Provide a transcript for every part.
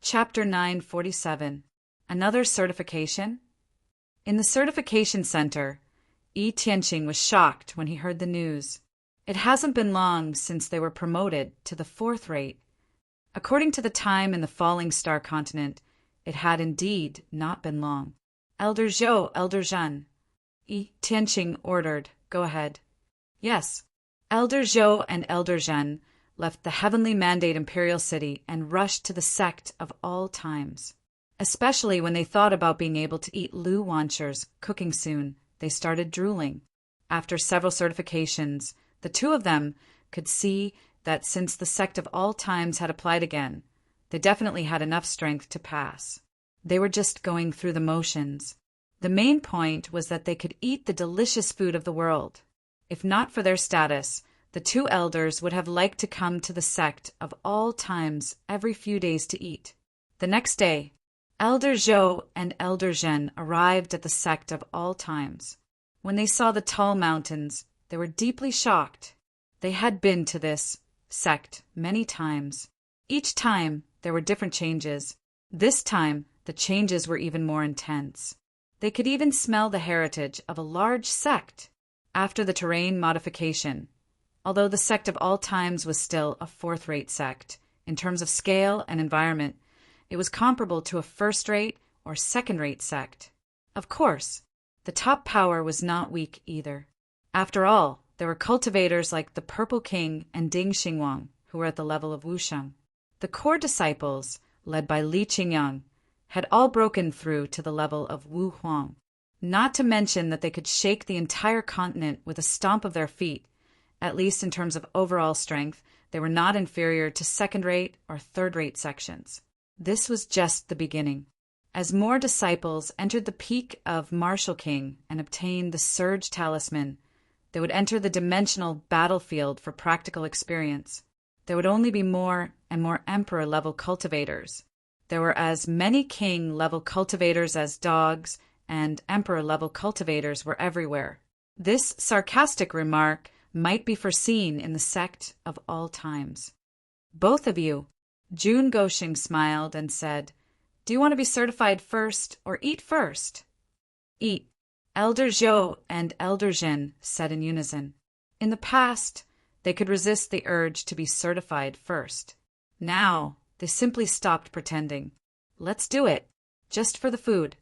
Chapter 947. Another certification? In the certification center, Yi Tianqing was shocked when he heard the news. It hasn't been long since they were promoted to the 4th rate. According to the time in the falling star continent, it had indeed not been long. Elder Zhou, Elder Zhen. Yi Tianqing ordered, go ahead. Yes. Elder Zhou and Elder Zhen left the heavenly mandate imperial city and rushed to the sect of all times. Especially when they thought about being able to eat Lu Wancher's cooking soon, they started drooling. After several certifications, the two of them could see that since the sect of all times had applied again, they definitely had enough strength to pass. They were just going through the motions. The main point was that they could eat the delicious food of the world. If not for their status, the two elders would have liked to come to the sect of all times every few days to eat. The next day, Elder Zhou and Elder Zhen arrived at the sect of all times. When they saw the tall mountains, they were deeply shocked. They had been to this sect many times. Each time, there were different changes. This time, the changes were even more intense. They could even smell the heritage of a large sect. After the terrain modification, although the sect of all times was still a 4th-rate sect, in terms of scale and environment, it was comparable to a 1st-rate or 2nd-rate sect. Of course, the top power was not weak either. After all, there were cultivators like the Purple King and Ding Xingwang who were at the level of Wusheng. The core disciples, led by Li Qingyang, had all broken through to the level of Wu Huang. Not to mention that they could shake the entire continent with a stomp of their feet. At least in terms of overall strength, they were not inferior to 2nd-rate or 3rd-rate sections. This was just the beginning. As more disciples entered the peak of Martial King and obtained the Surge Talisman, they would enter the dimensional battlefield for practical experience. There would only be more and more Emperor-level cultivators. There were as many King-level cultivators as dogs, and Emperor-level cultivators were everywhere. This sarcastic remark might be foreseen in the sect of all times. Both of you, Jun Goshing smiled and said, do you want to be certified first or eat first? Eat, Elder Zhou and Elder Zhen said in unison. In the past, they could resist the urge to be certified first. Now, they simply stopped pretending. Let's do it, just for the food.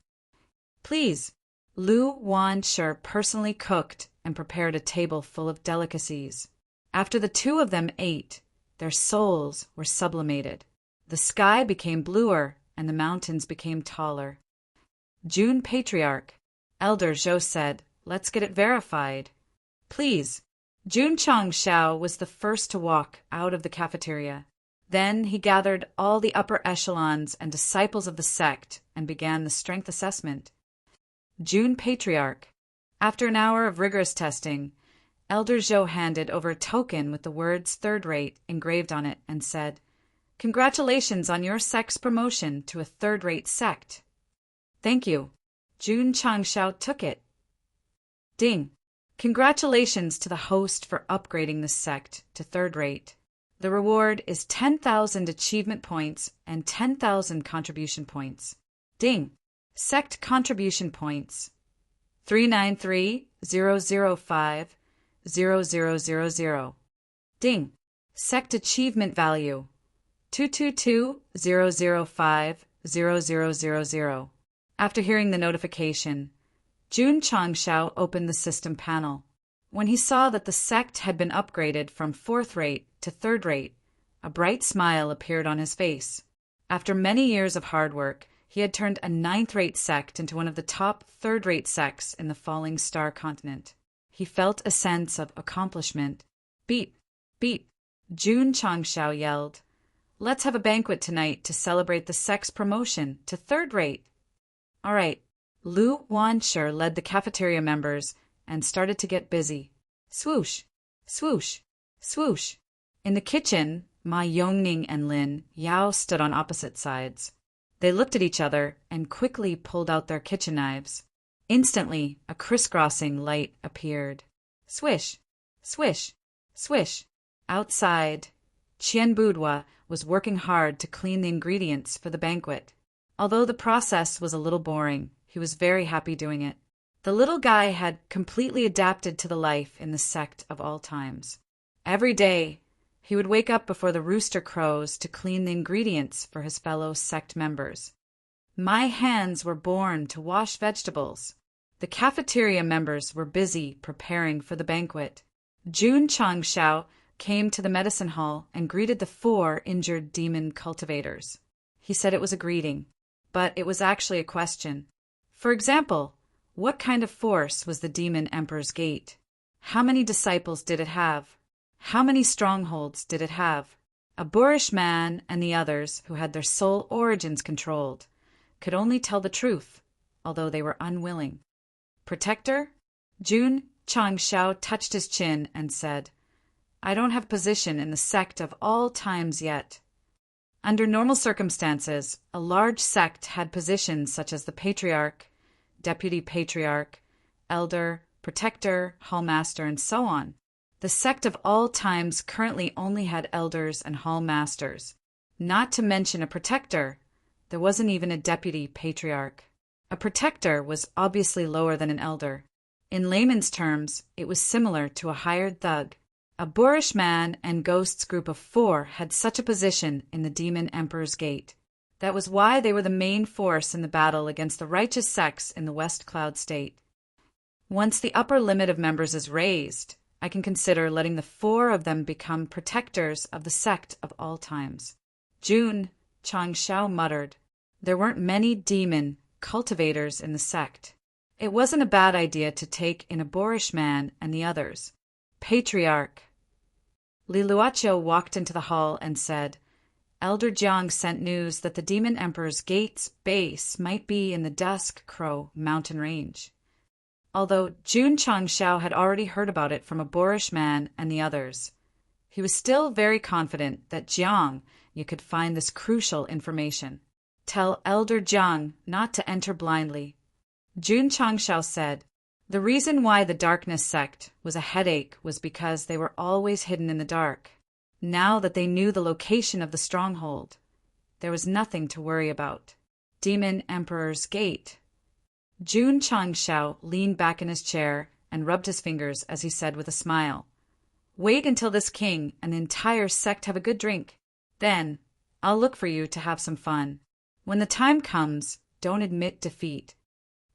Please. Lu Wancher personally cooked and prepared a table full of delicacies. After the two of them ate, their souls were sublimated. The sky became bluer and the mountains became taller. Jun Patriarch, Elder Zhou said, let's get it verified. Please. Jun Changshao was the first to walk out of the cafeteria. Then he gathered all the upper echelons and disciples of the sect and began the strength assessment. Jun Patriarch. After an hour of rigorous testing, Elder Zhou handed over a token with the words 3rd-rate engraved on it and said, congratulations on your sect's promotion to a 3rd-rate sect. Thank you. Jun Changshao took it. Ding. Congratulations to the host for upgrading the sect to 3rd-rate. The reward is 10,000 achievement points and 10,000 contribution points. Ding. Sect contribution points 393,005,0000. Ding. Sect achievement value 222,005,0000. After hearing the notification, Jun Changshao opened the system panel. When he saw that the sect had been upgraded from 4th-rate to 3rd-rate, a bright smile appeared on his face. After many years of hard work, he had turned a 9th-rate sect into one of the top 3rd-rate sects in the falling star continent. He felt a sense of accomplishment. Beep, beep, Jun Changshao yelled. Let's have a banquet tonight to celebrate the sect's promotion to 3rd-rate. All right. Lu Wancher led the cafeteria members and started to get busy. Swoosh, swoosh, swoosh. In the kitchen, Ma Yongning and Lin Yao stood on opposite sides. They looked at each other and quickly pulled out their kitchen knives. Instantly, a crisscrossing light appeared. Swish, swish, swish. Outside, Qian Boudoir was working hard to clean the ingredients for the banquet. Although the process was a little boring, he was very happy doing it. The little guy had completely adapted to the life in the sect of all times. Every day, he would wake up before the rooster crows to clean the ingredients for his fellow sect members. My hands were born to wash vegetables. The cafeteria members were busy preparing for the banquet. Jun Changshao came to the medicine hall and greeted the 4 injured demon cultivators. He said it was a greeting, but it was actually a question. For example, what kind of force was the demon emperor's gate? How many disciples did it have? How many strongholds did it have? A boorish man and the others, who had their soul origins controlled, could only tell the truth, although they were unwilling. Protector? Jun Changshao touched his chin and said, I don't have position in the sect of all times yet. Under normal circumstances, a large sect had positions such as the patriarch, deputy patriarch, elder, protector, hallmaster, and so on. The sect of all times currently only had elders and hallmasters. Not to mention a protector, there wasn't even a deputy patriarch. A protector was obviously lower than an elder. In layman's terms, it was similar to a hired thug. A boorish man and ghosts group of 4 had such a position in the demon emperor's gate. That was why they were the main force in the battle against the righteous sects in the West Cloud State. Once the upper limit of members is raised, I can consider letting the 4 of them become protectors of the sect of all times. Jun Changshao muttered. There weren't many demon cultivators in the sect. It wasn't a bad idea to take in a boorish man and the others. Patriarch. Li Luoqiu walked into the hall and said, Elder Jiang sent news that the demon emperor's gate's base might be in the Dusk Crow mountain range. Although Jun Changshao had already heard about it from a boorish man and the others, he was still very confident that Jiang could find this crucial information. Tell Elder Jiang not to enter blindly. Jun Changshao said, the reason why the darkness sect was a headache was because they were always hidden in the dark. Now that they knew the location of the stronghold, there was nothing to worry about. Demon Emperor's Gate. Jun Changshao leaned back in his chair and rubbed his fingers as he said with a smile, Wait until this king and the entire sect have a good drink. Then, I'll look for you to have some fun. When the time comes, don't admit defeat.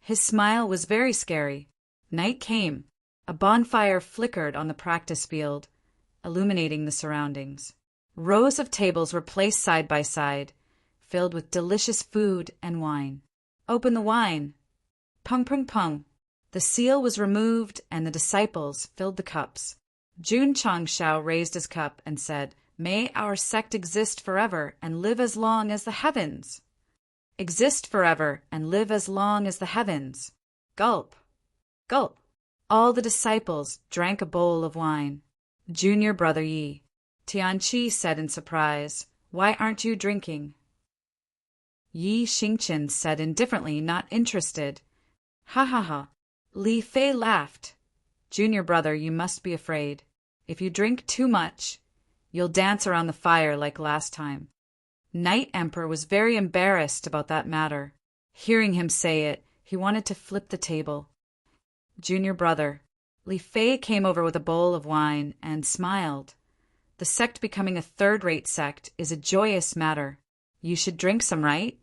His smile was very scary. Night came. A bonfire flickered on the practice field, illuminating the surroundings. Rows of tables were placed side by side, filled with delicious food and wine. Open the wine. Pung pung pung. The seal was removed and the disciples filled the cups. Jun Changshao raised his cup and said, May our sect exist forever and live as long as the heavens. Exist forever and live as long as the heavens. Gulp. Gulp. All the disciples drank a bowl of wine. Junior brother Yi. Tianqi said in surprise, Why aren't you drinking? Yi Xingqian said indifferently, not interested. Ha ha ha. Li Fei laughed. Junior brother, you must be afraid. If you drink too much, you'll dance around the fire like last time. Night Emperor was very embarrassed about that matter. Hearing him say it, he wanted to flip the table. Junior brother. Li Fei came over with a bowl of wine and smiled. The sect becoming a third-rate sect is a joyous matter. You should drink some, right?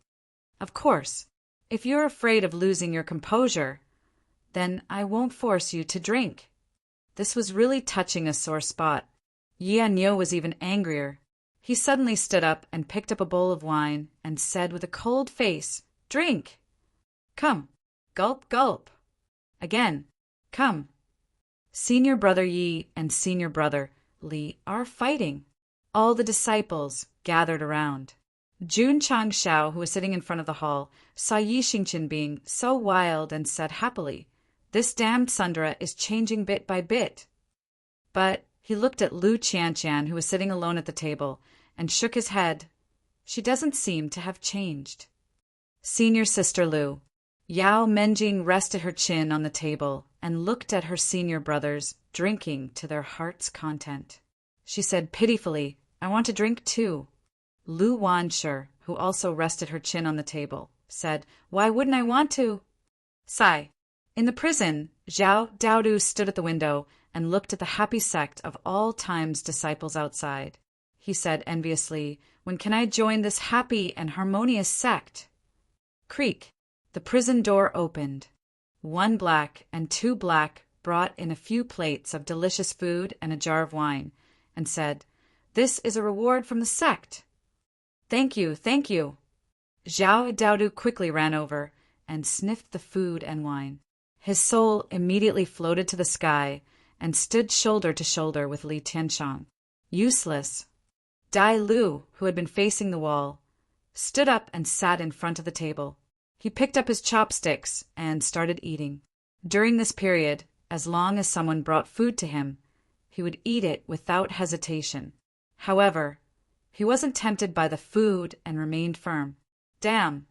Of course. If you're afraid of losing your composure, then I won't force you to drink. This was really touching a sore spot. Yianyo was even angrier. He suddenly stood up and picked up a bowl of wine and said with a cold face, Drink! Come, gulp, gulp. Again, come. Senior brother Yi and senior brother Li are fighting. All the disciples gathered around. Jun Changshao, who was sitting in front of the hall, saw Yi Xingqian being so wild and said happily, This damned Sundara is changing bit by bit. But he looked at Lu Qianqian, who was sitting alone at the table, and shook his head. She doesn't seem to have changed. Senior sister Lu. Yao Menjing rested her chin on the table and looked at her senior brothers drinking to their heart's content. She said pitifully, I want to drink too. Lu Wanshi, who also rested her chin on the table, said, "Why wouldn't I want to?" Sigh. In the prison, Zhao Daodu stood at the window and looked at the happy sect of all time's disciples outside. He said enviously, "When can I join this happy and harmonious sect?" Creak. The prison door opened. One black and two black brought in a few plates of delicious food and a jar of wine, and said, "This is a reward from the sect." "Thank you, thank you." Zhao Daodu quickly ran over and sniffed the food and wine. His soul immediately floated to the sky and stood shoulder to shoulder with Li Tianxiang. Useless. Dai Lu, who had been facing the wall, stood up and sat in front of the table. He picked up his chopsticks and started eating. During this period, as long as someone brought food to him, he would eat it without hesitation. However, he wasn't tempted by the food and remained firm. "Damn,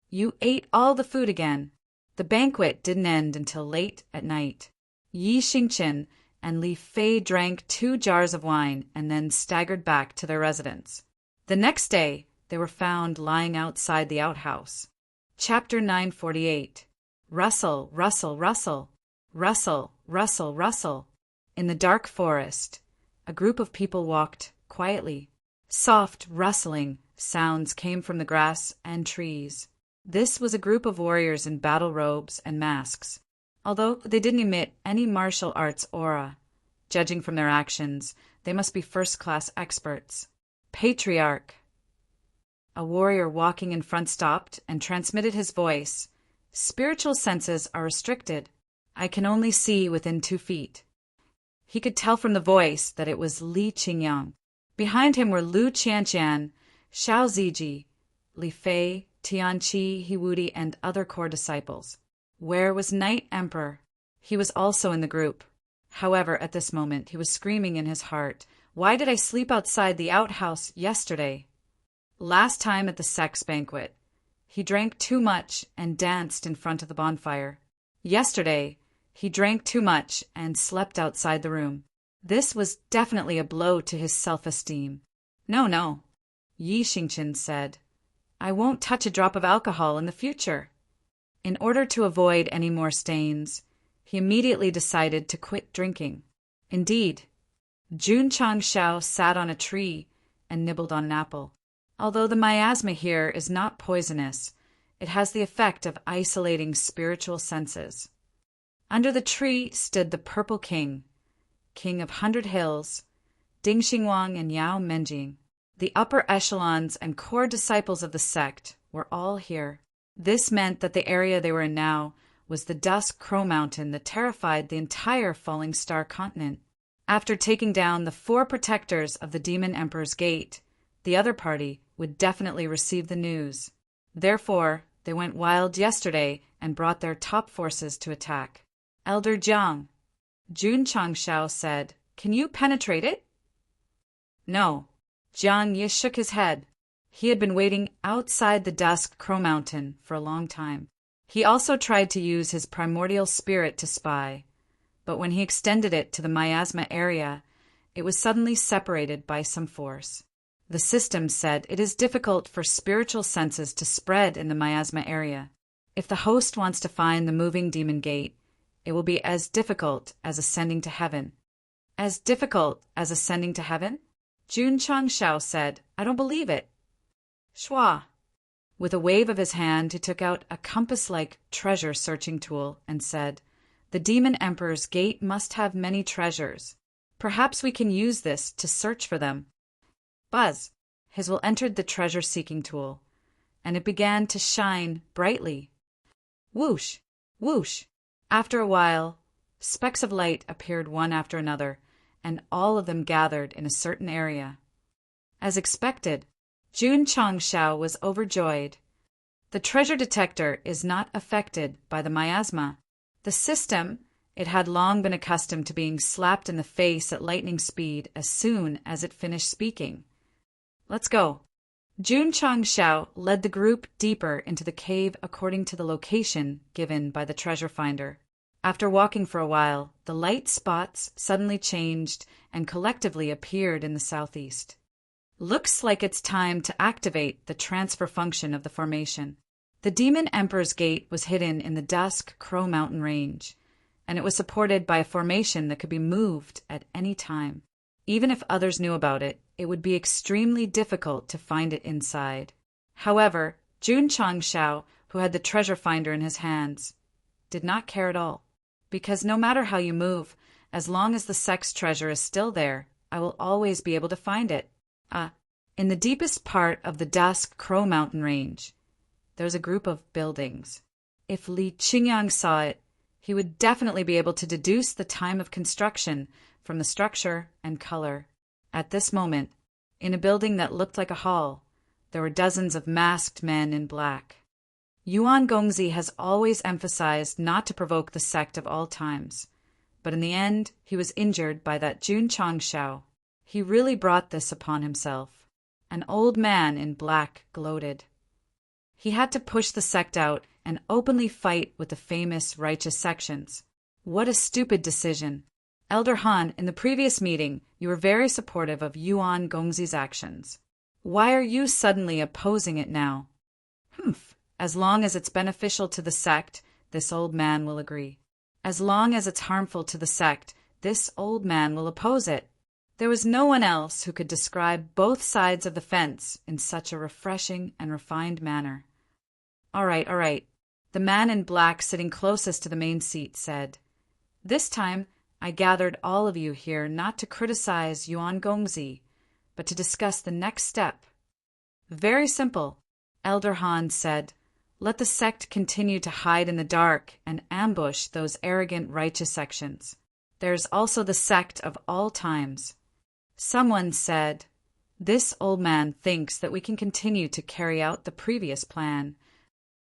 you ate all the food again." The banquet didn't end until late at night. Yi Xingqian and Li Fei drank 2 jars of wine and then staggered back to their residence. The next day, they were found lying outside the outhouse. Chapter 948. Rustle, rustle, rustle. Rustle, rustle, rustle. In the dark forest, a group of people walked quietly. Soft, rustling sounds came from the grass and trees. This was a group of warriors in battle robes and masks. Although they didn't emit any martial arts aura, judging from their actions, they must be first-class experts. Patriarch. A warrior walking in front stopped and transmitted his voice. "Spiritual senses are restricted. I can only see within 2 feet." He could tell from the voice that it was Li Qingyang. Behind him were Lu Qianqian, Xiao Ziji, Li Fei, Tianqi, Hiwudi, and other core disciples. Where was Night Emperor? He was also in the group. However, at this moment, he was screaming in his heart, "Why did I sleep outside the outhouse yesterday?" Last time at the Sect's banquet, he drank too much and danced in front of the bonfire. Yesterday, he drank too much and slept outside the room. This was definitely a blow to his self-esteem. "No, no," Yi Xingqian said. "I won't touch a drop of alcohol in the future." In order to avoid any more stains, he immediately decided to quit drinking. Indeed, Jun Changshao sat on a tree and nibbled on an apple. Although the miasma here is not poisonous, it has the effect of isolating spiritual senses. Under the tree stood the Purple King, King of 100 Hills, Ding Xingwang and Yao Menjing. The upper echelons and core disciples of the sect were all here. This meant that the area they were in now was the Dusk Crow Mountain that terrified the entire Falling Star continent. After taking down the 4 protectors of the Demon Emperor's Gate, the other party would definitely receive the news. Therefore, they went wild yesterday and brought their top forces to attack. "Elder Jiang," Jun Changshao said, "can you penetrate it?" "No." Jiang Yi shook his head. He had been waiting outside the Dusk Crow Mountain for a long time. He also tried to use his primordial spirit to spy, but when he extended it to the miasma area, it was suddenly separated by some force. The system said it is difficult for spiritual senses to spread in the miasma area. If the host wants to find the moving demon gate, it will be as difficult as ascending to heaven. "As difficult as ascending to heaven?" Jun Changshao said, "I don't believe it." Schwa. With a wave of his hand, he took out a compass-like treasure-searching tool and said, "The Demon Emperor's Gate must have many treasures. Perhaps we can use this to search for them." Buzz. His will entered the treasure-seeking tool, and it began to shine brightly. Whoosh! Whoosh! After a while, specks of light appeared one after another, and all of them gathered in a certain area. As expected, Jun Changshao was overjoyed. The treasure detector is not affected by the miasma. The system, it had long been accustomed to being slapped in the face at lightning speed as soon as it finished speaking. "Let's go." Jun Changshao led the group deeper into the cave according to the location given by the treasure finder. After walking for a while, the light spots suddenly changed and collectively appeared in the southeast. Looks like it's time to activate the transfer function of the formation. The Demon Emperor's Gate was hidden in the Dusk Crow Mountain Range, and it was supported by a formation that could be moved at any time. Even if others knew about it, it would be extremely difficult to find it inside. However, Jun Changshao, who had the treasure finder in his hands, did not care at all, because no matter how you move, as long as the Sect's treasure is still there, I will always be able to find it. In the deepest part of the Dusk Crow Mountain Range, there's a group of buildings. If Li Qingyang saw it, he would definitely be able to deduce the time of construction from the structure and color. At this moment, in a building that looked like a hall, there were dozens of masked men in black. Yuan Gongzi has always emphasized not to provoke the Sect of all times, but in the end, he was injured by that Jun Changshao. He really brought this upon himself. An old man in black gloated. He had to push the Sect out and openly fight with the famous righteous sections. What a stupid decision. Elder Han, in the previous meeting, you were very supportive of Yuan Gongzi's actions. Why are you suddenly opposing it now? As long as it's beneficial to the Sect, this old man will agree. As long as it's harmful to the Sect, this old man will oppose it. There was no one else who could describe both sides of the fence in such a refreshing and refined manner. All right. The man in black sitting closest to the main seat said, "This time, I gathered all of you here not to criticize Yuan Gongzi, but to discuss the next step." Very simple, Elder Han said. Let the Sect continue to hide in the dark and ambush those arrogant righteous sections. There's also the Sect of all times. Someone said, "This old man thinks that we can continue to carry out the previous plan."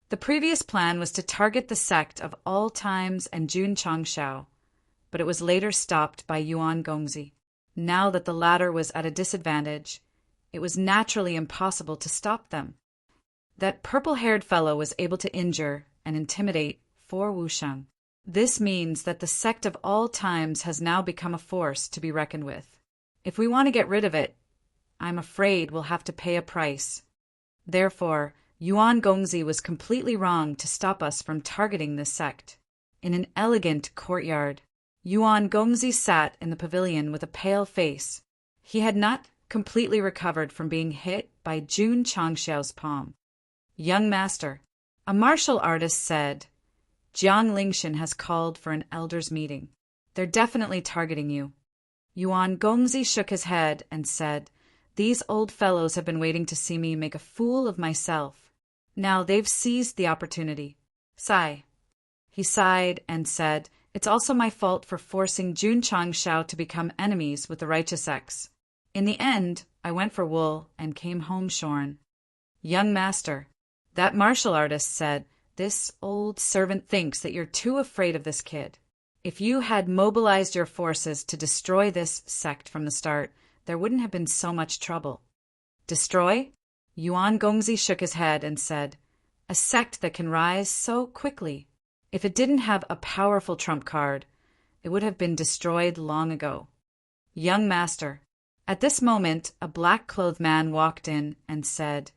The previous plan was to target the Sect of all times and Jun Changshao, but it was later stopped by Yuan Gongzi. Now that the latter was at a disadvantage, it was naturally impossible to stop them. That purple-haired fellow was able to injure and intimidate 4 Wusheng. This means that the Sect of all times has now become a force to be reckoned with. If we want to get rid of it, I'm afraid we'll have to pay a price. Therefore, Yuan Gongzi was completely wrong to stop us from targeting this Sect. In an elegant courtyard, Yuan Gongzi sat in the pavilion with a pale face. He had not completely recovered from being hit by Jun Changshao's palm. "Young master," a martial artist said, "Jiang Lingshan has called for an elders' meeting. They're definitely targeting you." Yuan Gongzi shook his head and said, "These old fellows have been waiting to see me make a fool of myself. Now they've seized the opportunity. Sigh." He sighed and said, "It's also my fault for forcing Jun Changshao to become enemies with the righteous X. In the end, I went for wool and came home shorn." "Young master," that martial artist said, "this old servant thinks that you're too afraid of this kid. If you had mobilized your forces to destroy this Sect from the start, there wouldn't have been so much trouble." "Destroy?" Yuan Gongzi shook his head and said, "A Sect that can rise so quickly. If it didn't have a powerful trump card, it would have been destroyed long ago." "Young master." At this moment, a black-clothed man walked in and said,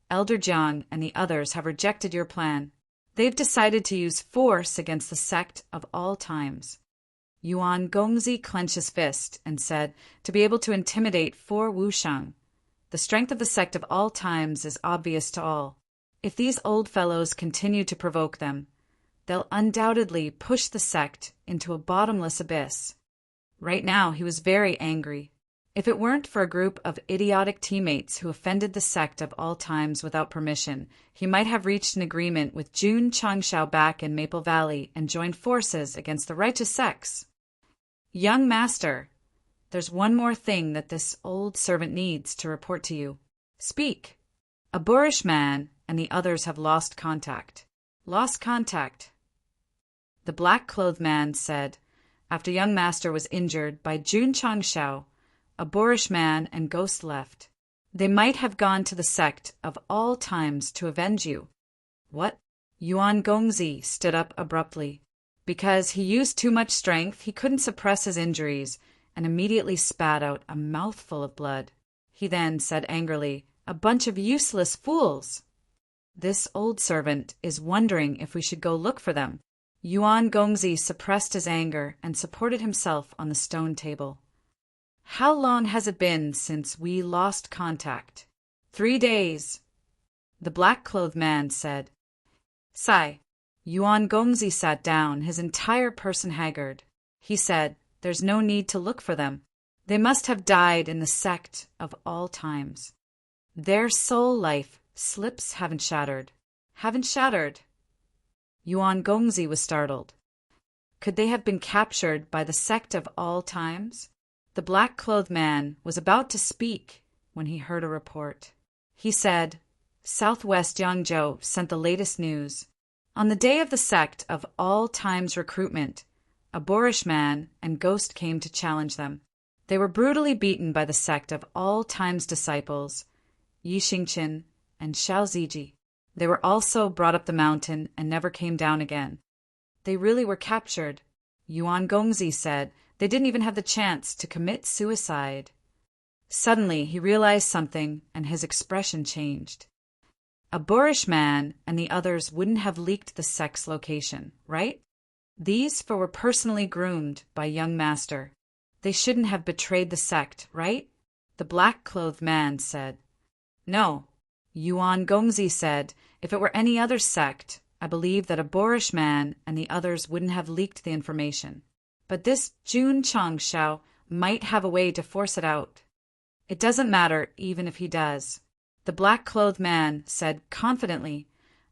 "Elder Jiang and the others have rejected your plan. They've decided to use force against the Sect of all times." Yuan Gongzi clenched his fist and said, "To be able to intimidate 4 Wusheng. The strength of the Sect of all times is obvious to all. If these old fellows continue to provoke them, they'll undoubtedly push the Sect into a bottomless abyss." Right now he was very angry. If it weren't for a group of idiotic teammates who offended the Sect of all times without permission, he might have reached an agreement with Jun Changshao back in Maple Valley and joined forces against the righteous sects. "Young master, there's one more thing that this old servant needs to report to you." "Speak." "A boorish man and the others have lost contact." "Lost contact?" The black-clothed man said, "After young master was injured by Jun Changshao, a boorish man and ghost left. They might have gone to the Sect of all times to avenge you." "What?" Yuan Gongzi stood up abruptly. Because he used too much strength, he couldn't suppress his injuries and immediately spat out a mouthful of blood. he then said angrily. A bunch of useless fools. This old servant is wondering if we should go look for them. Yuan Gongzi suppressed his anger and supported himself on the stone table. How long has it been since we lost contact? 3 days. The black-clothed man said. Sigh. Yuan Gongzi sat down, his entire person haggard. He said, There's no need to look for them. They must have died in the sect of all times. Their soul life slips haven't shattered. Haven't shattered. Yuan Gongzi was startled. Could they have been captured by the sect of all times? The black-clothed man was about to speak when he heard a report. He said, Southwest Yangzhou sent the latest news. On the day of the sect of all times recruitment, a boorish man and ghost came to challenge them. They were brutally beaten by the sect of all times disciples, Yi Xingqin and Xiao Ziji. They were also brought up the mountain and never came down again. They really were captured. Yuan Gongzi said they didn't even have the chance to commit suicide. Suddenly he realized something and his expression changed. A boorish man and the others wouldn't have leaked the sect's location, right? These four were personally groomed by young master. They shouldn't have betrayed the sect, right? The black-clothed man said. No. Yuan Gongzi said, if it were any other sect, I believe that a boorish man and the others wouldn't have leaked the information. But this Jun Changshao might have a way to force it out. It doesn't matter even if he does. The black-clothed man said confidently,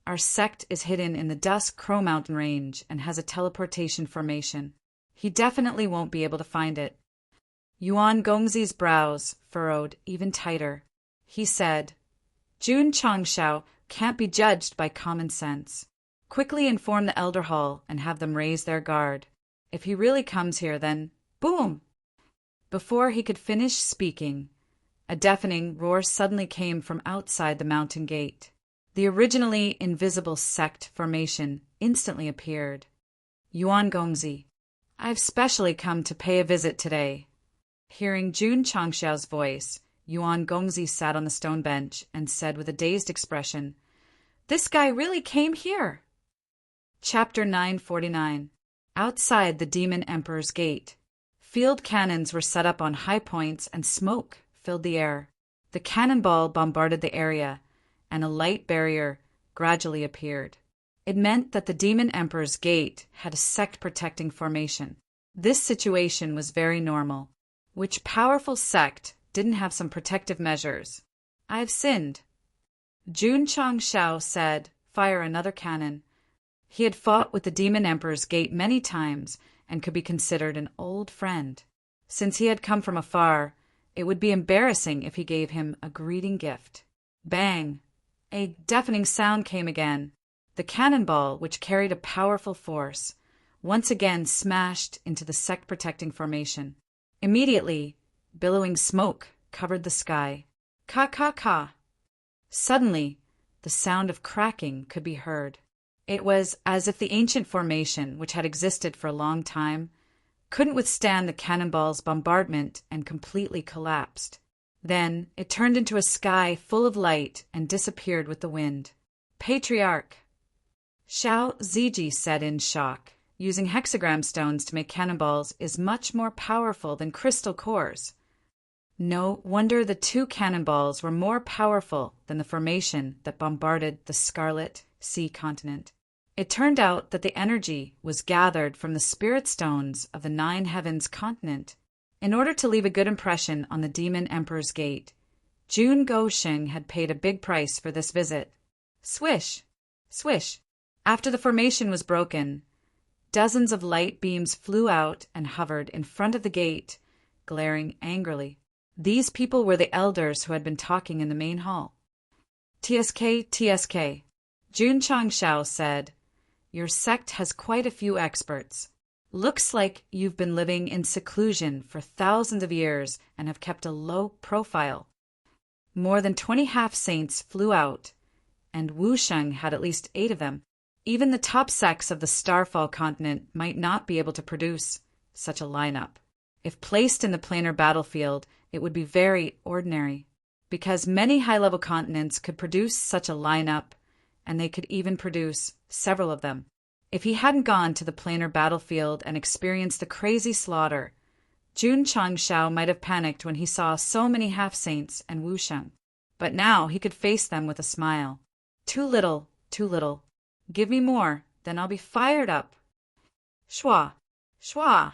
Our sect is hidden in the Dusk Crow Mountain range and has a teleportation formation. He definitely won't be able to find it. Yuan Gongzi's brows furrowed even tighter. He said, Jun Changshao can't be judged by common sense. Quickly inform the Elder Hall and have them raise their guard. If he really comes here, then boom! Before he could finish speaking, a deafening roar suddenly came from outside the mountain gate. The originally invisible sect formation instantly appeared. Yuan Gongzi, I've specially come to pay a visit today. Hearing Jun Changshao's voice, Yuan Gongzi sat on the stone bench and said with a dazed expression, This guy really came here. Chapter 949. Outside the Demon Emperor's gate, field cannons were set up on high points and smoke filled the air. The cannonball bombarded the area, and a light barrier gradually appeared. It meant that the Demon Emperor's gate had a sect-protecting formation. This situation was very normal. Which powerful sect didn't have some protective measures? I've sinned. Jun Changshao said, Fire another cannon. He had fought with the Demon Emperor's gate many times and could be considered an old friend. Since he had come from afar, it would be embarrassing if he gave him a greeting gift. Bang! A deafening sound came again. The cannonball, which carried a powerful force, once again smashed into the sect-protecting formation. Immediately, billowing smoke covered the sky. Ka-ka-ka! Suddenly, the sound of cracking could be heard. It was as if the ancient formation, which had existed for a long time, couldn't withstand the cannonball's bombardment and completely collapsed. Then it turned into a sky full of light and disappeared with the wind. Patriarch! Xiao Ziji said in shock. Using hexagram stones to make cannonballs is much more powerful than crystal cores. No wonder the two cannonballs were more powerful than the formation that bombarded the Scarlet Sea continent. It turned out that the energy was gathered from the spirit stones of the Nine Heavens continent. In order to leave a good impression on the Demon Emperor's gate, Jun Gosheng had paid a big price for this visit. Swish! Swish! After the formation was broken, dozens of light beams flew out and hovered in front of the gate, glaring angrily. These people were the elders who had been talking in the main hall. TSK, TSK. Jun Changshao said, Your sect has quite a few experts. Looks like you've been living in seclusion for thousands of years and have kept a low profile. More than 20 half-saints flew out, and Wusheng had at least 8 of them. Even the top sects of the Starfall continent might not be able to produce such a lineup. If placed in the planar battlefield, it would be very ordinary. because many high-level continents could produce such a lineup, and they could even produce several of them. If he hadn't gone to the planar battlefield and experienced the crazy slaughter, Jun Changshao might have panicked when he saw so many half-saints and wusheng. But now he could face them with a smile. Too little, too little. Give me more, then I'll be fired up. Shwa, shwa.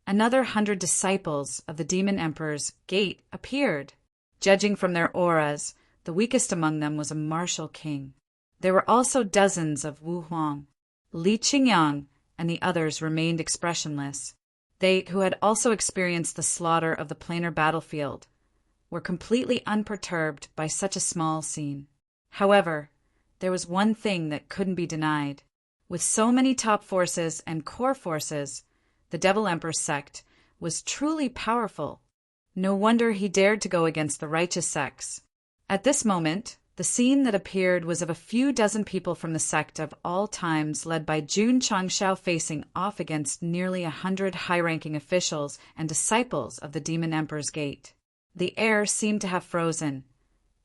Another 100 disciples of the Demon Emperor's gate appeared. Judging from their auras, the weakest among them was a martial king. There were also dozens of Wu Huang. Li Qingyang and the others remained expressionless. They, who had also experienced the slaughter of the planar battlefield, were completely unperturbed by such a small scene. However, there was one thing that couldn't be denied. With so many top forces and core forces, the Devil Emperor's sect was truly powerful. No wonder he dared to go against the righteous sects. At this moment, the scene that appeared was of a few dozen people from the sect of all times led by Jun Changshao facing off against nearly 100 high-ranking officials and disciples of the Demon Emperor's gate. The air seemed to have frozen,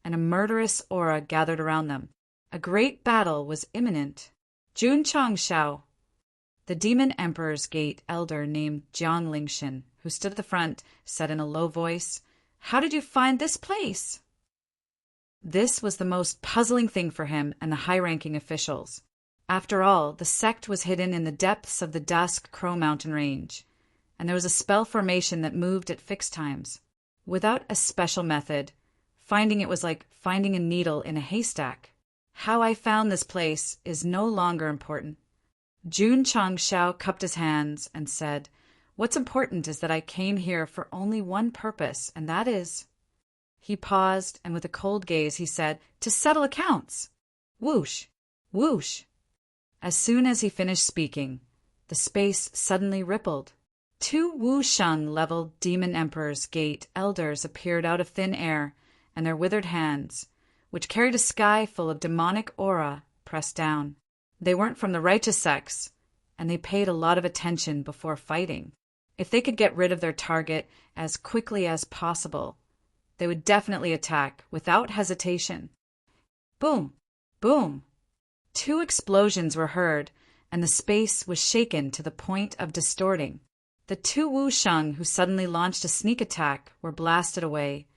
and a murderous aura gathered around them. A great battle was imminent. Jun Changshao, the Demon Emperor's gate elder named Jiang Lingshin, who stood at the front, said in a low voice, "How did you find this place?" This was the most puzzling thing for him and the high-ranking officials. After all, the sect was hidden in the depths of the Dusk Crow Mountain Range, and there was a spell formation that moved at fixed times. Without a special method, finding it was like finding a needle in a haystack. How I found this place is no longer important. Jun Changshao cupped his hands and said, "What's important is that I came here for only one purpose, and that is..." He paused, and with a cold gaze he said, "To settle accounts." Whoosh! Whoosh! As soon as he finished speaking, the space suddenly rippled. 2 Wusheng-level Demon Emperor's gate elders appeared out of thin air, and their withered hands, which carried a sky full of demonic aura, pressed down. They weren't from the righteous sects, and they paid a lot of attention before fighting. If they could get rid of their target as quickly as possible, they would definitely attack without hesitation. Boom! Boom! 2 explosions were heard, and the space was shaken to the point of distorting. The 2 Wusheng who suddenly launched a sneak attack were blasted away,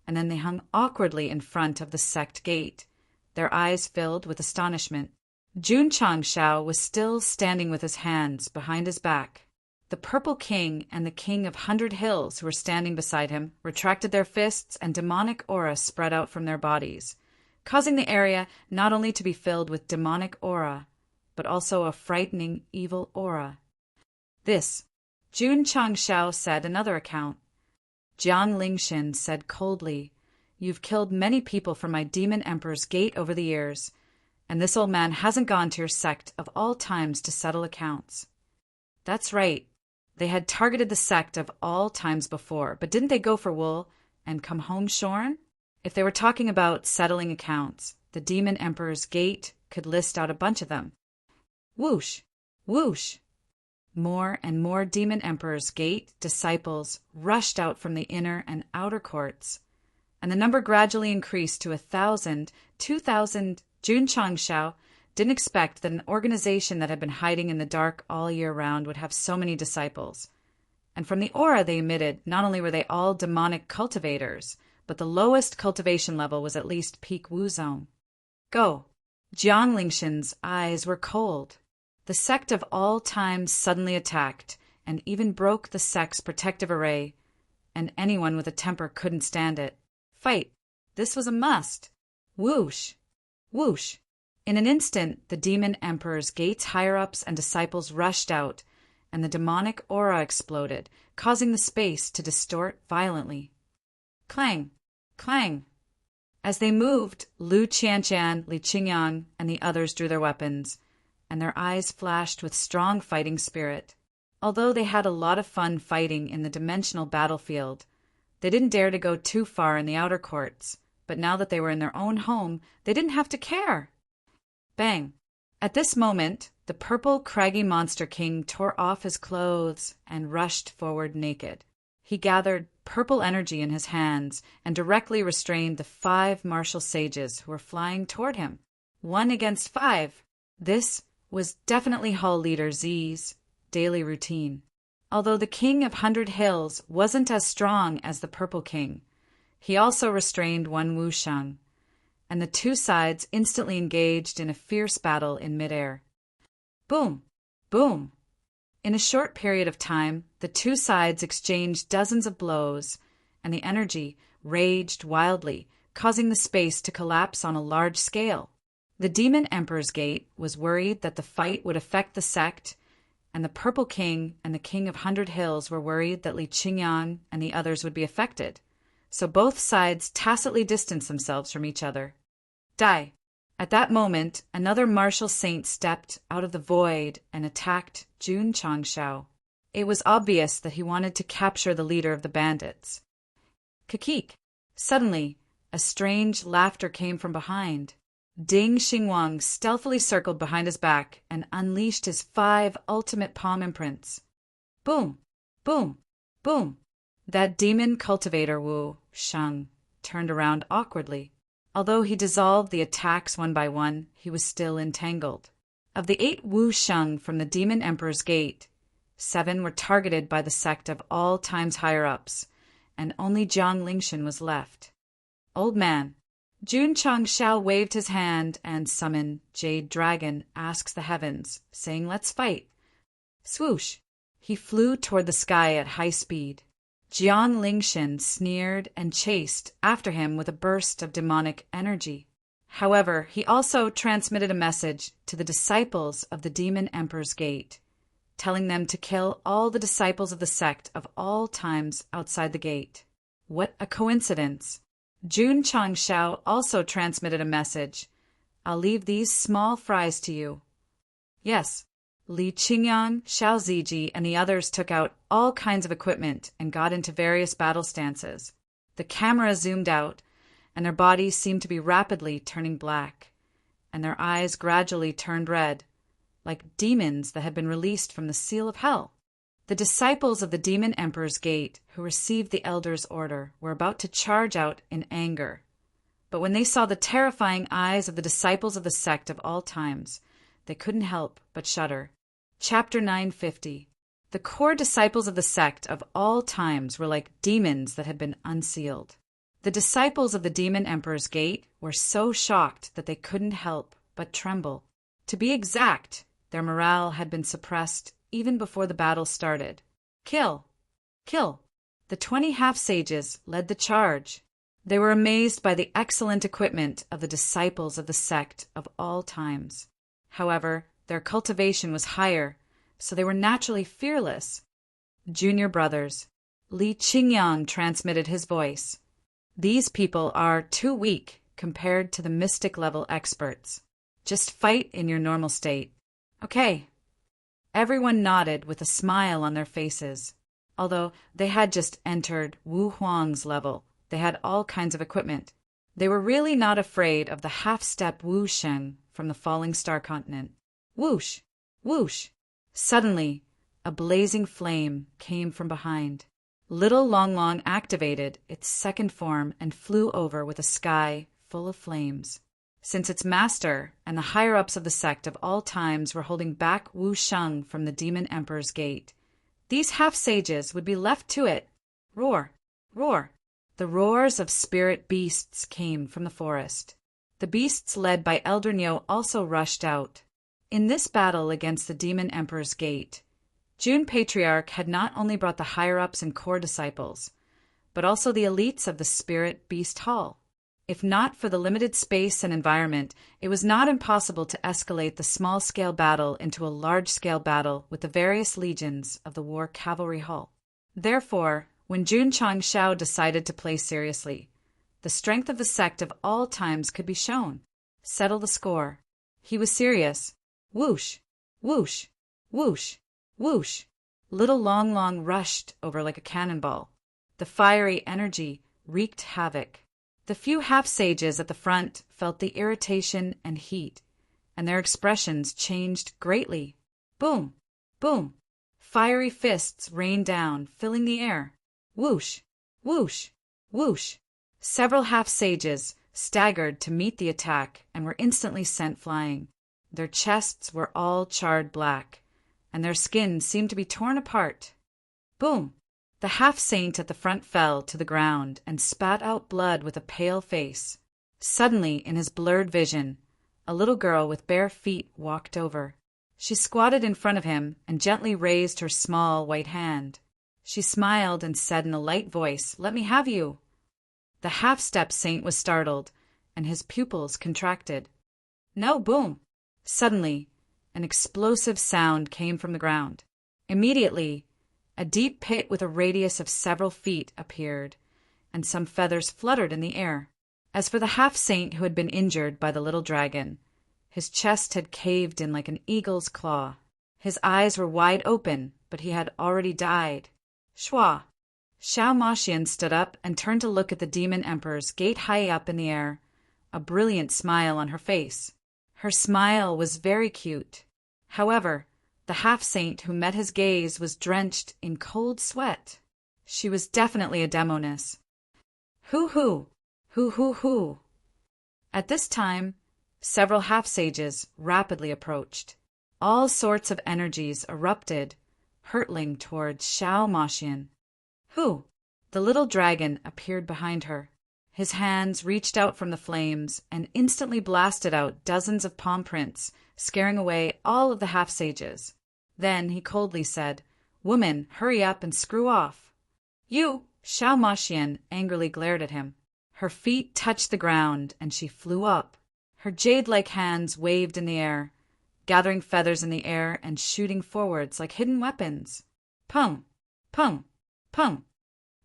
and then they hung awkwardly in front of the sect gate, their eyes filled with astonishment. Jun Changshao was still standing with his hands behind his back. The Purple King and the King of 100 Hills, who were standing beside him, retracted their fists, and demonic aura spread out from their bodies, causing the area not only to be filled with demonic aura, but also a frightening evil aura. This, Jun Changshao said another account. Jiang Lingshin said coldly, "You've killed many people from my Demon Emperor's gate over the years, and this old man hasn't gone to your sect of all times to settle accounts." That's right. They had targeted the sect of all times before, but didn't they go for wool and come home shorn? If they were talking about settling accounts, the Demon Emperor's gate could list out a bunch of them. Whoosh! Whoosh! More and more Demon Emperor's gate disciples rushed out from the inner and outer courts, and the number gradually increased to 1,000, 2,000. Jun Changshao didn't expect that an organization that had been hiding in the dark all year round would have so many disciples. And from the aura they emitted, not only were they all demonic cultivators, but the lowest cultivation level was at least peak Wu zone. Go! Jiang Lingshin's eyes were cold. The sect of all times suddenly attacked, and even broke the sect's protective array, and anyone with a temper couldn't stand it. Fight! This was a must! Whoosh! Whoosh! In an instant, the Demon Emperor's gate's higher-ups and disciples rushed out, and the demonic aura exploded, causing the space to distort violently. Clang! Clang! As they moved, Lu Qianqian, Li Qingyang, and the others drew their weapons, and their eyes flashed with strong fighting spirit. Although they had a lot of fun fighting in the dimensional battlefield, they didn't dare to go too far in the outer courts, but now that they were in their own home, they didn't have to care. Bang! At this moment, the purple, craggy monster king tore off his clothes and rushed forward naked. He gathered purple energy in his hands and directly restrained the 5 martial sages who were flying toward him. 1 against 5. This was definitely Hall Leader Z's daily routine. Although the King of 100 Hills wasn't as strong as the Purple King, he also restrained 1 Wusheng, and the two sides instantly engaged in a fierce battle in midair. Boom! Boom! In a short period of time, the two sides exchanged dozens of blows, and the energy raged wildly, causing the space to collapse on a large scale. The Demon Emperor's Gate was worried that the fight would affect the Sect, and the Purple King and the King of 100 Hills were worried that Li Qingyang and the others would be affected, so both sides tacitly distanced themselves from each other. Die! At that moment, another martial saint stepped out of the void and attacked Jun Changshao. It was obvious that he wanted to capture the leader of the bandits. Kikik! Suddenly, a strange laughter came from behind. Ding Xingwang stealthily circled behind his back and unleashed his 5 ultimate palm imprints. Boom! Boom! Boom! That demon cultivator Wu Sheng turned around awkwardly. Although he dissolved the attacks one by one, he was still entangled. Of the 8 Wu Sheng from the Demon Emperor's Gate, 7 were targeted by the Sect of all times higher-ups, and only Jiang Lingshan was left. Old man, Jun Changshao waved his hand and summoned Jade Dragon asks the heavens, saying, "Let's fight." Swoosh! He flew toward the sky at high speed. Jiang Lingshan sneered and chased after him with a burst of demonic energy. However, he also transmitted a message to the disciples of the Demon Emperor's Gate, telling them to kill all the disciples of the Sect of all times outside the gate. What a coincidence! Jun Changshao also transmitted a message. "I'll leave these small fries to you." Yes, Li Qingyang, Xiao Ziji, and the others took out all kinds of equipment and got into various battle stances. The camera zoomed out, and their bodies seemed to be rapidly turning black, and their eyes gradually turned red, like demons that had been released from the seal of hell. The disciples of the Demon Emperor's Gate, who received the Elder's order, were about to charge out in anger. But when they saw the terrifying eyes of the disciples of the Sect of all times, they couldn't help but shudder. Chapter 950. The core disciples of the Sect of all times were like demons that had been unsealed. The disciples of the Demon Emperor's Gate were so shocked that they couldn't help but tremble. To be exact, their morale had been suppressed even before the battle started. Kill! Kill! The 20 half-sages led the charge. They were amazed by the excellent equipment of the disciples of the Sect of all times. However, their cultivation was higher, so they were naturally fearless. Junior brothers. Li Qingyang transmitted his voice. These people are too weak compared to the mystic-level experts. Just fight in your normal state. Okay. Everyone nodded with a smile on their faces. Although they had just entered Wu Huang's level, they had all kinds of equipment. They were really not afraid of the half-step Wu Sheng from the Falling Star Continent. Whoosh! Whoosh! Suddenly, a blazing flame came from behind. Little Long Long activated its second form and flew over with a sky full of flames. Since its master and the higher-ups of the Sect of all times were holding back Wu Sheng from the Demon Emperor's Gate, these half-sages would be left to it. Roar! Roar! The roars of spirit beasts came from the forest. The beasts led by Elder Nyo also rushed out. In this battle against the Demon Emperor's Gate, Jun Patriarch had not only brought the higher-ups and core disciples, but also the elites of the Spirit Beast Hall. If not for the limited space and environment, it was not impossible to escalate the small-scale battle into a large-scale battle with the various legions of the War Cavalry Hall. Therefore, when Jun Changshao decided to play seriously, the strength of the Sect of all times could be shown. Settle the score. He was serious. Whoosh! Whoosh! Whoosh! Whoosh! Little Long Long rushed over like a cannonball. The fiery energy wreaked havoc. The few half-sages at the front felt the irritation and heat, and their expressions changed greatly. Boom! Boom! Fiery fists rained down, filling the air. Whoosh! Whoosh! Whoosh! Several half-sages staggered to meet the attack and were instantly sent flying. Their chests were all charred black, and their skin seemed to be torn apart. Boom! The half-saint at the front fell to the ground and spat out blood with a pale face. Suddenly, in his blurred vision, a little girl with bare feet walked over. She squatted in front of him and gently raised her small white hand. She smiled and said in a light voice, "Let me have you." The half-step saint was startled, and his pupils contracted. No, boom! Suddenly, an explosive sound came from the ground. Immediately, a deep pit with a radius of several feet appeared, and some feathers fluttered in the air. As for the half-saint who had been injured by the little dragon, his chest had caved in like an eagle's claw. His eyes were wide open, but he had already died. Shwa! Xiao Maxian stood up and turned to look at the demon emperor's gate high up in the air, a brilliant smile on her face. Her smile was very cute. However, the half-saint who met his gaze was drenched in cold sweat. She was definitely a demoness. Hoo-hoo! Hoo-hoo-hoo! At this time, several half-sages rapidly approached. All sorts of energies erupted, hurtling towards Xiao Maxian. Who? The little dragon appeared behind her. His hands reached out from the flames and instantly blasted out dozens of palm prints, scaring away all of the half-sages. Then he coldly said, "Woman, hurry up and screw off." You! Xiao Maxian angrily glared at him. Her feet touched the ground and she flew up. Her jade-like hands waved in the air, gathering feathers in the air and shooting forwards like hidden weapons. Pum! Pum! Pum!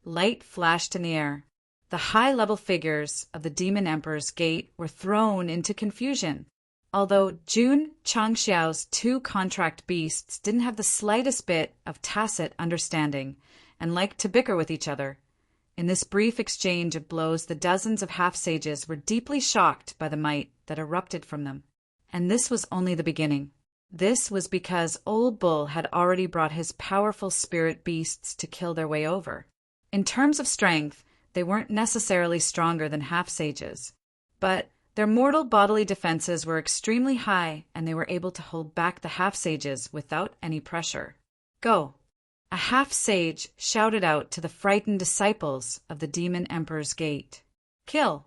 Light flashed in the air. The high-level figures of the Demon Emperor's gate were thrown into confusion. Although Jun Changxiao's two contract beasts didn't have the slightest bit of tacit understanding and liked to bicker with each other, in this brief exchange of blows the dozens of half-sages were deeply shocked by the might that erupted from them. And this was only the beginning. This was because Old Bull had already brought his powerful spirit beasts to kill their way over. In terms of strength, they weren't necessarily stronger than half-sages, but their mortal bodily defenses were extremely high and they were able to hold back the half-sages without any pressure. Go! A half-sage shouted out to the frightened disciples of the Demon Emperor's gate. Kill!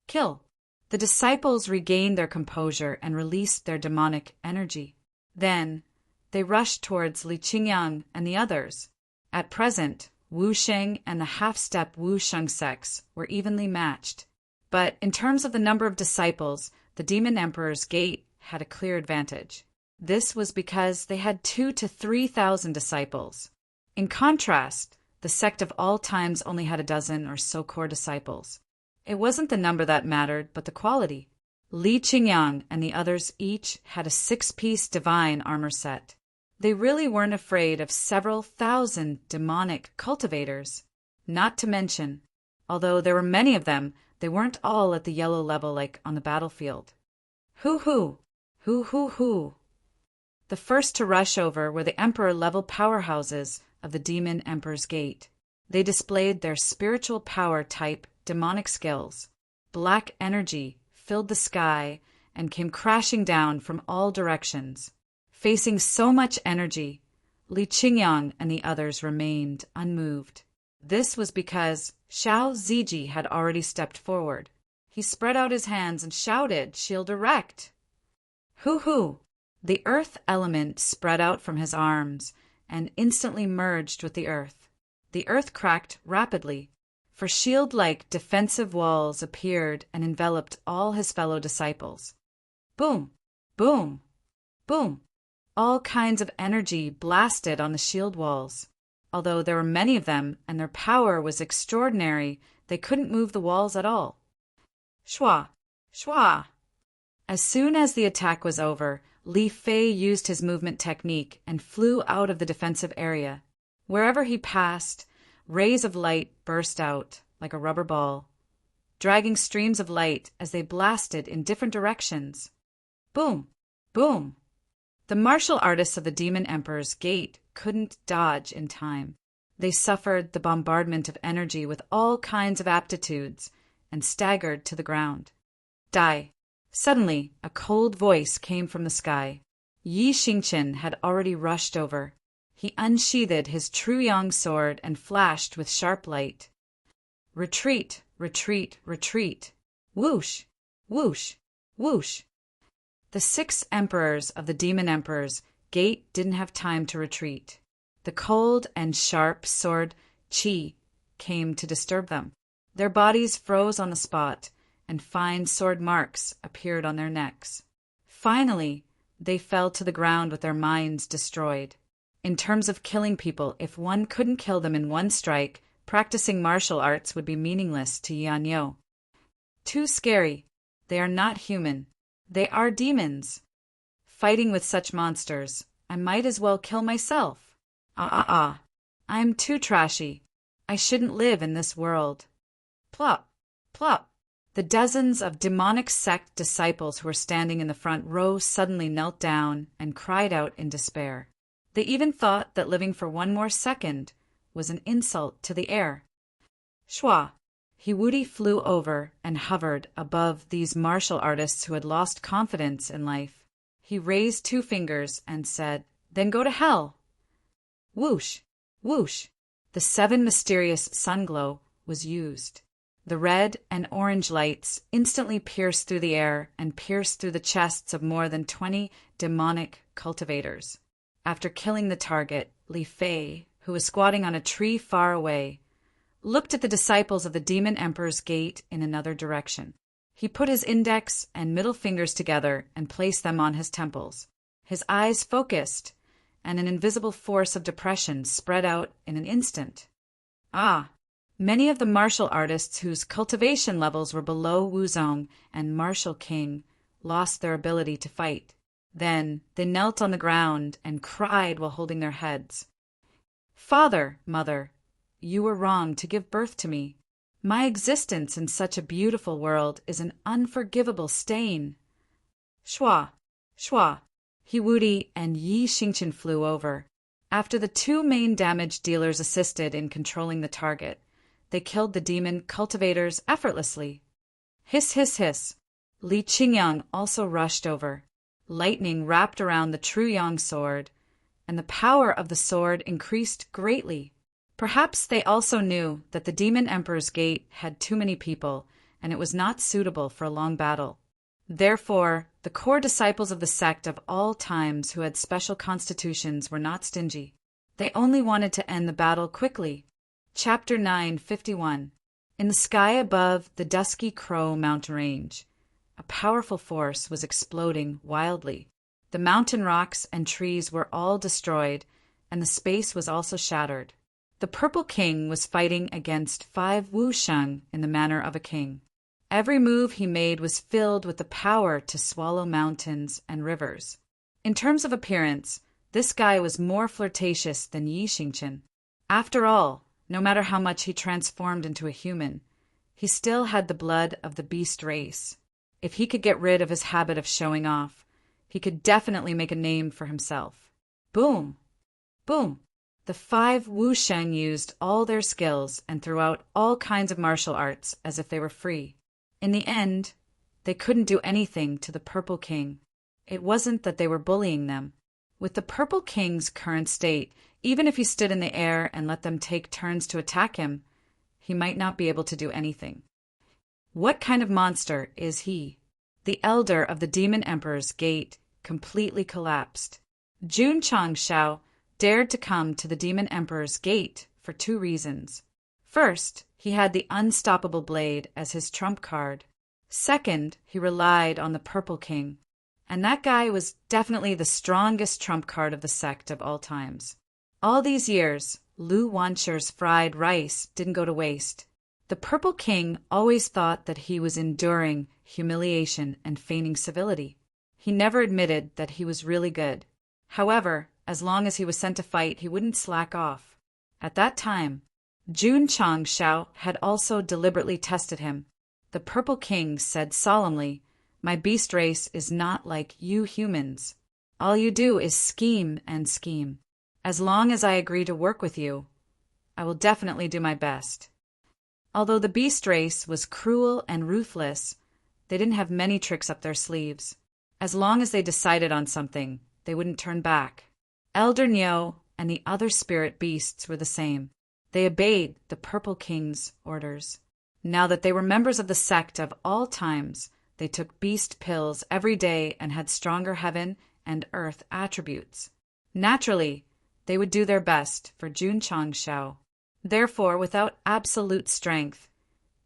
Kill! The disciples regained their composure and released their demonic energy. Then, they rushed towards Li Qingyang and the others. At present, Wu Sheng and the half-step Wu Sheng sects were evenly matched. But in terms of the number of disciples, the Demon Emperor's gate had a clear advantage. This was because they had 2,000 to 3,000 disciples. In contrast, the sect of all times only had a dozen or so core disciples. It wasn't the number that mattered, but the quality. Li Qingyang and the others each had a 6-piece divine armor set. They really weren't afraid of several thousand demonic cultivators. Not to mention, although there were many of them, they weren't all at the yellow level like on the battlefield. Hoo-hoo! Hoo-hoo-hoo! The first to rush over were the Emperor-level powerhouses of the Demon Emperor's Gate. They displayed their spiritual power type demonic skills. Black energy filled the sky and came crashing down from all directions. Facing so much energy, Li Qingyang and the others remained unmoved. This was because Xiao Ziji had already stepped forward. He spread out his hands and shouted, "Shield erect!" Hoo-hoo! The earth element spread out from his arms and instantly merged with the earth. The earth cracked rapidly, for shield-like defensive walls appeared and enveloped all his fellow disciples. Boom! Boom! Boom! All kinds of energy blasted on the shield walls. Although there were many of them and their power was extraordinary, they couldn't move the walls at all. Shwa! Shwa! As soon as the attack was over, Li Fei used his movement technique and flew out of the defensive area. Wherever he passed, rays of light burst out like a rubber ball, dragging streams of light as they blasted in different directions. Boom! Boom! The martial artists of the Demon Emperor's Gate couldn't dodge in time. They suffered the bombardment of energy with all kinds of aptitudes and staggered to the ground. Die. Suddenly, a cold voice came from the sky. Yi Xingqian had already rushed over. He unsheathed his true yang sword and flashed with sharp light. Retreat, retreat, retreat. Whoosh, whoosh, whoosh. The 6 emperors of the Demon Emperor's gate didn't have time to retreat. The cold and sharp sword qi came to disturb them. Their bodies froze on the spot, and fine sword marks appeared on their necks. Finally, they fell to the ground with their minds destroyed. In terms of killing people, if one couldn't kill them in one strike, practicing martial arts would be meaningless to Yan Yo. Too scary. They are not human. They are demons. Fighting with such monsters, I might as well kill myself. I'm too trashy. I shouldn't live in this world. Plop, plop. The dozens of demonic sect disciples who were standing in the front row suddenly knelt down and cried out in despair. They even thought that living for one more second was an insult to the air. Shwa! Hiwudi flew over and hovered above these martial artists who had lost confidence in life. He raised 2 fingers and said, "Then go to hell." Whoosh! Whoosh! The 7 mysterious sunglow was used. The red and orange lights instantly pierced through the air and pierced through the chests of more than 20 demonic cultivators. After killing the target, Li Fei, who was squatting on a tree far away, looked at the disciples of the Demon Emperor's gate in another direction. He put his index and middle fingers together and placed them on his temples. His eyes focused, and an invisible force of depression spread out in an instant. Many of the martial artists whose cultivation levels were below Wuzong and Martial King lost their ability to fight. Then they knelt on the ground and cried while holding their heads. "Father, mother, you were wrong to give birth to me. My existence in such a beautiful world is an unforgivable stain." Shwa, shwa. Hiwudi and Yi Xingqian flew over. After the 2 main damage dealers assisted in controlling the target, they killed the demon cultivators effortlessly. Hiss, hiss, hiss. Li Qingyang also rushed over. Lightning wrapped around the true yang sword, and the power of the sword increased greatly. Perhaps they also knew that the Demon Emperor's gate had too many people, and it was not suitable for a long battle. Therefore, the core disciples of the sect of all times who had special constitutions were not stingy. They only wanted to end the battle quickly. Chapter 9:51. In the sky above the dusky Crow mountain range, a powerful force was exploding wildly. The mountain rocks and trees were all destroyed, and the space was also shattered. The Purple King was fighting against 5 Wusheng in the manner of a king. Every move he made was filled with the power to swallow mountains and rivers. In terms of appearance, this guy was more flirtatious than Yi Xingqian. After all, no matter how much he transformed into a human, he still had the blood of the beast race. If he could get rid of his habit of showing off, he could definitely make a name for himself. Boom! Boom! The 5 Wusheng used all their skills and threw out all kinds of martial arts as if they were free. In the end, they couldn't do anything to the Purple King. It wasn't that they were bullying them. With the Purple King's current state, even if he stood in the air and let them take turns to attack him, he might not be able to do anything. What kind of monster is he? The elder of the Demon Emperor's gate completely collapsed. Jun Changshao dared to come to the Demon Emperor's gate for 2 reasons. First, he had the Unstoppable Blade as his trump card. Second, he relied on the Purple King. And that guy was definitely the strongest trump card of the sect of all times. All these years, Lu Wancher's fried rice didn't go to waste. The Purple King always thought that he was enduring humiliation and feigning civility. He never admitted that he was really good. However, as long as he was sent to fight, he wouldn't slack off. At that time, Jun Changshao had also deliberately tested him. The Purple King said solemnly, "My beast race is not like you humans. All you do is scheme and scheme. As long as I agree to work with you, I will definitely do my best. Although the beast race was cruel and ruthless, they didn't have many tricks up their sleeves. As long as they decided on something, they wouldn't turn back. Elder Nyo and the other spirit beasts were the same. They obeyed the Purple King's orders. Now that they were members of the Sect of all times, they took beast pills every day and had stronger heaven and earth attributes. Naturally, they would do their best for Jun Changshao. Therefore, without absolute strength,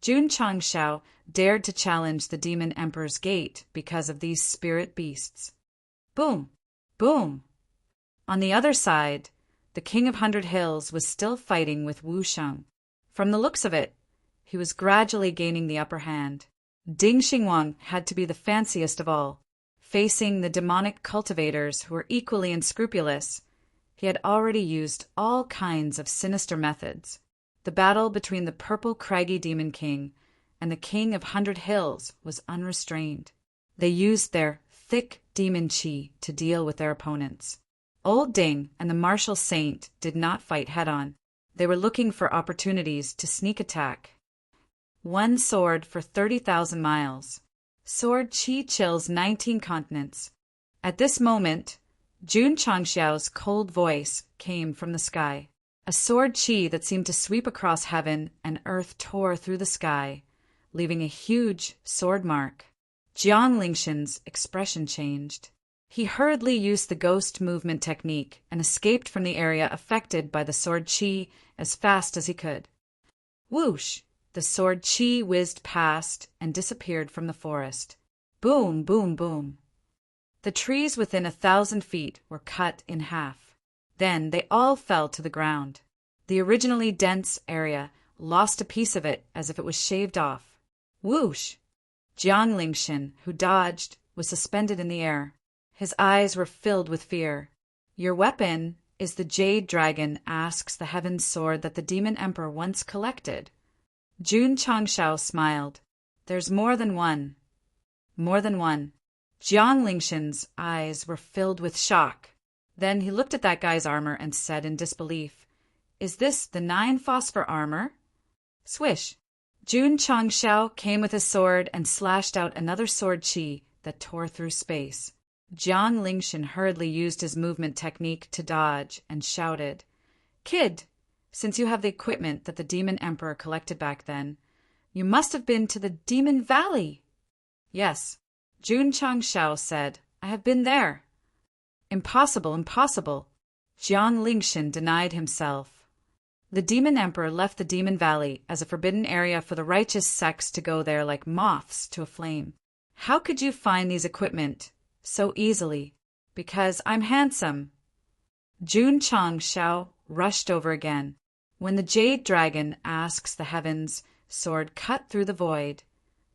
Jun Changshao dared to challenge the Demon Emperor's gate because of these spirit beasts. Boom! Boom! On the other side, the King of 100 Hills was still fighting with Wu Sheng. From the looks of it, he was gradually gaining the upper hand. Ding Xingwang had to be the fanciest of all. Facing the demonic cultivators who were equally unscrupulous, he had already used all kinds of sinister methods. The battle between the purple craggy Demon King and the King of 100 Hills was unrestrained. They used their thick demon chi to deal with their opponents. Old Ding and the martial saint did not fight head-on. They were looking for opportunities to sneak attack. One sword for 30,000 miles. Sword chi chills 19 continents. At this moment, Jun Changxiao's cold voice came from the sky. A sword chi that seemed to sweep across heaven and earth tore through the sky, leaving a huge sword mark. Jiang Lingshan's expression changed. He hurriedly used the ghost movement technique and escaped from the area affected by the sword chi as fast as he could. Whoosh! The sword chi whizzed past and disappeared from the forest. Boom, boom, boom. The trees within 1,000 feet were cut in half. Then they all fell to the ground. The originally dense area lost a piece of it as if it was shaved off. Whoosh! Jiang Lingshan, who dodged, was suspended in the air. His eyes were filled with fear. Your weapon is the Jade Dragon, asks the Heaven's Sword that the Demon Emperor once collected. Jun Changshao smiled. There's more than one. More than one. Jiang Lingshan's eyes were filled with shock. Then he looked at that guy's armor and said in disbelief, Is this the 9 phosphor armor? Swish! Jun Changshao came with his sword and slashed out another sword chi that tore through space. Jiang Lingshan hurriedly used his movement technique to dodge and shouted, Kid, since you have the equipment that the Demon Emperor collected back then, you must have been to the Demon Valley. Yes, Jun Changshao said, I have been there. Impossible, impossible. Jiang Lingshan denied himself. The Demon Emperor left the Demon Valley as a forbidden area for the righteous sects to go there like moths to a flame. How could you find these equipment so easily? Because I'm handsome. Jun Changshao rushed over again. When the Jade Dragon, asks the Heaven's Sword, cut through the void,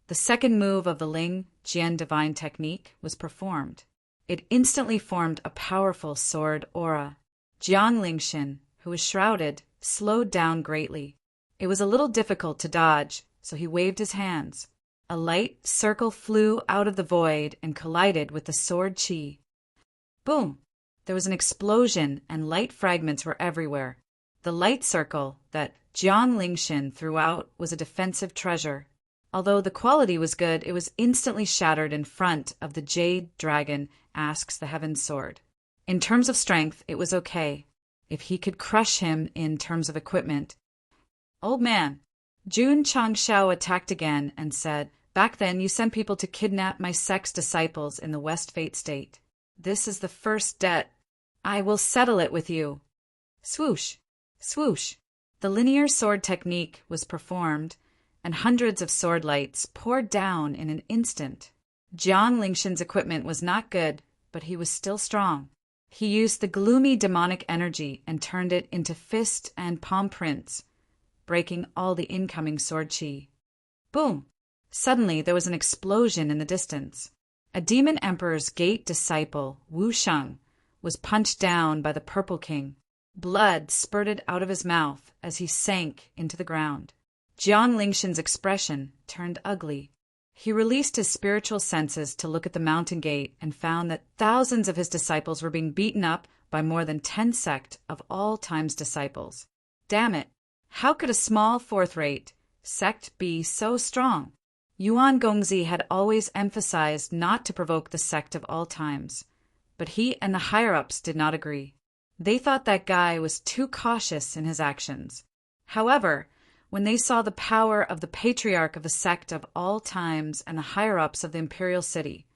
the second move of the Ling Jian divine technique was performed. It instantly formed a powerful sword aura. Jiang Lingshan, who was shrouded, slowed down greatly. It was a little difficult to dodge, so he waved his hands. A light circle flew out of the void and collided with the sword chi. Boom! There was an explosion and light fragments were everywhere. The light circle that Jiang Lingshan threw out was a defensive treasure. Although the quality was good, it was instantly shattered in front of the Jade Dragon, asks the Heaven's Sword. In terms of strength, it was okay. If he could crush him in terms of equipment. Old man, Jun Changshao attacked again and said, Back then you sent people to kidnap my sect's disciples in the West Fate State. This is the first debt. I will settle it with you. Swoosh! Swoosh! The linear sword technique was performed, and hundreds of sword lights poured down in an instant. Jiang Lingshan's equipment was not good, but he was still strong. He used the gloomy demonic energy and turned it into fist and palm prints, breaking all the incoming sword chi. Boom! Suddenly there was an explosion in the distance. A Demon Emperor's gate disciple, Wu Sheng, was punched down by the Purple King. Blood spurted out of his mouth as he sank into the ground. Jiang Lingshan's expression turned ugly. He released his spiritual senses to look at the mountain gate and found that thousands of his disciples were being beaten up by more than 10 sect of all time's disciples. Damn it, How could a small fourth-rate sect be so strong? Yuan Gongzi had always emphasized not to provoke the sect of all times, but he and the higher-ups did not agree. They thought that guy was too cautious in his actions. However, when they saw the power of the patriarch of the sect of all times and the higher-ups of the imperial city,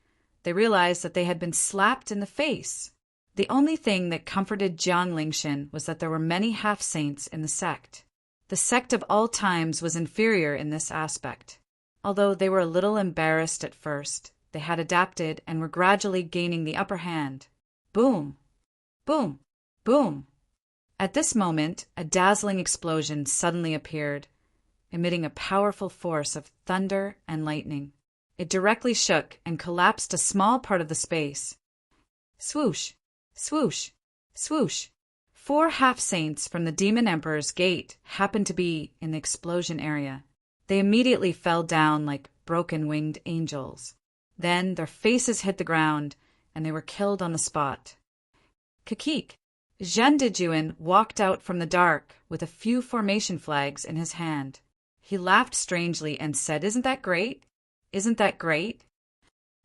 they realized that they had been slapped in the face. The only thing that comforted Jiang Lingshan was that there were many half-saints in the sect. The sect of all times was inferior in this aspect. Although they were a little embarrassed at first, they had adapted and were gradually gaining the upper hand. Boom! Boom! Boom! At this moment, a dazzling explosion suddenly appeared, emitting a powerful force of thunder and lightning. It directly shook and collapsed a small part of the space. Swoosh! Swoosh! Swoosh! 4 half-saints from the Demon Emperor's gate happened to be in the explosion area. They immediately fell down like broken-winged angels. Then their faces hit the ground, and they were killed on the spot. Kakik! Zhen Dijuan walked out from the dark with a few formation flags in his hand. He laughed strangely and said, "Isn't that great? Isn't that great?"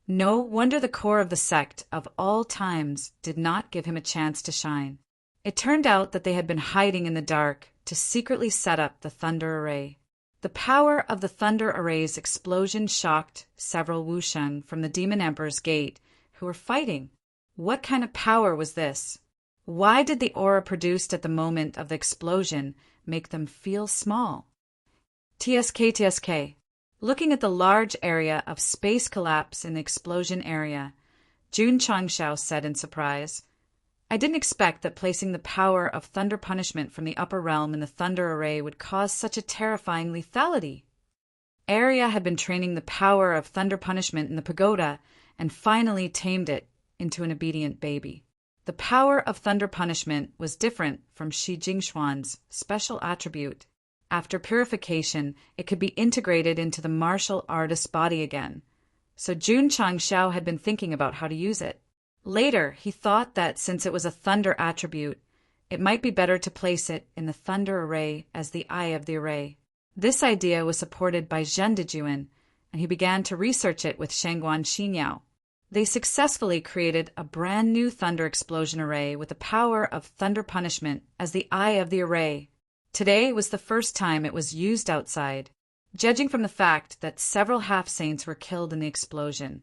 No wonder the core of the sect of all times did not give him a chance to shine. It turned out that they had been hiding in the dark to secretly set up the Thunder Array. The power of the Thunder Array's explosion shocked several Wusheng from the Demon Emperor's gate who were fighting. What kind of power was this? Why did the aura produced at the moment of the explosion make them feel small? TSK. Looking at the large area of space collapse in the explosion area, Jun Changshao said in surprise, "I didn't expect that placing the power of thunder punishment from the upper realm in the Thunder Array would cause such a terrifying lethality." Arya had been training the power of thunder punishment in the pagoda and finally tamed it into an obedient baby. The power of thunder punishment was different from Shi Jingxuan's special attribute. After purification, it could be integrated into the martial artist's body again. So Jun Changshao had been thinking about how to use it. Later, he thought that since it was a thunder attribute, it might be better to place it in the Thunder Array as the eye of the array. This idea was supported by Zhen Dijuan, and he began to research it with Shangguan Xinyao. They successfully created a brand new thunder explosion array with the power of thunder punishment as the eye of the array. Today was the first time it was used outside. Judging from the fact that several half-saints were killed in the explosion,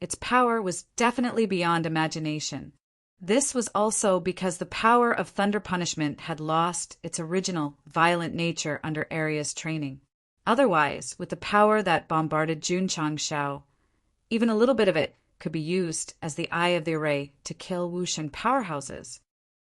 its power was definitely beyond imagination. This was also because the power of thunder punishment had lost its original violent nature under Arya's training. Otherwise, with the power that bombarded Jun Changshao, even a little bit of it could be used as the eye of the array to kill Wusheng powerhouses.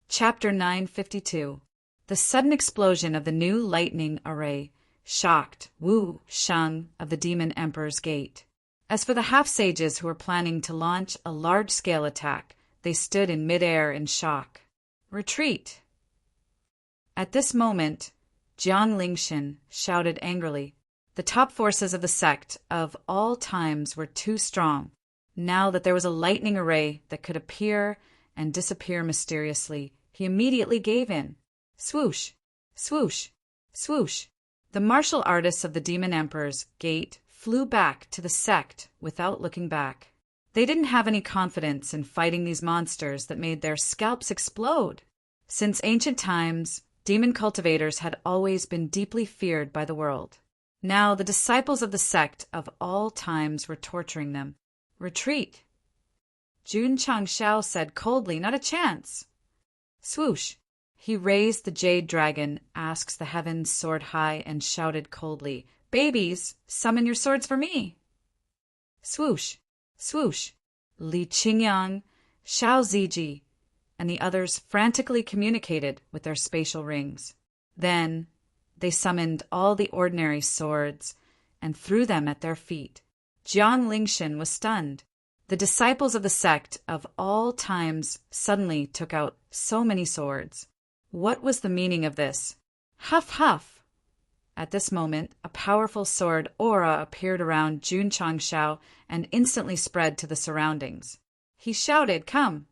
Chapter 952. The sudden explosion of the new lightning array shocked Wu Sheng of the Demon Emperor's gate. As for the half-sages who were planning to launch a large-scale attack, they stood in mid-air in shock. Retreat! At this moment, Jiang Lingshan shouted angrily. The top forces of the sect of all times were too strong. Now that there was a lightning array that could appear and disappear mysteriously, he immediately gave in. Swoosh! Swoosh! Swoosh! The martial artists of the Demon Emperor's gate flew back to the sect without looking back. They didn't have any confidence in fighting these monsters that made their scalps explode. Since ancient times, demon cultivators had always been deeply feared by the world. Now the disciples of the sect of all times were torturing them. Retreat! Jun Changshao said coldly, "Not a chance." Swoosh! He raised the jade dragon, asked the heavens soared high, and shouted coldly, "Babies, summon your swords for me." Swoosh! Swoosh! Li Qingyang, Xiao Ziji, and the others frantically communicated with their spatial rings. Then they summoned all the ordinary swords and threw them at their feet. Jiang Lingshan was stunned. The disciples of the sect of all times suddenly took out so many swords. What was the meaning of this? Huff, huff! At this moment, a powerful sword aura appeared around Jun Changshao and instantly spread to the surroundings. He shouted, "Come!"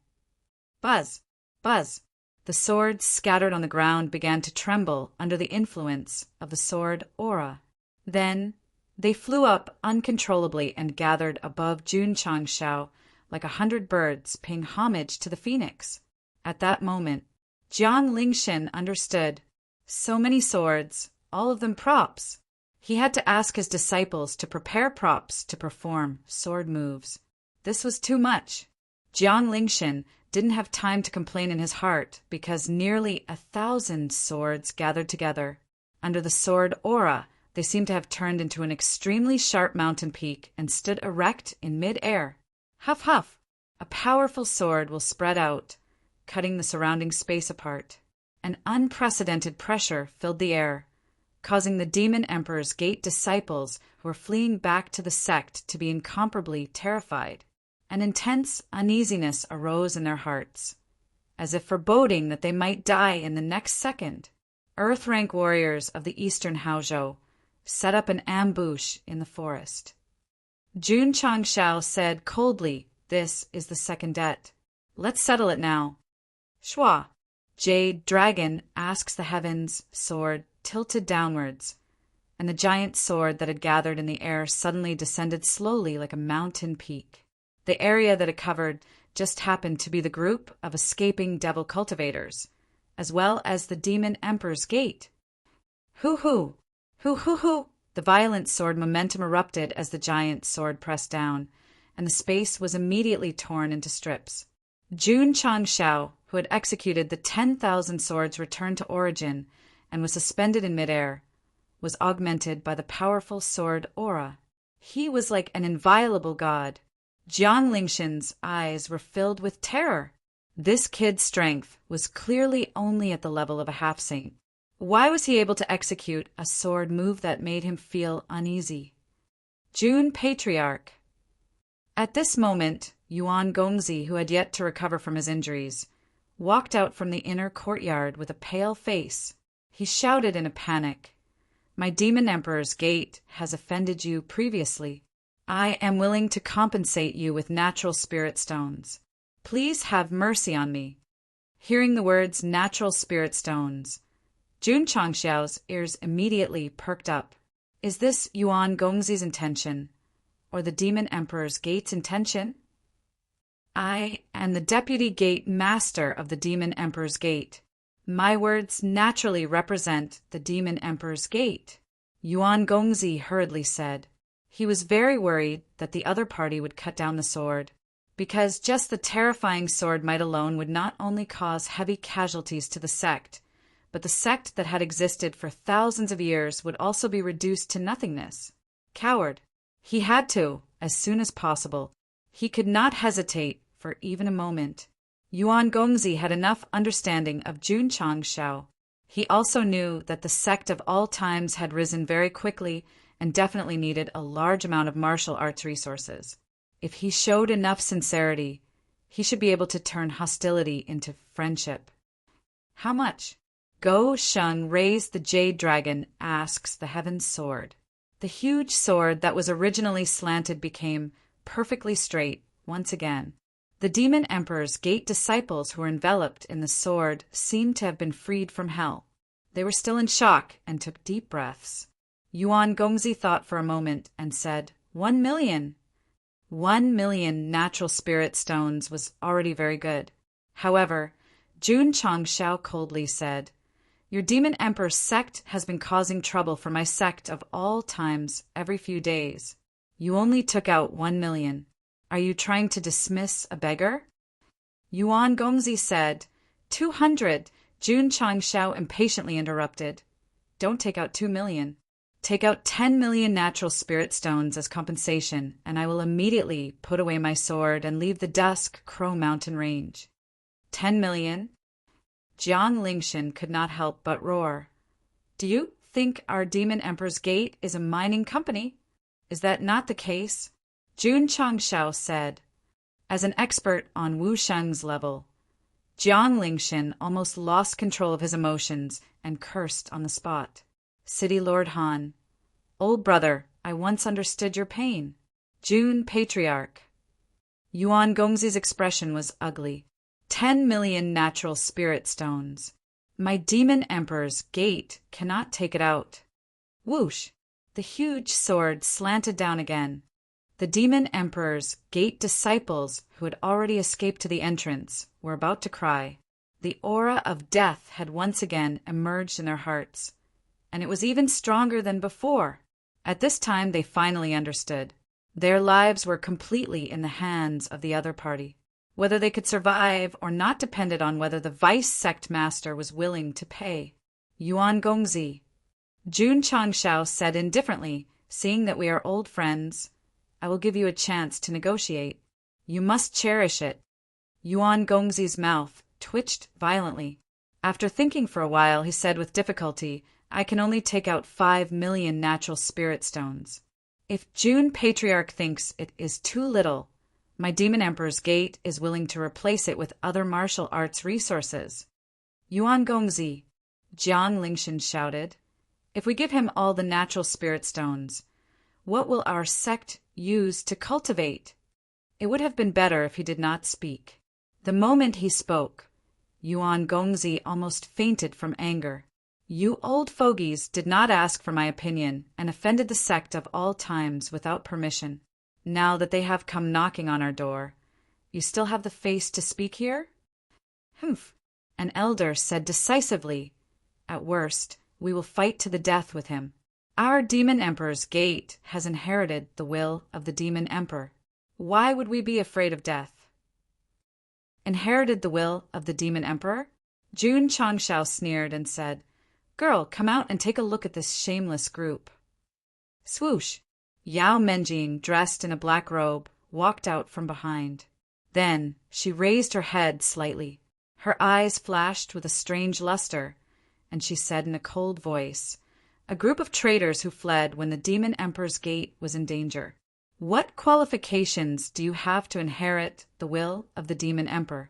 Buzz! Buzz! The swords scattered on the ground began to tremble under the influence of the sword aura. Then they flew up uncontrollably and gathered above Jun Changshao like 100 birds paying homage to the phoenix. At that moment, Jiang Lingshen understood. So many swords, all of them props. He had to ask his disciples to prepare props to perform sword moves. This was too much. Jiang Lingshen didn't have time to complain in his heart because nearly 1,000 swords gathered together. Under the sword aura, they seemed to have turned into an extremely sharp mountain peak and stood erect in mid-air. Huff, huff! A powerful sword will spread out, cutting the surrounding space apart. An unprecedented pressure filled the air, causing the Demon Emperor's Gate disciples who were fleeing back to the sect to be incomparably terrified. An intense uneasiness arose in their hearts, as if foreboding that they might die in the next second. Earth-rank warriors of the eastern Haozhou set up an ambush in the forest. Jun Changshao said coldly, "This is the second debt. Let's settle it now." Shua. Jade Dragon asks the heavens sword tilted downwards, and the giant sword that had gathered in the air suddenly descended slowly like a mountain peak. The area that it covered just happened to be the group of escaping devil cultivators, as well as the Demon Emperor's Gate. Hoo-hoo! Hoo-hoo-hoo! The violent sword momentum erupted as the giant sword pressed down, and the space was immediately torn into strips. Jun Changshao, who had executed the 10,000 swords returned to origin and was suspended in midair, was augmented by the powerful sword aura. He was like an inviolable god. Jiang Lingshen's eyes were filled with terror. This kid's strength was clearly only at the level of a half-saint. Why was he able to execute a sword move that made him feel uneasy? Jun Patriarch. At this moment, Yuan Gongzi, who had yet to recover from his injuries, walked out from the inner courtyard with a pale face. He shouted in a panic, "My Demon Emperor's Gate has offended you previously. I am willing to compensate you with natural spirit stones. Please have mercy on me." Hearing the words natural spirit stones, Jun Changxiao's ears immediately perked up. Is this Yuan Gongzi's intention, or the Demon Emperor's Gate's intention? I am the Deputy Gate Master of the Demon Emperor's Gate. My words naturally represent the Demon Emperor's Gate, Yuan Gongzi hurriedly said. He was very worried that the other party would cut down the sword, because just the terrifying sword might alone would not only cause heavy casualties to the sect, but the sect that had existed for thousands of years would also be reduced to nothingness. Coward. He had to, as soon as possible. He could not hesitate for even a moment. Yuan Gongzi had enough understanding of Jun Changshao. He also knew that the sect of all times had risen very quickly and definitely needed a large amount of martial arts resources. If he showed enough sincerity, he should be able to turn hostility into friendship. How much? Go Sheng raised the jade dragon, asks the heaven's sword. The huge sword that was originally slanted became perfectly straight once again. The Demon Emperor's Gate disciples who were enveloped in the sword seemed to have been freed from hell. They were still in shock and took deep breaths. Yuan Gongzi thought for a moment and said, 1 million. 1 million natural spirit stones was already very good. However, Jun Changshao coldly said, Your Demon Emperor's sect has been causing trouble for my sect of all times every few days. You only took out 1 million. Are you trying to dismiss a beggar? Yuan Gongzi said, 200. Jun Changshao impatiently interrupted. Don't take out 2 million. Take out 10 million natural spirit stones as compensation, and I will immediately put away my sword and leave the dusk Crow Mountain range. 10 million? Jiang Lingshen could not help but roar. Do you think our Demon Emperor's Gate is a mining company? Is that not the case? Jun Changshao said. As an expert on Wu Sheng's level, Jiang Lingshen almost lost control of his emotions and cursed on the spot. City Lord Han. Old brother, I once understood your pain. Jun Patriarch. Yuan Gongzi's expression was ugly. 10 million natural spirit stones. My demon emperor's gate cannot take it out. Whoosh! The huge sword slanted down again. The demon emperor's gate disciples, who had already escaped to the entrance, were about to cry. The aura of death had once again emerged in their hearts, and it was even stronger than before. At this time they finally understood. Their lives were completely in the hands of the other party. Whether they could survive or not depended on whether the vice sect master was willing to pay. Yuan Gongzi. Jun Changshao said indifferently, seeing that we are old friends, I will give you a chance to negotiate. You must cherish it. Yuan Gongzi's mouth twitched violently. After thinking for a while, he said with difficulty, I can only take out 5 million natural spirit stones. If Jun Patriarch thinks it is too little, my Demon Emperor's Gate is willing to replace it with other martial arts resources. Yuan Gongzi, Jiang Lingshan shouted, if we give him all the natural spirit stones, what will our sect use to cultivate? It would have been better if he did not speak. The moment he spoke, Yuan Gongzi almost fainted from anger. You old fogies did not ask for my opinion and offended the sect of all times without permission. Now that they have come knocking on our door, you still have the face to speak here? Humph! An elder said decisively, at worst, we will fight to the death with him. Our Demon Emperor's Gate has inherited the will of the Demon Emperor. Why would we be afraid of death? Inherited the will of the Demon Emperor? Jun Changshao sneered and said, Girl, come out and take a look at this shameless group. Swoosh! Yao Menjing, dressed in a black robe, walked out from behind. Then she raised her head slightly. Her eyes flashed with a strange luster, and she said in a cold voice, a group of traitors who fled when the Demon Emperor's Gate was in danger. What qualifications do you have to inherit the will of the Demon Emperor?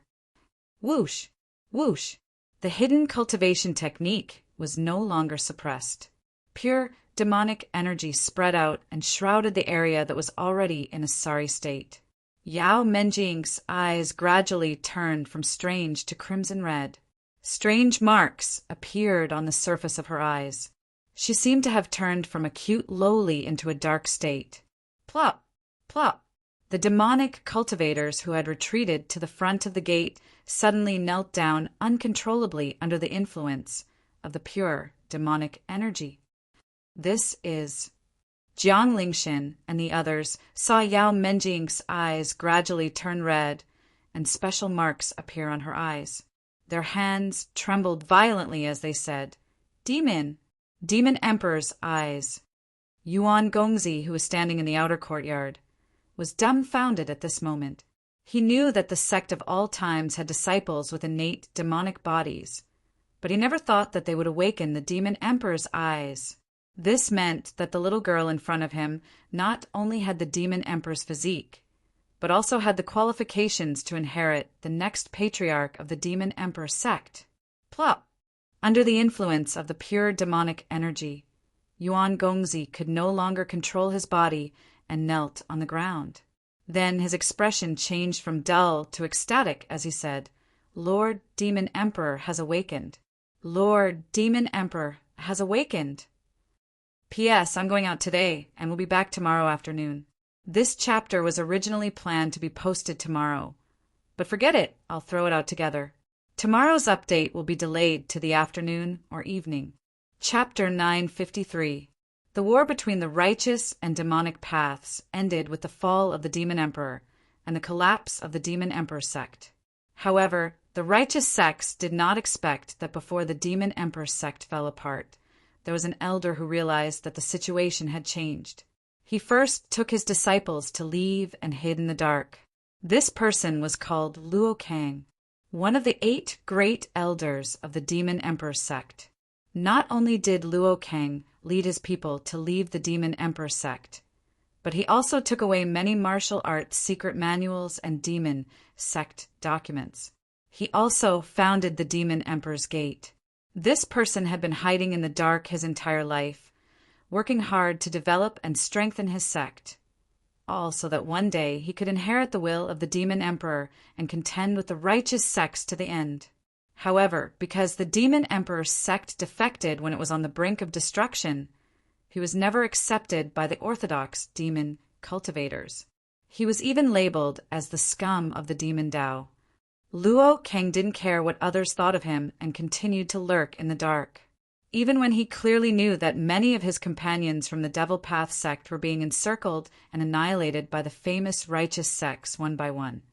Whoosh! Whoosh! The hidden cultivation technique was no longer suppressed. Pure demonic energy spread out and shrouded the area that was already in a sorry state. Yao Menjing's eyes gradually turned from strange to crimson red. Strange marks appeared on the surface of her eyes. She seemed to have turned from acute lowly into a dark state. Plop! Plop! The demonic cultivators who had retreated to the front of the gate suddenly knelt down uncontrollably under the influence of the pure demonic energy. This is... Jiang Lingshan and the others saw Yao Menjing's eyes gradually turn red and special marks appear on her eyes. Their hands trembled violently as they said, Demon! Demon Emperor's eyes. Yuan Gongzi, who was standing in the outer courtyard, was dumbfounded at this moment. He knew that the sect of all times had disciples with innate demonic bodies, but he never thought that they would awaken the Demon Emperor's eyes. This meant that the little girl in front of him not only had the Demon Emperor's physique, but also had the qualifications to inherit the next patriarch of the Demon Emperor sect. Plop! Under the influence of the pure demonic energy, Yuan Gongzi could no longer control his body and knelt on the ground. Then his expression changed from dull to ecstatic as he said, Lord Demon Emperor has awakened. Lord Demon Emperor has awakened. P.S. I'm going out today and will be back tomorrow afternoon. This chapter was originally planned to be posted tomorrow, but forget it, I'll throw it out together. Tomorrow's update will be delayed to the afternoon or evening. Chapter 953. The war between the righteous and demonic paths ended with the fall of the Demon Emperor and the collapse of the Demon Emperor sect. However, the righteous sects did not expect that before the Demon Emperor sect fell apart, there was an elder who realized that the situation had changed. He first took his disciples to leave and hid in the dark. This person was called Luo Kang, one of the 8 great elders of the Demon Emperor sect. Not only did Luo Kang lead his people to leave the Demon Emperor sect, but he also took away many martial arts secret manuals and demon sect documents. He also founded the Demon Emperor's Gate. This person had been hiding in the dark his entire life, working hard to develop and strengthen his sect. all so that one day he could inherit the will of the demon emperor and contend with the righteous sects to the end. However, because the demon emperor's sect defected when it was on the brink of destruction, he was never accepted by the orthodox demon cultivators. He was even labeled as the scum of the demon Tao. Luo Kang didn't care what others thought of him and continued to lurk in the dark. Even when he clearly knew that many of his companions from the Devil Path sect were being encircled and annihilated by the famous righteous sects one by one,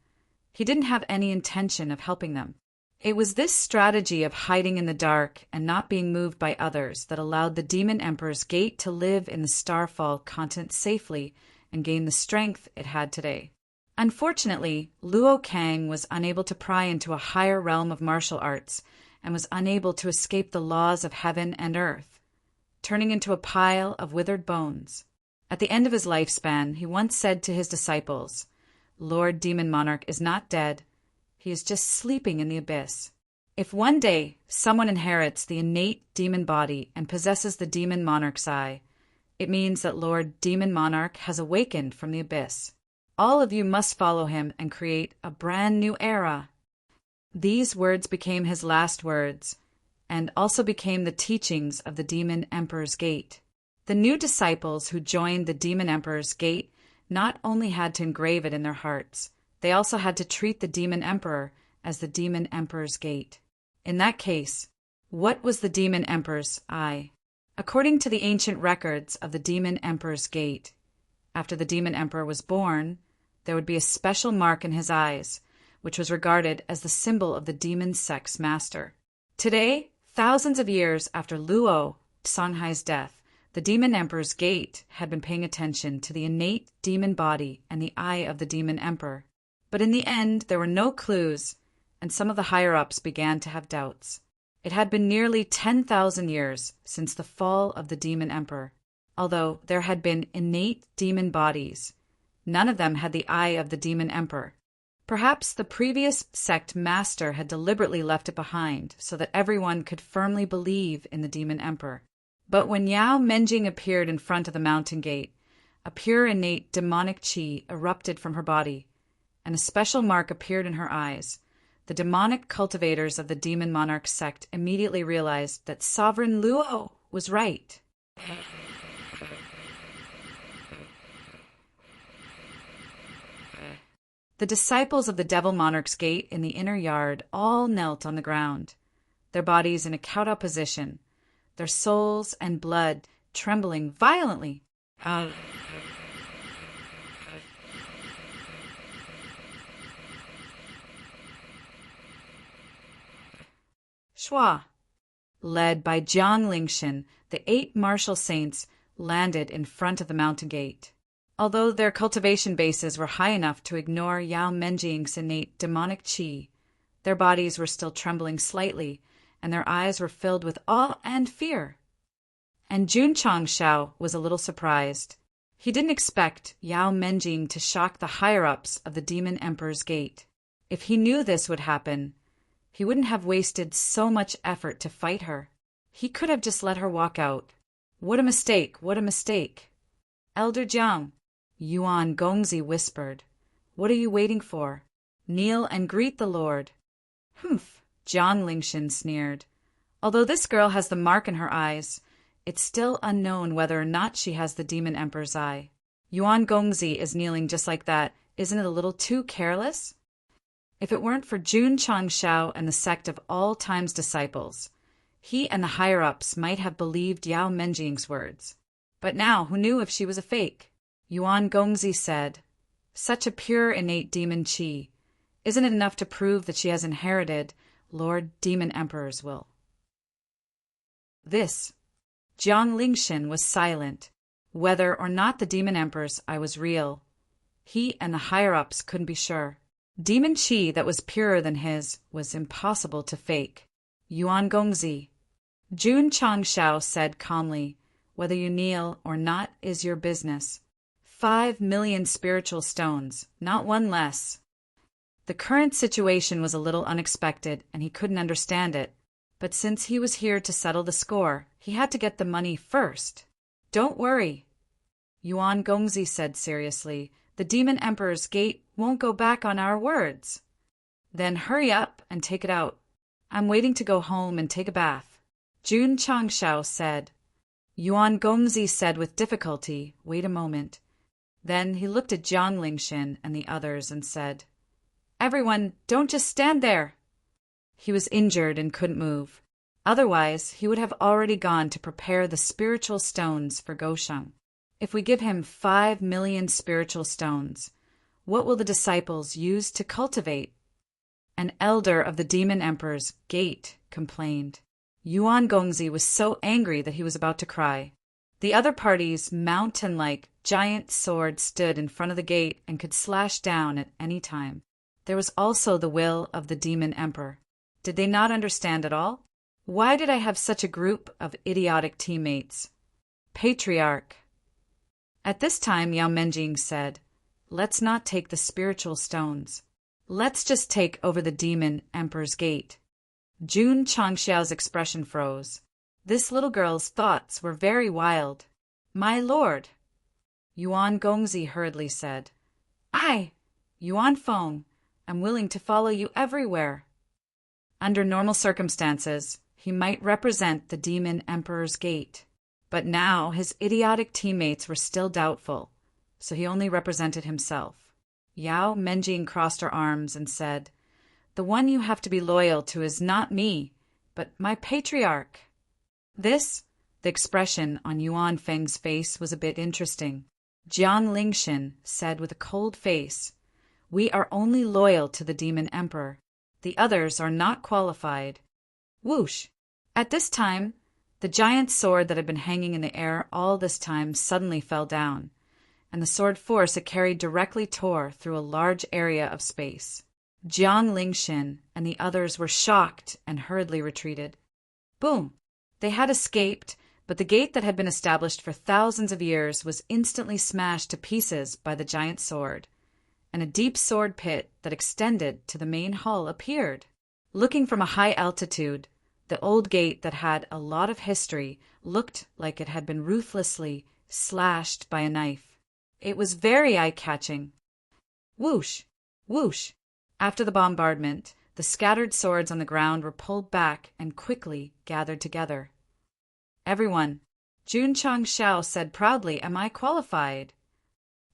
he didn't have any intention of helping them. It was this strategy of hiding in the dark and not being moved by others that allowed the Demon Emperor's Gate to live in the Starfall continent safely and gain the strength it had today. Unfortunately, Luo Kang was unable to pry into a higher realm of martial arts and was unable to escape the laws of heaven and earth, turning into a pile of withered bones. At the end of his lifespan, he once said to his disciples, "Lord Demon Monarch is not dead. He is just sleeping in the abyss." If one day someone inherits the innate demon body and possesses the Demon Monarch's eye, it means that Lord Demon Monarch has awakened from the abyss. All of you must follow him and create a brand new era. These words became his last words, and also became the teachings of the Demon Emperor's Gate. The new disciples who joined the Demon Emperor's Gate not only had to engrave it in their hearts, they also had to treat the Demon Emperor as the Demon Emperor's Gate. In that case, what was the Demon Emperor's eye? According to the ancient records of the Demon Emperor's Gate, after the Demon Emperor was born, there would be a special mark in his eyes, which was regarded as the symbol of the demon sect's master. Today, thousands of years after Luo Songhai's death, the Demon Emperor's Gate had been paying attention to the innate demon body and the eye of the Demon Emperor. But in the end, there were no clues, and some of the higher-ups began to have doubts. It had been nearly 10,000 years since the fall of the Demon Emperor. Although there had been innate demon bodies, none of them had the eye of the Demon Emperor. Perhaps the previous sect master had deliberately left it behind so that everyone could firmly believe in the Demon Emperor. But when Yao Menjing appeared in front of the mountain gate, a pure innate demonic qi erupted from her body, and a special mark appeared in her eyes. The demonic cultivators of the Demon Monarch sect immediately realized that Sovereign Luo was right. The disciples of the Devil Monarch's Gate in the inner yard all knelt on the ground, their bodies in a kowtow position, their souls and blood trembling violently. Shua, led by Jiang Lingshan, the 8 martial saints landed in front of the mountain gate. Although their cultivation bases were high enough to ignore Yao Menjing's innate demonic qi, their bodies were still trembling slightly, and their eyes were filled with awe and fear. And Jun Changshao was a little surprised. He didn't expect Yao Menjing to shock the higher-ups of the Demon Emperor's Gate. If he knew this would happen, he wouldn't have wasted so much effort to fight her. He could have just let her walk out. What a mistake, what a mistake. Elder Jiang, Yuan Gongzi whispered, "What are you waiting for? Kneel and greet the Lord." "Humph," Jiang Lingshan sneered. "Although this girl has the mark in her eyes, it's still unknown whether or not she has the Demon Emperor's eye. Yuan Gongzi is kneeling just like that. Isn't it a little too careless?" If it weren't for Jun Changshao and the sect of all time's disciples, he and the higher-ups might have believed Yao Menjing's words. But now, who knew if she was a fake? Yuan Gongzi said, "Such a pure innate demon qi. Isn't it enough to prove that she has inherited Lord Demon Emperor's will?" This. Jiang Lingshan was silent. Whether or not the Demon Emperor's eye was real, he and the higher-ups couldn't be sure. Demon qi that was purer than his was impossible to fake. Yuan Gongzi. Jun Changshao said calmly, "Whether you kneel or not is your business. 5 million spiritual stones, not one less." The current situation was a little unexpected, and he couldn't understand it. But since he was here to settle the score, he had to get the money first. "Don't worry," Yuan Gongzi said seriously. The Demon Emperor's gate won't go back on our words. Then hurry up and take it out. I'm waiting to go home and take a bath. Jun Changshao said. Yuan Gongzi said with difficulty, wait a moment. Then he looked at Jiang Lingxin and the others and said, Everyone, don't just stand there. He was injured and couldn't move. Otherwise, he would have already gone to prepare the spiritual stones for Gosheng. If we give him 5 million spiritual stones, what will the disciples use to cultivate? An elder of the Demon Emperor's gate complained. Yuan Gongzi was so angry that he was about to cry. The other party's mountain-like giant sword stood in front of the gate and could slash down at any time. There was also the will of the Demon Emperor. Did they not understand at all? Why did I have such a group of idiotic teammates? Patriarch. At this time, Yao Menjing said, Let's not take the spiritual stones. Let's just take over the Demon Emperor's gate. Jun Changxiao's expression froze. This little girl's thoughts were very wild. My lord, Yuan Gongzi hurriedly said. I, Yuan Feng, am willing to follow you everywhere. Under normal circumstances, he might represent the Demon Emperor's gate. But now his idiotic teammates were still doubtful, so he only represented himself. Yao Menjing crossed her arms and said, The one you have to be loyal to is not me, but my patriarch. The expression on Yuan Feng's face was a bit interesting. Jiang Lingxin said with a cold face, We are only loyal to the Demon Emperor. The others are not qualified. Whoosh! At this time, the giant sword that had been hanging in the air all this time suddenly fell down, and the sword force it carried directly tore through a large area of space. Jiang Lingxin and the others were shocked and hurriedly retreated. Boom! They had escaped, but the gate that had been established for thousands of years was instantly smashed to pieces by the giant sword, and a deep sword pit that extended to the main hull appeared. Looking from a high altitude, the old gate that had a lot of history looked like it had been ruthlessly slashed by a knife. It was very eye-catching. Whoosh! Whoosh! After the bombardment, the scattered swords on the ground were pulled back and quickly gathered together. Everyone, Jun Changxiao said proudly, Am I qualified?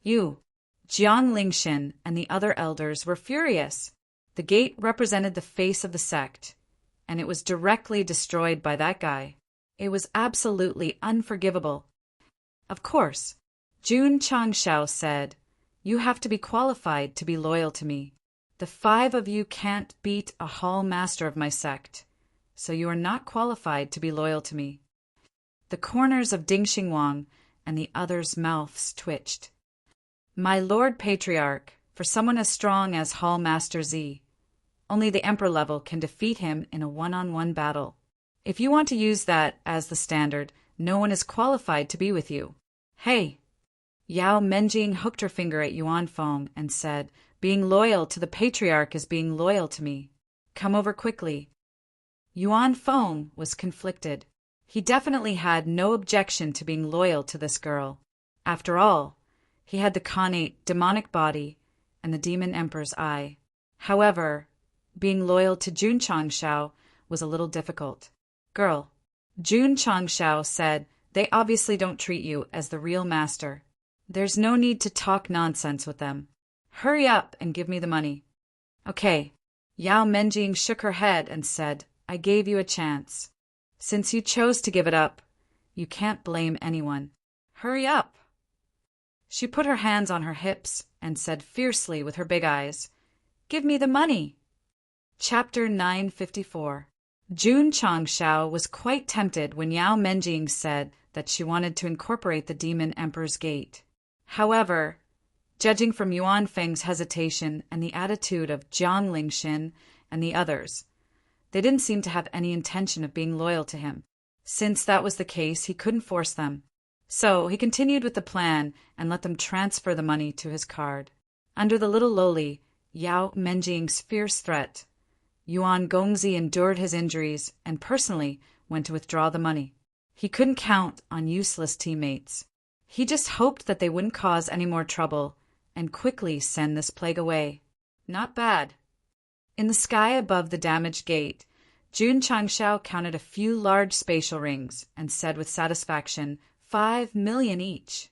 You, Jiang Lingxin, and the other elders were furious. The gate represented the face of the sect, and it was directly destroyed by that guy. It was absolutely unforgivable. Of course, Jun Changxiao said, You have to be qualified to be loyal to me. The 5 of you can't beat a hall master of my sect, so you are not qualified to be loyal to me. The corners of Ding Xingwang and the others' mouths twitched. My Lord Patriarch, for someone as strong as Hall Master Z, only the Emperor level can defeat him in a one-on-one battle. If you want to use that as the standard, no one is qualified to be with you. Hey! Yao Menjing hooked her finger at Yuan Feng and said, Being loyal to the Patriarch is being loyal to me. Come over quickly. Yuan Feng was conflicted. He definitely had no objection to being loyal to this girl. After all, he had the Khanate demonic body and the Demon Emperor's eye. However, being loyal to Jun Changxiao was a little difficult. Girl, Jun Changxiao said, They obviously don't treat you as the real master. There's no need to talk nonsense with them. Hurry up and give me the money. Okay. Yao Menjing shook her head and said, I gave you a chance. Since you chose to give it up, you can't blame anyone. Hurry up. She put her hands on her hips and said fiercely with her big eyes, Give me the money. Chapter 954. Jun Changxiao was quite tempted when Yao Menjing said that she wanted to incorporate the Demon Emperor's gate. However, judging from Yuan Feng's hesitation and the attitude of Jiang Lingxin and the others, they didn't seem to have any intention of being loyal to him. Since that was the case, he couldn't force them. So he continued with the plan and let them transfer the money to his card. Under the little lowly, Yao Menjing's fierce threat, Yuan Gongzi endured his injuries and personally went to withdraw the money. He couldn't count on useless teammates. He just hoped that they wouldn't cause any more trouble and quickly send this plague away. Not bad. In the sky above the damaged gate, Jun Changshao counted a few large spatial rings and said with satisfaction, 5 million each.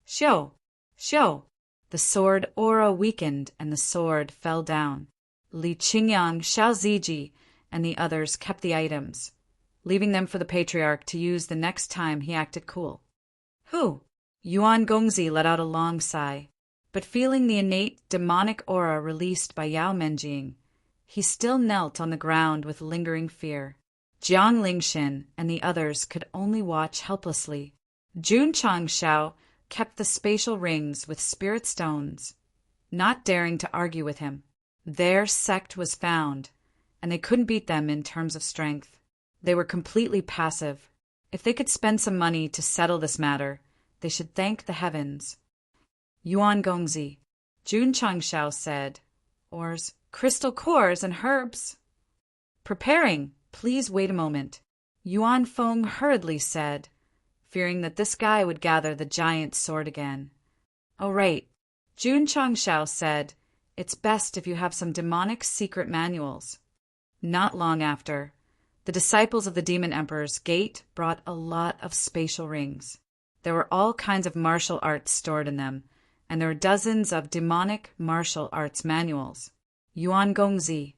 Xiu! Xiu! The sword aura weakened and the sword fell down. Li Qingyang, Xiao Ziji, and the others kept the items, leaving them for the patriarch to use the next time he acted cool. Who? Yuan Gongzi let out a long sigh, but feeling the innate demonic aura released by Yao Menjing, he still knelt on the ground with lingering fear. Jiang Lingxin and the others could only watch helplessly. Jun Changshao kept the spatial rings with spirit stones, not daring to argue with him. Their sect was found, and they couldn't beat them in terms of strength. They were completely passive. If they could spend some money to settle this matter, they should thank the heavens. Yuan Gongzi, Jun Changshao said, ores, crystal cores and herbs. Preparing, please wait a moment, Yuan Feng hurriedly said, fearing that this guy would gather the giant sword again. Oh, right, Jun Changshao said, it's best if you have some demonic secret manuals. Not long after, the disciples of the Demon Emperor's gate brought a lot of spatial rings. There were all kinds of martial arts stored in them, and there were dozens of demonic martial arts manuals. Yuan Gongzi.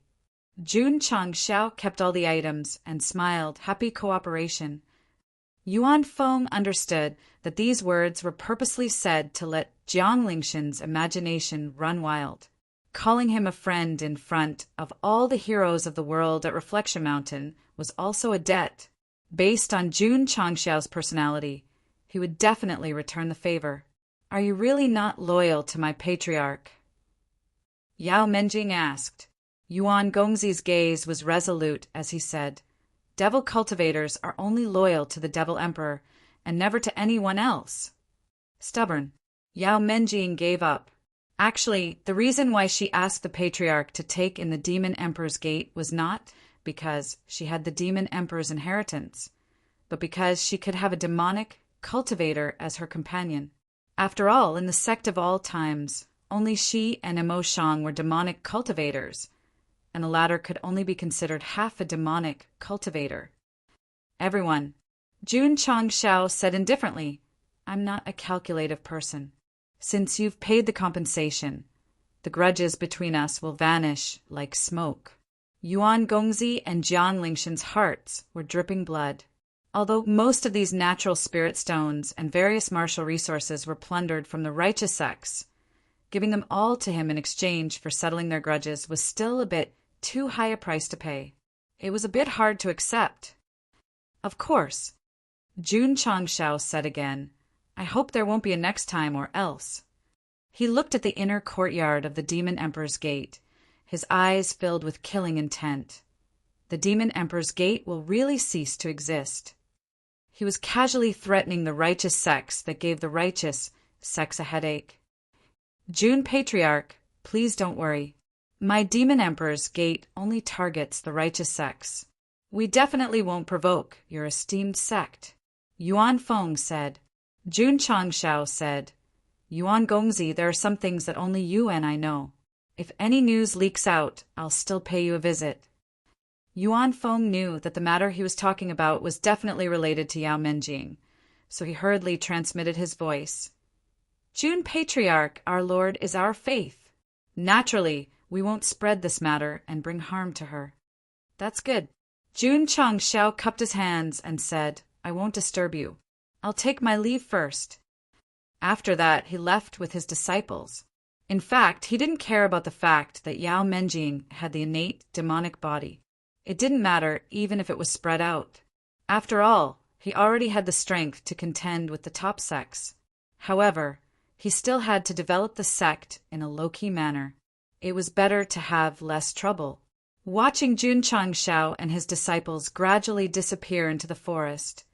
Jun Changshao kept all the items and smiled happy cooperation. Yuan Feng understood that these words were purposely said to let Jiang Lingxin's imagination run wild. Calling him a friend in front of all the heroes of the world at Reflection Mountain was also a debt. Based on Jun Changshao's personality, he would definitely return the favor. Are you really not loyal to my patriarch? Yao Menjing asked. Yuan Gongzi's gaze was resolute as he said, Devil cultivators are only loyal to the Devil Emperor and never to anyone else. Stubborn. Yao Menjing gave up. Actually, the reason why she asked the patriarch to take in the Demon Emperor's gate was not because she had the Demon Emperor's inheritance, but because she could have a demonic cultivator as her companion. After all, in the sect of all times, only she and Mo Shang were demonic cultivators, and the latter could only be considered half a demonic cultivator. Everyone. Jun Changshao said indifferently, I'm not a calculative person. Since you've paid the compensation, the grudges between us will vanish like smoke. Yuan Gongzi and Jiang Lingxin's hearts were dripping blood. Although most of these natural spirit stones and various martial resources were plundered from the righteous sects, giving them all to him in exchange for settling their grudges was still a bit too high a price to pay. It was a bit hard to accept. Of course, Jun Changshao said again, I hope there won't be a next time or else. He looked at the inner courtyard of the Demon Emperor's gate, his eyes filled with killing intent. The Demon Emperor's gate will really cease to exist. He was casually threatening the righteous sects that gave the righteous sects a headache. Jun Patriarch, please don't worry. My Demon Emperor's gate only targets the righteous sects. We definitely won't provoke your esteemed sect. Yuan Feng said. Jun Changshao said, Yuan Gongzi, there are some things that only you and I know. If any news leaks out, I'll still pay you a visit. Yuan Feng knew that the matter he was talking about was definitely related to Yao Menjing, so he hurriedly transmitted his voice. Jun Patriarch, our Lord, is our faith. Naturally, we won't spread this matter and bring harm to her. That's good. Jun Changshao cupped his hands and said, I won't disturb you. I'll take my leave first. After that, he left with his disciples. In fact, he didn't care about the fact that Yao Menjing had the innate demonic body. It didn't matter even if it was spread out. After all, he already had the strength to contend with the top sects. However, he still had to develop the sect in a low-key manner. It was better to have less trouble. Watching Jun Changshao and his disciples gradually disappear into the forest,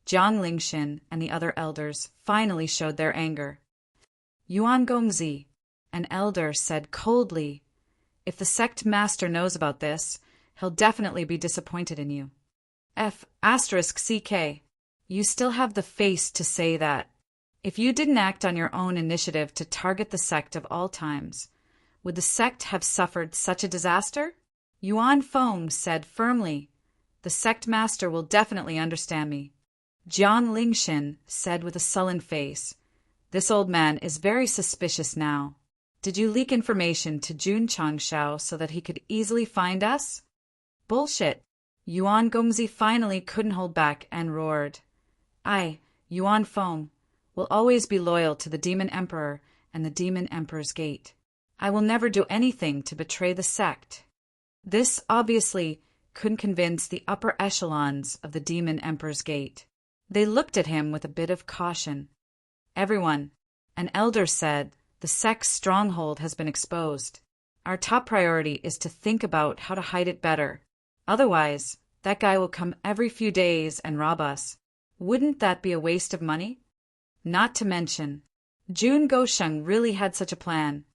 Jiang Lingxin and the other elders finally showed their anger. Yuan Gongzi, an elder, said coldly, If the sect master knows about this, he'll definitely be disappointed in you. F***CK. You still have the face to say that. If you didn't act on your own initiative to target the sect of all times, would the sect have suffered such a disaster? Yuan Feng said firmly, "The sect master will definitely understand me." Jiang Lingxin said with a sullen face, "This old man is very suspicious now. Did you leak information to Jun Changshao so that he could easily find us?" "Bullshit." Yuan Gongzi finally couldn't hold back and roared. "I, Yuan Feng, will always be loyal to the Demon Emperor and the Demon Emperor's Gate. I will never do anything to betray the sect." This obviously couldn't convince the upper echelons of the Demon Emperor's Gate. They looked at him with a bit of caution. "Everyone," an elder said, "the sect's stronghold has been exposed. Our top priority is to think about how to hide it better. Otherwise, that guy will come every few days and rob us. Wouldn't that be a waste of money? Not to mention, Jun Gosheng really had such a plan.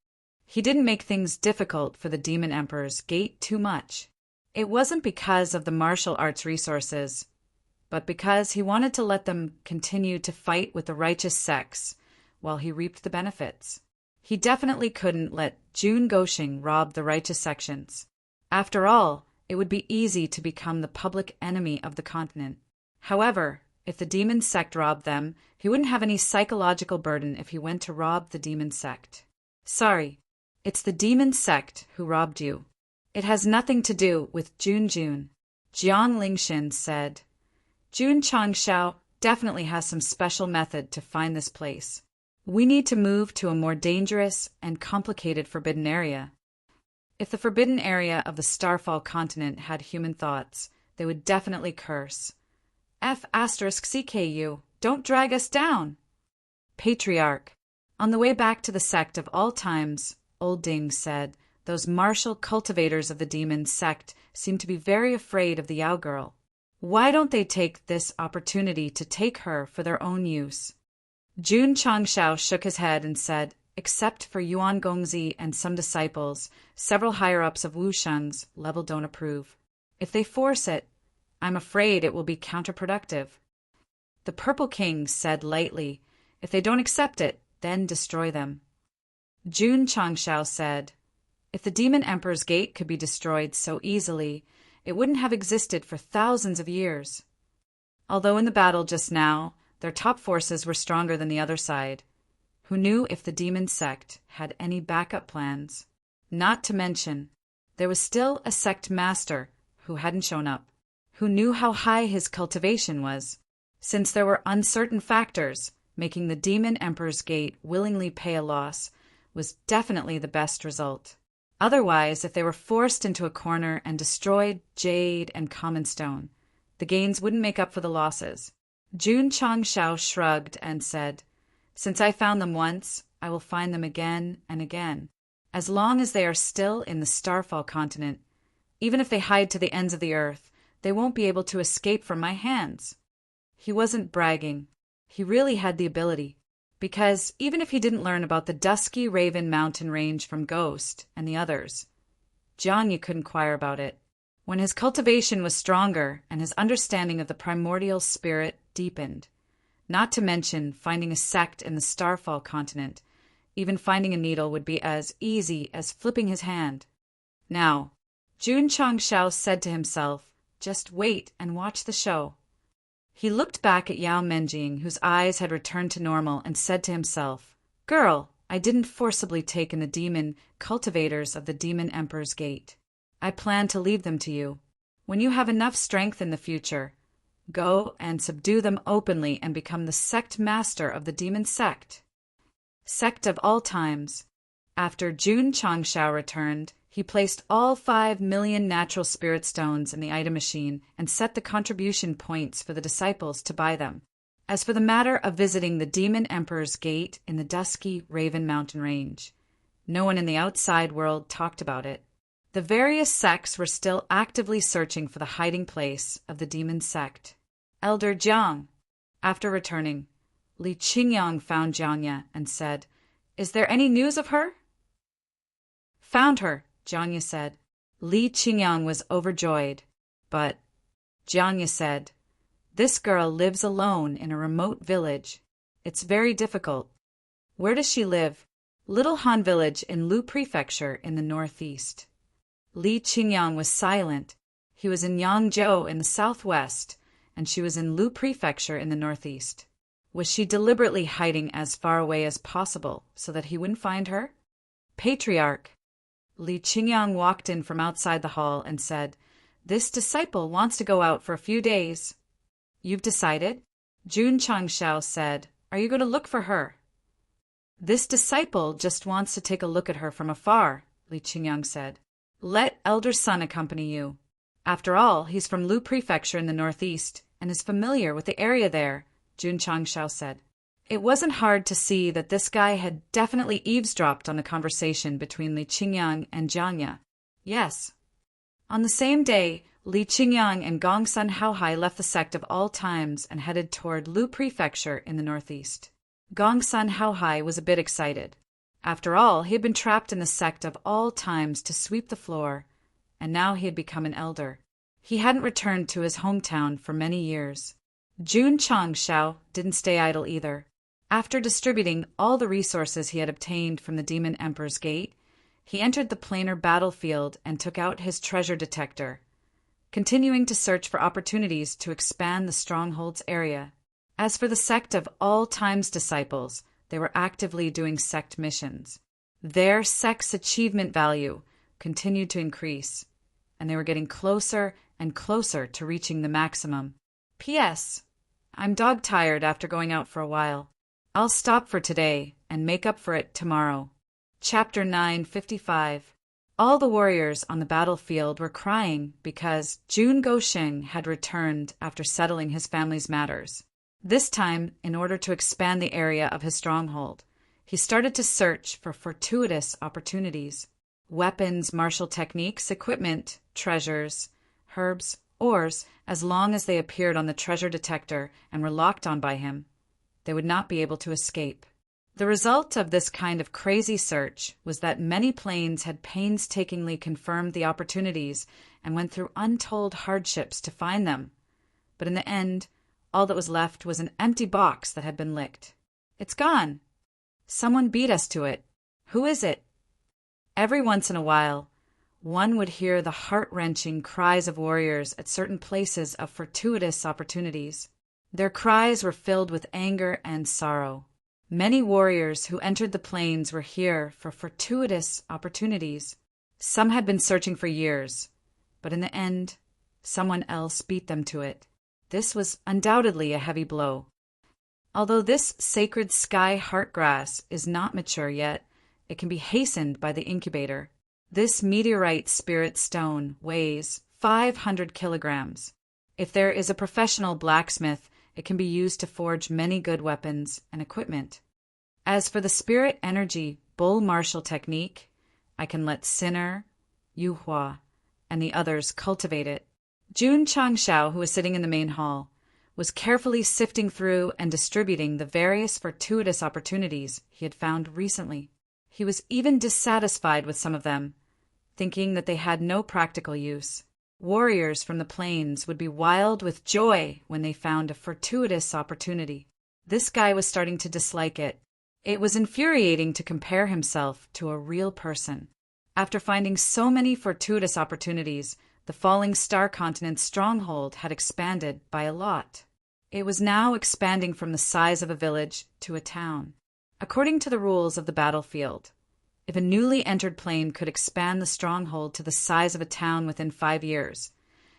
He didn't make things difficult for the Demon Emperor's Gate too much. It wasn't because of the martial arts resources, but because he wanted to let them continue to fight with the righteous sects while he reaped the benefits. He definitely couldn't let Jun Gosheng rob the righteous sections. After all, it would be easy to become the public enemy of the continent. However, if the demon sect robbed them, he wouldn't have any psychological burden if he went to rob the demon sect. "Sorry, it's the demon sect who robbed you. It has nothing to do with Jun." Jiang Lingxin said, "Jun Changshao definitely has some special method to find this place. We need to move to a more dangerous and complicated forbidden area." If the forbidden area of the Starfall continent had human thoughts, they would definitely curse. "F*CKU, don't drag us down!" "Patriarch." On the way back to the sect of all times, Old Ding said, "Those martial cultivators of the demon sect seem to be very afraid of the Yao girl. Why don't they take this opportunity to take her for their own use?" Jun Changshao shook his head and said, "Except for Yuan Gongzi and some disciples, several higher-ups of Wusheng's level don't approve. If they force it, I'm afraid it will be counterproductive." The Purple King said lightly, "If they don't accept it, then destroy them." Jun Changshao said, "If the Demon Emperor's Gate could be destroyed so easily, it wouldn't have existed for thousands of years." Although in the battle just now, their top forces were stronger than the other side. Who knew if the demon sect had any backup plans? Not to mention, there was still a sect master who hadn't shown up. Who knew how high his cultivation was? Since there were uncertain factors, making the Demon Emperor's Gate willingly pay a loss was definitely the best result. Otherwise, if they were forced into a corner and destroyed jade and common stone, the gains wouldn't make up for the losses. Jun Changshao shrugged and said, "Since I found them once, I will find them again and again. As long as they are still in the Starfall continent, even if they hide to the ends of the earth, they won't be able to escape from my hands." He wasn't bragging. He really had the ability. Because even if he didn't learn about the Dusky Raven mountain range from Ghost and the others, Jianya could inquire about it. When his cultivation was stronger and his understanding of the primordial spirit deepened, not to mention finding a sect in the Starfall continent, even finding a needle would be as easy as flipping his hand. Now, Jun Changshao said to himself, "Just wait and watch the show." He looked back at Yao Menjing, whose eyes had returned to normal, and said to himself, "Girl, I didn't forcibly take in the demon cultivators of the Demon Emperor's Gate. I plan to leave them to you. When you have enough strength in the future, go and subdue them openly and become the sect master of the demon sect." Sect of all times. After Jun Changshao returned, he placed all 5 million natural spirit stones in the item machine and set the contribution points for the disciples to buy them. As for the matter of visiting the Demon Emperor's Gate in the Dusky Raven mountain range, no one in the outside world talked about it. The various sects were still actively searching for the hiding place of the demon sect. Elder Jiang. After returning, Li Qingyang found Jianya and said, "Is there any news of her?" "Found her," Jianya said. Li Qingyang was overjoyed. "But," Jianya said, "this girl lives alone in a remote village. It's very difficult. Where does she live? Little Han Village in Lu Prefecture in the northeast. Li Qingyang was silent. He was in Yangzhou in the southwest, and she was in Lu Prefecture in the northeast. Was she deliberately hiding as far away as possible so that he wouldn't find her? Patriarch. Li Qingyang walked in from outside the hall and said, "This disciple wants to go out for a few days." "You've decided?" Jun Changshao said. "Are you going to look for her?" "This disciple just wants to take a look at her from afar," Li Qingyang said. "Let elder son accompany you. After all, he's from Lu Prefecture in the northeast and is familiar with the area there," Jun Changshao said. It wasn't hard to see that this guy had definitely eavesdropped on the conversation between Li Qingyang and Jiangya. Yes. On the same day, Li Qingyang and Gongsun Haohai left the Sect of all times and headed toward Lu Prefecture in the northeast. Gongsun Haohai was a bit excited. After all, he had been trapped in the Sect of all times to sweep the floor, and now he had become an elder. He hadn't returned to his hometown for many years. Jun Changshao didn't stay idle either. After distributing all the resources he had obtained from the Demon Emperor's Gate, he entered the planar battlefield and took out his treasure detector, continuing to search for opportunities to expand the stronghold's area. As for the Sect of all times disciples, they were actively doing Sect missions. Their Sect's achievement value continued to increase, and they were getting closer and closer to reaching the maximum. P.S. I'm dog-tired after going out for a while. I'll stop for today and make up for it tomorrow. Chapter 955. All the warriors on the battlefield were crying because Jun Gosheng had returned after settling his family's matters. This time, in order to expand the area of his stronghold, he started to search for fortuitous opportunities. Weapons, martial techniques, equipment, treasures, herbs, ores, as long as they appeared on the treasure detector and were locked on by him, they would not be able to escape. The result of this kind of crazy search was that many planes had painstakingly confirmed the opportunities and went through untold hardships to find them. But in the end, all that was left was an empty box that had been licked. It's gone. Someone beat us to it. Who is it? Every once in a while, one would hear the heart-wrenching cries of warriors at certain places of fortuitous opportunities. Their cries were filled with anger and sorrow. Many warriors who entered the plains were here for fortuitous opportunities. Some had been searching for years, but in the end, someone else beat them to it. This was undoubtedly a heavy blow. Although this sacred sky heartgrass is not mature yet, it can be hastened by the incubator. This meteorite spirit stone weighs 500 kilograms. If there is a professional blacksmith, it can be used to forge many good weapons and equipment. As for the spirit energy bull martial technique, I can let Sinner, Yu Hua, and the others cultivate it. Jun Changshao, who was sitting in the main hall, was carefully sifting through and distributing the various fortuitous opportunities he had found recently. He was even dissatisfied with some of them, thinking that they had no practical use. Warriors from the plains would be wild with joy when they found a fortuitous opportunity. This guy was starting to dislike it. It was infuriating to compare himself to a real person. After finding so many fortuitous opportunities, the falling star continent's stronghold had expanded by a lot. It was now expanding from the size of a village to a town. According to the rules of the battlefield, if a newly entered plane could expand the stronghold to the size of a town within 5 years,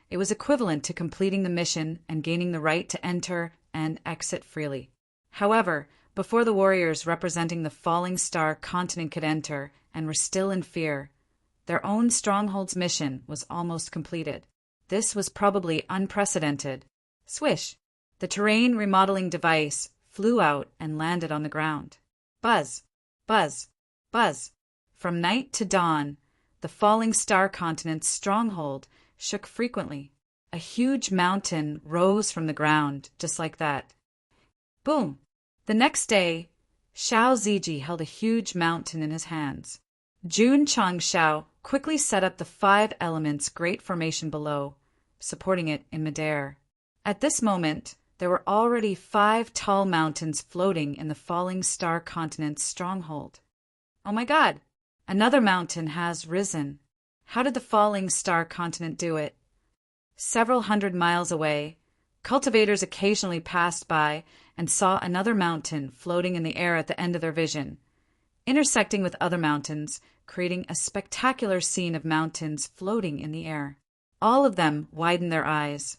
it was equivalent to completing the mission and gaining the right to enter and exit freely. However, before the warriors representing the falling star continent could enter and were still in fear, their own stronghold's mission was almost completed. This was probably unprecedented. Swish! The terrain remodeling device flew out and landed on the ground. Buzz! Buzz! Buzz! From night to dawn, the falling star continent's stronghold shook frequently. A huge mountain rose from the ground, just like that. Boom! The next day, Xiao Ziji held a huge mountain in his hands. Jun Changshao quickly set up the 5 elements great formation below, supporting it in midair. At this moment, there were already 5 tall mountains floating in the falling star continent's stronghold. Oh my God! Another mountain has risen. How did the falling star continent do it? Several hundred miles away, cultivators occasionally passed by and saw another mountain floating in the air at the end of their vision, intersecting with other mountains, creating a spectacular scene of mountains floating in the air. All of them widened their eyes.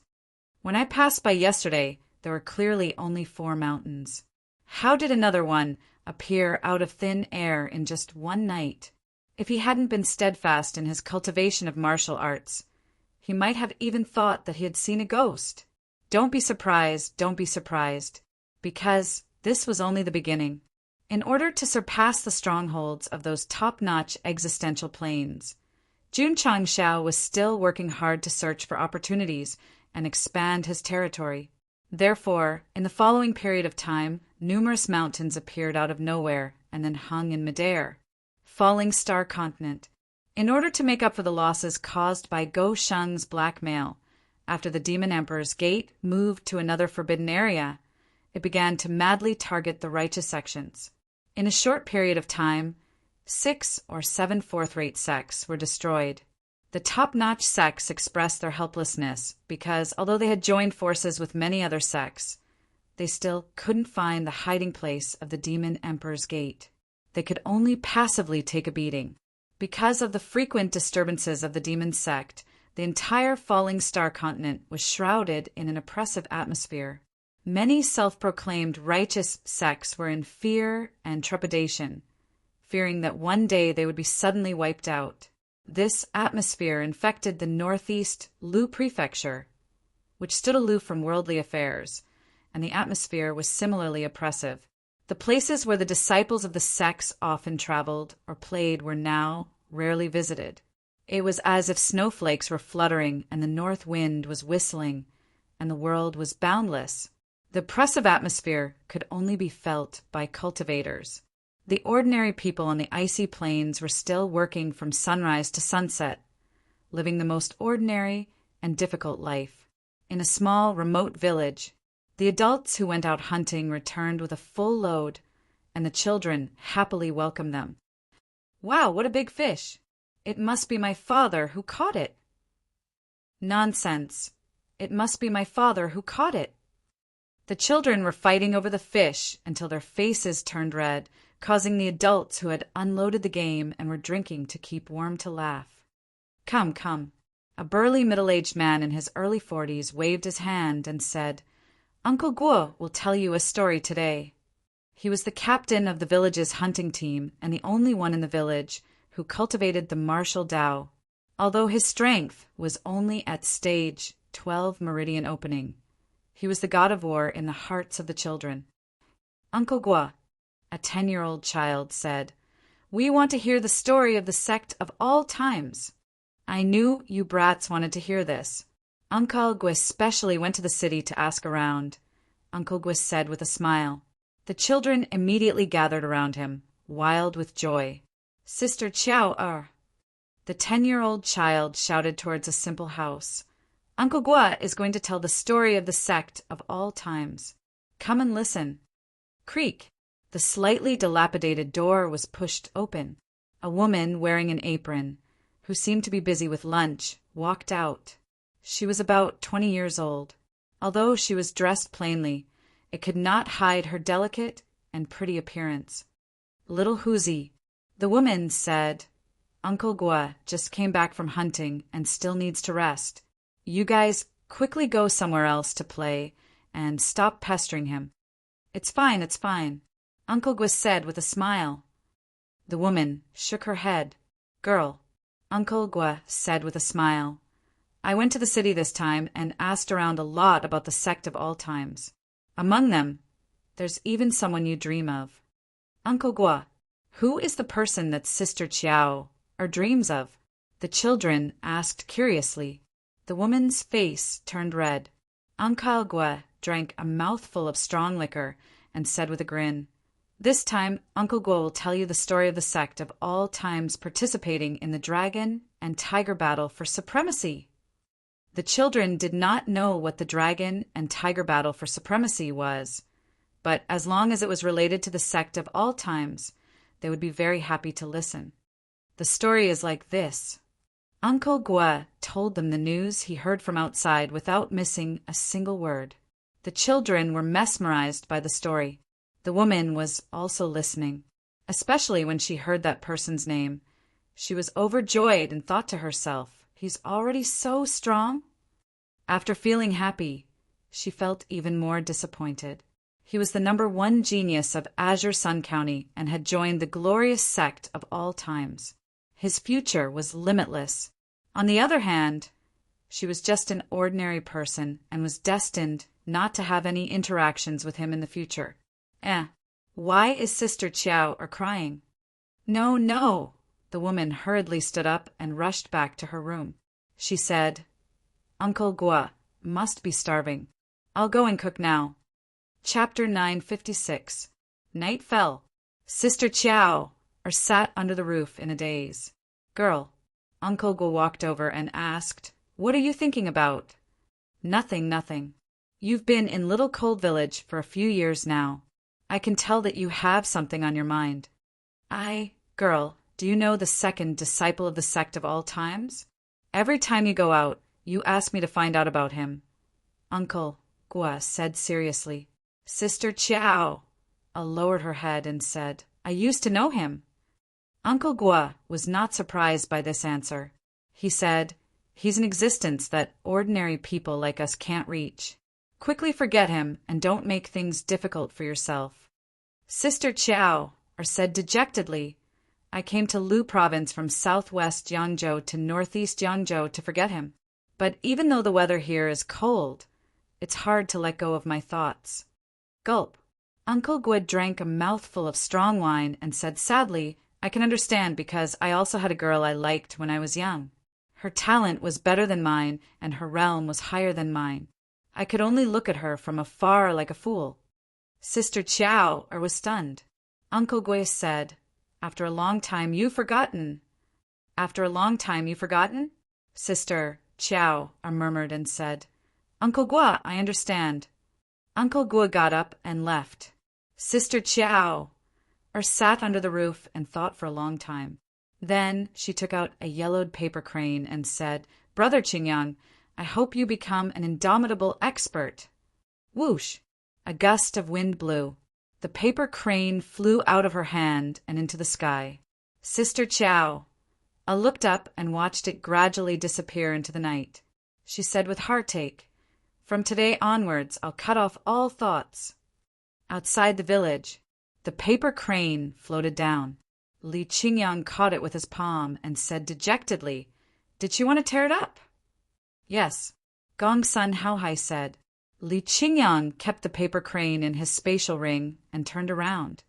When I passed by yesterday, there were clearly only 4 mountains. How did another one appear out of thin air in just one night? If he hadn't been steadfast in his cultivation of martial arts, he might have even thought that he had seen a ghost. Don't be surprised, because this was only the beginning. In order to surpass the strongholds of those top-notch existential planes, Jun Changxiao was still working hard to search for opportunities and expand his territory. Therefore, in the following period of time, numerous mountains appeared out of nowhere and then hung in midair. Falling Star Continent. In order to make up for the losses caused by Go Sheng's blackmail, after the Demon Emperor's gate moved to another forbidden area, it began to madly target the righteous sections. In a short period of time, 6 or 7 fourth-rate sects were destroyed. The top-notch sects expressed their helplessness because, although they had joined forces with many other sects, they still couldn't find the hiding place of the Demon Emperor's gate. They could only passively take a beating. Because of the frequent disturbances of the demon sect, the entire Falling Star continent was shrouded in an oppressive atmosphere. Many self-proclaimed righteous sects were in fear and trepidation, fearing that one day they would be suddenly wiped out. This atmosphere infected the northeast Lu prefecture, which stood aloof from worldly affairs, and the atmosphere was similarly oppressive. The places where the disciples of the sects often traveled or played were now rarely visited. It was as if snowflakes were fluttering and the north wind was whistling and the world was boundless. The oppressive atmosphere could only be felt by cultivators. The ordinary people on the icy plains were still working from sunrise to sunset, living the most ordinary and difficult life. In a small, remote village, the adults who went out hunting returned with a full load, and the children happily welcomed them. Wow, what a big fish! It must be my father who caught it. Nonsense. It must be my father who caught it. The children were fighting over the fish until their faces turned red, causing the adults who had unloaded the game and were drinking to keep warm to laugh. Come, come. A burly middle-aged man in his early 40s waved his hand and said, Uncle Guo will tell you a story today. He was the captain of the village's hunting team and the only one in the village who cultivated the martial Dao, although his strength was only at stage 12 meridian opening. He was the god of war in the hearts of the children. Uncle Guo, a 10-year-old child, said, We want to hear the story of the sect of all times. I knew you brats wanted to hear this. Uncle Guo especially went to the city to ask around. Uncle Guo said with a smile. The children immediately gathered around him, wild with joy. Sister Chiao. The 10-year-old child shouted towards a simple house. Uncle Guo is going to tell the story of the sect of all times. Come and listen. Creak. The slightly dilapidated door was pushed open. A woman wearing an apron, who seemed to be busy with lunch, walked out. She was about 20 years old. Although she was dressed plainly, it could not hide her delicate and pretty appearance. Little Huzi, the woman said, Uncle Guo just came back from hunting and still needs to rest. You guys quickly go somewhere else to play and stop pestering him. It's fine, Uncle Guo said with a smile. The woman shook her head. Girl, Uncle Guo said with a smile. I went to the city this time and asked around a lot about the sect of all times. Among them, there's even someone you dream of. Uncle Guo, who is the person that Sister Chiao dreams of? The children asked curiously. The woman's face turned red. Uncle Guo drank a mouthful of strong liquor and said with a grin, This time, Uncle Guo will tell you the story of the sect of all times participating in the dragon and tiger battle for supremacy. The children did not know what the dragon and tiger battle for supremacy was, but as long as it was related to the sect of all times, they would be very happy to listen. The story is like this. Uncle Gua told them the news he heard from outside without missing a single word. The children were mesmerized by the story. The woman was also listening, especially when she heard that person's name. She was overjoyed and thought to herself, "He's already so strong?" After feeling happy, she felt even more disappointed. He was the #1 genius of Azure Sun County and had joined the glorious sect of all times. His future was limitless. On the other hand, she was just an ordinary person and was destined not to have any interactions with him in the future. Why is Sister Chiao crying? No, no! The woman hurriedly stood up and rushed back to her room. She said, "Uncle Gua must be starving. I'll go and cook now." Chapter 956. Night fell. Sister Chiao sat under the roof in a daze. "Girl," Uncle Gua walked over and asked, "what are you thinking about?" "Nothing, nothing. You've been in Little Cold Village for a few years now. I can tell that you have something on your mind." Girl, do you know the second disciple of the sect of all times? Every time you go out, you ask me to find out about him." Uncle Gua said seriously. Sister Chiao lowered her head and said, "I used to know him." Uncle Gua was not surprised by this answer. He said, "He's an existence that ordinary people like us can't reach. Quickly forget him and don't make things difficult for yourself." Sister Chiao said dejectedly, "I came to Lu province from southwest Jiangzhou to northeast Jiangzhou to forget him. But even though the weather here is cold, it's hard to let go of my thoughts." Gulp. Uncle Gua drank a mouthful of strong wine and said sadly, "I can understand because I also had a girl I liked when I was young. Her talent was better than mine and her realm was higher than mine. I could only look at her from afar like a fool." Sister Chiao was stunned. Uncle Gua said, "After a long time you've forgotten." "After a long time you've forgotten?" Sister Chiao murmured and said, "Uncle Gua, I understand." Uncle Gua got up and left. Sister Chiao sat under the roof and thought for a long time. Then she took out a yellowed paper crane and said, "Brother Qingyang, I hope you become an indomitable expert." Whoosh! A gust of wind blew. The paper crane flew out of her hand and into the sky. Sister Chiao looked up and watched it gradually disappear into the night. She said with heartache, "From today onwards, I'll cut off all thoughts." Outside the village, the paper crane floated down. Li Qingyang caught it with his palm and said dejectedly, "Did you want to tear it up?" "Yes," Gongsun Haohai said. Li Qingyang kept the paper crane in his spatial ring and turned around.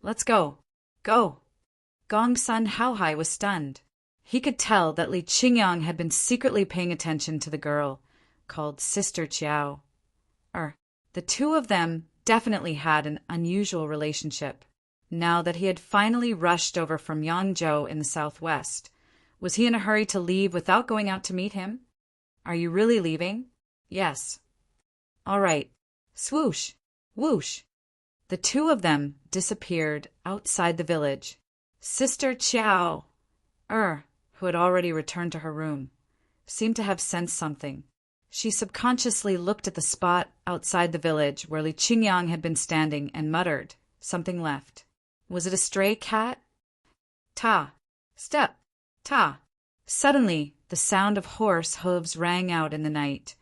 "Let's go. Go." Gongsun Haohai was stunned. He could tell that Li Qingyang had been secretly paying attention to the girl, called Sister Chiao. The two of them definitely had an unusual relationship. Now that he had finally rushed over from Yangzhou in the southwest, was he in a hurry to leave without going out to meet him? "Are you really leaving?" "Yes." "All right." Swoosh! Whoosh! The two of them disappeared outside the village. Sister Chiao, who had already returned to her room, seemed to have sensed something. She subconsciously looked at the spot outside the village where Li Qingyang had been standing and muttered, "Something left." Was it a stray cat? Ta! Step! Ta! Suddenly, the sound of horse hooves rang out in the night,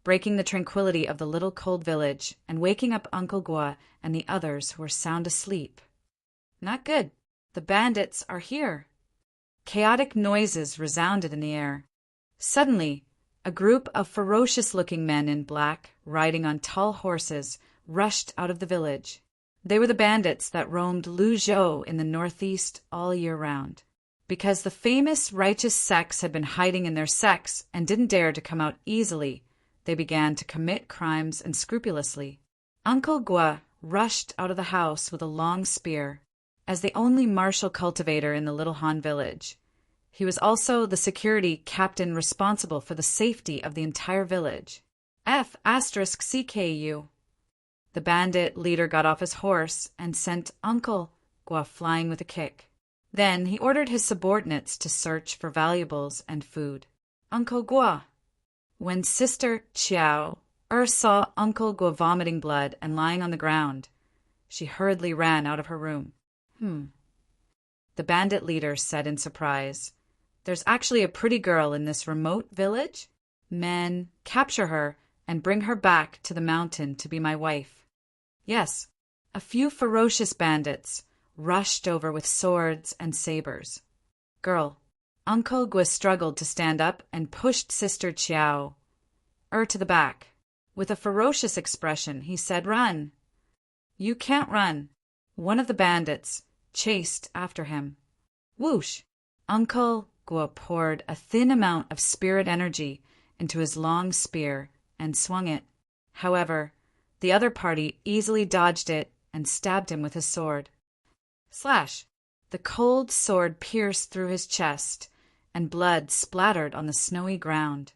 breaking the tranquility of the little cold village and waking up Uncle Gua and the others who were sound asleep. Not good. The bandits are here. Chaotic noises resounded in the air. Suddenly, a group of ferocious-looking men in black, riding on tall horses, rushed out of the village. They were the bandits that roamed Luzhou in the northeast all year round. Because the famous righteous sects had been hiding in their sects and didn't dare to come out easily, they began to commit crimes unscrupulously. Uncle Gua rushed out of the house with a long spear. As the only martial cultivator in the little Han village, He was also the security captain responsible for the safety of the entire village. CKU. The bandit leader got off his horse and sent Uncle Gua flying with a kick. Then he ordered his subordinates to search for valuables and food. Uncle Gua. When Sister Chiao saw Uncle Gua vomiting blood and lying on the ground, she hurriedly ran out of her room. The bandit leader said in surprise, "There's actually a pretty girl in this remote village? Men, capture her and bring her back to the mountain to be my wife." Yes, a few ferocious bandits rushed over with swords and sabers. Girl. Uncle Gua struggled to stand up and pushed Sister Chiao to the back. With a ferocious expression, he said, "Run." "You can't run." One of the bandits chased after him. Whoosh! Uncle Gua poured a thin amount of spirit energy into his long spear and swung it. However, the other party easily dodged it and stabbed him with his sword. Slash! The cold sword pierced through his chest, and blood splattered on the snowy ground.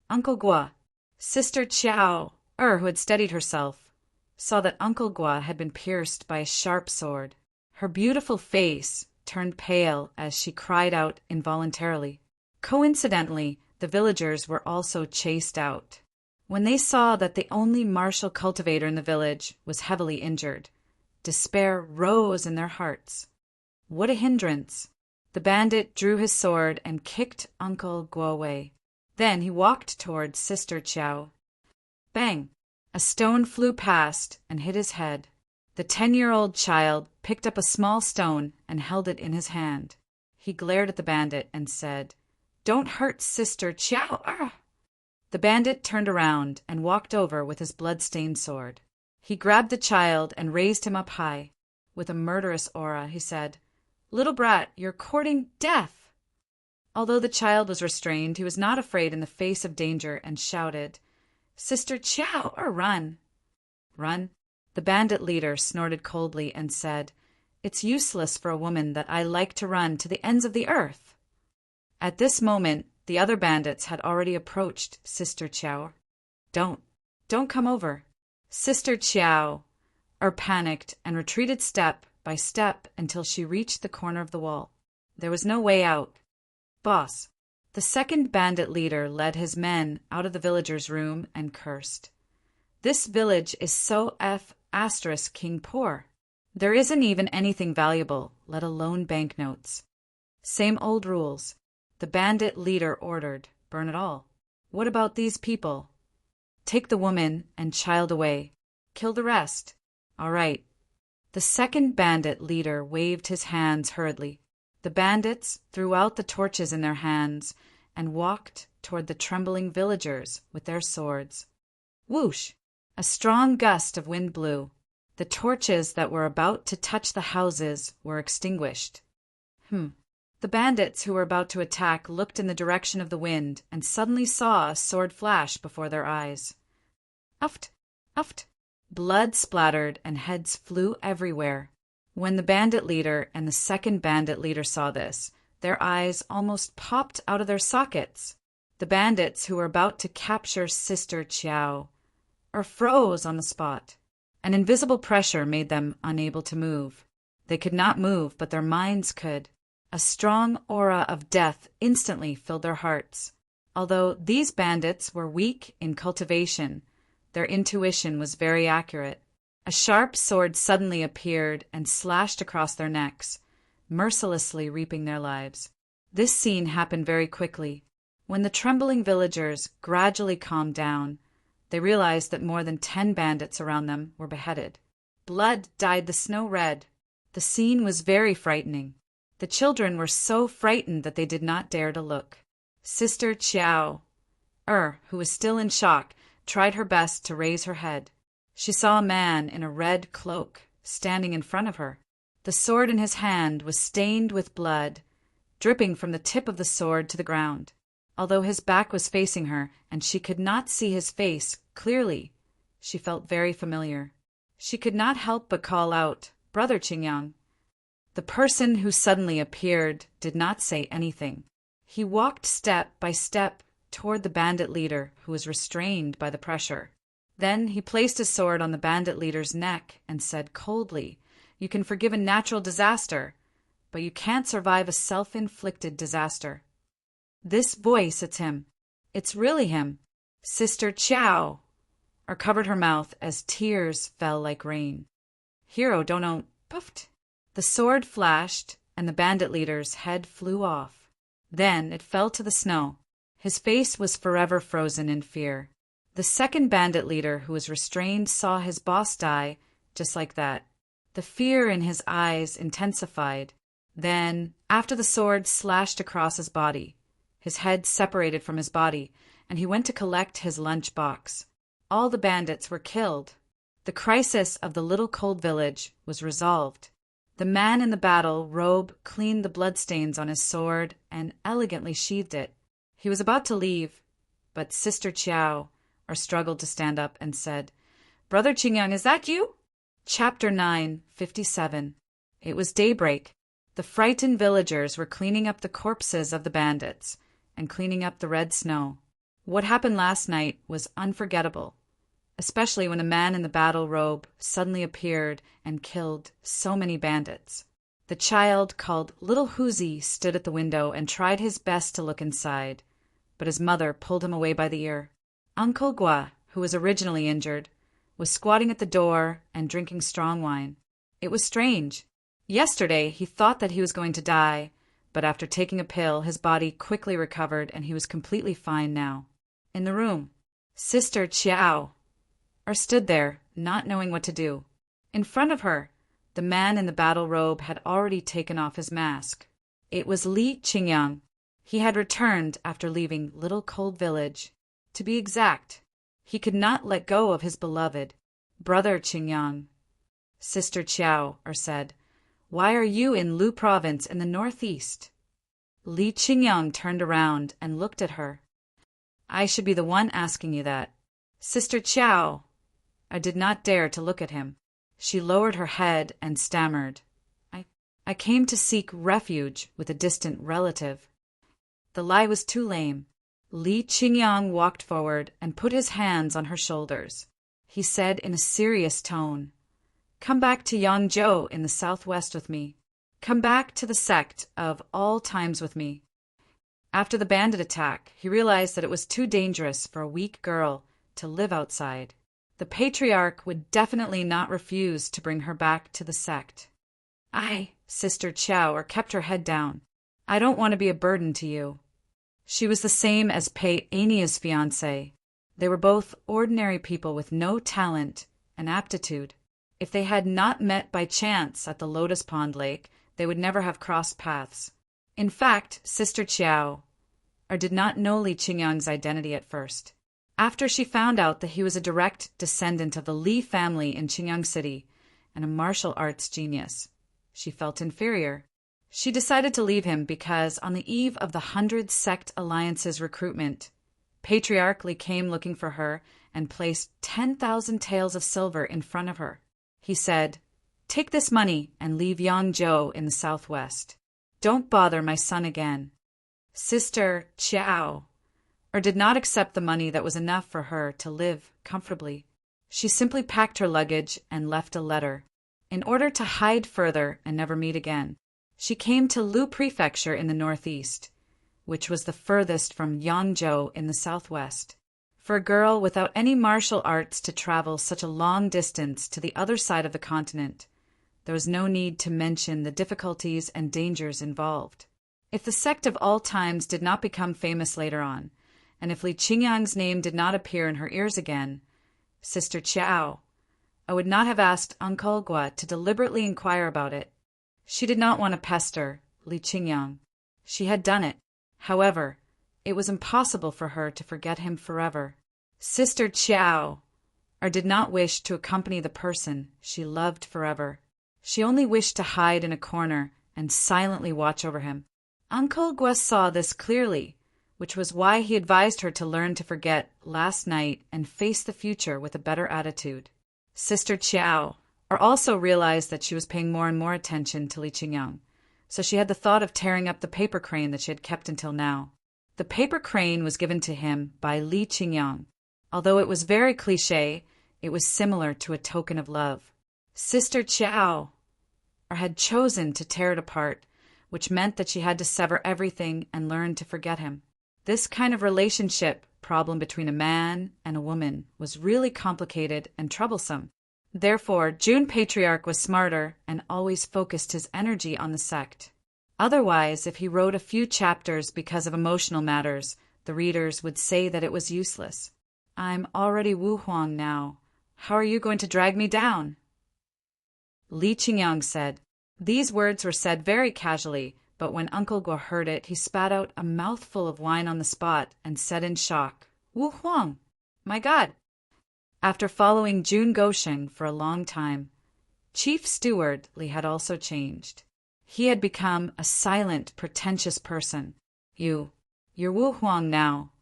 Uncle Gua, Sister Chiao, who had steadied herself, saw that Uncle Gua had been pierced by a sharp sword. Her beautiful face turned pale as she cried out involuntarily. Coincidentally, the villagers were also chased out. When they saw that the only martial cultivator in the village was heavily injured, despair rose in their hearts. What a hindrance! The bandit drew his sword and kicked Uncle Gua away. Then he walked towards Sister Chiao. Bang! A stone flew past and hit his head. The 10-year-old child picked up a small stone and held it in his hand. He glared at the bandit and said, "Don't hurt Sister Chiao." The bandit turned around and walked over with his blood-stained sword. He grabbed the child and raised him up high. With a murderous aura, he said, "Little brat, you're courting death." Although the child was restrained, he was not afraid in the face of danger and shouted, "Sister Chiao, run!" Run? The bandit leader snorted coldly and said, "It's useless for a woman that I like to run to the ends of the earth." At this moment, the other bandits had already approached Sister Chiao. Don't come over." Sister Chiao panicked and retreated step by step until she reached the corner of the wall. There was no way out. Boss. The second bandit leader led his men out of the villager's room and cursed. "This village is so *king poor. There isn't even anything valuable, let alone banknotes." Same old rules. The bandit leader ordered, "Burn it all." "What about these people?" "Take the woman and child away. Kill the rest." "All right." The second bandit leader waved his hands hurriedly. The bandits threw out the torches in their hands and walked toward the trembling villagers with their swords. Whoosh! A strong gust of wind blew. The torches that were about to touch the houses were extinguished. The bandits who were about to attack looked in the direction of the wind and suddenly saw a sword flash before their eyes. Uft! Uft! Blood splattered and heads flew everywhere. When the bandit leader and the second bandit leader saw this, their eyes almost popped out of their sockets. The bandits who were about to capture Sister Chiao froze on the spot. An invisible pressure made them unable to move. They could not move, but their minds could. A strong aura of death instantly filled their hearts. Although these bandits were weak in cultivation, their intuition was very accurate. A sharp sword suddenly appeared and slashed across their necks, mercilessly reaping their lives. This scene happened very quickly. When the trembling villagers gradually calmed down, they realized that more than 10 bandits around them were beheaded. Blood dyed the snow red. The scene was very frightening. The children were so frightened that they did not dare to look. Sister Chiao, who was still in shock, tried her best to raise her head. She saw a man in a red cloak standing in front of her. The sword in his hand was stained with blood, dripping from the tip of the sword to the ground. Although his back was facing her and she could not see his face clearly, she felt very familiar. She could not help but call out, "Brother Qingyang." The person who suddenly appeared did not say anything. He walked step by step toward the bandit leader, who was restrained by the pressure. Then he placed his sword on the bandit leader's neck and said coldly, "You can forgive a natural disaster, but you can't survive a self-inflicted disaster." This voice, it's him. It's really him. Sister Chow, or covered her mouth as tears fell like rain. Hero Dono puffed. The sword flashed, and the bandit leader's head flew off. Then it fell to the snow. His face was forever frozen in fear. The second bandit leader who was restrained saw his boss die just like that. The fear in his eyes intensified. Then, after the sword slashed across his body, his head separated from his body, and he went to collect his lunch box. All the bandits were killed. The crisis of the little cold village was resolved. The man in the battle robe cleaned the bloodstains on his sword and elegantly sheathed it. He was about to leave, but Sister Chow struggled to stand up and said, "Brother Qingyang, is that you?" Chapter 9, 57. It was daybreak. The frightened villagers were cleaning up the corpses of the bandits and cleaning up the red snow. What happened last night was unforgettable, especially when a man in the battle robe suddenly appeared and killed so many bandits. The child called Little Huzi stood at the window and tried his best to look inside, but his mother pulled him away by the ear. Uncle Gua, who was originally injured, was squatting at the door and drinking strong wine. It was strange. Yesterday he thought that he was going to die, but after taking a pill, his body quickly recovered and he was completely fine now. In the room, Sister Chiao stood there, not knowing what to do. In front of her, the man in the battle robe had already taken off his mask. It was Li Qingyang. He had returned after leaving Little Cold Village. To be exact, he could not let go of his beloved, Brother Qingyang. Sister Chiao said, "Why are you in Lu Province in the northeast?" Li Qingyang turned around and looked at her. "I should be the one asking you that." Sister Chiao did not dare to look at him. She lowered her head and stammered, I came to seek refuge with a distant relative." The lie was too lame. Li Qingyang walked forward and put his hands on her shoulders. He said in a serious tone, "Come back to Yangzhou in the southwest with me. Come back to the Sect of all times with me." After the bandit attack, he realized that it was too dangerous for a weak girl to live outside. The patriarch would definitely not refuse to bring her back to the Sect. Sister Chow kept her head down. "I don't want to be a burden to you." She was the same as Pei Ania's fiancé. They were both ordinary people with no talent and aptitude. If they had not met by chance at the Lotus Pond Lake, they would never have crossed paths. In fact, Sister Chiao did not know Li Qingyang's identity at first. After she found out that he was a direct descendant of the Li family in Qingyang City and a martial arts genius, she felt inferior. She decided to leave him because, on the eve of the 100 Sect Alliance's recruitment, Patriarch Li came looking for her and placed 10,000 taels of silver in front of her. He said, "Take this money and leave Yangzhou in the southwest. Don't bother my son again." Sister Chiao did not accept the money that was enough for her to live comfortably. She simply packed her luggage and left a letter. In order to hide further and never meet again, she came to Lu Prefecture in the northeast, which was the furthest from Yangzhou in the southwest. For a girl without any martial arts to travel such a long distance to the other side of the continent, there was no need to mention the difficulties and dangers involved. If the Sect of all times did not become famous later on, and if Li Qingyang's name did not appear in her ears again, Sister Chiao would not have asked Uncle Gua to deliberately inquire about it. She did not want to pester Li Qingyang. She had done it. However, it was impossible for her to forget him forever. Sister Chiao did not wish to accompany the person she loved forever. She only wished to hide in a corner and silently watch over him. Uncle Gua saw this clearly, which was why he advised her to learn to forget last night and face the future with a better attitude. Sister Chiao or also realized that she was paying more and more attention to Li Qingyang, so she had the thought of tearing up the paper crane that she had kept until now. The paper crane was given to him by Li Qingyang. Although it was very cliché, it was similar to a token of love. Sister Chiao had chosen to tear it apart, which meant that she had to sever everything and learn to forget him. This kind of relationship problem between a man and a woman was really complicated and troublesome. Therefore, June Patriarch was smarter and always focused his energy on the sect. Otherwise, if he wrote a few chapters because of emotional matters, the readers would say that it was useless. I'm already Wu Huang now. How are you going to drag me down? Li Qingyang said. These words were said very casually, but when Uncle Guo heard it, he spat out a mouthful of wine on the spot and said in shock, Wu Huang, my God! After following Jun Gosheng for a long time, Chief Steward Li had also changed. He had become a silent, pretentious person. You're Wu Huang now.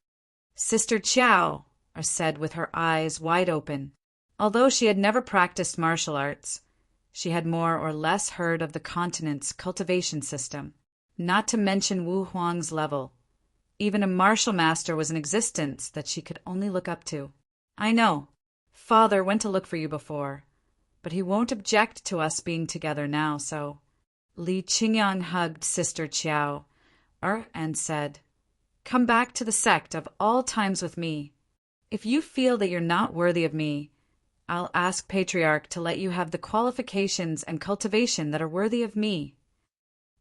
Sister Chiao, said with her eyes wide open. Although she had never practiced martial arts, she had more or less heard of the continent's cultivation system, not to mention Wu Huang's level. Even a martial master was in existence that she could only look up to. I know. Father went to look for you before, but he won't object to us being together now, so... Li Qingyang hugged Sister Chiao and said, Come back to the sect of all times with me. If you feel that you're not worthy of me, I'll ask Patriarch to let you have the qualifications and cultivation that are worthy of me.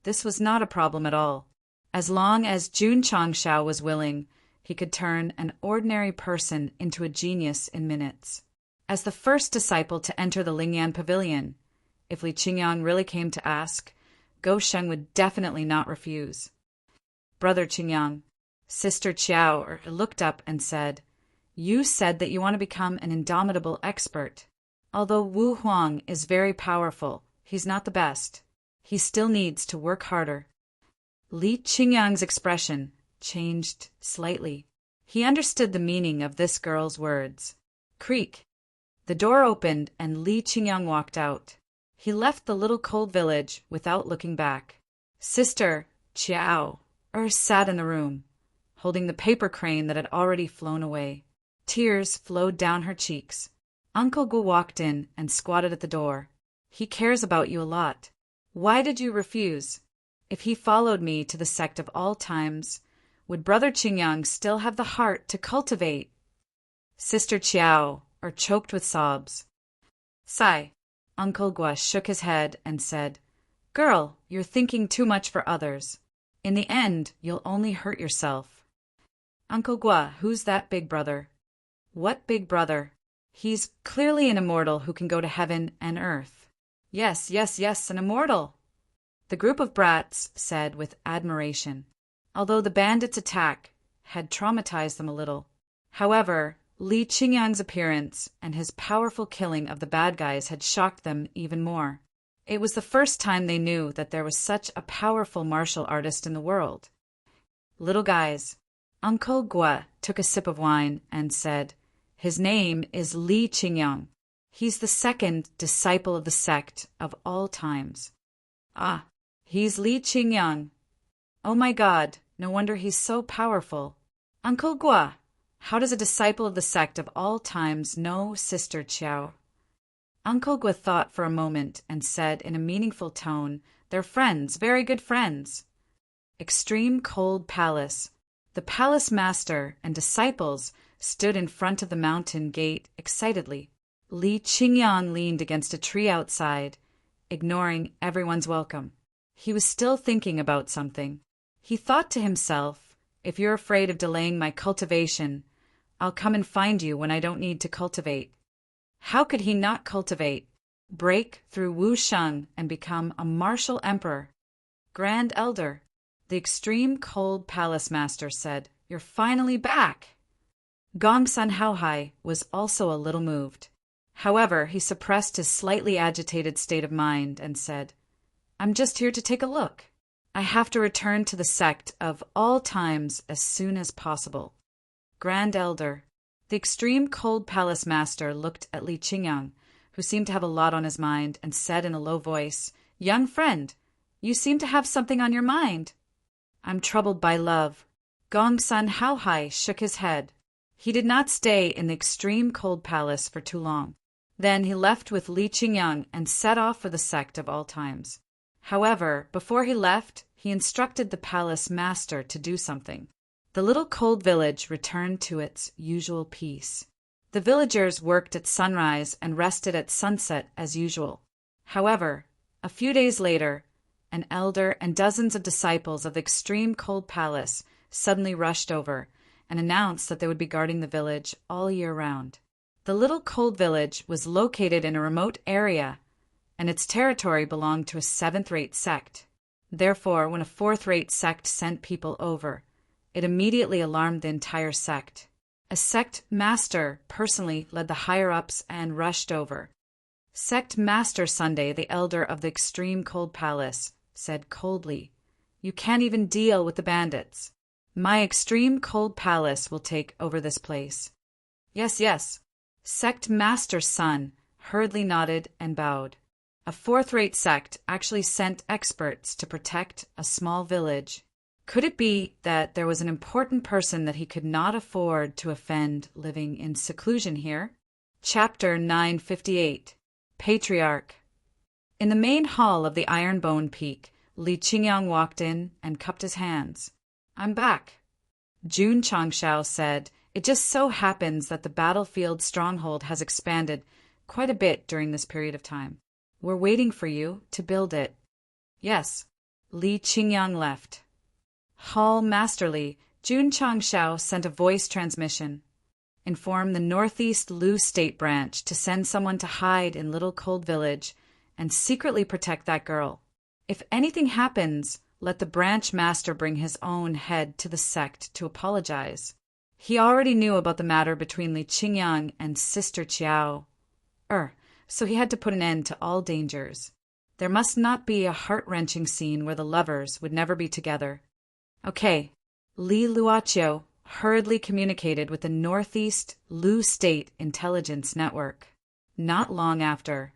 This was not a problem at all. As long as Jun Changshao was willing, he could turn an ordinary person into a genius in minutes. As the first disciple to enter the Lingyan Pavilion, if Li Qingyang really came to ask, Gosheng would definitely not refuse. Brother Qingyang, Sister Chiao looked up and said, You said that you want to become an indomitable expert. Although Wu Huang is very powerful, he's not the best. He still needs to work harder. Li Qingyang's expression changed slightly. He understood the meaning of this girl's words. Creak. The door opened and Li Qingyang walked out. He left the little cold village without looking back. Sister Chiao sat in the room, holding the paper crane that had already flown away. Tears flowed down her cheeks. Uncle Gu walked in and squatted at the door. He cares about you a lot. Why did you refuse? If he followed me to the sect of all times, would Brother Qingyang still have the heart to cultivate? Sister Chiao choked with sobs. Sigh. Uncle Gu shook his head and said, Girl, you're thinking too much for others. In the end, you'll only hurt yourself. Uncle Gu, who's that big brother? What big brother? He's clearly an immortal who can go to heaven and earth. Yes, an immortal. The group of brats said with admiration, although the bandits' attack had traumatized them a little. However, Li Qingyang's appearance and his powerful killing of the bad guys had shocked them even more. It was the first time they knew that there was such a powerful martial artist in the world. Little guys, Uncle Gu took a sip of wine and said, His name is Li Qingyang. He's the second disciple of the sect of all times. Ah, he's Li Qingyang. Oh my God, no wonder he's so powerful. Uncle Gu, how does a disciple of the sect of all times know Sister Chiao? Uncle Gu thought for a moment and said in a meaningful tone, They're friends, very good friends. Extreme Cold Palace. The palace master and disciples stood in front of the mountain gate excitedly. Li Qingyang leaned against a tree outside, ignoring everyone's welcome. He was still thinking about something. He thought to himself, If you're afraid of delaying my cultivation, I'll come and find you when I don't need to cultivate. How could he not cultivate, break through Wu Sheng and become a martial emperor? Grand Elder, the Extreme Cold Palace Master said, You're finally back. Gongsun Haohai was also a little moved. However, he suppressed his slightly agitated state of mind and said, I'm just here to take a look. I have to return to the sect of all times as soon as possible. Grand Elder, the Extreme Cold Palace Master looked at Li Qingyang, who seemed to have a lot on his mind, and said in a low voice, "Young friend, you seem to have something on your mind." "I'm troubled by love." Gongsun Haohai shook his head. He did not stay in the extreme cold palace for too long. Then he left with Li Qingyang and set off for the sect of all times. However, before he left, he instructed the palace master to do something. The little cold village returned to its usual peace. The villagers worked at sunrise and rested at sunset as usual. However, a few days later, an elder and dozens of disciples of the extreme cold palace suddenly rushed over and announced that they would be guarding the village all year round. The little cold village was located in a remote area, and its territory belonged to a seventh-rate sect. Therefore, when a fourth-rate sect sent people over, it immediately alarmed the entire sect. A sect master personally led the higher-ups and rushed over. Sect Master Sunday, the elder of the extreme cold palace, said coldly, "You can't even deal with the bandits. My extreme cold palace will take over this place." "Yes, yes." Sect Master's son hurriedly nodded and bowed. A fourth-rate sect actually sent experts to protect a small village. Could it be that there was an important person that he could not afford to offend living in seclusion here? Chapter 958. Patriarch. In the main hall of the Iron Bone Peak, Li Qingyang walked in and cupped his hands. "I'm back." Jun Changshao said, "It just so happens that the battlefield stronghold has expanded quite a bit during this period of time. We're waiting for you to build it." "Yes." Li Qingyang left. Hall Masterly, Jun Changshao sent a voice transmission. "Inform the Northeast Lu State Branch to send someone to hide in Little Cold Village and secretly protect that girl. If anything happens, let the branch master bring his own head to the sect to apologize." He already knew about the matter between Li Qingyang and Sister Chiao. So he had to put an end to all dangers. There must not be a heart-wrenching scene where the lovers would never be together. "Okay." Li Luoqiu hurriedly communicated with the Northeast Lu State Intelligence Network. Not long after,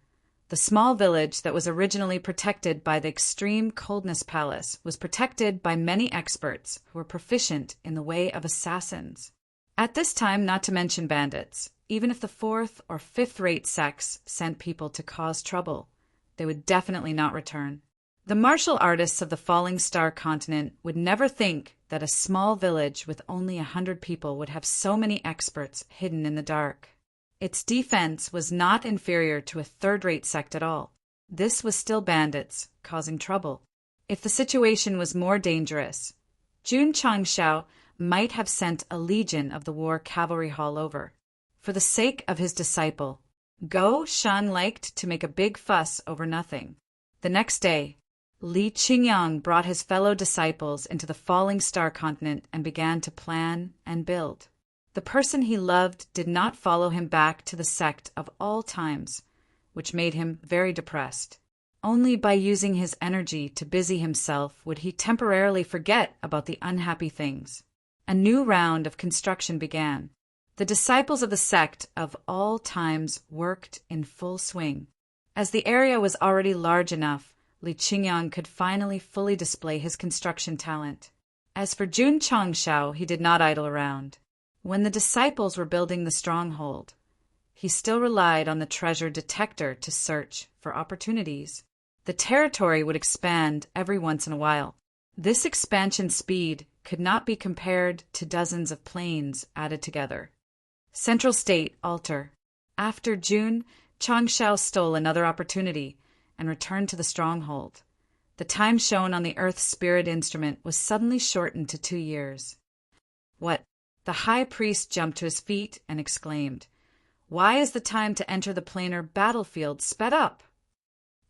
the small village that was originally protected by the extreme coldness palace was protected by many experts who were proficient in the way of assassins. At this time, not to mention bandits, even if the fourth or fifth-rate sects sent people to cause trouble, they would definitely not return. The martial artists of the Falling Star continent would never think that a small village with only 100 people would have so many experts hidden in the dark. Its defense was not inferior to a third-rate sect at all. This was still bandits, causing trouble. If the situation was more dangerous, Jun Changshao might have sent a legion of the War Cavalry Hall over. For the sake of his disciple, Go Shan liked to make a big fuss over nothing. The next day, Li Qingyang brought his fellow disciples into the Falling Star continent and began to plan and build. The person he loved did not follow him back to the sect of all times, which made him very depressed. Only by using his energy to busy himself would he temporarily forget about the unhappy things. A new round of construction began. The disciples of the sect of all times worked in full swing. As the area was already large enough, Li Qingyang could finally fully display his construction talent. As for Jun Changshao, he did not idle around. When the disciples were building the stronghold, he still relied on the treasure detector to search for opportunities. The territory would expand every once in a while. This expansion speed could not be compared to dozens of planes added together. Central State Altar. After Jun, Changshao stole another opportunity and returned to the stronghold. The time shown on the Earth Spirit instrument was suddenly shortened to 2 years. "What?" The high priest jumped to his feet and exclaimed, "Why is the time to enter the planar battlefield sped up?"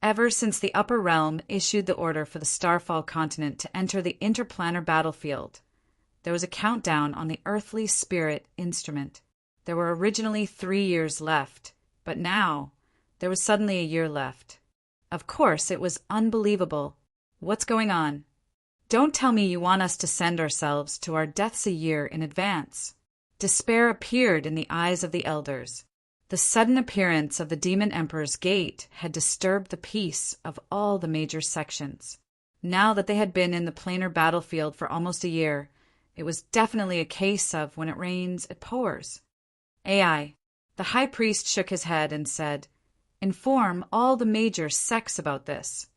Ever since the upper realm issued the order for the Starfall continent to enter the interplanar battlefield, there was a countdown on the earthly spirit instrument. There were originally 3 years left, but now there was suddenly a year left. Of course, it was unbelievable. What's going on? Don't tell me you want us to send ourselves to our deaths a year in advance. Despair appeared in the eyes of the elders. The sudden appearance of the Demon Emperor's gate had disturbed the peace of all the major sections. Now that they had been in the planar battlefield for almost a year, it was definitely a case of when it rains, it pours. AI. The high priest shook his head and said, "Inform all the major sects about this."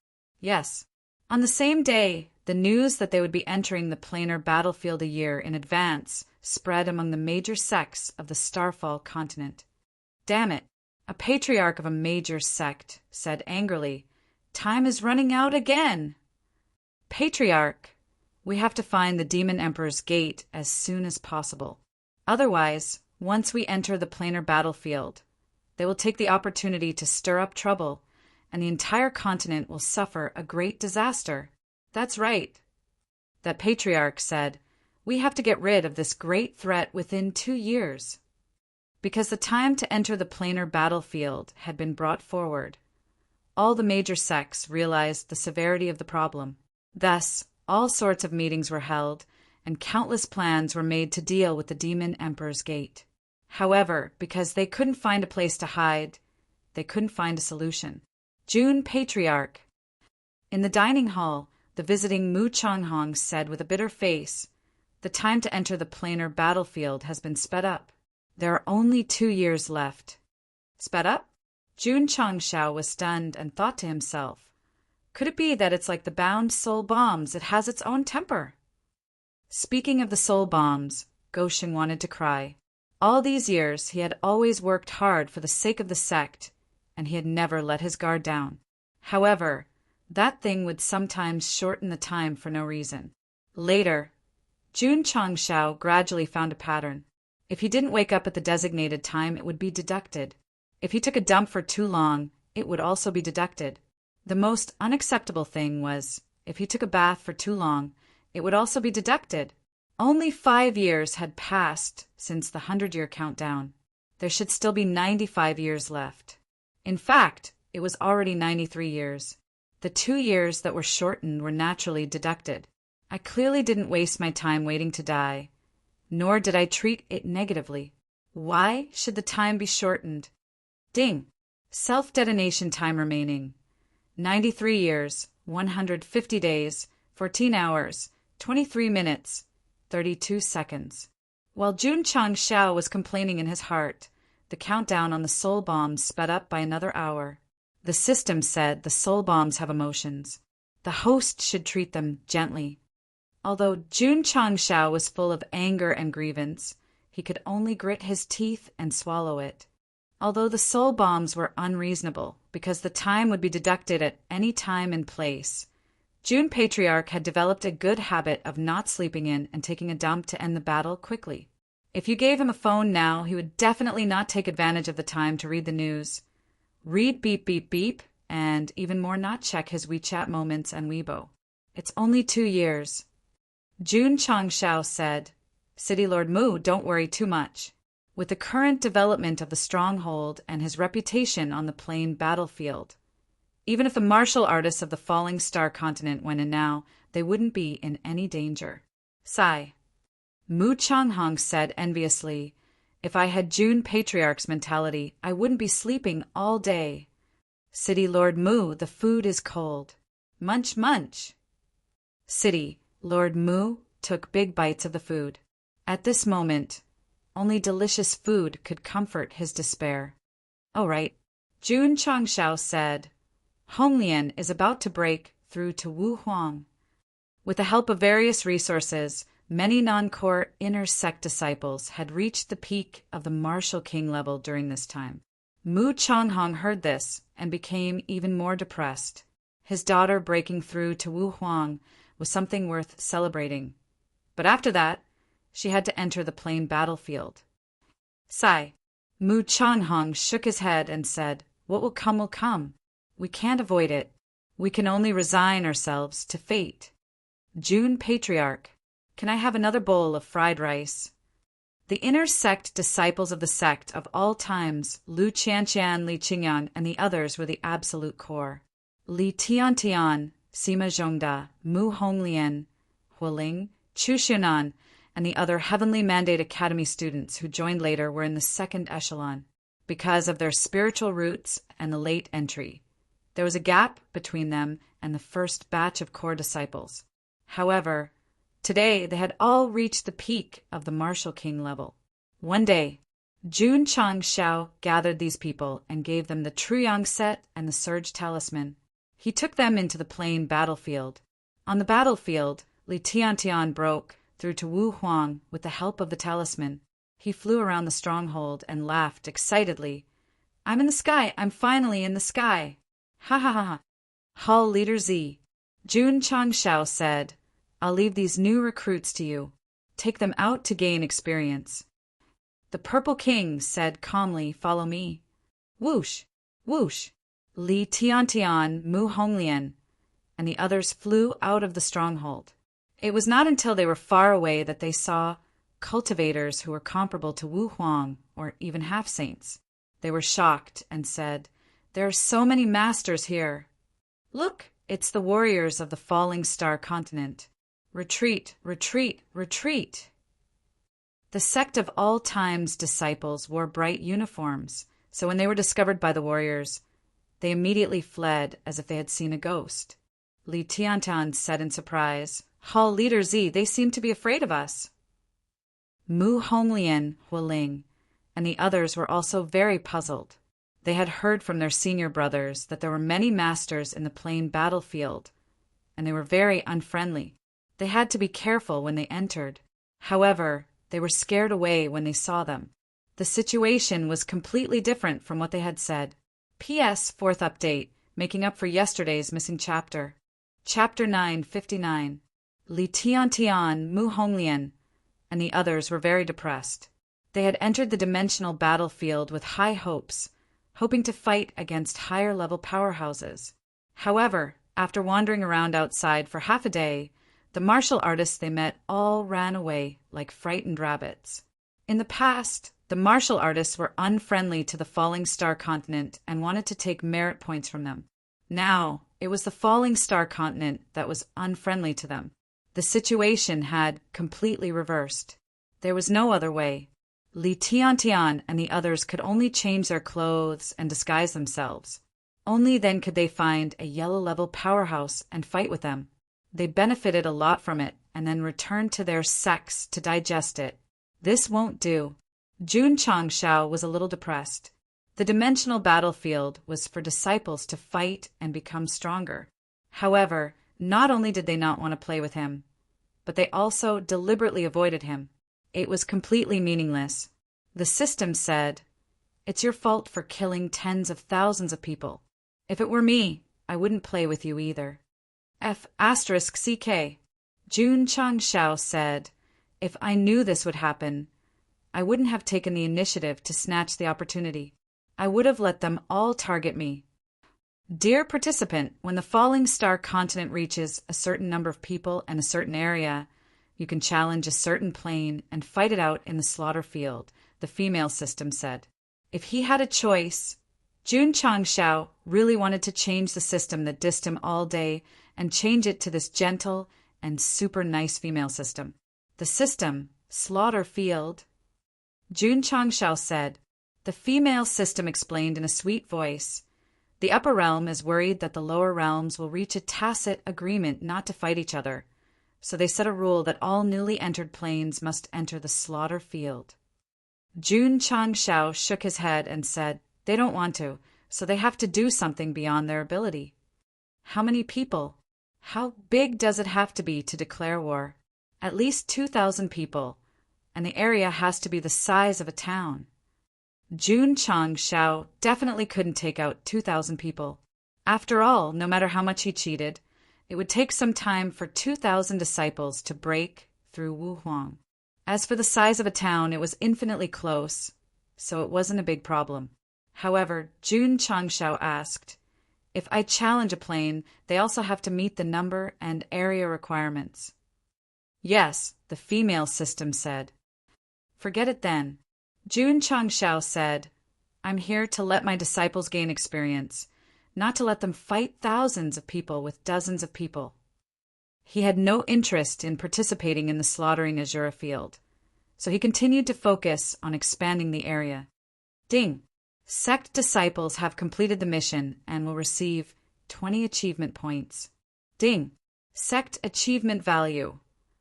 Yes. On the same day, the news that they would be entering the planar battlefield a year in advance spread among the major sects of the Starfall continent. Damn it, a patriarch of a major sect said angrily, "Time is running out again." Patriarch, we have to find the Demon Emperor's gate as soon as possible. Otherwise, once we enter the planar battlefield, they will take the opportunity to stir up trouble, and the entire continent will suffer a great disaster. That's right. That patriarch said, "We have to get rid of this great threat within 2 years." Because the time to enter the planar battlefield had been brought forward, all the major sects realized the severity of the problem. Thus, all sorts of meetings were held, and countless plans were made to deal with the Demon Emperor's gate. However, because they couldn't find a place to hide, they couldn't find a solution. June Patriarch. In the dining hall, the visiting Mu Changhong said with a bitter face, "The time to enter the planar battlefield has been sped up. There are only 2 years left." Sped up? Jun Changshao was stunned and thought to himself, could it be that it's like the bound soul bombs, it has its own temper? Speaking of the soul bombs, Gosheng wanted to cry. All these years he had always worked hard for the sake of the sect, and he had never let his guard down. However, that thing would sometimes shorten the time for no reason. Later, Jun Changshao gradually found a pattern. If he didn't wake up at the designated time, it would be deducted. If he took a dump for too long, it would also be deducted. The most unacceptable thing was, if he took a bath for too long, it would also be deducted. Only 5 years had passed since the 100-year countdown. There should still be 95 years left. In fact, it was already 93 years. The 2 years that were shortened were naturally deducted. I clearly didn't waste my time waiting to die, nor did I treat it negatively. Why should the time be shortened? Ding! Self-detonation time remaining. 93 years, 150 days, 14 hours, 23 minutes, 32 seconds. While Jun Changshao was complaining in his heart, the countdown on the soul bombs sped up by another hour. The system said the soul bombs have emotions. The host should treat them gently. Although Jun Changshao was full of anger and grievance, he could only grit his teeth and swallow it. Although the soul bombs were unreasonable, because the time would be deducted at any time and place, June Patriarch had developed a good habit of not sleeping in and taking a dump to end the battle quickly. If you gave him a phone now, he would definitely not take advantage of the time to read the news, read beep beep beep, and even more not check his WeChat moments and Weibo. It's only 2 years. Jun Changshao said, "City Lord Mu, don't worry too much. With the current development of the stronghold and his reputation on the plain battlefield, even if the martial artists of the Falling Star continent went in now, they wouldn't be in any danger." Sigh. Mu Changhong said enviously, "If I had June Patriarch's mentality, I wouldn't be sleeping all day. City Lord Mu, the food is cold. Munch, munch." City Lord Mu took big bites of the food. At this moment, only delicious food could comfort his despair. "All right," Jun Changshao said. "Honglian is about to break through to Wu Huang." With the help of various resources, many non-core inner sect disciples had reached the peak of the martial king level during this time. Mu Changhong heard this and became even more depressed. His daughter breaking through to Wu Huang was something worth celebrating. But after that, she had to enter the plain battlefield. Sigh. Mu Changhong shook his head and said, "What will come will come. We can't avoid it. We can only resign ourselves to fate." June Patriarch, can I have another bowl of fried rice? The inner sect disciples of the sect of all times, Lu Qianqian, Li Qingyan, and the others were the absolute core. Li Tiantian, Sima Zhongda, Mu Honglian, Hualing, Chu Xunan, and the other Heavenly Mandate Academy students who joined later were in the second echelon. because of their spiritual roots and the late entry. There was a gap between them and the first batch of core disciples. However, today they had all reached the peak of the Martial King level. One day, Jun Changshao gathered these people and gave them the Truyang set and the Surge Talisman. He took them into the plain battlefield. On the battlefield, Li Tiantian broke through to Wu Huang with the help of the talisman. He flew around the stronghold and laughed excitedly. "I'm in the sky! I'm finally in the sky! Ha ha ha ha!" Hall Leader Z. Jun Changshao said, "I'll leave these new recruits to you. Take them out to gain experience." The Purple King said calmly, "Follow me." Whoosh! Whoosh! Li Tiantian, Mu Honglian, and the others flew out of the stronghold. It was not until they were far away that they saw cultivators who were comparable to Wu Huang or even half-saints. They were shocked and said, "There are so many masters here. Look, it's the warriors of the Falling Star continent. Retreat, retreat, retreat." The Sect of All Time's disciples wore bright uniforms, so when they were discovered by the warriors, they immediately fled as if they had seen a ghost. Li Tiantian said in surprise, "Hall Leader Z, they seem to be afraid of us." Mu Honglian, Hualing, and the others were also very puzzled. They had heard from their senior brothers that there were many masters in the plain battlefield, and they were very unfriendly. They had to be careful when they entered. However, they were scared away when they saw them. The situation was completely different from what they had said. P.S. Fourth update, making up for yesterday's missing chapter. Chapter 959. Li Tiantian, Mu Honglian, and the others were very depressed. They had entered the dimensional battlefield with high hopes, hoping to fight against higher-level powerhouses. However, after wandering around outside for half a day, the martial artists they met all ran away like frightened rabbits. In the past, the martial artists were unfriendly to the Falling Star continent and wanted to take merit points from them. Now, it was the Falling Star continent that was unfriendly to them. The situation had completely reversed. There was no other way. Li Tiantian and the others could only change their clothes and disguise themselves. Only then could they find a yellow-level powerhouse and fight with them. They benefited a lot from it and then returned to their sects to digest it. This won't do. Jun Changshao was a little depressed. The dimensional battlefield was for disciples to fight and become stronger. However, not only did they not want to play with him, but they also deliberately avoided him. It was completely meaningless. The system said, "It's your fault for killing tens of thousands of people. If it were me, I wouldn't play with you either." F***CK. Jun Changshao said, "If I knew this would happen, I wouldn't have taken the initiative to snatch the opportunity. I would have let them all target me." Dear participant, when the Falling Star continent reaches a certain number of people and a certain area, you can challenge a certain plane and fight it out in the slaughter field, the female system said. If he had a choice, Jun Changshao really wanted to change the system that dissed him all day and change it to this gentle and super nice female system. The system, slaughter field. Jun Changshao said, the female system explained in a sweet voice, "The upper realm is worried that the lower realms will reach a tacit agreement not to fight each other, so they set a rule that all newly entered planes must enter the slaughter field." Jun Changshao shook his head and said, "They don't want to, so they have to do something beyond their ability." How many people? How big does it have to be to declare war? At least 2,000 people, and the area has to be the size of a town. Jun Changshao definitely couldn't take out 2,000 people. After all, no matter how much he cheated, it would take some time for 2,000 disciples to break through Wu Huang. As for the size of a town, it was infinitely close, so it wasn't a big problem. However, Jun Changshao asked, "If I challenge a plane, they also have to meet the number and area requirements." "Yes," the female system said. "Forget it then." Jun Changshao said, "I'm here to let my disciples gain experience, not to let them fight thousands of people with dozens of people." He had no interest in participating in the slaughtering Azura field, so he continued to focus on expanding the area. Ding! Sect disciples have completed the mission and will receive 20 achievement points. Ding! Sect achievement value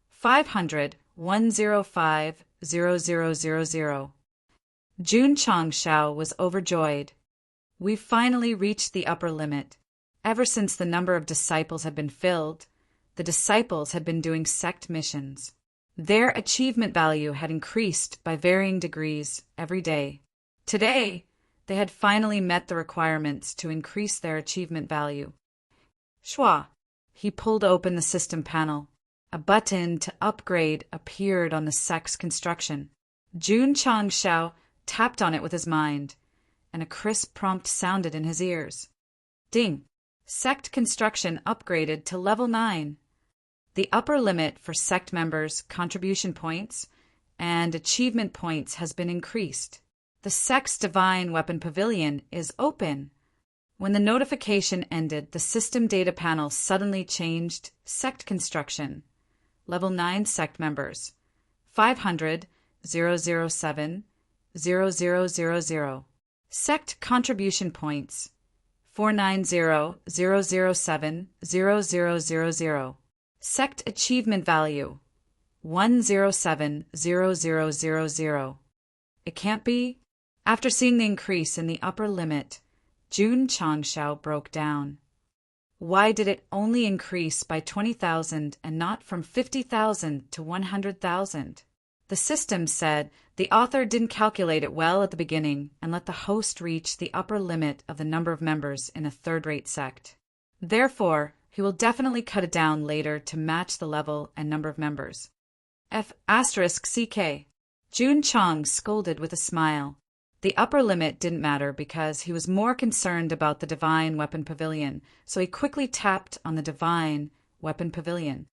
500 105 0000. Jun Changshao was overjoyed. We've finally reached the upper limit. Ever since the number of disciples had been filled, the disciples had been doing sect missions. Their achievement value had increased by varying degrees every day. Today, they had finally met the requirements to increase their achievement value. Shua! He pulled open the system panel. A button to upgrade appeared on the sect's construction. Jun Changshao tapped on it with his mind, and a crisp prompt sounded in his ears. Ding! Sect construction upgraded to level 9. The upper limit for sect members' contribution points and achievement points has been increased. The sect's divine weapon pavilion is open. When the notification ended, the system data panel suddenly changed sect construction. Level 9 sect members 500 007 0000. Sect contribution points 490 007 0000. Sect achievement value 107 0000. It can't be? After seeing the increase in the upper limit, Jun Changshao broke down. Why did it only increase by 20,000 and not from 50,000 to 100,000? The system said the author didn't calculate it well at the beginning and let the host reach the upper limit of the number of members in a third-rate sect. Therefore, he will definitely cut it down later to match the level and number of members. F***CK. Jun Chang scolded with a smile. The upper limit didn't matter because he was more concerned about the Divine Weapon Pavilion, so he quickly tapped on the Divine Weapon Pavilion.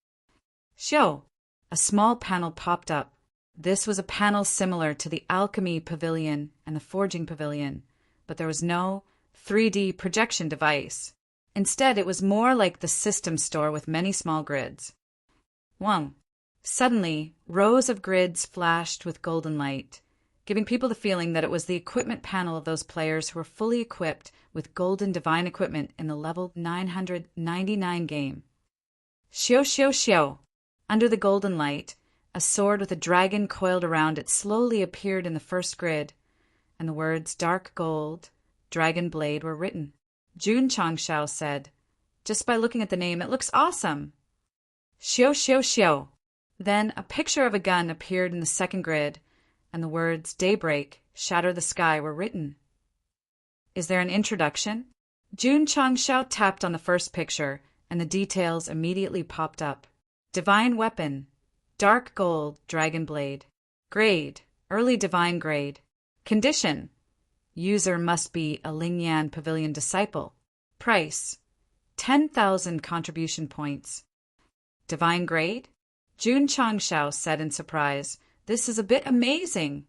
Xiao! A small panel popped up. This was a panel similar to the Alchemy Pavilion and the Forging Pavilion, but there was no 3D projection device. Instead, it was more like the system store with many small grids. Wang! Suddenly, rows of grids flashed with golden light, giving people the feeling that it was the equipment panel of those players who were fully equipped with golden divine equipment in the level 999 game. Xiao xiao xiao! Under the golden light, a sword with a dragon coiled around it slowly appeared in the first grid, and the words dark gold, dragon blade were written. Jun Changshao said, "Just by looking at the name, it looks awesome." Xiao xiao xiao! Then a picture of a gun appeared in the second grid, and the words daybreak, shatter the sky were written. Is there an introduction? Jun Changshao tapped on the first picture, and the details immediately popped up. Divine weapon, dark gold, dragon blade. Grade, early divine grade. Condition, user must be a Lingyan Pavilion disciple. Price, 10,000 contribution points. Divine grade? Jun Changshao said in surprise, "This is a bit amazing."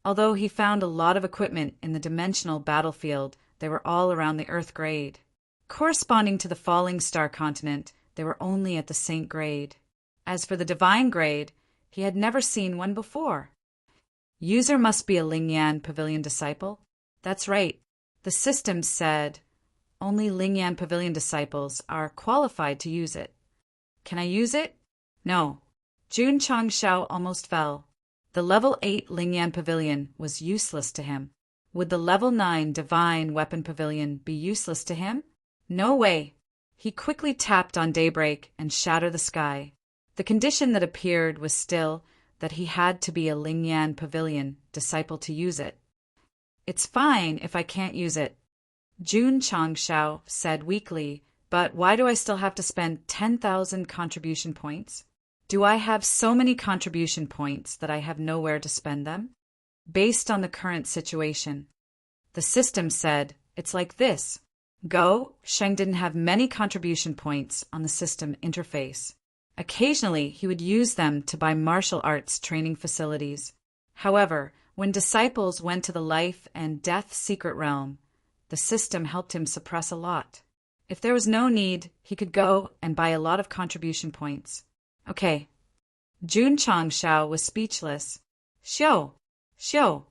Although he found a lot of equipment in the dimensional battlefield, they were all around the Earth grade. Corresponding to the Falling Star continent, they were only at the Saint grade. As for the Divine grade, he had never seen one before. User must be a Lingyan Pavilion disciple. That's right. The system said only Lingyan Pavilion disciples are qualified to use it. Can I use it? No. Jun Changshao almost fell. The level 8 Lingyan Pavilion was useless to him. Would the level 9 Divine Weapon Pavilion be useless to him? No way. He quickly tapped on daybreak and shatter the sky. The condition that appeared was still that he had to be a Lingyan Pavilion disciple to use it. It's fine if I can't use it. Jun Changshao said weakly, but why do I still have to spend 10,000 contribution points? Do I have so many contribution points that I have nowhere to spend them? Based on the current situation, the system said, it's like this. Go, Sheng didn't have many contribution points on the system interface. Occasionally, he would use them to buy martial arts training facilities. However, when disciples went to the life and death secret realm, the system helped him suppress a lot. If there was no need, he could go and buy a lot of contribution points. Okay. Jun Changshao was speechless. Xiao! Xiao!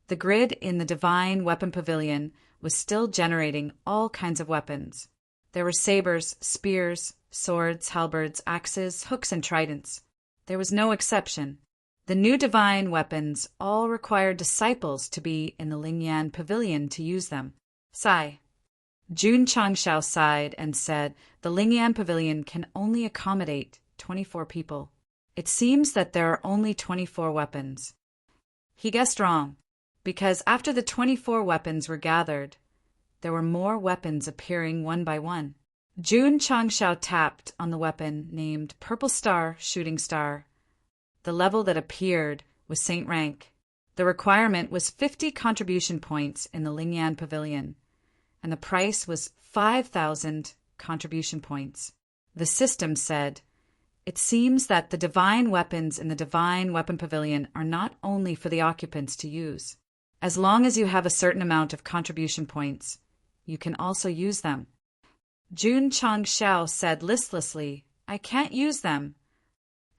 The grid in the Divine Weapon Pavilion was still generating all kinds of weapons. There were sabers, spears, swords, halberds, axes, hooks, and tridents. There was no exception. The new divine weapons all required disciples to be in the Lingyan Pavilion to use them. Sigh. Jun Changshao sighed and said, "The Lingyan Pavilion can only accommodate 24 people. It seems that there are only 24 weapons." He guessed wrong, because after the 24 weapons were gathered, there were more weapons appearing one by one. Jun Changshao tapped on the weapon named Purple Star Shooting Star. The level that appeared was Saint rank. The requirement was 50 contribution points in the Lingyan Pavilion, and the price was 5,000 contribution points. The system said, "It seems that the divine weapons in the Divine Weapon Pavilion are not only for the occupants to use. As long as you have a certain amount of contribution points, you can also use them." Jun Changshao said listlessly, "I can't use them."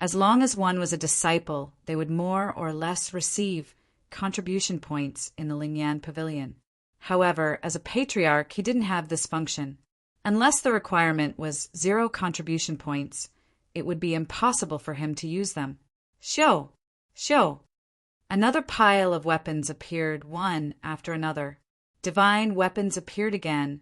As long as one was a disciple, they would more or less receive contribution points in the Lingyan Pavilion. However, as a patriarch, he didn't have this function. Unless the requirement was 0 contribution points, it would be impossible for him to use them. Show! Show! Another pile of weapons appeared one after another. Divine weapons appeared again,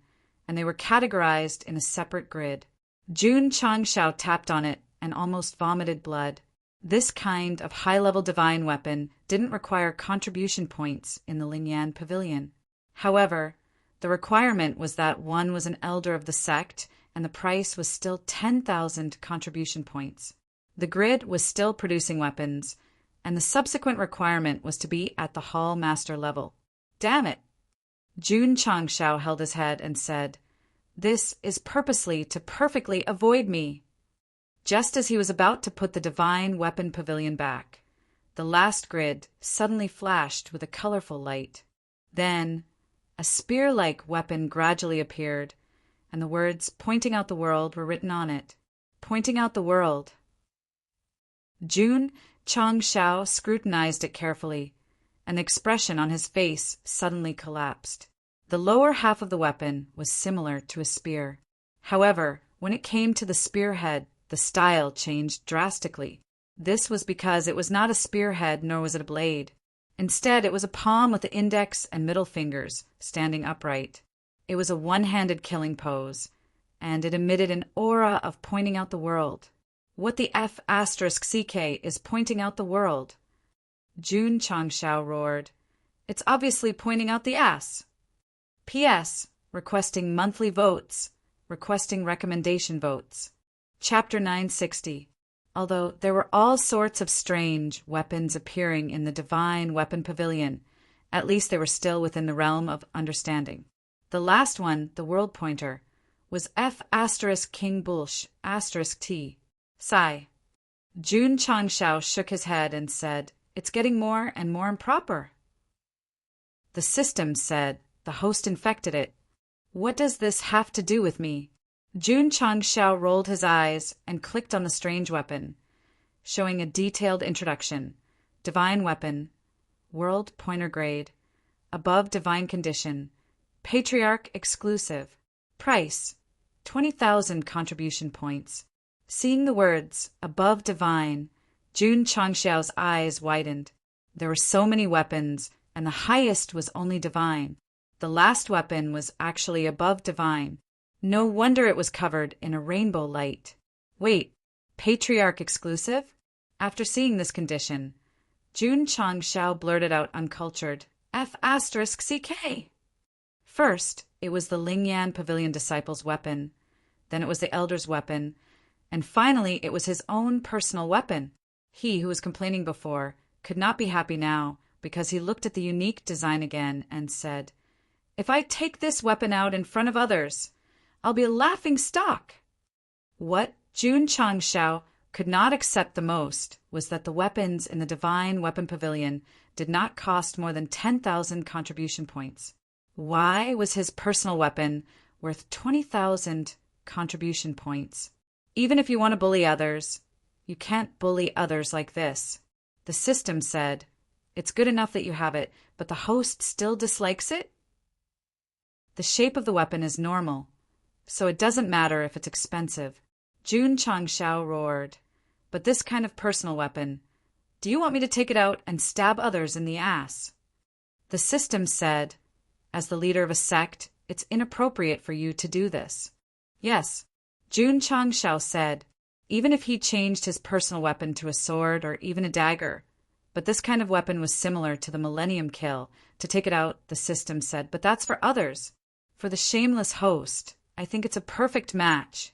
and they were categorized in a separate grid. Jun Changshao tapped on it and almost vomited blood. This kind of high-level divine weapon didn't require contribution points in the Lingyan Pavilion. However, the requirement was that one was an elder of the sect, and the price was still 10,000 contribution points. The grid was still producing weapons, and the subsequent requirement was to be at the Hall Master level. Damn it! Jun Changshao held his head and said, "This is purposely to perfectly avoid me." Just as he was about to put the Divine Weapon Pavilion back, the last grid suddenly flashed with a colorful light. Then, a spear-like weapon gradually appeared, and the words "Pointing out the world" were written on it. Pointing out the world. Jun Changshao scrutinized it carefully, and the expression on his face suddenly collapsed. The lower half of the weapon was similar to a spear. However, when it came to the spearhead, the style changed drastically. This was because it was not a spearhead nor was it a blade. Instead, it was a palm with the index and middle fingers standing upright. It was a one-handed killing pose, and it emitted an aura of pointing out the world. What the F*CK is pointing out the world? Jun Changshao roared. It's obviously pointing out the ass. P.S. Requesting monthly votes. Requesting recommendation votes. Chapter 960. Although there were all sorts of strange weapons appearing in the Divine Weapon Pavilion, at least they were still within the realm of understanding. The last one, the World Pointer, was F*King Bulsh *T. Sigh. Jun Changshao shook his head and said, "It's getting more and more improper." The system said, "The host infected it. What does this have to do with me?" Jun Changshao rolled his eyes and clicked on the strange weapon, showing a detailed introduction. Divine weapon, World Pointer grade, above divine condition, Patriarch exclusive, price, 20,000 contribution points. Seeing the words, above divine, Jun Changshao's eyes widened. There were so many weapons, and the highest was only divine. The last weapon was actually above divine. No wonder it was covered in a rainbow light. Wait, Patriarch exclusive? After seeing this condition, Jun Changshao blurted out uncultured, F*CK. First, it was the Lingyan Pavilion Disciple's weapon. Then it was the Elder's weapon. And finally, it was his own personal weapon. He, who was complaining before, could not be happy now because he looked at the unique design again and said, "If I take this weapon out in front of others, I'll be a laughing stock." What Jun Changshao could not accept the most was that the weapons in the Divine Weapon Pavilion did not cost more than 10,000 contribution points. Why was his personal weapon worth 20,000 contribution points? Even if you want to bully others, you can't bully others like this. The system said, "It's good enough that you have it, but the host still dislikes it? The shape of the weapon is normal, so it doesn't matter if it's expensive. Jun Changshao roared. But this kind of personal weapon, do you want me to take it out and stab others in the ass? The system said, as the leader of a sect, it's inappropriate for you to do this. Yes, Jun Changshao said, even if he changed his personal weapon to a sword or even a dagger. But this kind of weapon was similar to the Millennium Kill. To take it out, the system said, but that's for others. For the shameless host, I think it's a perfect match.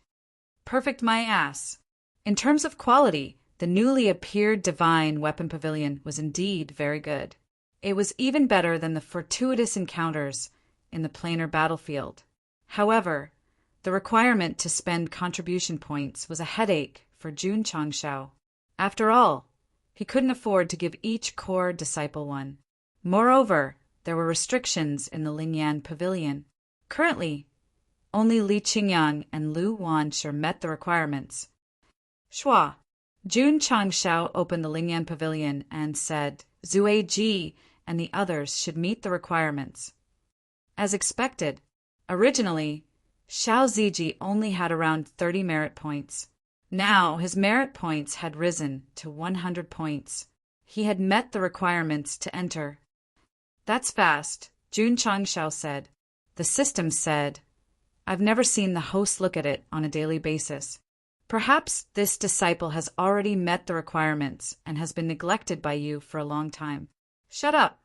Perfect my ass. In terms of quality, the newly appeared divine weapon pavilion was indeed very good. It was even better than the fortuitous encounters in the planar battlefield. However, the requirement to spend contribution points was a headache for Jun Changshao. After all, he couldn't afford to give each core disciple one. Moreover, there were restrictions in the Lingyan pavilion. Currently, only Li Qingyang and Lu Wanshi met the requirements. Shua. Jun Changshao opened the Lingyan pavilion and said Zui Ji and the others should meet the requirements. As expected, originally, Xiao Ziji only had around 30 merit points. Now his merit points had risen to 100 points. He had met the requirements to enter. That's fast, Jun Changshao said. The system said, I've never seen the host look at it on a daily basis. Perhaps this disciple has already met the requirements and has been neglected by you for a long time. Shut up.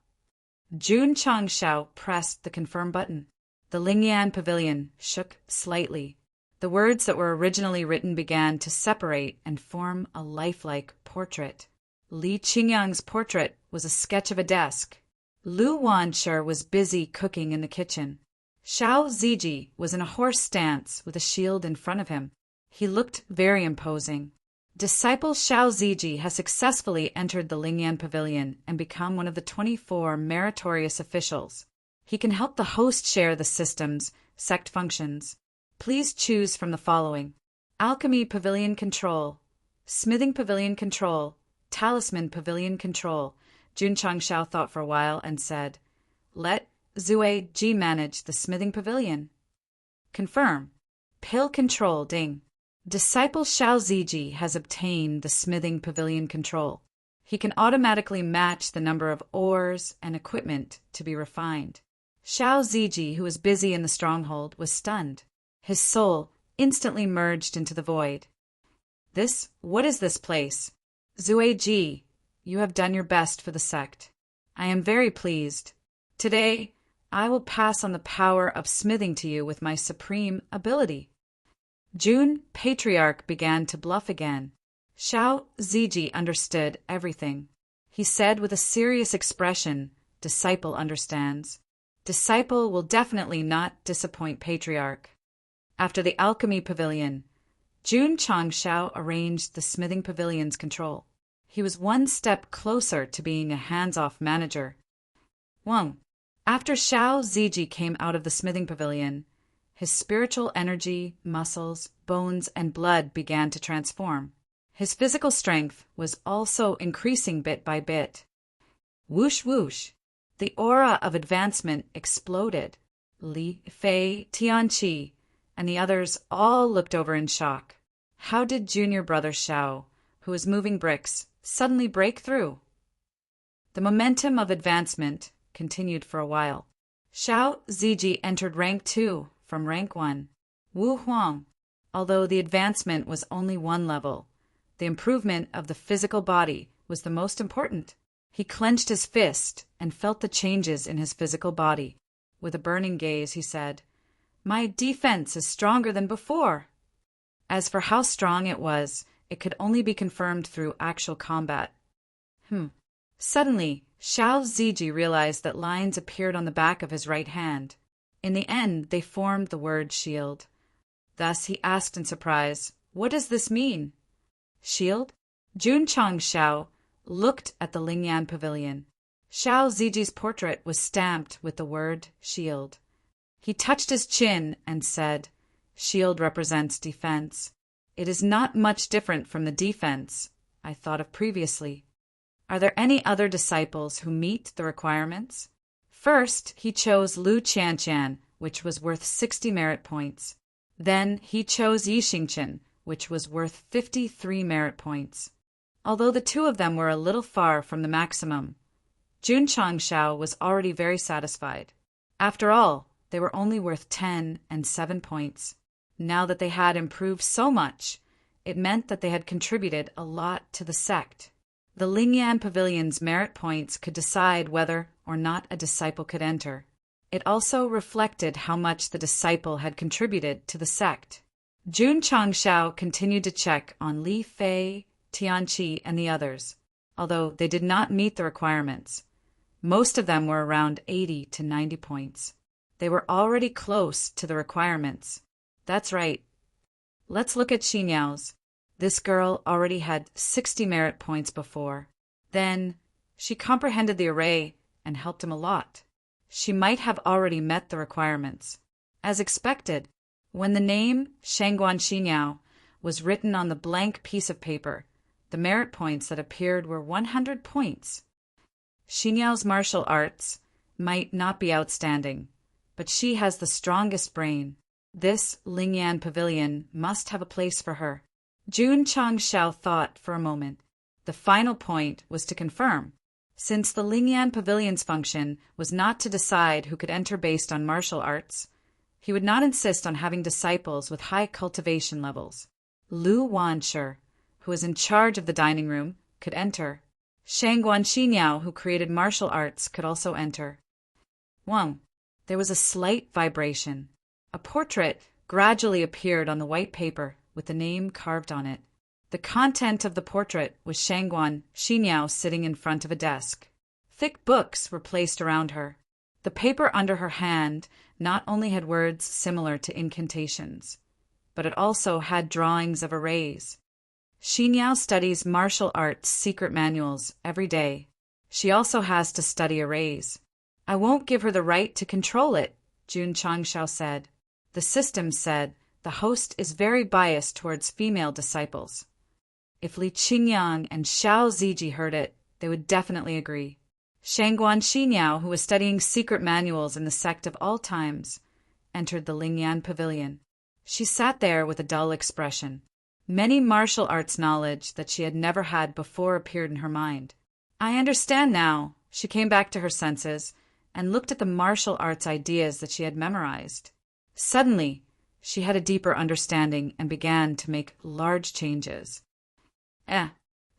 Jun Changshao pressed the confirm button. The Lingyan pavilion shook slightly. The words that were originally written began to separate and form a lifelike portrait. Li Qingyang's portrait was a sketch of a desk. Lu Wanshi was busy cooking in the kitchen. Xiao Ziji was in a horse stance with a shield in front of him. He looked very imposing. Disciple Xiao Ziji has successfully entered the Lingyan pavilion and become one of the 24 meritorious officials. He can help the host share the system's sect functions. Please choose from the following: Alchemy Pavilion Control, Smithing Pavilion Control, Talisman Pavilion Control. Jun Changshao thought for a while and said, Let Zui Ji manage the Smithing Pavilion. Confirm. Pill Control Ding. Disciple Xiao Ziji has obtained the Smithing Pavilion Control. He can automatically match the number of ores and equipment to be refined. Xiao Ziji, who was busy in the stronghold, was stunned. His soul instantly merged into the void. What is this place? Zui Ji, you have done your best for the sect. I am very pleased. Today, I will pass on the power of smithing to you with my supreme ability. Jun Patriarch began to bluff again. Xiao Ziji understood everything. He said with a serious expression, Disciple understands. Disciple will definitely not disappoint Patriarch. After the Alchemy Pavilion, Jun Changshao arranged the Smithing Pavilion's control. He was one step closer to being a hands-off manager. Wang. After Xiao Ziji came out of the Smithing Pavilion, his spiritual energy, muscles, bones, and blood began to transform. His physical strength was also increasing bit by bit. Whoosh whoosh. The aura of advancement exploded. Li Fei, Tianqi, and the others all looked over in shock. How did junior brother Xiao, who was moving bricks, suddenly break through? The momentum of advancement continued for a while. Xiao Ziji entered rank 2 from rank 1. Wu Huang. Although the advancement was only one level, the improvement of the physical body was the most important. He clenched his fist and felt the changes in his physical body. With a burning gaze, he said, My defense is stronger than before. As for how strong it was, it could only be confirmed through actual combat. Suddenly, Xiao Ziji realized that lines appeared on the back of his right hand. In the end, they formed the word shield. Thus he asked in surprise, What does this mean? Shield? Jun Changshao looked at the Lingyan pavilion. Xiao Ziji's portrait was stamped with the word shield. He touched his chin and said, Shield represents defense. It is not much different from the defense I thought of previously. Are there any other disciples who meet the requirements? First, he chose Lu Qianqian, which was worth 60 merit points. Then he chose Yi Xingchen, which was worth 53 merit points. Although the two of them were a little far from the maximum, Jun Changshao was already very satisfied. After all, they were only worth 10 and 7 points. Now that they had improved so much, it meant that they had contributed a lot to the sect. The Lingyan Pavilion's merit points could decide whether or not a disciple could enter. It also reflected how much the disciple had contributed to the sect. Jun Changshao continued to check on Li Fei, Tianqi, and the others, although they did not meet the requirements. Most of them were around 80 to 90 points. They were already close to the requirements. That's right. Let's look at Xinyao's. This girl already had 60 merit points before. Then, she comprehended the array and helped him a lot. She might have already met the requirements. As expected, when the name Shangguan Xinyao was written on the blank piece of paper, the merit points that appeared were 100 points. Xinyao's martial arts might not be outstanding, but she has the strongest brain. This Lingyan Pavilion must have a place for her. Jun Changshao thought for a moment. The final point was to confirm. Since the Lingyan Pavilion's function was not to decide who could enter based on martial arts, he would not insist on having disciples with high cultivation levels. Lu Wanshi, who was in charge of the dining room, could enter. Shangguan Xinyao, who created martial arts, could also enter. Wang. There was a slight vibration. A portrait gradually appeared on the white paper with the name carved on it. The content of the portrait was Shangguan Xinyao sitting in front of a desk. Thick books were placed around her. The paper under her hand not only had words similar to incantations, but it also had drawings of arrays. Xinyao studies martial arts secret manuals every day. She also has to study arrays. I won't give her the right to control it, Jun Changshao said. The system said the host is very biased towards female disciples. If Li Qingyang and Xiao Ziji heard it, they would definitely agree. Shangguan Xinyao, who was studying secret manuals in the sect of all times, entered the Lingyan Pavilion. She sat there with a dull expression. Many martial arts knowledge that she had never had before appeared in her mind. I understand now. She came back to her senses and looked at the martial arts ideas that she had memorized. Suddenly, she had a deeper understanding and began to make large changes.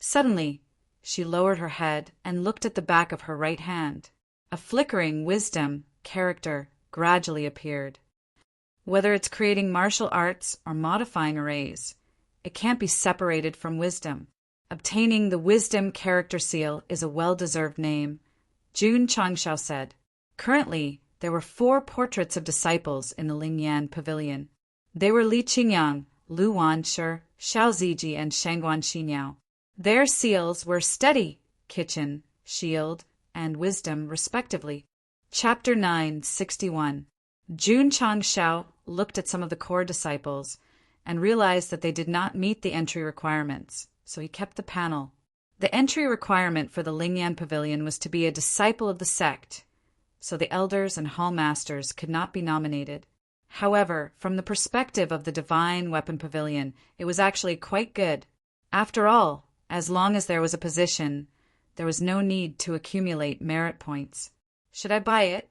Suddenly, she lowered her head and looked at the back of her right hand. A flickering wisdom character gradually appeared. Whether it's creating martial arts or modifying arrays, it can't be separated from wisdom. Obtaining the wisdom character seal is a well-deserved name, Jun Changshao said. Currently, there were 4 portraits of disciples in the Lingyan Pavilion. They were Li Qingyang, Lu Wanshi, Xiao Ziji, and Shangguan Xinyao. Their seals were steady, kitchen, shield, and wisdom, respectively. Chapter 9:61. Jun Changshao looked at some of the core disciples and realized that they did not meet the entry requirements, so he kept the panel. The entry requirement for the Lingyan Pavilion was to be a disciple of the sect, so the elders and hall masters could not be nominated. However, from the perspective of the Divine Weapon Pavilion, it was actually quite good. After all, as long as there was a position, there was no need to accumulate merit points. Should I buy it?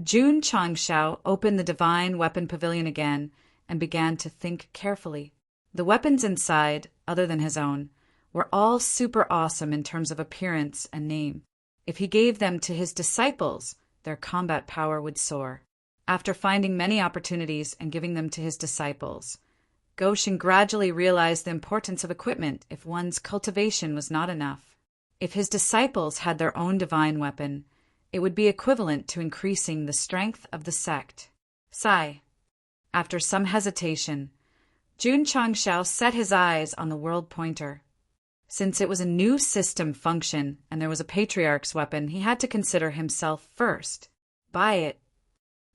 Jun Changshao opened the Divine Weapon Pavilion again and began to think carefully. The weapons inside, other than his own, were all super awesome in terms of appearance and name. If he gave them to his disciples, their combat power would soar. After finding many opportunities and giving them to his disciples, Goshen gradually realized the importance of equipment if one's cultivation was not enough. If his disciples had their own divine weapon, it would be equivalent to increasing the strength of the sect. Sigh. After some hesitation, Jun Changshao set his eyes on the world pointer. Since it was a new system function and there was a patriarch's weapon, he had to consider himself first. Buy it.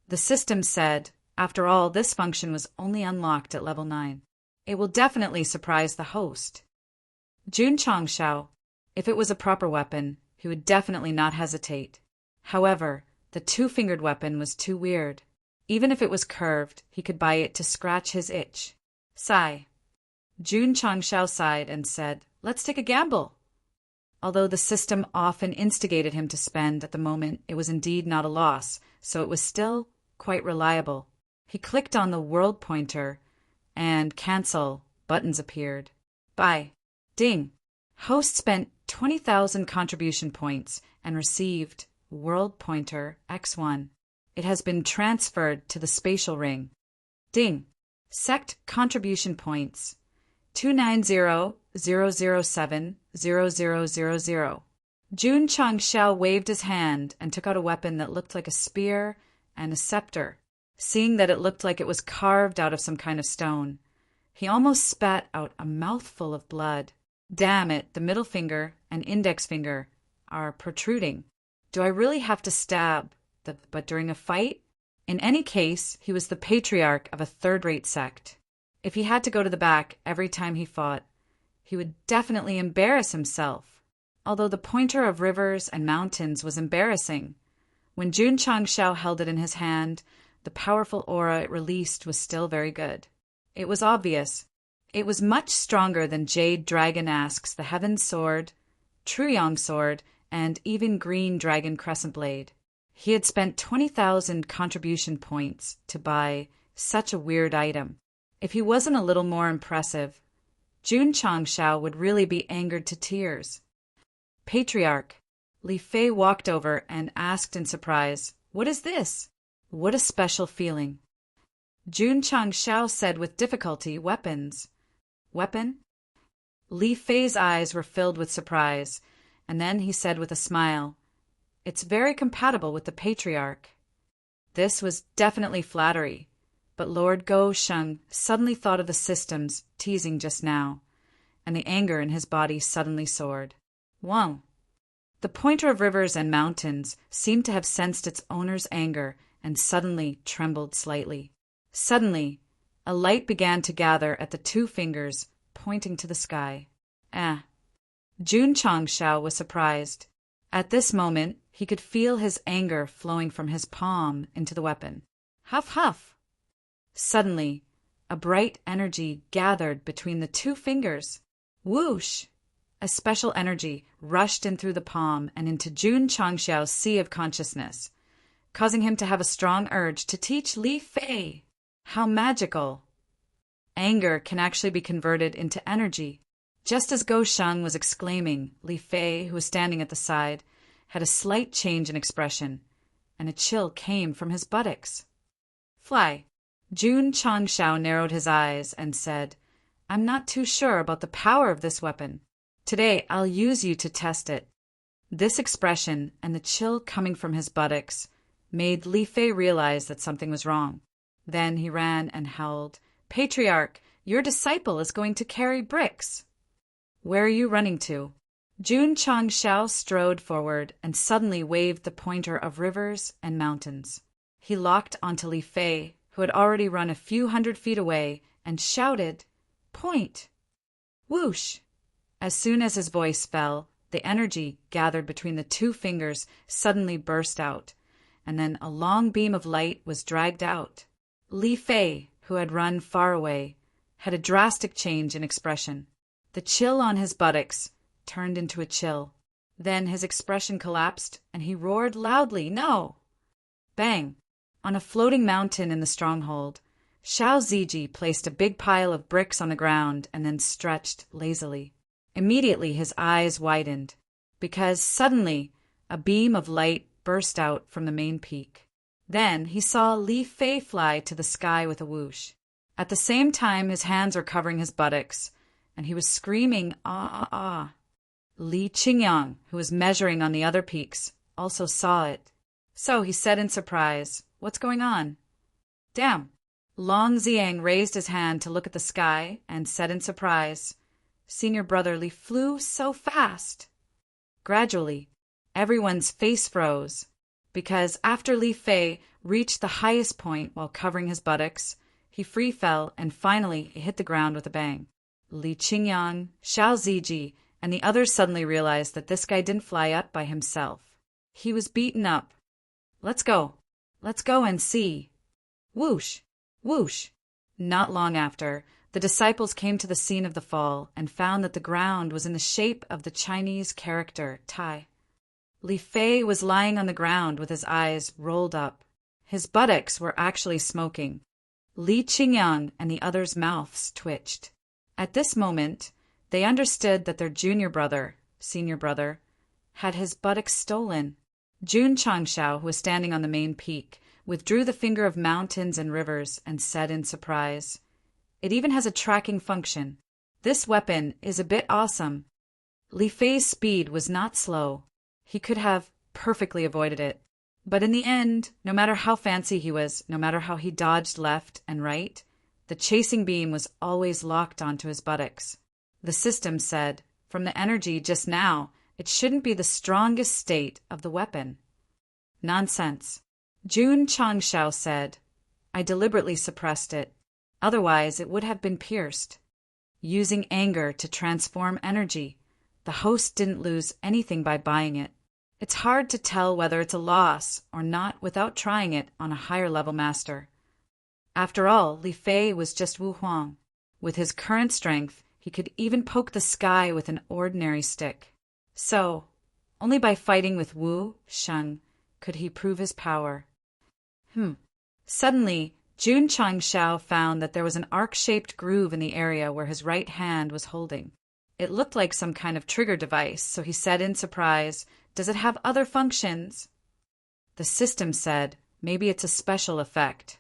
The system said, after all, this function was only unlocked at level 9. It will definitely surprise the host. Jun Changshao. If it was a proper weapon, he would definitely not hesitate. However, the two-fingered weapon was too weird. Even if it was curved, he could buy it to scratch his itch. Sigh. Jun Changshao sighed and said, "Let's take a gamble." Although the system often instigated him to spend at the moment, it was indeed not a loss, so it was still quite reliable. He clicked on the world pointer, and cancel buttons appeared. Buy. Ding. Host spent 20,000 contribution points and received world pointer X1. It has been transferred to the spatial ring. Ding. Sect contribution points 290,007,0000. Jun Changshao waved his hand and took out a weapon that looked like a spear and a scepter. Seeing that it looked like it was carved out of some kind of stone, he almost spat out a mouthful of blood. Damn it, the middle finger and index finger are protruding. Do I really have to stab but during a fight? In any case, he was the patriarch of a third-rate sect. If he had to go to the back every time he fought, he would definitely embarrass himself. Although the pointer of rivers and mountains was embarrassing, when Jun Changshao held it in his hand, the powerful aura it released was still very good. It was obvious. It was much stronger than Jade Dragon Asks, the Heaven Sword, Truyong Sword, and even Green Dragon Crescent Blade. He had spent 20,000 contribution points to buy such a weird item. If he wasn't a little more impressive, Jun Changshao would really be angered to tears. Patriarch. Li Fei walked over and asked in surprise, "What is this?" What a special feeling. Jun Changshao said with difficulty, "Weapons." Weapon? Li Fei's eyes were filled with surprise, and then he said with a smile, "It's very compatible with the Patriarch." This was definitely flattery, but Lord Go Sheng suddenly thought of the systems teasing just now, and the anger in his body suddenly soared. Wow! The pointer of rivers and mountains seemed to have sensed its owner's anger and suddenly trembled slightly. Suddenly, a light began to gather at the two fingers pointing to the sky. Jun Changshao was surprised. At this moment, he could feel his anger flowing from his palm into the weapon. Huff, huff! Suddenly, a bright energy gathered between the two fingers. Whoosh! A special energy rushed in through the palm and into Jun Changshao's sea of consciousness, causing him to have a strong urge to teach Li Fei. How magical! Anger can actually be converted into energy. Just as Go Sheng was exclaiming, Li Fei, who was standing at the side, had a slight change in expression, and a chill came from his buttocks. Fly. Jun Changshao narrowed his eyes and said, "I'm not too sure about the power of this weapon. Today I'll use you to test it." This expression and the chill coming from his buttocks made Li Fei realize that something was wrong. Then he ran and howled, "Patriarch, your disciple is going to carry bricks." "Where are you running to?" Jun Changshao strode forward and suddenly waved the pointer of rivers and mountains. He locked onto Li Fei, who had already run a few hundred feet away, and shouted, "Point!" Whoosh! As soon as his voice fell, the energy gathered between the two fingers suddenly burst out, and then a long beam of light was dragged out. Li Fei, who had run far away, had a drastic change in expression. The chill on his buttocks turned into a chill. Then his expression collapsed, and he roared loudly, "No!" Bang! On a floating mountain in the stronghold, Xiao Ziji placed a big pile of bricks on the ground and then stretched lazily. Immediately his eyes widened, because suddenly a beam of light burst out from the main peak. Then he saw Li Fei fly to the sky with a whoosh. At the same time, his hands were covering his buttocks, and he was screaming, "Ah, ah, ah." Li Qingyang, who was measuring on the other peaks, also saw it. So he said in surprise, "What's going on?" "Damn." Long Ziang raised his hand to look at the sky and said in surprise, "Senior brother Li flew so fast." Gradually, everyone's face froze, because after Li Fei reached the highest point while covering his buttocks, he free fell and finally hit the ground with a bang. Li Qingyang, Xiao Ziji, and the others suddenly realized that this guy didn't fly up by himself. He was beaten up. Let's go. Let's go and see. Whoosh! Whoosh! Not long after, the disciples came to the scene of the fall and found that the ground was in the shape of the Chinese character Tai. Li Fei was lying on the ground with his eyes rolled up. His buttocks were actually smoking. Li Qingyang and the others' mouths twitched. At this moment, they understood that their senior brother, had his buttocks stolen. Jun Changshao, who was standing on the main peak, withdrew the finger of mountains and rivers and said in surprise, "It even has a tracking function. This weapon is a bit awesome." Li Fei's speed was not slow. He could have perfectly avoided it. But in the end, no matter how fancy he was, no matter how he dodged left and right, the chasing beam was always locked onto his buttocks. The system said, from the energy just now, it shouldn't be the strongest state of the weapon. Nonsense. Jun Changshao said, "I deliberately suppressed it. Otherwise, it would have been pierced." Using anger to transform energy, the host didn't lose anything by buying it. It's hard to tell whether it's a loss or not without trying it on a higher-level master. After all, Li Fei was just Wu Huang. With his current strength, he could even poke the sky with an ordinary stick. So, only by fighting with Wu Sheng could he prove his power. Suddenly, Jun Changshao found that there was an arc-shaped groove in the area where his right hand was holding. It looked like some kind of trigger device, so he said in surprise, "Does it have other functions?" The system said, "Maybe it's a special effect."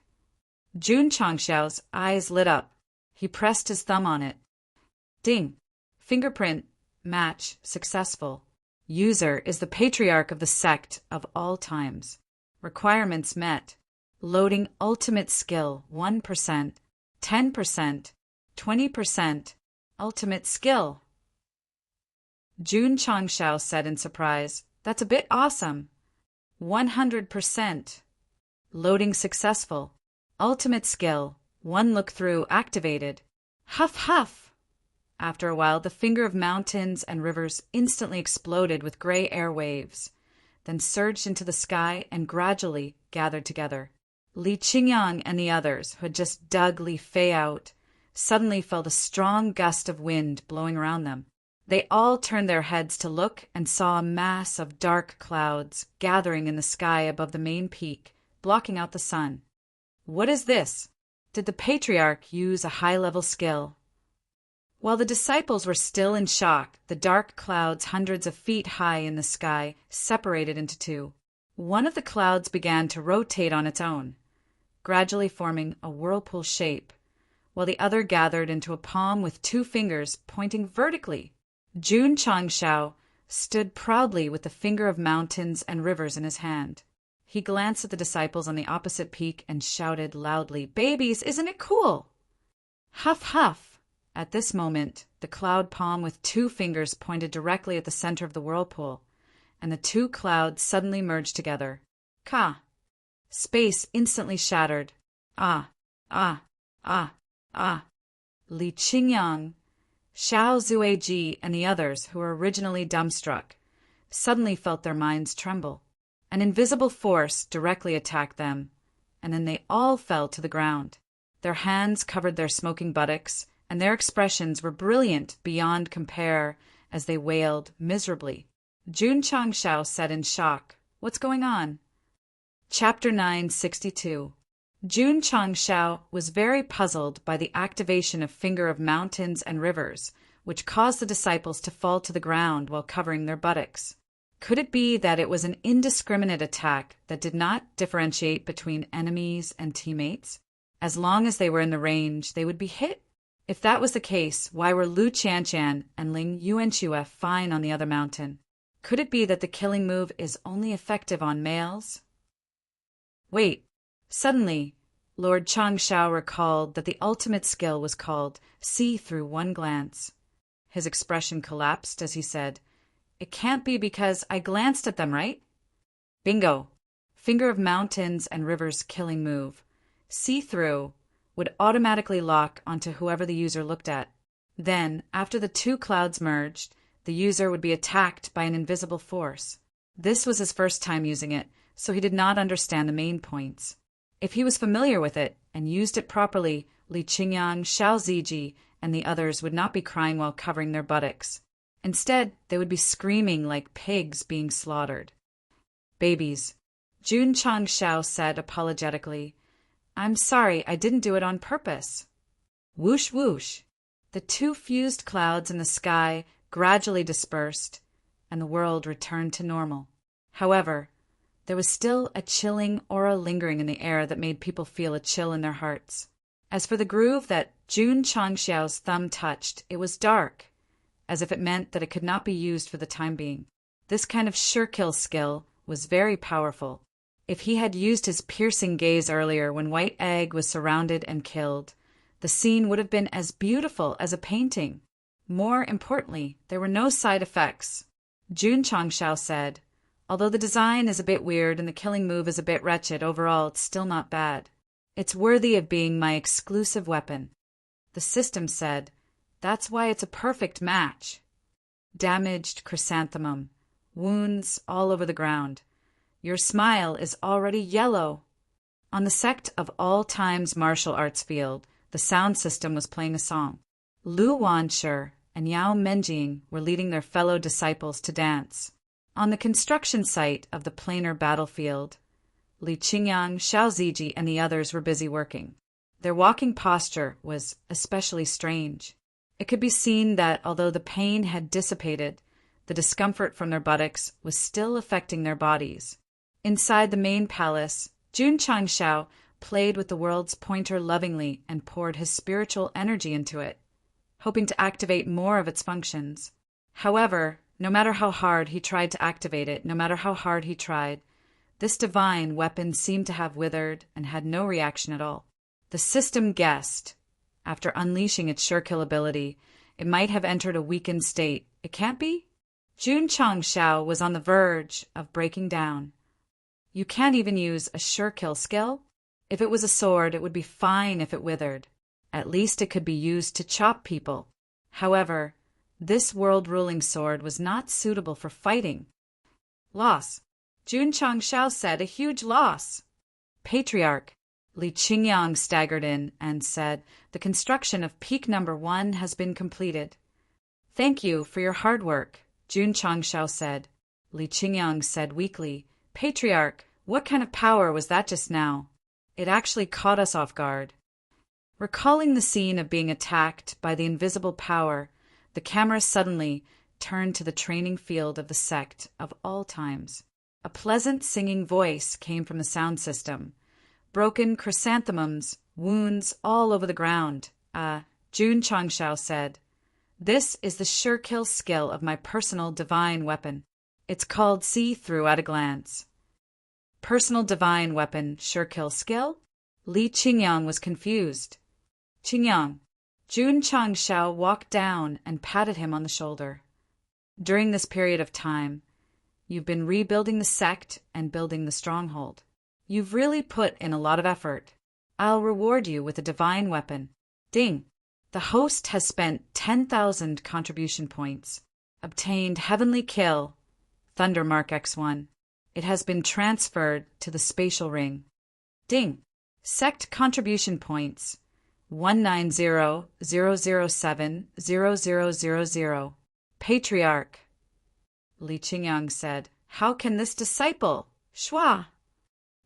Jun Changshao's eyes lit up. He pressed his thumb on it. Ding! Fingerprint match successful. User is the patriarch of the sect of all times. Requirements met. Loading ultimate skill 1%, 10%, 20%. Ultimate skill. Jun Changshao said in surprise, "That's a bit awesome." 100%. Loading successful. Ultimate skill. One look-through activated. Huff huff. After a while, the finger of mountains and rivers instantly exploded with gray air waves, then surged into the sky and gradually gathered together. Li Qingyang and the others, who had just dug Li Fei out, suddenly felt a strong gust of wind blowing around them. They all turned their heads to look and saw a mass of dark clouds gathering in the sky above the main peak, blocking out the sun. What is this? Did the patriarch use a high-level skill? While the disciples were still in shock, the dark clouds hundreds of feet high in the sky separated into two. One of the clouds began to rotate on its own, gradually forming a whirlpool shape, while the other gathered into a palm with two fingers pointing vertically. Jun Changshao stood proudly with the finger of mountains and rivers in his hand. He glanced at the disciples on the opposite peak and shouted loudly, "Babies, isn't it cool?" Huff, huff. At this moment, the cloud palm with two fingers pointed directly at the center of the whirlpool, and the two clouds suddenly merged together. Ka! Space instantly shattered. Ah, ah, ah, ah. Li Qingyang, Xiao Zueji, and the others, who were originally dumbstruck, suddenly felt their minds tremble. An invisible force directly attacked them, and then they all fell to the ground. Their hands covered their smoking buttocks, and their expressions were brilliant beyond compare as they wailed miserably. Jun Changshao said in shock, "What's going on?" Chapter 962. Jun Changshao was very puzzled by the activation of Finger of Mountains and Rivers, which caused the disciples to fall to the ground while covering their buttocks. Could it be that it was an indiscriminate attack that did not differentiate between enemies and teammates? As long as they were in the range, they would be hit. If that was the case, why were Lu Qianqian and Ling Yuanxue fine on the other mountain? Could it be that the killing move is only effective on males? Wait. Suddenly, Lord Changshao recalled that the ultimate skill was called See Through One Glance. His expression collapsed as he said, "It can't be because I glanced at them, right?" Bingo! Finger of Mountains and Rivers killing move. See Through would automatically lock onto whoever the user looked at. Then, after the two clouds merged, the user would be attacked by an invisible force. This was his first time using it, so he did not understand the main points. If he was familiar with it and used it properly, Li Qingyang, Xiao Ziji, and the others would not be crying while covering their buttocks. Instead, they would be screaming like pigs being slaughtered. Babies. Jun Changshao said apologetically, "I'm sorry, I didn't do it on purpose." Whoosh whoosh. The two fused clouds in the sky gradually dispersed, and the world returned to normal. However, there was still a chilling aura lingering in the air that made people feel a chill in their hearts. As for the groove that Jun Changxiao's thumb touched, it was dark, as if it meant that it could not be used for the time being. This kind of sure-kill skill was very powerful. If he had used his piercing gaze earlier when White Egg was surrounded and killed, the scene would have been as beautiful as a painting. More importantly, there were no side effects. Jun Changxiao said, "Although the design is a bit weird and the killing move is a bit wretched, overall it's still not bad. It's worthy of being my exclusive weapon." The system said, "That's why it's a perfect match." Damaged chrysanthemum. Wounds all over the ground. Your smile is already yellow. On the Sect of All Times martial arts field, the sound system was playing a song. Lu Wanshi and Yao Menjing were leading their fellow disciples to dance. On the construction site of the planar battlefield, Li Qingyang, Xiao Ziji, and the others were busy working. Their walking posture was especially strange. It could be seen that although the pain had dissipated, the discomfort from their buttocks was still affecting their bodies. Inside the main palace, Jun Changxiao played with the world's pointer lovingly and poured his spiritual energy into it, hoping to activate more of its functions. However, no matter how hard he tried to activate it, this divine weapon seemed to have withered and had no reaction at all. The system guessed, after unleashing its sure-kill ability, it might have entered a weakened state. It can't be? Jun Changxiao was on the verge of breaking down. You can't even use a sure-kill skill? If it was a sword, it would be fine if it withered. At least it could be used to chop people. However, this world-ruling sword was not suitable for fighting. Loss. Jun Changxiao said, "A huge loss." Patriarch. Li Qingyang staggered in and said, "The construction of peak number 1 has been completed." "Thank you for your hard work," Jun Changxiao said. Li Qingyang said weakly, "Patriarch, what kind of power was that just now? It actually caught us off guard." Recalling the scene of being attacked by the invisible power, the camera suddenly turned to the training field of the Sect of All Times. A pleasant singing voice came from the sound system. Broken chrysanthemums, wounds all over the ground. Jun Changxiao said, "This is the sure-kill skill of my personal divine weapon. It's called See-Through at a Glance." Personal divine weapon, sure-kill skill? Li Qingyang was confused. "Qingyang." Jun Changxiao walked down and patted him on the shoulder. "During this period of time, you've been rebuilding the Sect and building the stronghold. You've really put in a lot of effort. I'll reward you with a divine weapon." Ding! The host has spent 10,000 contribution points. Obtained Heavenly Kill, Thundermark X1. It has been transferred to the spatial ring. Ding! Sect contribution points 190,007,0000. Patriarch. Li Qingyang said, "How can this disciple? Shua!"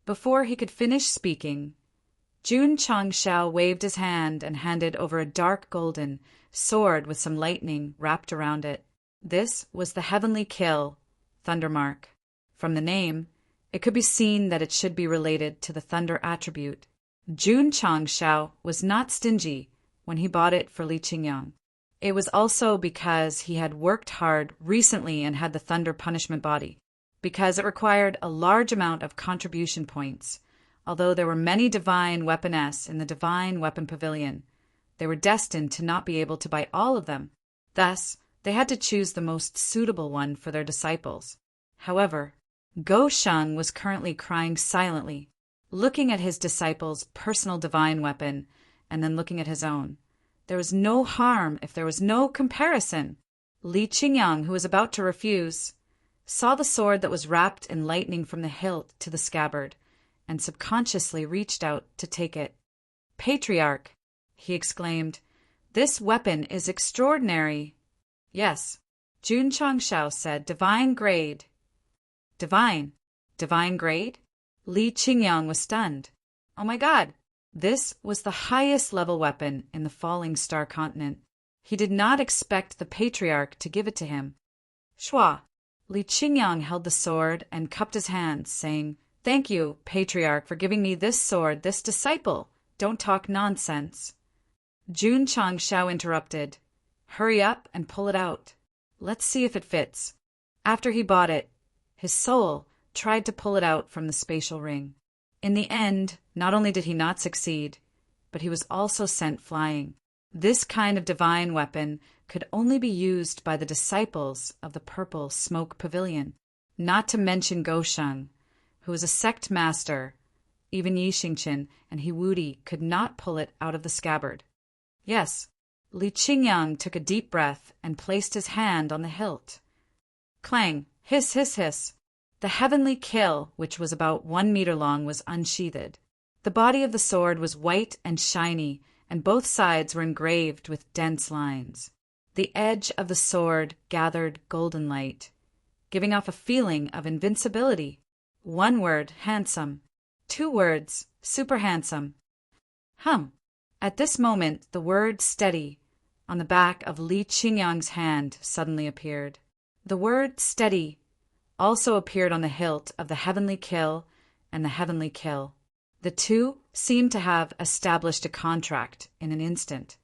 Before he could finish speaking, Jun Changxiao waved his hand and handed over a dark golden sword with some lightning wrapped around it. This was the Heavenly Kill, Thundermark. From the name, it could be seen that it should be related to the thunder attribute. Jun Changxiao was not stingy when he bought it for Li Qingyang. It was also because he had worked hard recently and had the thunder punishment body, because it required a large amount of contribution points. Although there were many divine weaponess in the Divine Weapon Pavilion, they were destined to not be able to buy all of them. Thus, they had to choose the most suitable one for their disciples. However, Go Sheng was currently crying silently, looking at his disciple's personal divine weapon and then looking at his own. There was no harm if there was no comparison. Li Qingyang, who was about to refuse, saw the sword that was wrapped in lightning from the hilt to the scabbard, and subconsciously reached out to take it. "Patriarch," he exclaimed, "this weapon is extraordinary." "Yes," Jun Changshao said, "divine grade." "Divine? Divine grade?" Li Qingyang was stunned. Oh my God! This was the highest level weapon in the Falling Star continent. He did not expect the Patriarch to give it to him. "Shua!" Li Qingyang held the sword and cupped his hands, saying, "Thank you, Patriarch, for giving me this sword, this disciple. Don't talk nonsense." Jun Changshao interrupted. "Hurry up and pull it out. Let's see if it fits." After he bought it, his soul tried to pull it out from the spatial ring. In the end, not only did he not succeed, but he was also sent flying. This kind of divine weapon could only be used by the disciples of the Purple Smoke Pavilion, not to mention Gosheng, who was a sect master. Even Yi Xingqian and He Wudi could not pull it out of the scabbard. Yes, Li Qingyang took a deep breath and placed his hand on the hilt. Clang! Hiss, hiss, hiss! The heavenly kill, which was about 1 meter long, was unsheathed. The body of the sword was white and shiny, and both sides were engraved with dense lines. The edge of the sword gathered golden light, giving off a feeling of invincibility. 1 word, handsome. 2 words, super handsome. At this moment, the word steady on the back of Li Qingyang's hand suddenly appeared. The word steady also appeared on the hilt of the heavenly kill and the heavenly kill. The two seemed to have established a contract in an instant.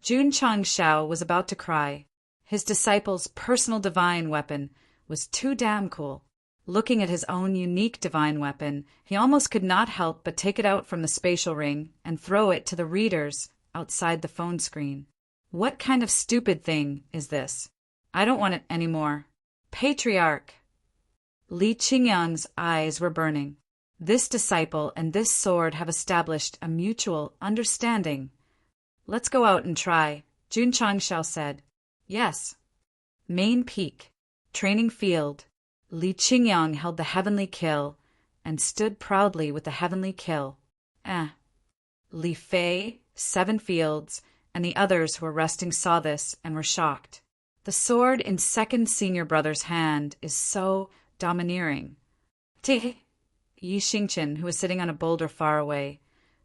Jun Changshao was about to cry. His disciple's personal divine weapon was too damn cool. Looking at his own unique divine weapon, he almost could not help but take it out from the spatial ring and throw it to the readers outside the phone screen. What kind of stupid thing is this? I don't want it anymore. Patriarch! Li Qingyang's eyes were burning. This disciple and this sword have established a mutual understanding. Let's go out and try, Jun Changshao said. Yes. Main peak, training field. Li Qingyang held the heavenly kill and stood proudly with the heavenly kill. Li Fei, 7 fields, and the others who were resting saw this and were shocked. The sword in second senior brother's hand is so domineering. Yi Xingqian, who was sitting on a boulder far away,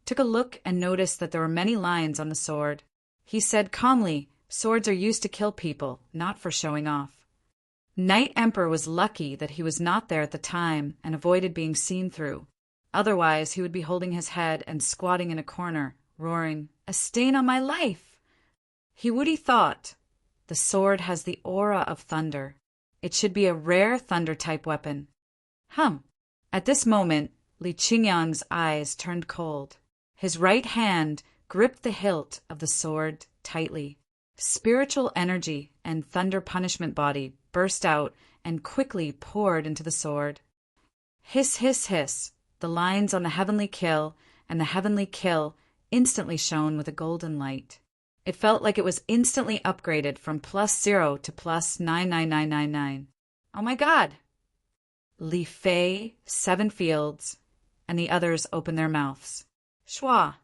took a look and noticed that there were many lines on the sword. He said calmly, "Swords are used to kill people, not for showing off." Knight Emperor was lucky that he was not there at the time and avoided being seen through. Otherwise, he would be holding his head and squatting in a corner, roaring, "A stain on my life!" He Wudi thought, the sword has the aura of thunder. It should be a rare thunder-type weapon. At this moment, Li Qingyang's eyes turned cold. His right hand gripped the hilt of the sword tightly. Spiritual energy and thunder punishment body burst out and quickly poured into the sword. Hiss, hiss, hiss! The lines on the heavenly kill and the heavenly kill instantly shone with a golden light. It felt like it was instantly upgraded from +0 to +99999. Oh my God! Li Fei, 7 fields, and the others opened their mouths. Shua!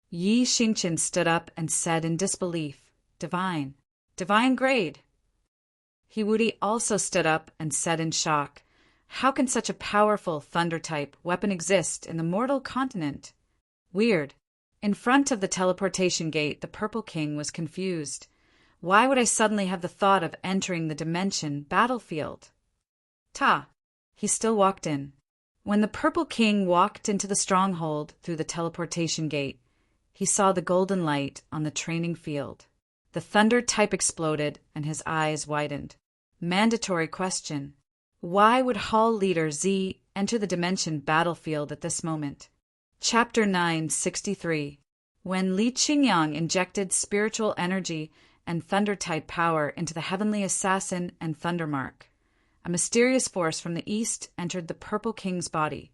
Yi Xingqian stood up and said in disbelief, "Divine, divine grade." He Wudi also stood up and said in shock, "How can such a powerful thunder-type weapon exist in the mortal continent?" Weird. In front of the teleportation gate, the Purple King was confused. Why would I suddenly have the thought of entering the dimension battlefield? He still walked in. When the Purple King walked into the stronghold through the teleportation gate, he saw the golden light on the training field. The thunder type exploded and his eyes widened. Mandatory question. Why would Hall leader Z enter the dimension battlefield at this moment? Chapter 963. When Li Qingyang injected spiritual energy and thunder-type power into the heavenly assassin and thundermark, a mysterious force from the east entered the Purple King's body,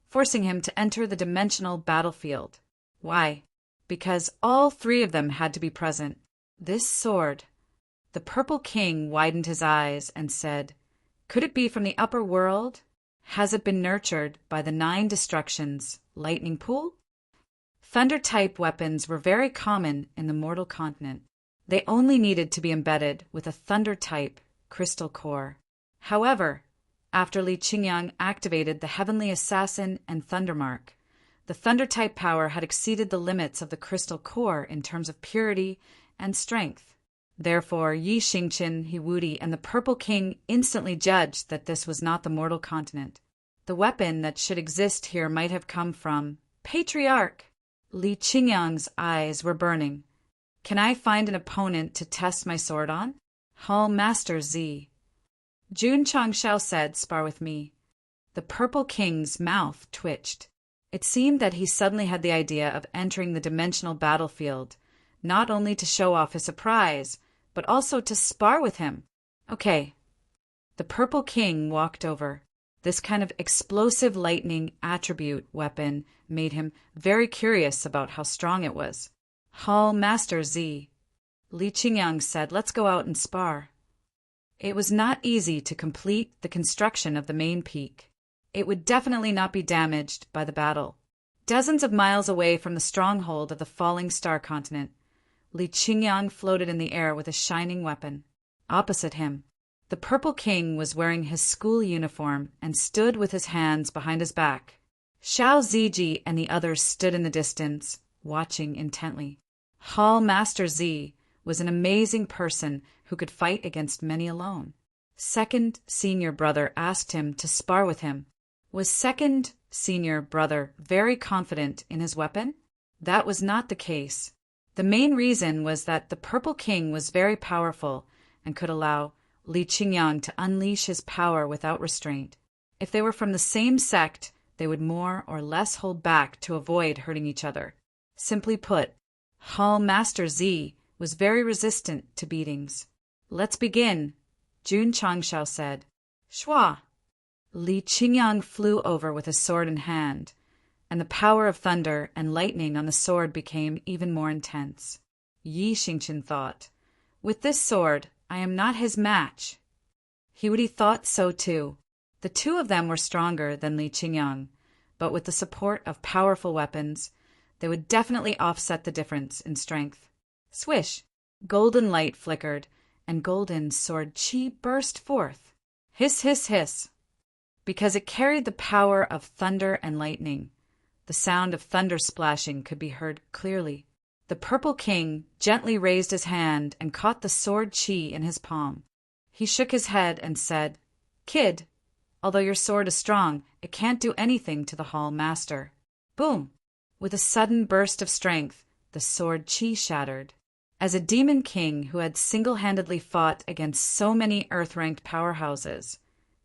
forcing him to enter the dimensional battlefield. Why? Because all 3 of them had to be present. This sword, The Purple King widened his eyes and said, "Could it be from the upper world? Has it been nurtured by the 9 destructions, lightning pool?" Thunder-type weapons were very common in the mortal continent. They only needed to be embedded with a thunder-type crystal core. However, after Li Qingyang activated the Heavenly Assassin and Thundermark, the thunder-type power had exceeded the limits of the crystal core in terms of purity and strength. Therefore, Yi Xingqian, Hiwudi, and the Purple King instantly judged that this was not the mortal continent. The weapon that should exist here might have come from Patriarch. Li Qingyang's eyes were burning. "Can I find an opponent to test my sword on?" Hall Master Z. Jun Changshao said, "Spar with me." The Purple King's mouth twitched. It seemed that he suddenly had the idea of entering the dimensional battlefield, not only to show off his surprise, but also to spar with him. Okay. The Purple King walked over. This kind of explosive lightning attribute weapon made him very curious about how strong it was. Hall Master Z. Li Qingyang said, "Let's go out and spar." It was not easy to complete the construction of the main peak. It would definitely not be damaged by the battle. Dozens of miles away from the stronghold of the falling star continent, Li Qingyang floated in the air with a shining weapon. Opposite him, the Purple King was wearing his school uniform and stood with his hands behind his back. Xiao Ziji and the others stood in the distance, watching intently. Hall Master Z was an amazing person who could fight against many alone. Second Senior Brother asked him to spar with him. Was Second Senior Brother very confident in his weapon? That was not the case. The main reason was that the Purple King was very powerful and could allow Li Qingyang to unleash his power without restraint. If they were from the same sect, they would more or less hold back to avoid hurting each other. Simply put, Hall Master Z was very resistant to beatings. "Let's begin," Jun Changshao said. "Shua!" Li Qingyang flew over with his sword in hand, and the power of thunder and lightning on the sword became even more intense. Yi Xingqian thought, "With this sword, I am not his match." Hiwudi thought so too. The two of them were stronger than Li Qingyang, but with the support of powerful weapons, they would definitely offset the difference in strength. Swish! Golden light flickered, and golden sword chi burst forth. Hiss, hiss, hiss! Because it carried the power of thunder and lightning, the sound of thunder splashing could be heard clearly. The Purple King gently raised his hand and caught the sword chi in his palm. He shook his head and said, "Kid, although your sword is strong, it can't do anything to the Hall Master." Boom! With a sudden burst of strength, the sword chi shattered. As a demon king who had single-handedly fought against so many earth-ranked powerhouses,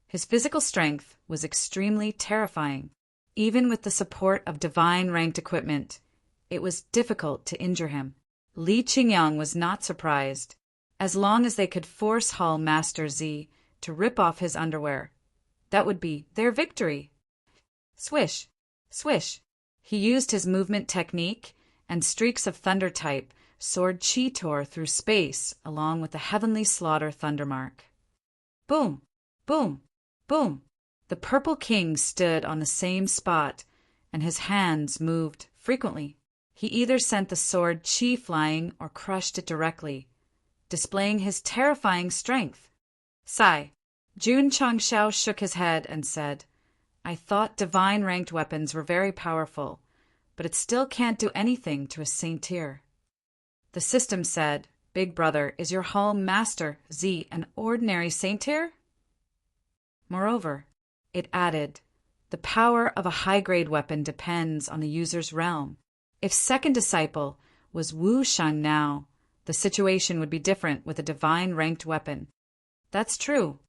his physical strength was extremely terrifying. Even with the support of divine-ranked equipment, it was difficult to injure him. Li Qingyang was not surprised. As long as they could force Hall Master Z to rip off his underwear, that would be their victory. Swish! Swish! He used his movement technique, and streaks of thunder type sword chi tore through space along with the heavenly slaughter thundermark. Boom! Boom! Boom! The Purple King stood on the same spot, and his hands moved frequently. He either sent the sword chi flying or crushed it directly, displaying his terrifying strength. Sigh. Jun Changshao shook his head and said, "I thought divine-ranked weapons were very powerful, but it still can't do anything to a saint-tier." The system said, "Big brother, is your Hall Master Z an ordinary saint-tier?" Moreover, it added, "The power of a high-grade weapon depends on the user's realm. If second disciple was Wu Shang now, the situation would be different with a divine-ranked weapon." "That's true."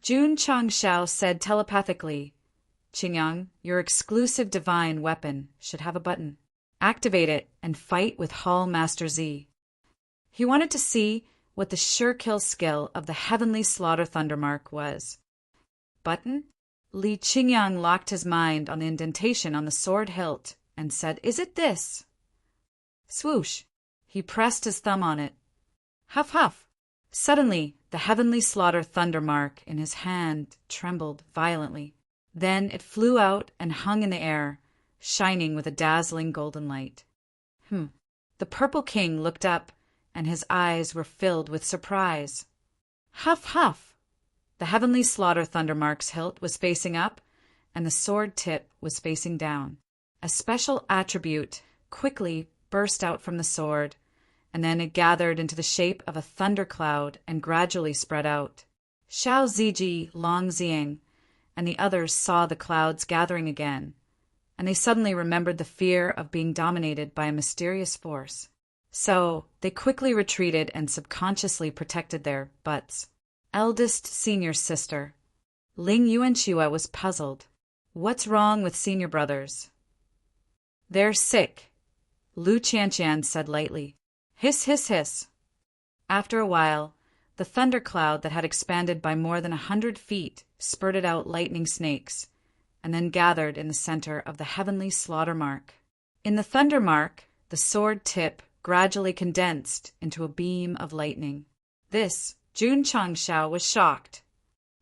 Jun Changshao said telepathically, "Qingyang, your exclusive divine weapon should have a button. Activate it and fight with Hall Master Z." He wanted to see what the sure-kill skill of the Heavenly Slaughter Thundermark was. Button? Li Qingyang locked his mind on the indentation on the sword hilt and said, "Is it this?" Swoosh! He pressed his thumb on it. Huff, huff! Suddenly, the heavenly slaughter thunder mark in his hand trembled violently. Then it flew out and hung in the air, shining with a dazzling golden light. The Purple King looked up, and his eyes were filled with surprise. Huff, huff! The heavenly slaughter thunder mark's hilt was facing up, and the sword tip was facing down. A special attribute quickly burst out from the sword, and then it gathered into the shape of a thundercloud and gradually spread out. Xiao Ziji, Long Ziang, and the others saw the clouds gathering again, and they suddenly remembered the fear of being dominated by a mysterious force. So they quickly retreated and subconsciously protected their butts. Eldest senior sister. Ling Yuanxua was puzzled. What's wrong with senior brothers? They're sick, Lu Qianqian said lightly. Hiss, hiss, hiss. After a while, the thundercloud that had expanded by more than 100 feet spurted out lightning snakes, and then gathered in the center of the heavenly slaughter mark. In the thunder mark, the sword tip gradually condensed into a beam of lightning. This, Jun Changshao was shocked.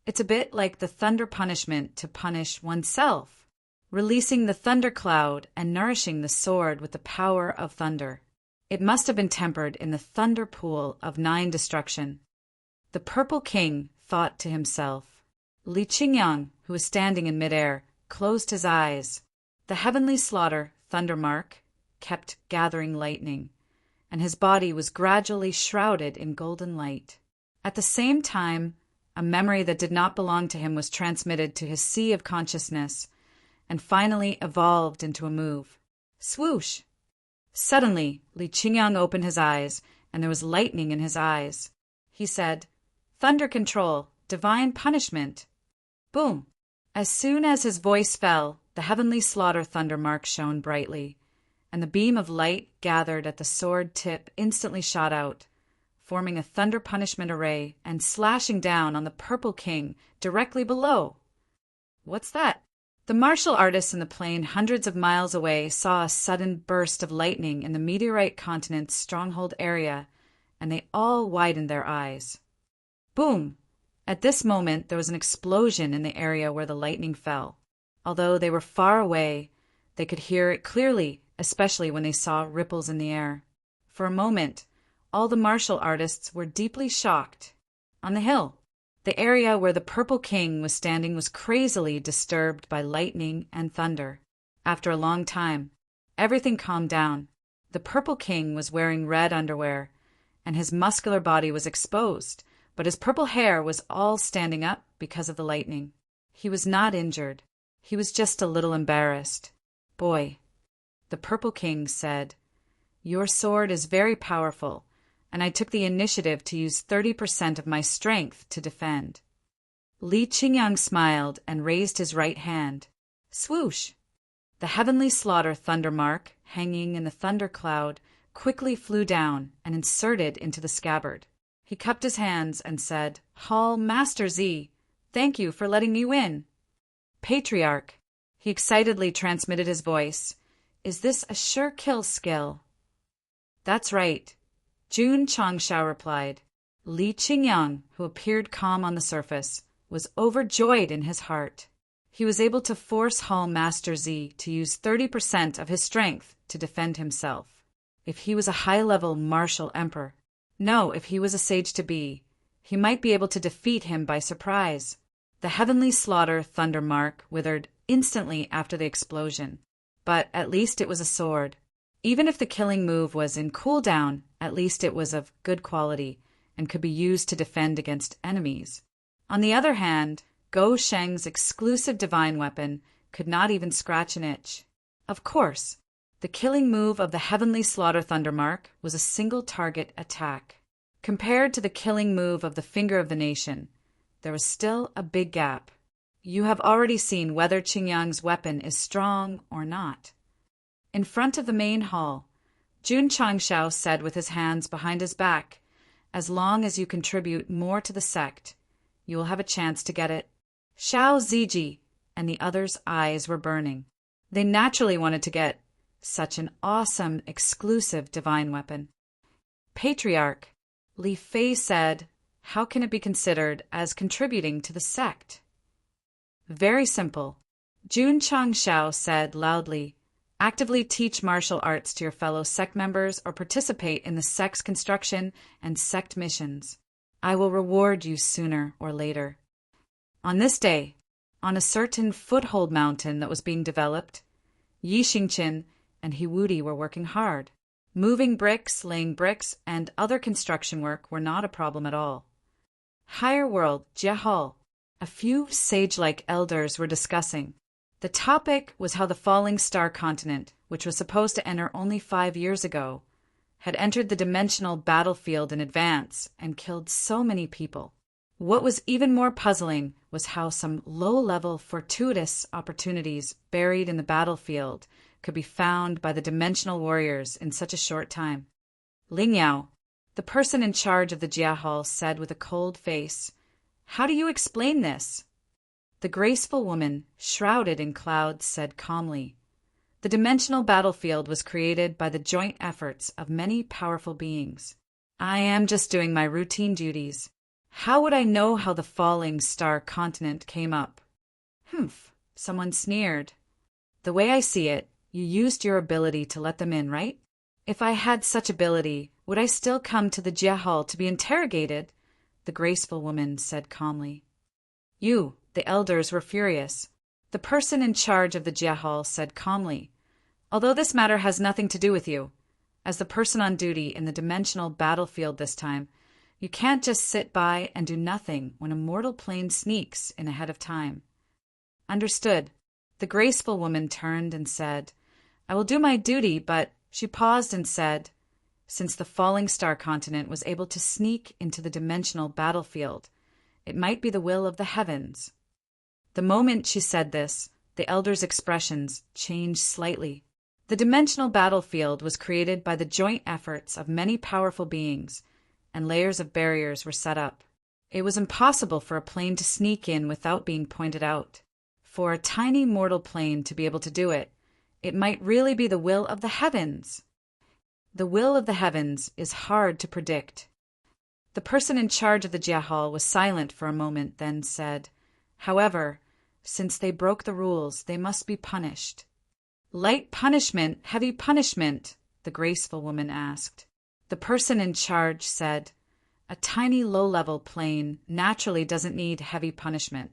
It's a bit like the thunder punishment to punish oneself, releasing the thundercloud and nourishing the sword with the power of thunder. It must have been tempered in the thunder pool of 9 destruction. The Purple King thought to himself. Li Qingyang, who was standing in midair, closed his eyes. The heavenly slaughter, thunder mark, kept gathering lightning, and his body was gradually shrouded in golden light. At the same time, a memory that did not belong to him was transmitted to his sea of consciousness, and finally evolved into a move. Swoosh! Suddenly, Li Qingyang opened his eyes, and there was lightning in his eyes. He said, "Thunder control, divine punishment." Boom! As soon as his voice fell, the heavenly slaughter thunder mark shone brightly, and the beam of light gathered at the sword tip instantly shot out, forming a thunder punishment array and slashing down on the Purple King directly below. What's that? The martial artists in the plain hundreds of miles away saw a sudden burst of lightning in the meteorite continent's stronghold area, and they all widened their eyes. Boom! At this moment, there was an explosion in the area where the lightning fell. Although they were far away, they could hear it clearly, especially when they saw ripples in the air. For a moment, all the martial artists were deeply shocked. On the hill, the area where the Purple King was standing was crazily disturbed by lightning and thunder. After a long time, everything calmed down. The Purple King was wearing red underwear, and his muscular body was exposed, but his purple hair was all standing up because of the lightning. He was not injured. He was just a little embarrassed. Boy, the Purple King said, "Your sword is very powerful, and I took the initiative to use 30% of my strength to defend." Li Qingyang smiled and raised his right hand. Swoosh! The heavenly slaughter thunder mark, hanging in the thundercloud, quickly flew down and inserted into the scabbard. He cupped his hands and said, "Hall Master Z, thank you for letting me win." Patriarch, he excitedly transmitted his voice, "Is this a sure kill skill?" "That's right," Jun Changshao replied. Li Qingyang, who appeared calm on the surface, was overjoyed in his heart. He was able to force Hall Master Z to use 30% of his strength to defend himself. If he was a high-level martial emperor, no, if he was a sage-to-be, he might be able to defeat him by surprise. The heavenly slaughter thunder mark withered instantly after the explosion, but at least it was a sword. Even if the killing move was in cooldown, at least it was of good quality and could be used to defend against enemies. On the other hand, Go Sheng's exclusive divine weapon could not even scratch an itch. Of course, the killing move of the heavenly slaughter thunder mark was a single target attack. Compared to the killing move of the finger of the nation, there was still a big gap. You have already seen whether Qingyang's weapon is strong or not. In front of the main hall, Jun Changshao said with his hands behind his back, "As long as you contribute more to the sect, you will have a chance to get it." Xiao Ziji and the others' eyes were burning. They naturally wanted to get such an awesome, exclusive divine weapon. Patriarch, Li Fei said, how can it be considered as contributing to the sect? Very simple. Jun Changshao said loudly, actively teach martial arts to your fellow sect members or participate in the sect's construction and sect missions. I will reward you sooner or later. On this day, on a certain foothold mountain that was being developed, Yi Xingqin and He Wudi were working hard. Moving bricks, laying bricks, and other construction work were not a problem at all. Higher world, Jie Hall. A few sage-like elders were discussing. The topic was how the falling star continent, which was supposed to enter only 5 years ago, had entered the dimensional battlefield in advance and killed so many people. What was even more puzzling was how some low-level fortuitous opportunities buried in the battlefield could be found by the dimensional warriors in such a short time. Ling Yao, the person in charge of the Jia Hall, said with a cold face, "How do you explain this?" The graceful woman, shrouded in clouds, said calmly, "The dimensional battlefield was created by the joint efforts of many powerful beings. I am just doing my routine duties. How would I know how the falling star continent came up?" "Humph," someone sneered. "The way I see it, you used your ability to let them in, right? If I had such ability, would I still come to the Jia Hall to be interrogated?" The graceful woman said calmly. The elders were furious. The person in charge of the Jia Hall said calmly, "Although this matter has nothing to do with you, as the person on duty in the dimensional battlefield this time, you can't just sit by and do nothing when a mortal plane sneaks in ahead of time." "Understood." The graceful woman turned and said, "I will do my duty, but—" She paused and said, "Since the falling star continent was able to sneak into the dimensional battlefield, it might be the will of the heavens." The moment she said this, the elders' expressions changed slightly. The dimensional battlefield was created by the joint efforts of many powerful beings, and layers of barriers were set up. It was impossible for a plane to sneak in without being pointed out. For a tiny mortal plane to be able to do it, it might really be the will of the heavens. The will of the heavens is hard to predict. The person in charge of the Jia Hall was silent for a moment, then said, "However, since they broke the rules, they must be punished." "Light punishment, heavy punishment?" the graceful woman asked. The person in charge said, "A tiny low-level plane naturally doesn't need heavy punishment."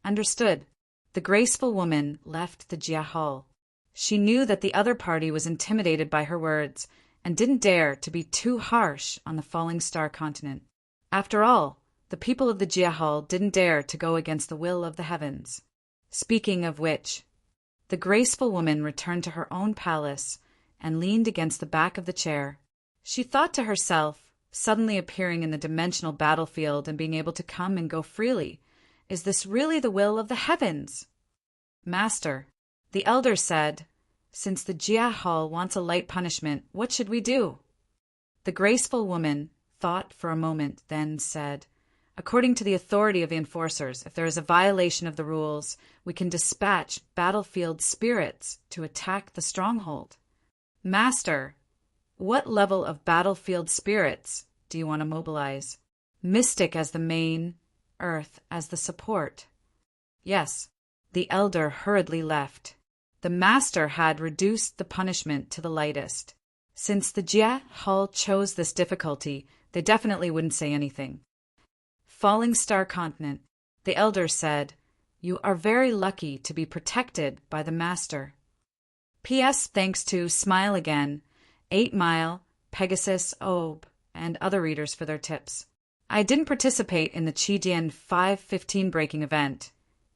"Understood." The graceful woman left the Jia Hall. She knew that the other party was intimidated by her words and didn't dare to be too harsh on the falling star continent. After all, the people of the Jia Hall didn't dare to go against the will of the heavens. Speaking of which, the graceful woman returned to her own palace and leaned against the back of the chair. She thought to herself, suddenly appearing in the dimensional battlefield and being able to come and go freely, is this really the will of the heavens? "Master," the elder said, "since the Jia Hall wants a light punishment, what should we do?" The graceful woman thought for a moment, then said, "According to the authority of the enforcers, if there is a violation of the rules, we can dispatch battlefield spirits to attack the stronghold." "Master, what level of battlefield spirits do you want to mobilize? Mystic as the main, earth as the support?" "Yes." The elder hurriedly left. The master had reduced the punishment to the lightest. Since the Jia Hall chose this difficulty, they definitely wouldn't say anything. "Falling star continent," the elder said, "you are very lucky to be protected by the master." P.S. Thanks to Smile Again, 8 Mile, Pegasus Obe, and other readers for their tips. I didn't participate in the Qijian 5:15 breaking event,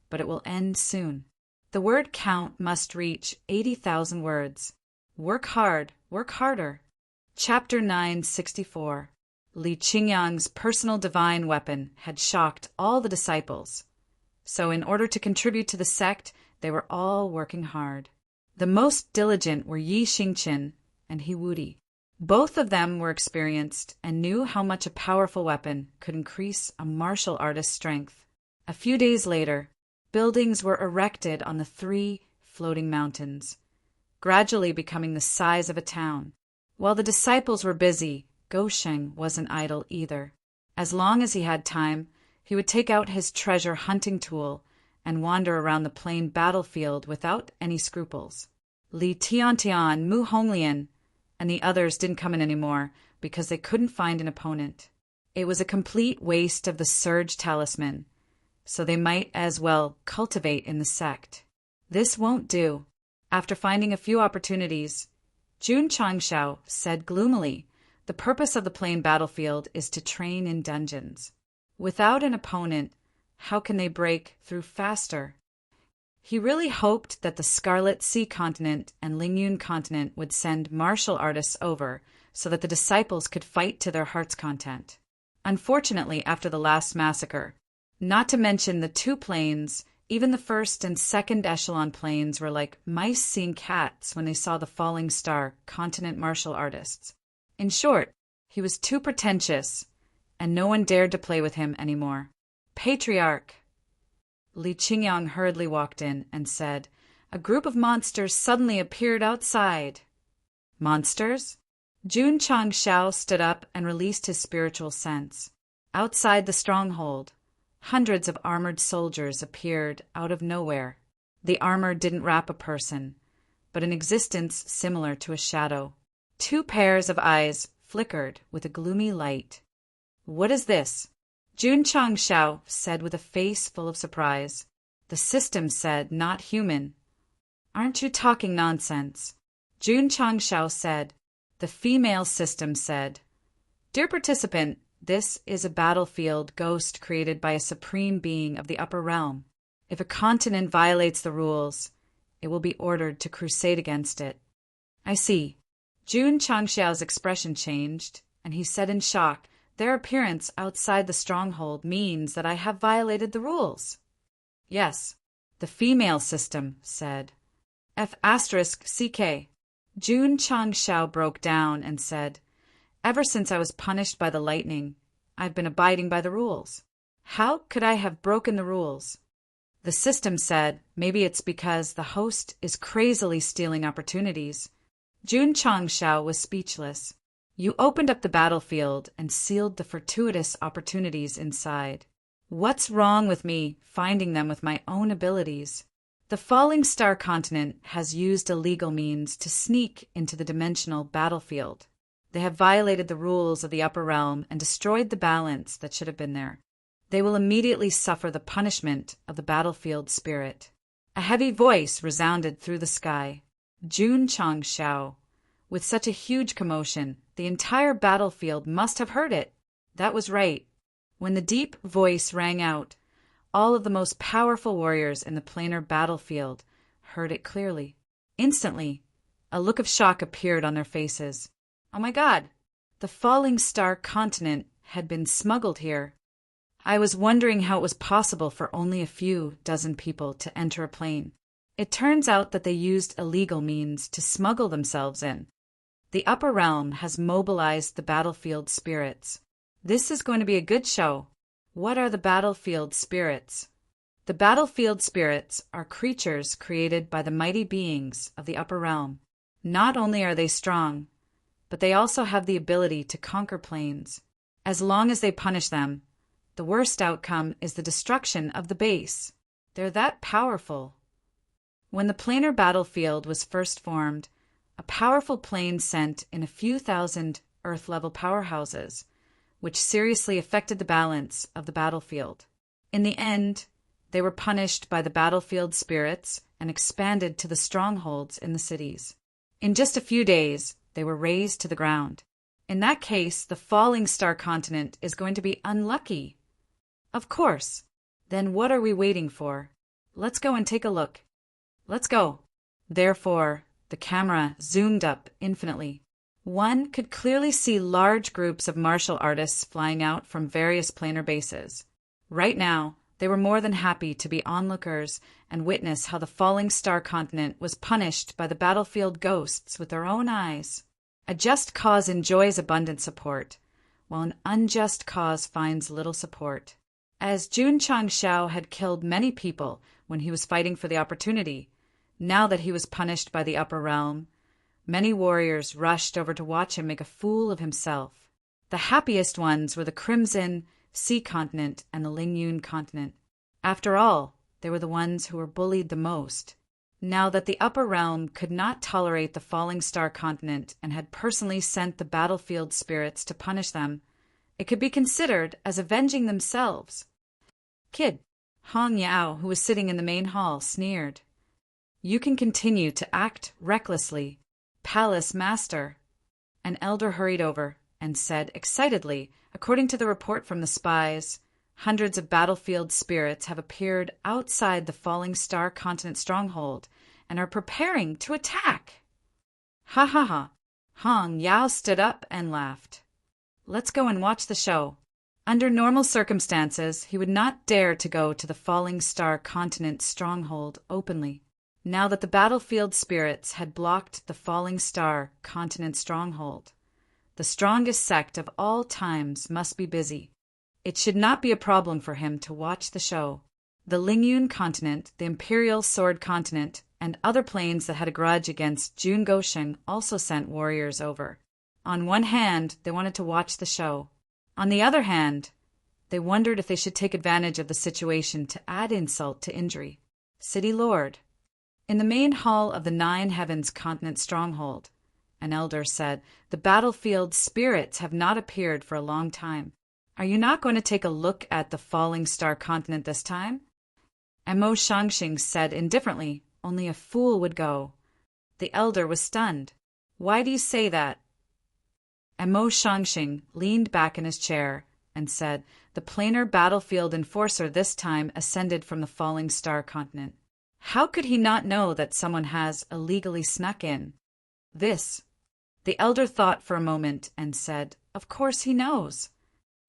but it will end soon. The word count must reach 80,000 words. Work hard, work harder. Chapter 964. Li Qingyang's personal divine weapon had shocked all the disciples. So in order to contribute to the sect, they were all working hard. The most diligent were Yi Xingqin and He Wudi. Both of them were experienced and knew how much a powerful weapon could increase a martial artist's strength. A few days later, buildings were erected on the 3 floating mountains, gradually becoming the size of a town. While the disciples were busy, Gosheng wasn't idle either. As long as he had time, he would take out his treasure hunting tool and wander around the plain battlefield without any scruples. Li Tiantian, Mu Honglian, and the others didn't come in anymore because they couldn't find an opponent. It was a complete waste of the Surge Talisman, so they might as well cultivate in the Sect. This won't do. After finding a few opportunities, Jun Changshao said gloomily, the purpose of the plain battlefield is to train in dungeons. Without an opponent, how can they break through faster? He really hoped that the Scarlet Sea continent and Lingyun continent would send martial artists over so that the disciples could fight to their heart's content. Unfortunately, after the last massacre, not to mention the two planes, even the first and second echelon planes were like mice seeing cats when they saw the falling star continent martial artists. In short, he was too pretentious, and no one dared to play with him anymore. Patriarch! Li Qingyang hurriedly walked in and said, a group of monsters suddenly appeared outside. Monsters? Jun Changshao stood up and released his spiritual sense. Outside the stronghold, hundreds of armored soldiers appeared out of nowhere. The armor didn't wrap a person, but an existence similar to a shadow. Two pairs of eyes flickered with a gloomy light. What is this? Jun Changshao said with a face full of surprise. The system said not human. Aren't you talking nonsense? Jun Changshao said. The female system said, Dear participant, this is a battlefield ghost created by a supreme being of the upper realm. If a continent violates the rules, it will be ordered to crusade against it. I see. Jun Changshao's expression changed, and he said in shock, Their appearance outside the stronghold means that I have violated the rules. Yes, the female system said. F***CK. Jun Changshao broke down and said, Ever since I was punished by the lightning, I've been abiding by the rules. How could I have broken the rules? The system said, maybe it's because the host is crazily stealing opportunities. Jun Changshao was speechless. You opened up the battlefield and sealed the fortuitous opportunities inside. What's wrong with me finding them with my own abilities? The Falling Star continent has used illegal means to sneak into the dimensional battlefield. They have violated the rules of the upper realm and destroyed the balance that should have been there. They will immediately suffer the punishment of the battlefield spirit. A heavy voice resounded through the sky. Jun Changshao. With such a huge commotion, the entire battlefield must have heard it. That was right. When the deep voice rang out, all of the most powerful warriors in the planar battlefield heard it clearly. Instantly, a look of shock appeared on their faces. Oh my God! The Falling Star continent had been smuggled here. I was wondering how it was possible for only a few dozen people to enter a plane. It turns out that they used illegal means to smuggle themselves in. The upper realm has mobilized the battlefield spirits. This is going to be a good show. What are the battlefield spirits? The battlefield spirits are creatures created by the mighty beings of the upper realm. Not only are they strong, but they also have the ability to conquer planes. As long as they punish them, the worst outcome is the destruction of the base. They're that powerful. When the planar battlefield was first formed, a powerful plane sent in a few thousand Earth-level powerhouses, which seriously affected the balance of the battlefield. In the end, they were punished by the battlefield spirits and expanded to the strongholds in the cities. In just a few days, they were razed to the ground. In that case, the Falling Star continent is going to be unlucky. Of course. Then what are we waiting for? Let's go and take a look. Let's go. Therefore, the camera zoomed up infinitely. One could clearly see large groups of martial artists flying out from various planar bases. Right now, they were more than happy to be onlookers and witness how the Falling Star continent was punished by the battlefield ghosts with their own eyes. A just cause enjoys abundant support, while an unjust cause finds little support. As Jun Changshao had killed many people when he was fighting for the opportunity, now that he was punished by the upper realm, many warriors rushed over to watch him make a fool of himself. The happiest ones were the Crimson Sea continent and the Lingyun continent. After all, they were the ones who were bullied the most. Now that the upper realm could not tolerate the Falling Star continent and had personally sent the battlefield spirits to punish them, it could be considered as avenging themselves. Kid Hong Yao, who was sitting in the main hall, sneered. "You can continue to act recklessly, Palace Master." An elder hurried over and said excitedly, "According to the report from the spies, hundreds of battlefield spirits have appeared outside the Falling Star continent stronghold and are preparing to attack." Ha ha ha! Hong Yao stood up and laughed. "Let's go and watch the show." Under normal circumstances, he would not dare to go to the Falling Star continent stronghold openly. Now that the battlefield spirits had blocked the Falling Star continent stronghold, the strongest sect of all times must be busy. It should not be a problem for him to watch the show. The Lingyun continent, the Imperial Sword continent, and other planes that had a grudge against Jun Gosheng also sent warriors over. On one hand, they wanted to watch the show. On the other hand, they wondered if they should take advantage of the situation to add insult to injury. City Lord. In the main hall of the Nine Heavens continent stronghold, an elder said, "The battlefield spirits have not appeared for a long time. Are you not going to take a look at the Falling Star continent this time?" Mo Shangxing said indifferently, "Only a fool would go." The elder was stunned. "Why do you say that?" Mo Shangxing leaned back in his chair and said, "The planar battlefield enforcer this time ascended from the Falling Star continent. How could he not know that someone has illegally snuck in? This." The elder thought for a moment and said, "Of course he knows."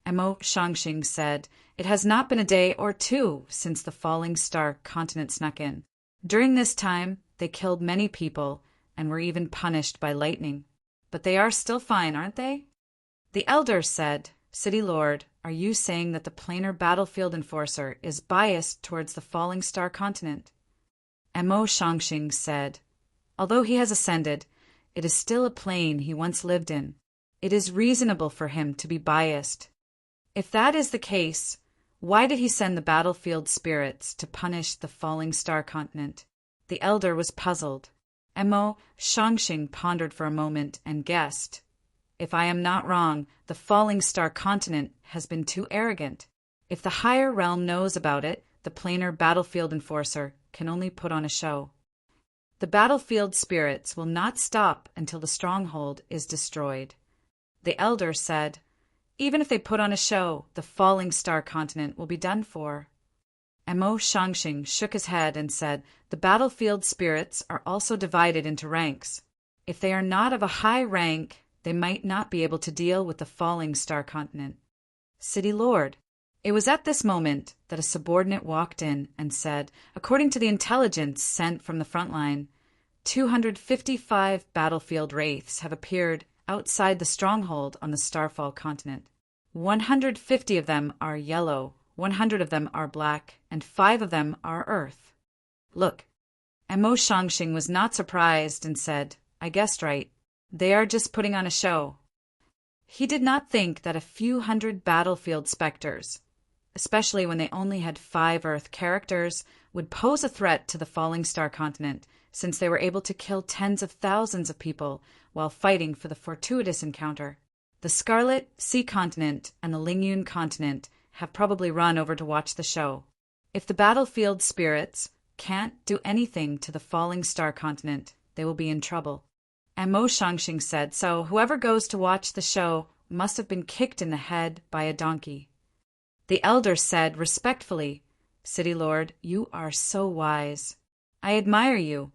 Mo Shangxing said, "It has not been a day or two since the Falling Star continent snuck in. During this time, they killed many people and were even punished by lightning. But they are still fine, aren't they?" The elder said, "City Lord, are you saying that the planar battlefield enforcer is biased towards the Falling Star continent?" Mo Shangxing said, "Although he has ascended, it is still a plane he once lived in. It is reasonable for him to be biased. If that is the case, why did he send the battlefield spirits to punish the Falling Star continent?" The elder was puzzled. Mo Shangxing pondered for a moment and guessed, "If I am not wrong, the Falling Star continent has been too arrogant. If the higher realm knows about it, the planar battlefield enforcer can only put on a show. The battlefield spirits will not stop until the stronghold is destroyed." The elder said, "Even if they put on a show, the Falling Star continent will be done for." Mo Shangxing shook his head and said, "The battlefield spirits are also divided into ranks. If they are not of a high rank, they might not be able to deal with the Falling Star continent." "City Lord." It was at this moment that a subordinate walked in and said, "According to the intelligence sent from the front line, 255 battlefield wraiths have appeared outside the stronghold on the Starfall continent. 150 of them are yellow, 100 of them are black, and 5 of them are earth. Look." Mo Shangxing was not surprised and said, "I guessed right. They are just putting on a show." He did not think that a few hundred battlefield specters, especially when they only had 5 Earth characters, would pose a threat to the Falling Star continent, since they were able to kill tens of thousands of people while fighting for the fortuitous encounter. The Scarlet Sea continent and the Lingyun continent have probably run over to watch the show. If the battlefield spirits can't do anything to the Falling Star continent, they will be in trouble. And Mo Shangxing said, "So whoever goes to watch the show must have been kicked in the head by a donkey." The elder said respectfully, "City Lord, you are so wise. I admire you."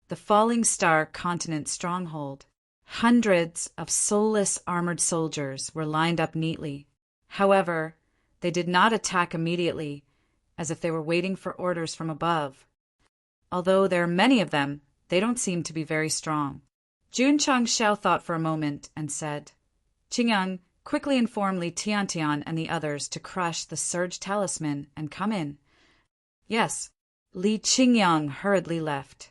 The Falling Star continent stronghold. Hundreds of soulless armored soldiers were lined up neatly. However, they did not attack immediately, as if they were waiting for orders from above. Although there are many of them, they don't seem to be very strong. Jun Changxiao thought for a moment and said, "Qingyang, quickly inform Li Tiantian and the others to crush the Surge Talisman and come in." "Yes." Li Qingyang hurriedly left.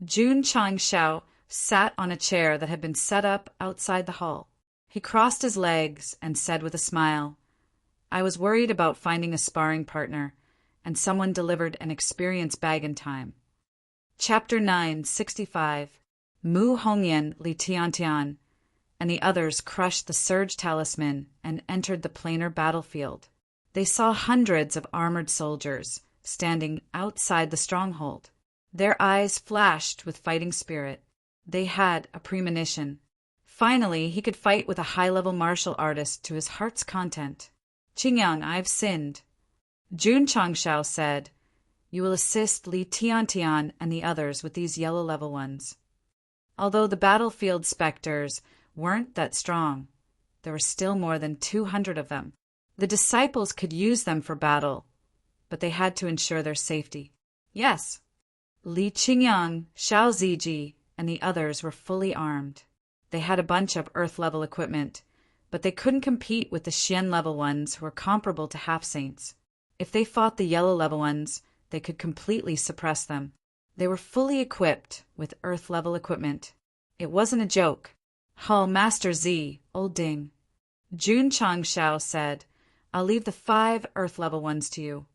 Jun Changxiao sat on a chair that had been set up outside the hall. He crossed his legs and said with a smile, "I was worried about finding a sparring partner, and someone delivered an experience bag in time." Chapter 9:65 Mu Hongyan Li Tiantian and the others crushed the Surge Talisman and entered the planar battlefield. They saw hundreds of armored soldiers standing outside the stronghold. Their eyes flashed with fighting spirit. They had a premonition. Finally, he could fight with a high-level martial artist to his heart's content. "Qingyang, I've sinned." Jun Changshao said, "You will assist Li Tiantian and the others with these yellow level ones." Although the battlefield specters weren't that strong, there were still more than 200 of them. The disciples could use them for battle, but they had to ensure their safety. Yes, Li Qingyang, Xiao Ziji, and the others were fully armed. They had a bunch of Earth-level equipment, but they couldn't compete with the Xian-level ones who were comparable to half-saints. If they fought the yellow-level ones, they could completely suppress them. They were fully equipped with Earth-level equipment. It wasn't a joke. "Hall Master Z, Old Ding." Jun Changshao said, "I'll leave the 5 Earth-level ones to you."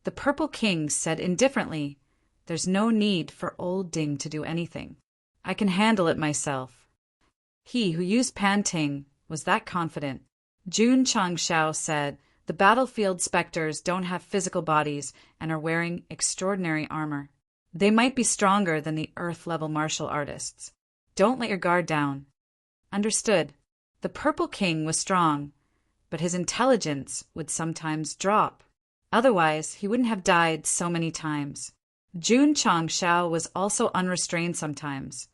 The Purple King said indifferently, "There's no need for Old Ding to do anything. I can handle it myself." He who used Panting was that confident. Jun Changshao said, "The battlefield specters don't have physical bodies and are wearing extraordinary armor. They might be stronger than the Earth-level martial artists. Don't let your guard down." Understood. The Purple King was strong, but his intelligence would sometimes drop. Otherwise, he wouldn't have died so many times. Jun Changshao was also unrestrained sometimes,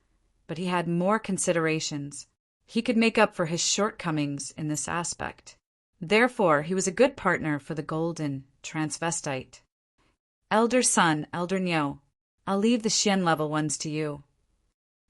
but he had more considerations. He could make up for his shortcomings in this aspect. Therefore, he was a good partner for the golden transvestite. "Elder son, Elder Niu, I'll leave the Xian-level ones to you."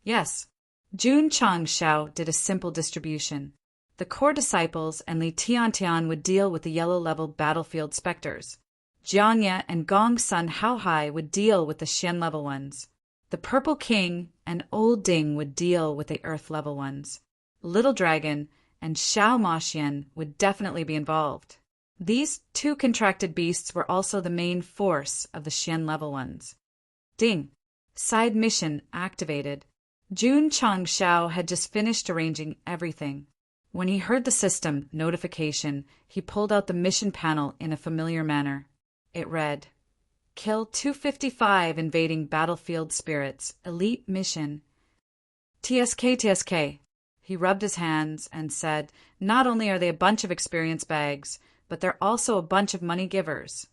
Yes. Jun Changshao did a simple distribution. The core disciples and Li Tiantian would deal with the yellow-level battlefield specters. Jiangye and Gongsun Haohai would deal with the Xian-level ones. The Purple King and Old Ding would deal with the Earth-level ones. Little Dragon and Xiao Maxian would definitely be involved. These 2 contracted beasts were also the main force of the Xian-level ones. Ding. Side mission activated. Jun Changshao had just finished arranging everything. When he heard the system notification, he pulled out the mission panel in a familiar manner. It read, "Kill 255 invading battlefield spirits. Elite mission." TSK, TSK. He rubbed his hands and said, "Not only are they a bunch of experience bags, but they're also a bunch of money givers.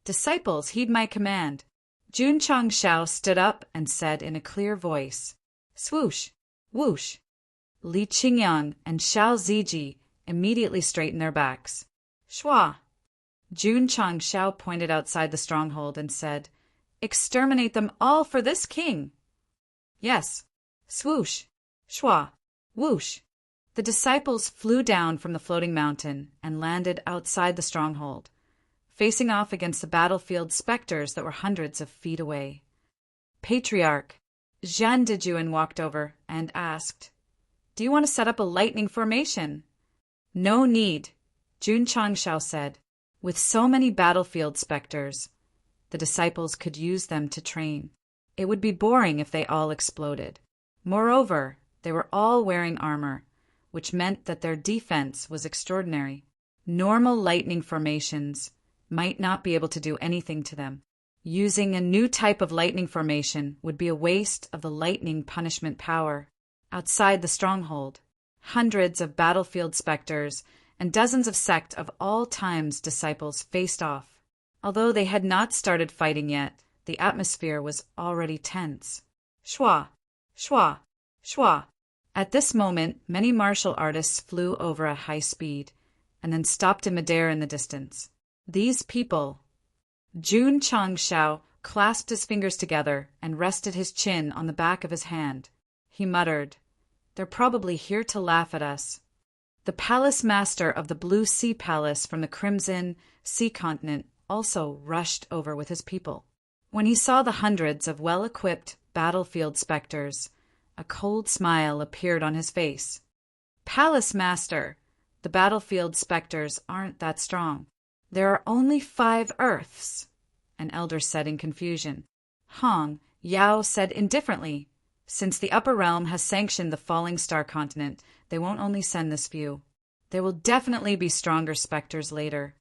Disciples, heed my command." Jun Changshao stood up and said in a clear voice, "Swoosh, whoosh." Li Qingyang and Xiao Ziji immediately straightened their backs. "Shua." Jun Changshao pointed outside the stronghold and said, "Exterminate them all for this king." Yes. Swoosh, shua, whoosh. The disciples flew down from the floating mountain and landed outside the stronghold, facing off against the battlefield specters that were hundreds of feet away. Patriarch Zhan Dejuan walked over and asked, "Do you want to set up a lightning formation?" "No need," Jun Changshao said. With so many battlefield specters, the disciples could use them to train. It would be boring if they all exploded. Moreover, they were all wearing armor, which meant that their defense was extraordinary. Normal lightning formations might not be able to do anything to them. Using a new type of lightning formation would be a waste of the lightning punishment power. Outside the stronghold, hundreds of battlefield specters and dozens of Sect of all times disciples faced off. Although they had not started fighting yet, the atmosphere was already tense. Shua, shua, shua. At this moment, many martial artists flew over at high speed and then stopped in midair in the distance. These people... Jun Changshao clasped his fingers together and rested his chin on the back of his hand. He muttered, "They're probably here to laugh at us." The palace master of the Blue Sea Palace from the Crimson Sea continent also rushed over with his people. When he saw the hundreds of well-equipped battlefield specters, a cold smile appeared on his face. Palace Master, the battlefield specters aren't that strong. There are only 5 Earths, an elder said in confusion. Hong Yao said indifferently, since the upper realm has sanctioned the falling star continent, they won't only send this few. There will definitely be stronger specters later.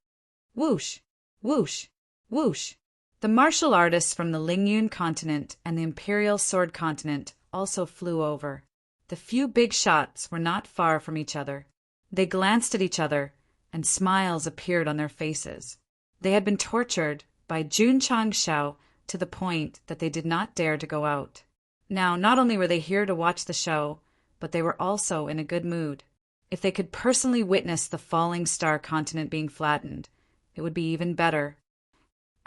Whoosh, whoosh, whoosh. The martial artists from the Lingyun continent and the Imperial Sword continent also flew over. The few big shots were not far from each other. They glanced at each other, and smiles appeared on their faces. They had been tortured by Jun Changshao to the point that they did not dare to go out. Now, not only were they here to watch the show, but they were also in a good mood. If they could personally witness the falling star continent being flattened, it would be even better.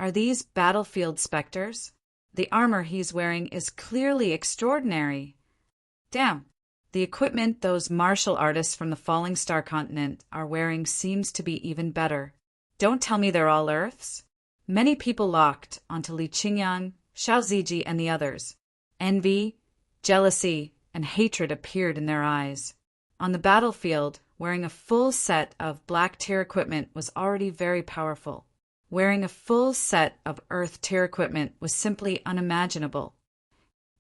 Are these battlefield specters? The armor he's wearing is clearly extraordinary. Damn, the equipment those martial artists from the falling star continent are wearing seems to be even better. Don't tell me they're all Earths. Many people locked onto Li Qingyang, Xiao Ziji, and the others. Envy, jealousy, and hatred appeared in their eyes. On the battlefield, wearing a full set of black tier equipment was already very powerful. Wearing a full set of Earth tier equipment was simply unimaginable.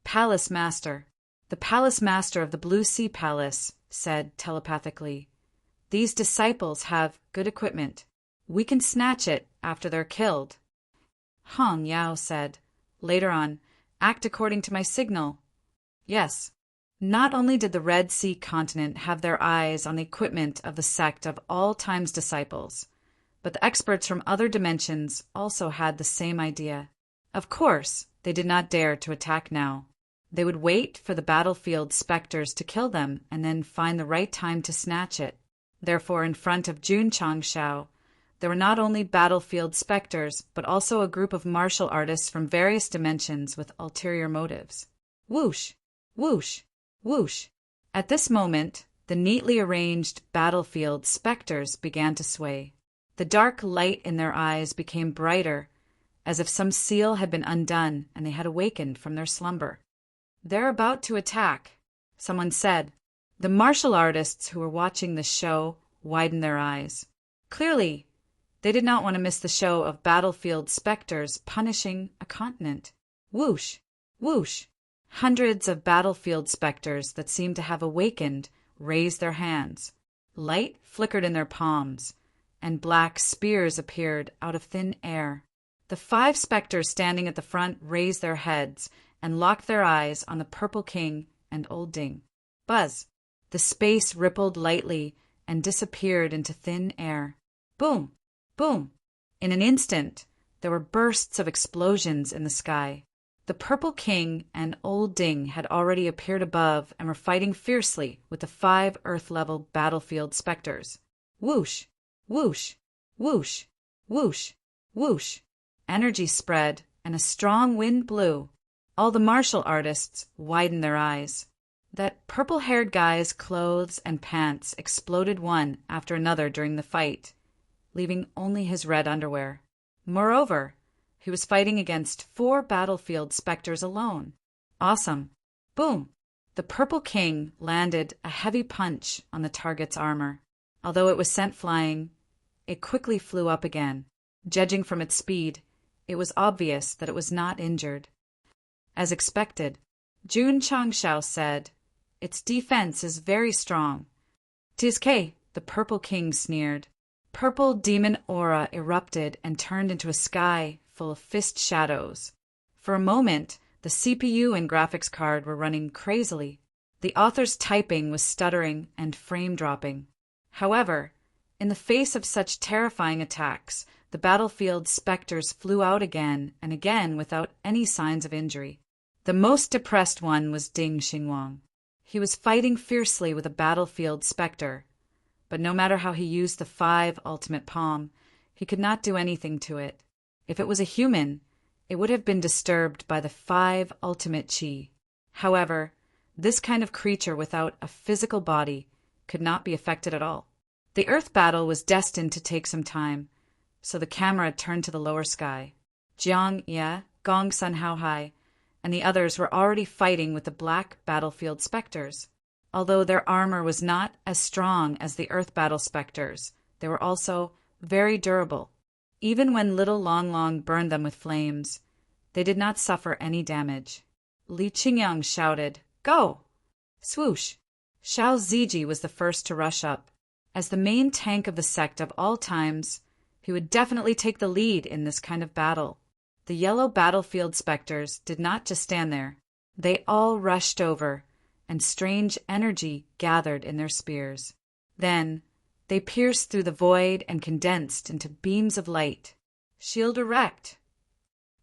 Palace Master. The Palace Master of the Blue Sea Palace said telepathically, "These disciples have good equipment. We can snatch it after they're killed." Hong Yao said, later on, "Act according to my signal." Yes. Not only did the Red Sea continent have their eyes on the equipment of the sect of all time's disciples, but the experts from other dimensions also had the same idea. Of course, they did not dare to attack now. They would wait for the battlefield specters to kill them and then find the right time to snatch it. Therefore, in front of Jun Changshao, there were not only battlefield specters, but also a group of martial artists from various dimensions with ulterior motives. Whoosh, whoosh, whoosh. At this moment, the neatly arranged battlefield specters began to sway. The dark light in their eyes became brighter, as if some seal had been undone and they had awakened from their slumber. "They're about to attack," someone said. The martial artists who were watching the show widened their eyes. Clearly, they did not want to miss the show of battlefield specters punishing a continent. Whoosh, whoosh. Hundreds of battlefield specters that seemed to have awakened raised their hands. Light flickered in their palms, and black spears appeared out of thin air. The 5 specters standing at the front raised their heads and locked their eyes on the Purple King and Old Ding. Buzz! The space rippled lightly and disappeared into thin air. Boom! Boom! In an instant, there were bursts of explosions in the sky. The Purple King and Old Ding had already appeared above and were fighting fiercely with the 5 Earth-level battlefield specters. Whoosh! Whoosh! Whoosh! Whoosh! Whoosh! Energy spread, and a strong wind blew. All the martial artists widened their eyes. That purple-haired guy's clothes and pants exploded one after another during the fight, leaving only his red underwear. Moreover, he was fighting against 4 battlefield specters alone. Awesome. Boom! The Purple King landed a heavy punch on the target's armor. Although it was sent flying, it quickly flew up again. Judging from its speed, it was obvious that it was not injured. As expected, Jun Changshao said, "Its defense is very strong." "'Tis the Purple King sneered. Purple demon aura erupted and turned into a sky full of fist shadows. For a moment, the CPU and graphics card were running crazily. The author's typing was stuttering and frame-dropping. However, in the face of such terrifying attacks, the battlefield specters flew out again and again without any signs of injury. The most depressed one was Ding Xingwang. He was fighting fiercely with a battlefield specter, but no matter how he used the 5 ultimate palm, he could not do anything to it. If it was a human, it would have been disturbed by the 5 ultimate chi. However, this kind of creature without a physical body could not be affected at all. The Earth battle was destined to take some time, so the camera turned to the lower sky. Jiang Ye, Gong Sun Hao Hai, and the others were already fighting with the black battlefield specters. Although their armor was not as strong as the Earth battle specters, they were also very durable. Even when little Long Long burned them with flames, they did not suffer any damage. Li Qingyang shouted, "Go!" Swoosh! Xiao Ziji was the first to rush up. As the main tank of the sect of all times, he would definitely take the lead in this kind of battle. The yellow battlefield specters did not just stand there. They all rushed over, and strange energy gathered in their spears. Then, they pierced through the void and condensed into beams of light. Shield erect!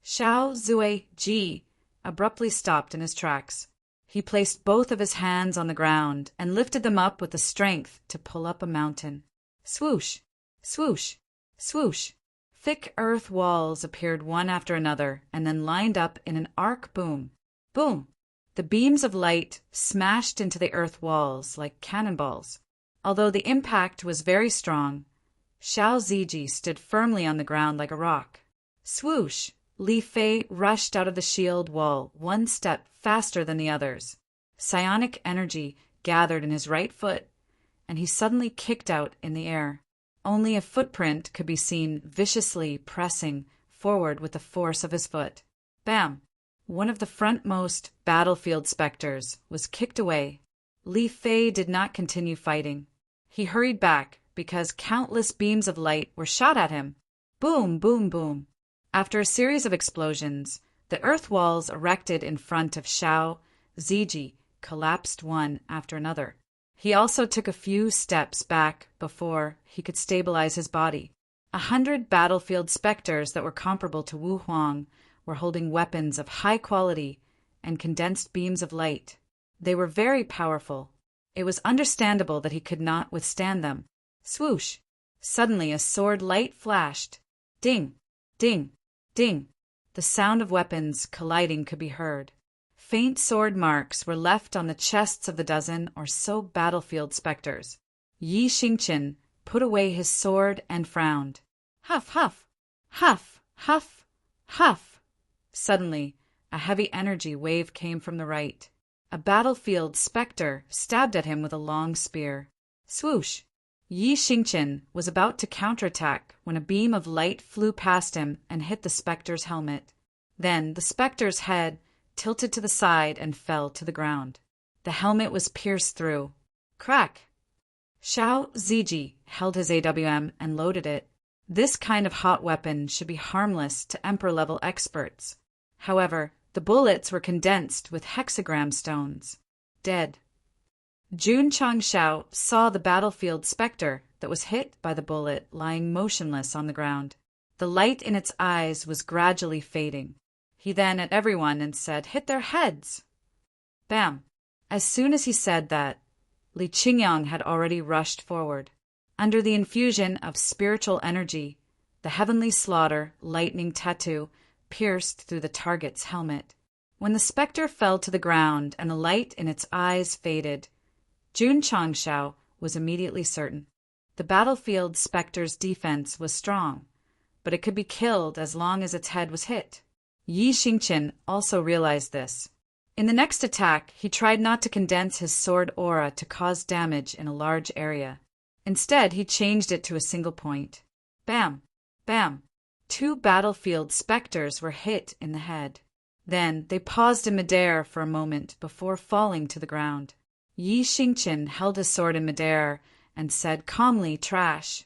Xiao Zui Ji abruptly stopped in his tracks. He placed both of his hands on the ground and lifted them up with the strength to pull up a mountain. Swoosh! Swoosh! Swoosh! Thick earth walls appeared one after another and then lined up in an arc boom. Boom! The beams of light smashed into the earth walls like cannonballs. Although the impact was very strong, Xiao Ziji stood firmly on the ground like a rock. Swoosh! Li Fei rushed out of the shield wall one step faster than the others. Psionic energy gathered in his right foot, and he suddenly kicked out in the air. Only a footprint could be seen viciously pressing forward with the force of his foot. Bam! One of the frontmost battlefield specters was kicked away. Li Fei did not continue fighting. He hurried back because countless beams of light were shot at him. Boom, boom, boom. After a series of explosions, the earth walls erected in front of Xiao Ziji collapsed one after another. He also took a few steps back before he could stabilize his body. 100 battlefield specters that were comparable to Wu Huang were holding weapons of high quality and condensed beams of light. They were very powerful. It was understandable that he could not withstand them. Swoosh! Suddenly a sword light flashed. Ding! Ding! Ding! The sound of weapons colliding could be heard. Faint sword marks were left on the chests of the dozen or so battlefield specters. Yi Xingqian put away his sword and frowned. Huff, huff! Huff, huff, huff! Suddenly, a heavy energy wave came from the right. A battlefield specter stabbed at him with a long spear. Swoosh! Yi Xingqian was about to counterattack when a beam of light flew past him and hit the specter's helmet. Then the specter's head tilted to the side and fell to the ground. The helmet was pierced through. Crack! Xiao Ziji held his AWM and loaded it. This kind of hot weapon should be harmless to Emperor-level experts. However, the bullets were condensed with hexagram stones. Dead. Jun Changshao saw the battlefield specter that was hit by the bullet lying motionless on the ground. The light in its eyes was gradually fading. He then at everyone and said, "Hit their heads!" Bam! As soon as he said that, Li Qingyang had already rushed forward. Under the infusion of spiritual energy, the heavenly slaughter lightning tattoo pierced through the target's helmet. When the specter fell to the ground and the light in its eyes faded, Jun Changshao was immediately certain. The battlefield specter's defense was strong, but it could be killed as long as its head was hit. Yi Xingqian also realized this. In the next attack, he tried not to condense his sword aura to cause damage in a large area. Instead, he changed it to a single point. Bam! Bam! 2 battlefield specters were hit in the head. Then they paused in midair for a moment before falling to the ground. Yi Xingqian held his sword in midair and said calmly, "Trash."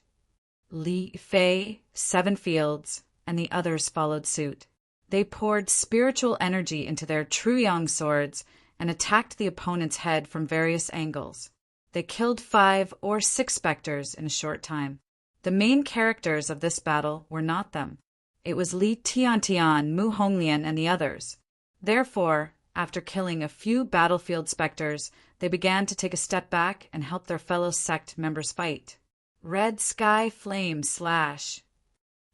Li Fei, 7 fields, and the others followed suit. They poured spiritual energy into their Truyang swords and attacked the opponent's head from various angles. They killed 5 or 6 specters in a short time. The main characters of this battle were not them. It was Li Tiantian, Mu Honglian, and the others. Therefore, after killing a few battlefield specters, they began to take a step back and help their fellow sect members fight. Red sky flame slash.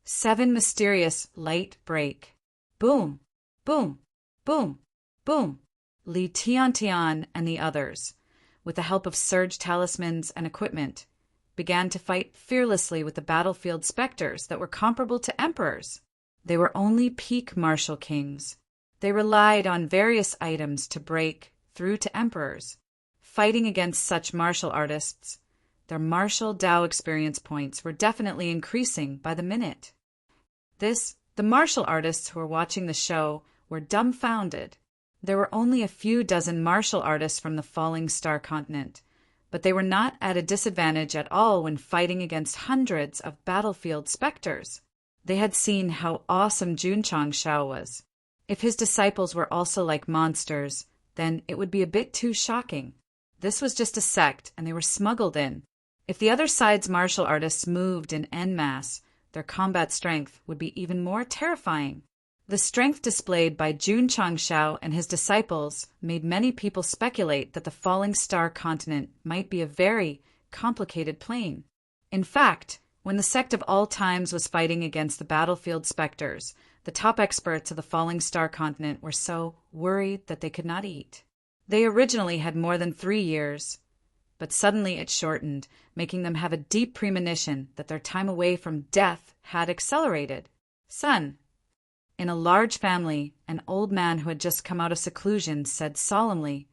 7 mysterious light break. Boom, boom, boom, boom. Li Tiantian and the others, with the help of surge talismans and equipment, began to fight fearlessly with the battlefield specters that were comparable to emperors. They were only peak martial kings. They relied on various items to break through to emperors. fighting against such martial artists, their martial Tao experience points were definitely increasing by the minute. The martial artists who were watching the show were dumbfounded. There were only a few dozen martial artists from the Falling Star continent, but they were not at a disadvantage at all when fighting against hundreds of battlefield specters. They had seen how awesome Junchang Shao was. If his disciples were also like monsters, then it would be a bit too shocking. This was just a sect, and they were smuggled in. If the other side's martial artists moved in en masse, their combat strength would be even more terrifying. The strength displayed by Junchang Shao and his disciples made many people speculate that the Falling Star continent might be a very complicated plane. In fact, when the sect of all times was fighting against the battlefield specters, the top experts of the Falling Star continent were so worried that they could not eat. They originally had more than 3 years, but suddenly it shortened, making them have a deep premonition that their time away from death had accelerated. Son, in a large family, an old man who had just come out of seclusion said solemnly,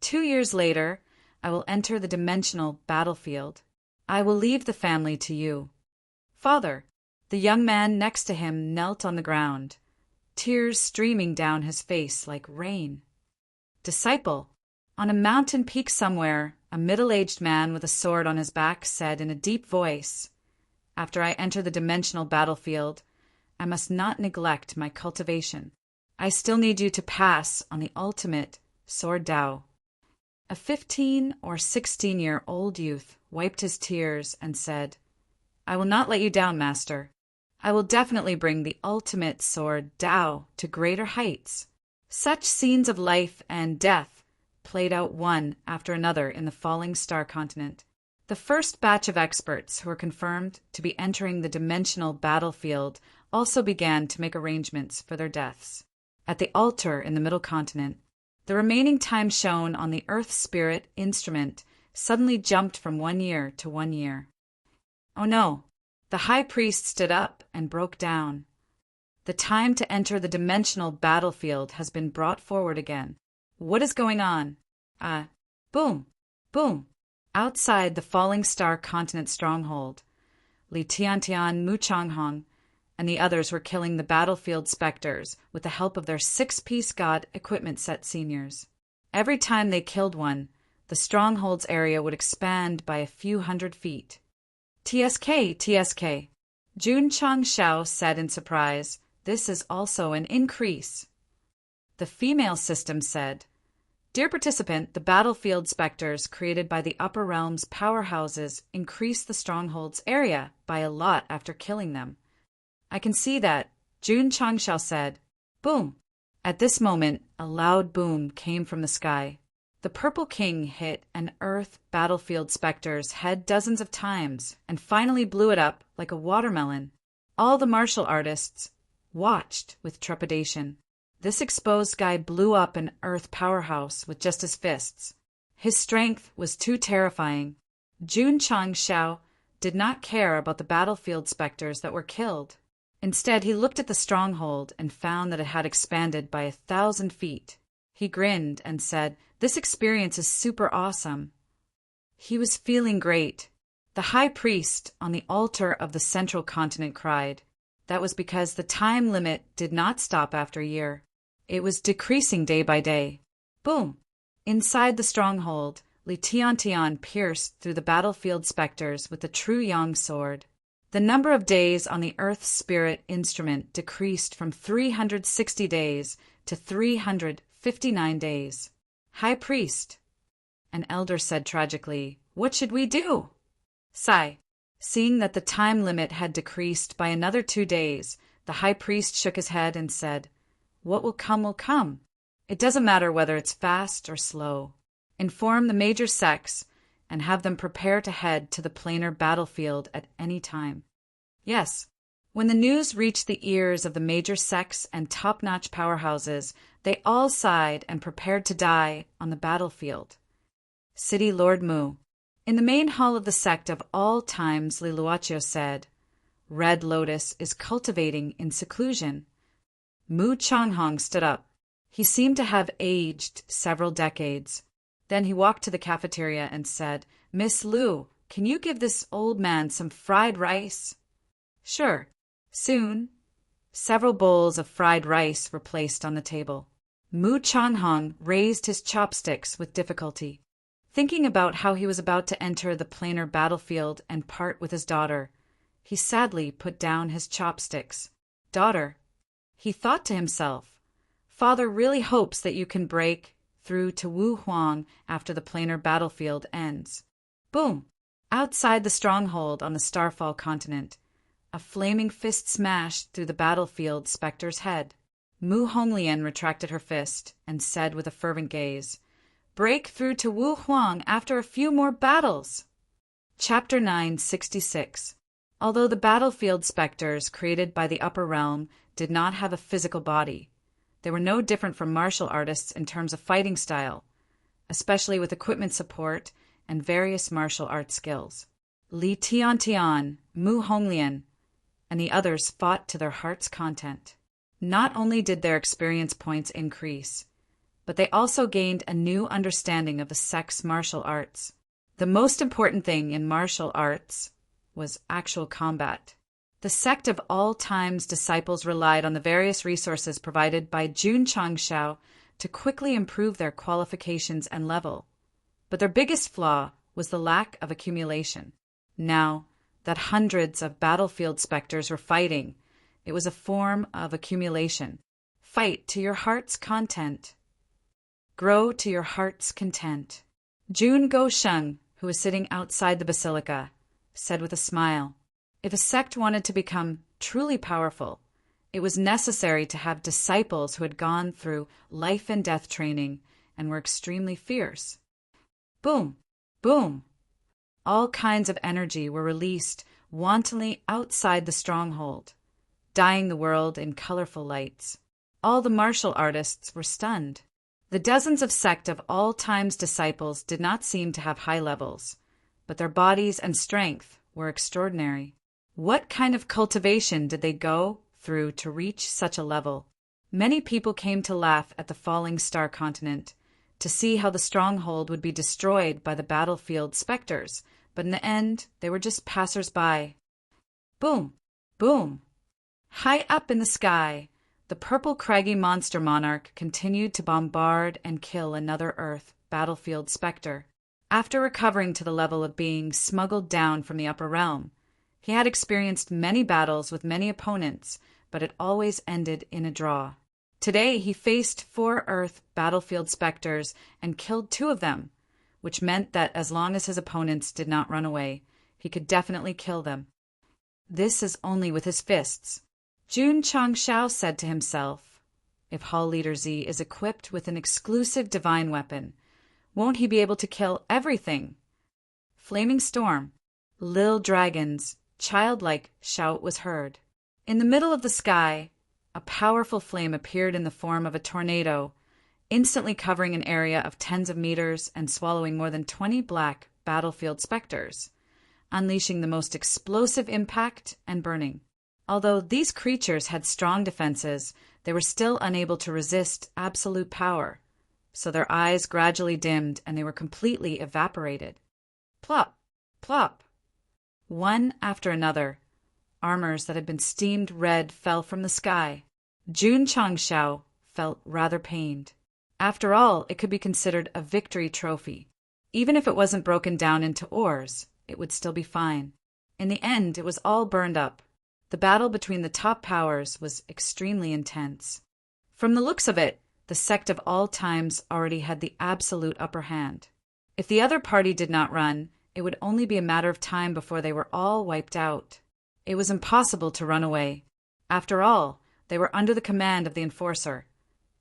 2 years later, I will enter the dimensional battlefield. I will leave the family to you. Father, the young man next to him knelt on the ground, tears streaming down his face like rain. Disciple, on a mountain peak somewhere, a middle-aged man with a sword on his back said in a deep voice, After I enter the dimensional battlefield, I must not neglect my cultivation. I still need you to pass on the ultimate sword Tao. A 15 or 16-year-old youth wiped his tears and said, I will not let you down, Master. I will definitely bring the ultimate sword Tao to greater heights. Such scenes of life and death played out one after another in the Falling Star continent. The first batch of experts who were confirmed to be entering the dimensional battlefield also began to make arrangements for their deaths. At the altar in the middle continent, the remaining time shown on the Earth Spirit instrument suddenly jumped from 1 year to 1 year. Oh no! The high priest stood up and broke down. The time to enter the dimensional battlefield has been brought forward again. What is going on? Boom! Boom! Outside the Falling Star continent stronghold, Li Tiantian, Mu Changhong, and the others were killing the battlefield specters with the help of their 6-piece god equipment set seniors. Every time they killed one, the stronghold's area would expand by a few hundred feet. TSK, TSK. Junchang Shao said in surprise, this is also an increase. The female system said, Dear participant, the battlefield specters created by the upper realm's powerhouses increase the stronghold's area by a lot after killing them. I can see that, Junchang Shao said. Boom! At this moment, a loud boom came from the sky. The Purple King hit an Earth battlefield specter's head dozens of times and finally blew it up like a watermelon. All the martial artists watched with trepidation. This exposed guy blew up an Earth powerhouse with just his fists. His strength was too terrifying. Junchang Shao did not care about the battlefield specters that were killed. Instead, he looked at the stronghold and found that it had expanded by 1,000 feet. He grinned and said, This experience is super awesome. He was feeling great. The high priest on the altar of the central continent cried. That was because the time limit did not stop after a year. It was decreasing day by day. Boom! Inside the stronghold, Li Tiantian pierced through the battlefield specters with the true Yang sword. The number of days on the Earth Spirit instrument decreased from 360 days to 359 days. High priest, an elder said tragically, What should we do? Sigh. Seeing that the time limit had decreased by another 2 days, the high priest shook his head and said, What will come will come. It doesn't matter whether it's fast or slow. Inform the major sects and have them prepare to head to the planar battlefield at any time. Yes, when the news reached the ears of the major sects and top-notch powerhouses, they all sighed and prepared to die on the battlefield. City Lord Mu. In the main hall of the sect of all times, Li Luochio said, Red Lotus is cultivating in seclusion. Mu Changhong stood up. He seemed to have aged several decades. Then he walked to the cafeteria and said, "Miss Lu, can you give this old man some fried rice?" "Sure." Soon, several bowls of fried rice were placed on the table. Mu Changhong raised his chopsticks with difficulty. Thinking about how he was about to enter the planar battlefield and part with his daughter, he sadly put down his chopsticks. "Daughter," he thought to himself, "Father really hopes that you can break through to Wu Huang after the planar battlefield ends." Boom! Outside the stronghold on the Starfall continent, a flaming fist smashed through the battlefield specter's head. Mu Honglian retracted her fist and said with a fervent gaze, "Break through to Wu Huang after a few more battles." Chapter 966. Although the battlefield specters created by the upper realm did not have a physical body, they were no different from martial artists in terms of fighting style, especially with equipment support and various martial arts skills. Li Tiantian, Mu Honglian, and the others fought to their heart's content. Not only did their experience points increase, but they also gained a new understanding of the Sect's martial arts. The most important thing in martial arts was actual combat. The Sect of all time's disciples relied on the various resources provided by Jun Changshao to quickly improve their qualifications and level. But their biggest flaw was the lack of accumulation. Now that hundreds of battlefield specters were fighting, it was a form of accumulation. Fight to your heart's content. Grow to your heart's content. Jun Gosheng, who was sitting outside the basilica, said with a smile, "If a sect wanted to become truly powerful, it was necessary to have disciples who had gone through life and death training and were extremely fierce." Boom! Boom! All kinds of energy were released wantonly outside the stronghold, dyeing the world in colorful lights. All the martial artists were stunned. The dozens of Sect of all time's disciples did not seem to have high levels, but their bodies and strength were extraordinary. What kind of cultivation did they go through to reach such a level? Many people came to laugh at the falling star continent, to see how the stronghold would be destroyed by the battlefield specters, but in the end, they were just passers-by. Boom! Boom! High up in the sky, the purple craggy monster monarch continued to bombard and kill another Earth battlefield specter. After recovering to the level of being smuggled down from the upper realm, he had experienced many battles with many opponents, but it always ended in a draw. Today he faced 4 Earth battlefield specters and killed 2 of them, which meant that as long as his opponents did not run away, he could definitely kill them. This is only with his fists. Jun Changshao said to himself, "If Hall Leader Z is equipped with an exclusive divine weapon, won't he be able to kill everything?" Flaming storm, lil dragon's childlike shout was heard. In the middle of the sky, a powerful flame appeared in the form of a tornado, instantly covering an area of tens of meters and swallowing more than 20 black battlefield specters, unleashing the most explosive impact and burning. Although these creatures had strong defenses, they were still unable to resist absolute power, so their eyes gradually dimmed and they were completely evaporated. Plop! Plop! One after another, armors that had been steamed red fell from the sky. Jun Changshao felt rather pained. After all, it could be considered a victory trophy. Even if it wasn't broken down into ores, it would still be fine. In the end, it was all burned up. The battle between the top powers was extremely intense. From the looks of it, the Sect of all times already had the absolute upper hand. If the other party did not run, it would only be a matter of time before they were all wiped out. It was impossible to run away. After all, they were under the command of the Enforcer,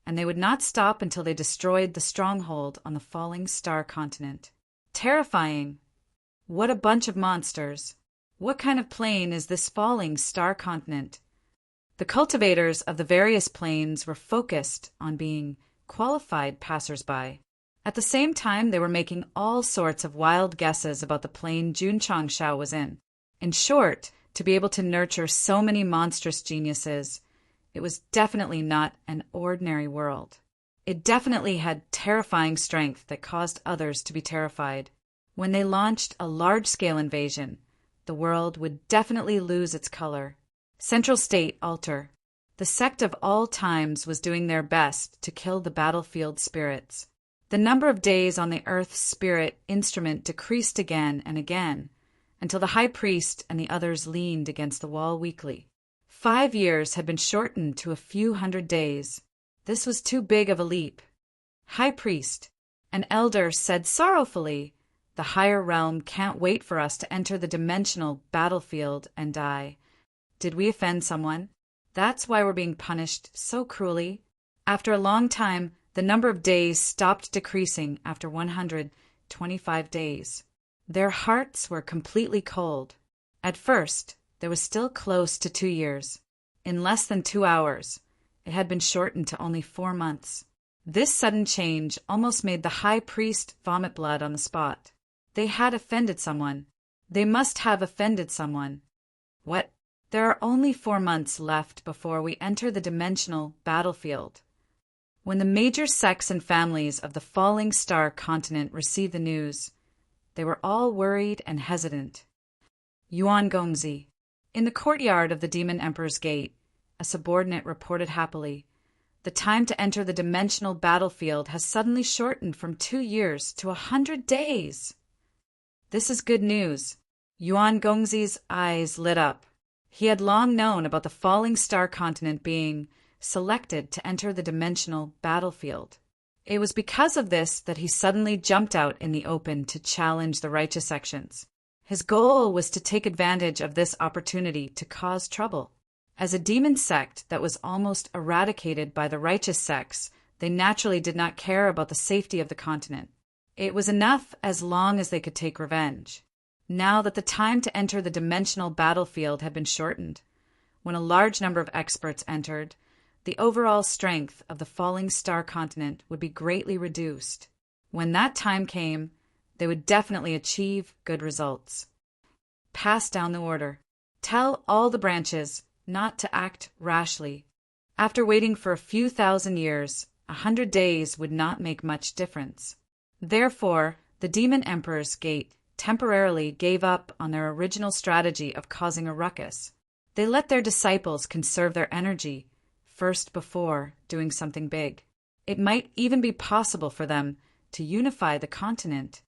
and they would not stop until they destroyed the stronghold on the falling star continent. Terrifying! What a bunch of monsters! What kind of plane is this falling star continent? The cultivators of the various planes were focused on being qualified passers-by. At the same time, they were making all sorts of wild guesses about the plane Jun Changshao was in. In short, to be able to nurture so many monstrous geniuses, it was definitely not an ordinary world. It definitely had terrifying strength that caused others to be terrified. When they launched a large-scale invasion, the world would definitely lose its color. Central State Altar. The Sect of all times was doing their best to kill the battlefield spirits. The number of days on the Earth's spirit instrument decreased again and again, until the high priest and the others leaned against the wall weakly. 5 years had been shortened to a few hundred days. This was too big of a leap. High priest, an elder, said sorrowfully, "The higher realm can't wait for us to enter the dimensional battlefield and die. Did we offend someone? That's why we're being punished so cruelly." After a long time, the number of days stopped decreasing after 125 days. Their hearts were completely cold. At first, there was still close to 2 years. In less than 2 hours, it had been shortened to only 4 months. This sudden change almost made the high priest vomit blood on the spot. They had offended someone. They must have offended someone. What? There are only 4 months left before we enter the dimensional battlefield. When the major sects and families of the falling star continent received the news, they were all worried and hesitant. Yuan Gongzi. In the courtyard of the Demon Emperor's Gate, a subordinate reported happily, "The time to enter the dimensional battlefield has suddenly shortened from 2 years to 100 days. This is good news. Yuan Gongzi's eyes lit up. He had long known about the falling star continent being selected to enter the dimensional battlefield. It was because of this that he suddenly jumped out in the open to challenge the righteous sections. His goal was to take advantage of this opportunity to cause trouble. As a demon sect that was almost eradicated by the righteous sects, they naturally did not care about the safety of the continent. It was enough as long as they could take revenge. Now that the time to enter the dimensional battlefield had been shortened, when a large number of experts entered, the overall strength of the falling star continent would be greatly reduced. When that time came, they would definitely achieve good results. Pass down the order. Tell all the branches not to act rashly. After waiting for a few thousand years, 100 days would not make much difference. Therefore, the Demon Emperor's Gate temporarily gave up on their original strategy of causing a ruckus. They let their disciples conserve their energy first before doing something big. It might even be possible for them to unify the continent.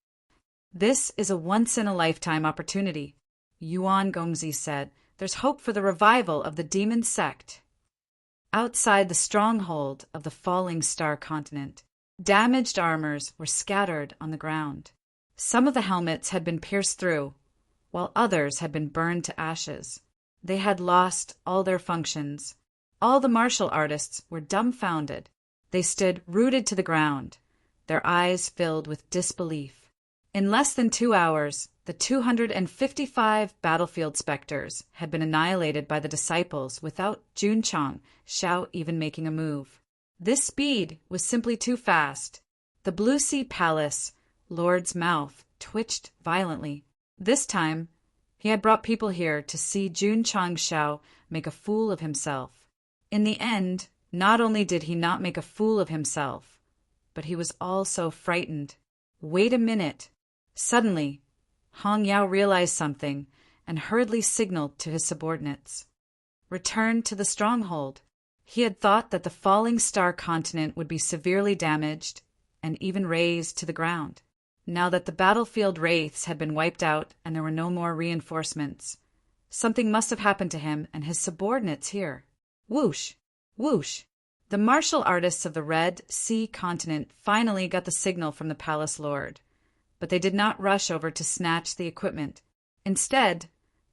This is a once-in-a-lifetime opportunity. Yuan Gongzi said, "There's hope for the revival of the demon sect." Outside the stronghold of the falling star continent, damaged armors were scattered on the ground. Some of the helmets had been pierced through, while others had been burned to ashes. They had lost all their functions. All the martial artists were dumbfounded. They stood rooted to the ground, their eyes filled with disbelief. In less than 2 hours, the 255 battlefield specters had been annihilated by the disciples without Junchang Shao even making a move. This speed was simply too fast. The Blue Sea Palace Lord's mouth twitched violently. This time, he had brought people here to see Junchang Shao make a fool of himself. In the end, not only did he not make a fool of himself, but he was also frightened. Wait a minute. Suddenly, Hong Yao realized something and hurriedly signaled to his subordinates. Return to the stronghold. He had thought that the falling star continent would be severely damaged and even razed to the ground. Now that the battlefield wraiths had been wiped out and there were no more reinforcements, something must have happened to him and his subordinates here. Whoosh! Whoosh! The martial artists of the Red Sea continent finally got the signal from the palace lord, but they did not rush over to snatch the equipment. Instead,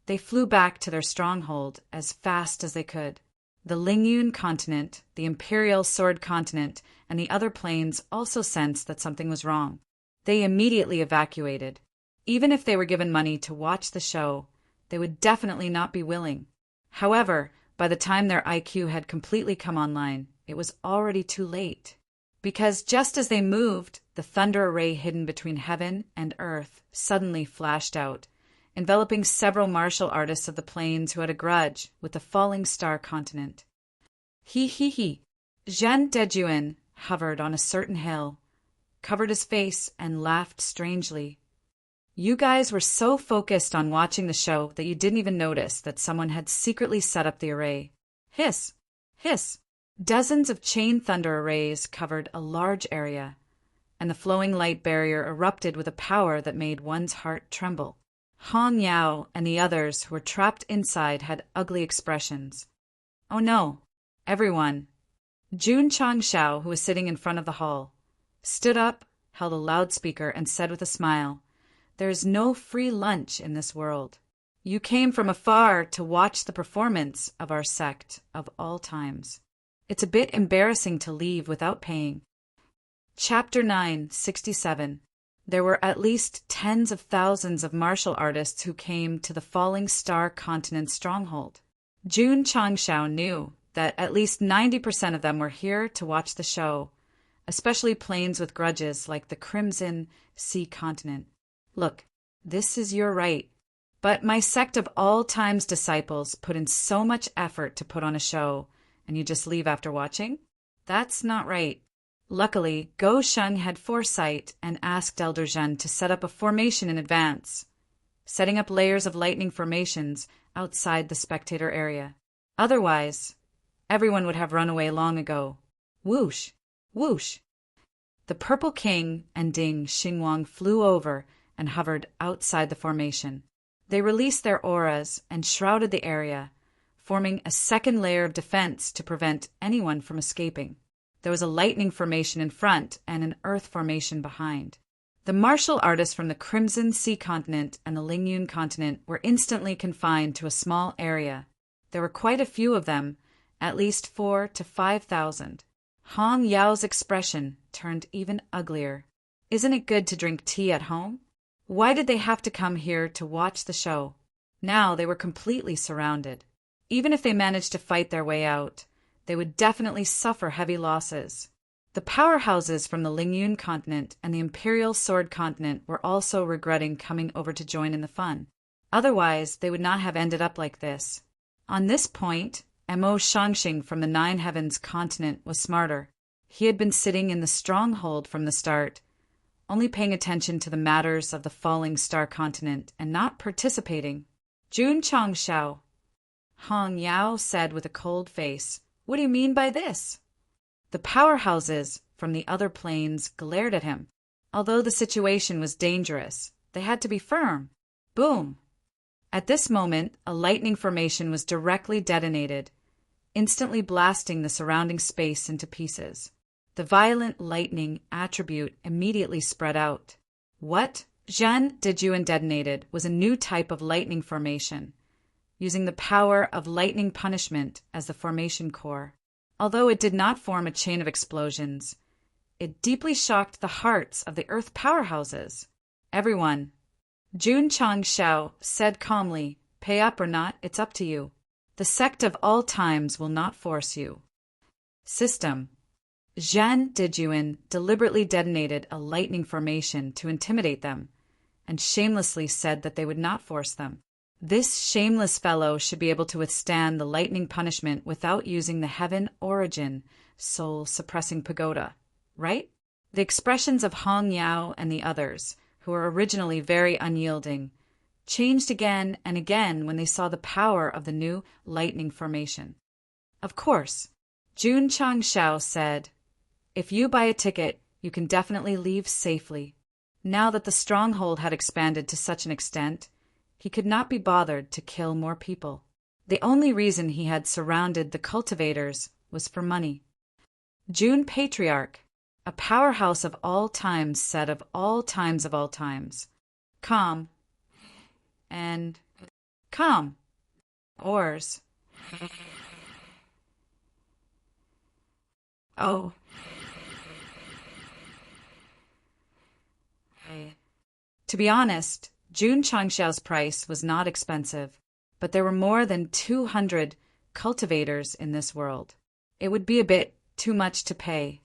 they flew back to their stronghold as fast as they could. The Lingyun continent, the Imperial Sword continent, and the other planes also sensed that something was wrong. They immediately evacuated. Even if they were given money to watch the show, they would definitely not be willing. However, by the time their IQ had completely come online, it was already too late. Because just as they moved, the thunder array hidden between heaven and earth suddenly flashed out, enveloping several martial artists of the plains who had a grudge with the falling star continent. He. Zhen Dejuan hovered on a certain hill, covered his face, and laughed strangely. You guys were so focused on watching the show that you didn't even notice that someone had secretly set up the array. Hiss! Hiss! Dozens of chain thunder arrays covered a large area, and the flowing light barrier erupted with a power that made one's heart tremble. Hong Yao and the others who were trapped inside had ugly expressions. Oh no! Everyone! Jun Changshao, who was sitting in front of the hall, stood up, held a loudspeaker, and said with a smile, "There is no free lunch in this world. You came from afar to watch the performance of our sect of all times. It's a bit embarrassing to leave without paying." Chapter 967. There were at least tens of thousands of martial artists who came to the Falling Star Continent stronghold. Jun Changshao knew that at least 90% of them were here to watch the show, especially planes with grudges like the Crimson Sea Continent. Look, this is your right, but my sect of all times disciples put in so much effort to put on a show, and you just leave after watching? That's not right. Luckily, Go Sheng had foresight and asked Elder Zhen to set up a formation in advance, setting up layers of lightning formations outside the spectator area. Otherwise, everyone would have run away long ago. Whoosh! Whoosh! The Purple King and Ding Xingwang flew over and hovered outside the formation. They released their auras and shrouded the area, forming a second layer of defense to prevent anyone from escaping. There was a lightning formation in front and an earth formation behind. The martial artists from the Crimson Sea Continent and the Lingyun Continent were instantly confined to a small area. There were quite a few of them, at least 4,000 to 5,000. Hong Yao's expression turned even uglier. Isn't it good to drink tea at home? Why did they have to come here to watch the show? Now they were completely surrounded. Even if they managed to fight their way out, they would definitely suffer heavy losses. The powerhouses from the Lingyun Continent and the Imperial Sword Continent were also regretting coming over to join in the fun. Otherwise, they would not have ended up like this. On this point, Mo Shangxing from the Nine Heavens Continent was smarter. He had been sitting in the stronghold from the start, only paying attention to the matters of the Falling Star Continent and not participating. Jun Changshao. Hong Yao said with a cold face, "What do you mean by this?" The powerhouses from the other planes glared at him. Although the situation was dangerous, they had to be firm. Boom! At this moment, a lightning formation was directly detonated, instantly blasting the surrounding space into pieces. The violent lightning attribute immediately spread out. What Zhen Dejuan detonated was a new type of lightning formation, using the power of lightning punishment as the formation core. Although it did not form a chain of explosions, it deeply shocked the hearts of the Earth powerhouses. Everyone, Jun Changshao said calmly, "Pay up or not, it's up to you. The sect of all times will not force you." System. Zhen Dejuan deliberately detonated a lightning formation to intimidate them, and shamelessly said that they would not force them. This shameless fellow should be able to withstand the lightning punishment without using the heaven origin soul-suppressing pagoda, right? The expressions of Hong Yao and the others, who were originally very unyielding, changed again and again when they saw the power of the new lightning formation. Of course, Jun Changshao said, "If you buy a ticket, you can definitely leave safely." Now that the stronghold had expanded to such an extent, he could not be bothered to kill more people. The only reason he had surrounded the cultivators was for money. Jun Patriarch, a powerhouse of all times, said of all times of all times, "Calm and calm. Oars. Oh. To be honest, Jun Changshao's price was not expensive, but there were more than 200 cultivators in this world. It would be a bit too much to pay.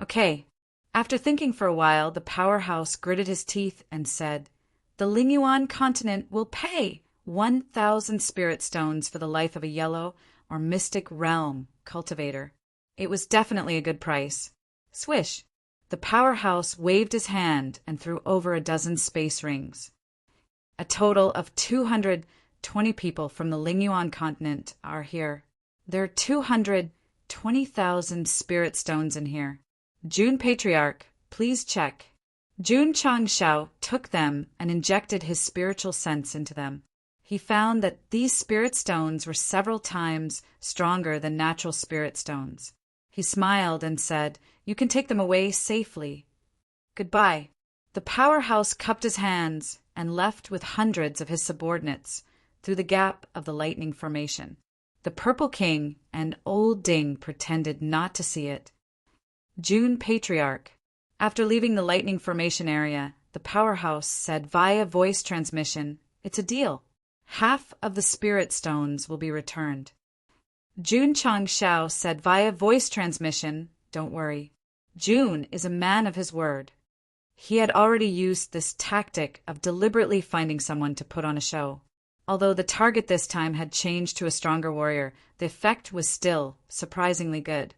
Okay. After thinking for a while, the powerhouse gritted his teeth and said, "The Lingyuan continent will pay 1,000 spirit stones for the life of a yellow or mystic realm cultivator." It was definitely a good price. Swish! The powerhouse waved his hand and threw over a dozen space rings. A total of 220 people from the Lingyuan continent are here. There are 220,000 spirit stones in here. Jun Patriarch, please check. Jun Changshao took them and injected his spiritual sense into them. He found that these spirit stones were several times stronger than natural spirit stones. He smiled and said, "You can take them away safely. Goodbye." The powerhouse cupped his hands and left with hundreds of his subordinates through the gap of the lightning formation. The Purple King and Old Ding pretended not to see it. Jun Patriarch. After leaving the lightning formation area, the powerhouse said via voice transmission, "It's a deal. Half of the spirit stones will be returned." Jun Changshao said via voice transmission, "Don't worry. Jun is a man of his word." He had already used this tactic of deliberately finding someone to put on a show. Although the target this time had changed to a stronger warrior, the effect was still surprisingly good.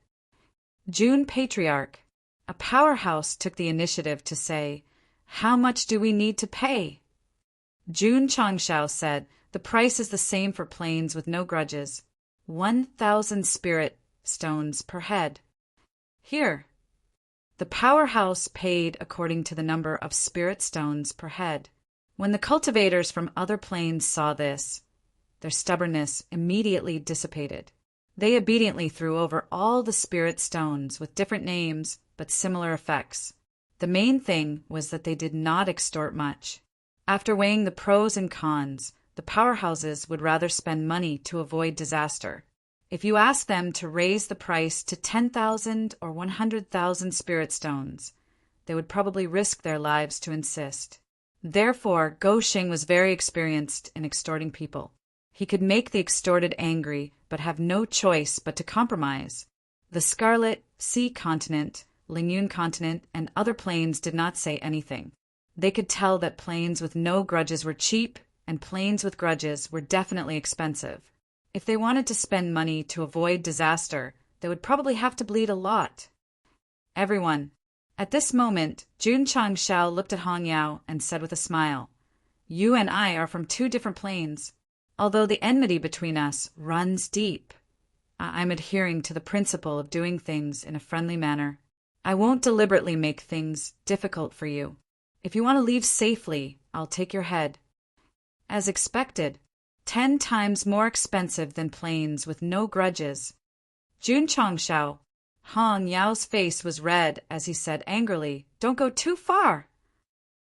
Jun Patriarch. A powerhouse took the initiative to say, "How much do we need to pay?" Jun Changshao said, "The price is the same for planes with no grudges. 1,000 spirit stones per head." Here. The powerhouse paid according to the number of spirit stones per head. When the cultivators from other planes saw this, their stubbornness immediately dissipated. They obediently threw over all the spirit stones with different names but similar effects. The main thing was that they did not extort much. After weighing the pros and cons, the powerhouses would rather spend money to avoid disaster. If you ask them to raise the price to 10,000 or 100,000 spirit stones, they would probably risk their lives to insist. Therefore, Go Xing was very experienced in extorting people. He could make the extorted angry, but have no choice but to compromise. The Scarlet Sea continent, Lingyun continent, and other planes did not say anything. They could tell that planes with no grudges were cheap, and planes with grudges were definitely expensive. If they wanted to spend money to avoid disaster, they would probably have to bleed a lot. Everyone. At this moment, Jun Changshao looked at Hong Yao and said with a smile, "You and I are from two different planes. Although the enmity between us runs deep, I'm adhering to the principle of doing things in a friendly manner. I won't deliberately make things difficult for you. If you want to leave safely, I'll take your head." As expected, 10 times more expensive than planes with no grudges. Jun Changshao. Hong Yao's face was red as he said angrily, "Don't go too far."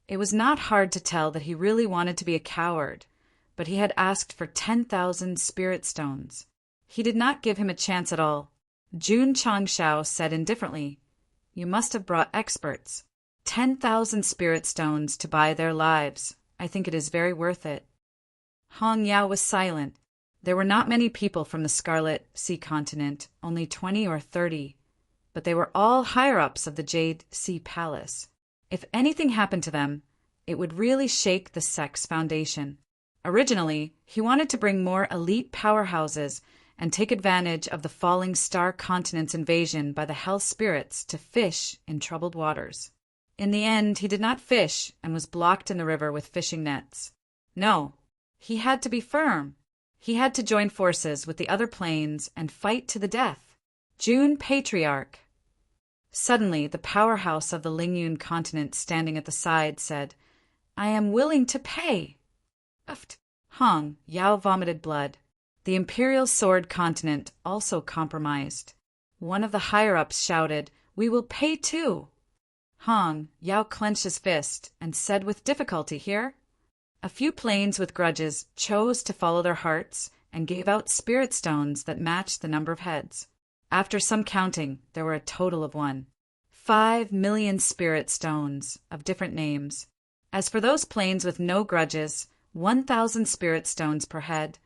It was not hard to tell that he really wanted to be a coward, but he had asked for 10,000 spirit stones. He did not give him a chance at all. Jun Changshao said indifferently, "You must have brought experts. 10,000 spirit stones to buy their lives. I think it is very worth it." Hong Yao was silent. There were not many people from the Scarlet Sea continent, only 20 or 30, but they were all higher-ups of the Jade Sea Palace. If anything happened to them, it would really shake the Sect's foundation. Originally, he wanted to bring more elite powerhouses and take advantage of the falling star continent's invasion by the hell spirits to fish in troubled waters. In the end, he did not fish and was blocked in the river with fishing nets. No, he had to be firm. He had to join forces with the other planes and fight to the death. Jun Patriarch. Suddenly, the powerhouse of the Lingyun continent standing at the side said, "I am willing to pay." Uft. Hong Yao vomited blood. The Imperial Sword continent also compromised. One of the higher-ups shouted, "We will pay too." Hong Yao clenched his fist and said with difficulty here. A few planes with grudges chose to follow their hearts and gave out spirit stones that matched the number of heads. After some counting, there were a total of 5 million spirit stones of different names. As for those planes with no grudges, 1,000 spirit stones per head,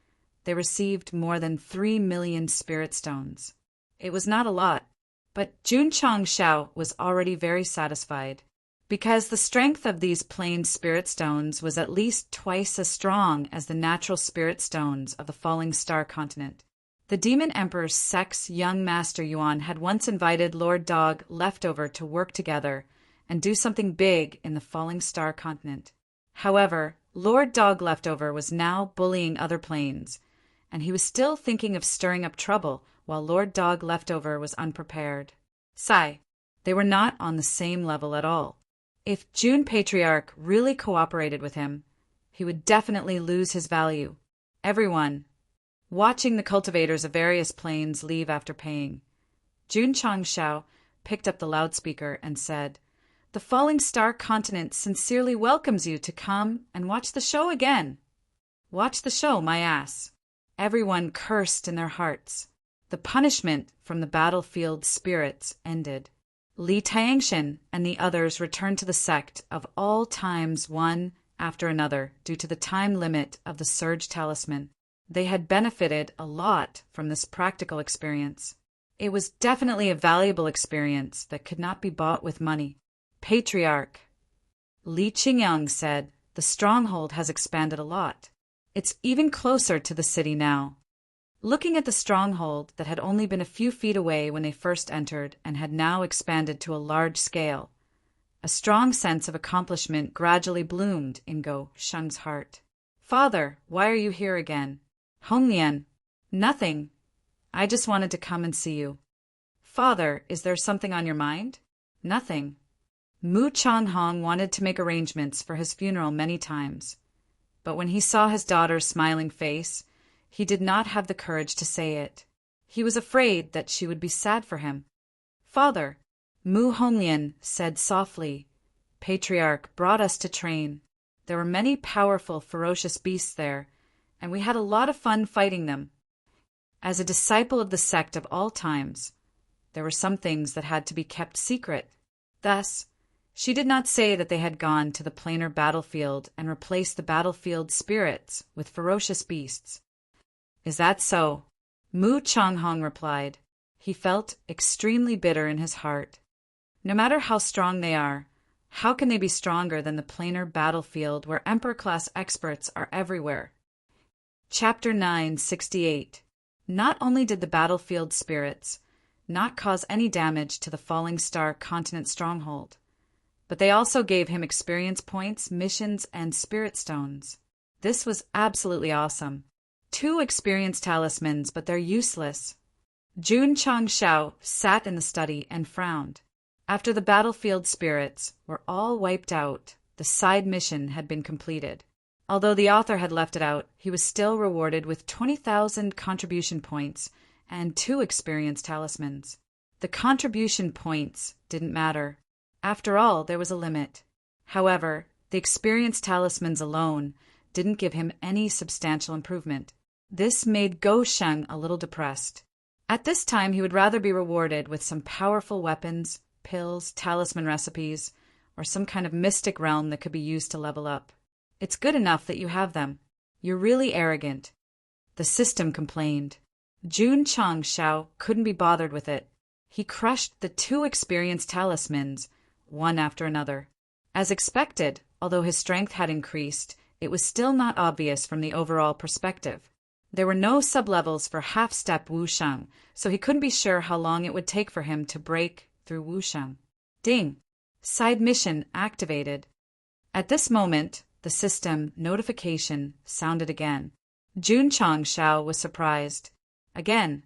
they received more than 3 million spirit stones. It was not a lot, but Jun Changshao was already very satisfied, because the strength of these plain spirit stones was at least twice as strong as the natural spirit stones of the falling star continent. The Demon Emperor Sect's young master Yuan had once invited Lord Dog Leftover to work together and do something big in the Falling Star continent. However, Lord Dog Leftover was now bullying other planes, and he was still thinking of stirring up trouble while Lord Dog Leftover was unprepared. They were not on the same level at all. If June Patriarch really cooperated with him, he would definitely lose his value. Everyone, watching the cultivators of various planes leave after paying, Jun Changshao picked up the loudspeaker and said, "The Falling Star continent sincerely welcomes you to come and watch the show again." "Watch the show, my ass." Everyone cursed in their hearts. The punishment from the battlefield spirits ended. Li Taingshan and the others returned to the sect of all times one after another due to the time limit of the Surge Talisman. They had benefited a lot from this practical experience. It was definitely a valuable experience that could not be bought with money. Patriarch Li Qingyang said, "The stronghold has expanded a lot. It's even closer to the city now." Looking at the stronghold that had only been a few feet away when they first entered and had now expanded to a large scale, a strong sense of accomplishment gradually bloomed in Go Sheng's heart. "Father, why are you here again?" "Honglian, nothing. I just wanted to come and see you." "Father, is there something on your mind?" "Nothing." Mu Changhong wanted to make arrangements for his funeral many times, but when he saw his daughter's smiling face, he did not have the courage to say it. He was afraid that she would be sad for him. "Father," Mu Honglian said softly, "Patriarch brought us to train. There were many powerful, ferocious beasts there, and we had a lot of fun fighting them. As a disciple of the sect of all times, there were some things that had to be kept secret." Thus, she did not say that they had gone to the planar battlefield and replaced the battlefield spirits with ferocious beasts. "Is that so?" Mu Changhong replied. He felt extremely bitter in his heart. No matter how strong they are, how can they be stronger than the planar battlefield where Emperor-class experts are everywhere? Chapter 968. Not only did the battlefield spirits not cause any damage to the Falling Star continent stronghold, but they also gave him experience points, missions, and spirit stones. This was absolutely awesome. 2 experience talismans, but they're useless. Jun Changshao sat in the study and frowned. After the battlefield spirits were all wiped out, the side mission had been completed. Although the author had left it out, he was still rewarded with 20,000 contribution points and 2 experience talismans. The contribution points didn't matter. After all, there was a limit. However, the experience talismans alone didn't give him any substantial improvement. This made Go Sheng a little depressed. At this time, he would rather be rewarded with some powerful weapons, pills, talisman recipes, or some kind of mystic realm that could be used to level up. "It's good enough that you have them. You're really arrogant," the system complained. Jun Changshao couldn't be bothered with it. He crushed the 2 experience talismans, one after another. As expected, although his strength had increased, it was still not obvious from the overall perspective. There were no sublevels for half-step wusheng, so he couldn't be sure how long it would take for him to break through wusheng. Ding! Side mission activated. At this moment, the system notification sounded again. Jun Changshao was surprised. Again.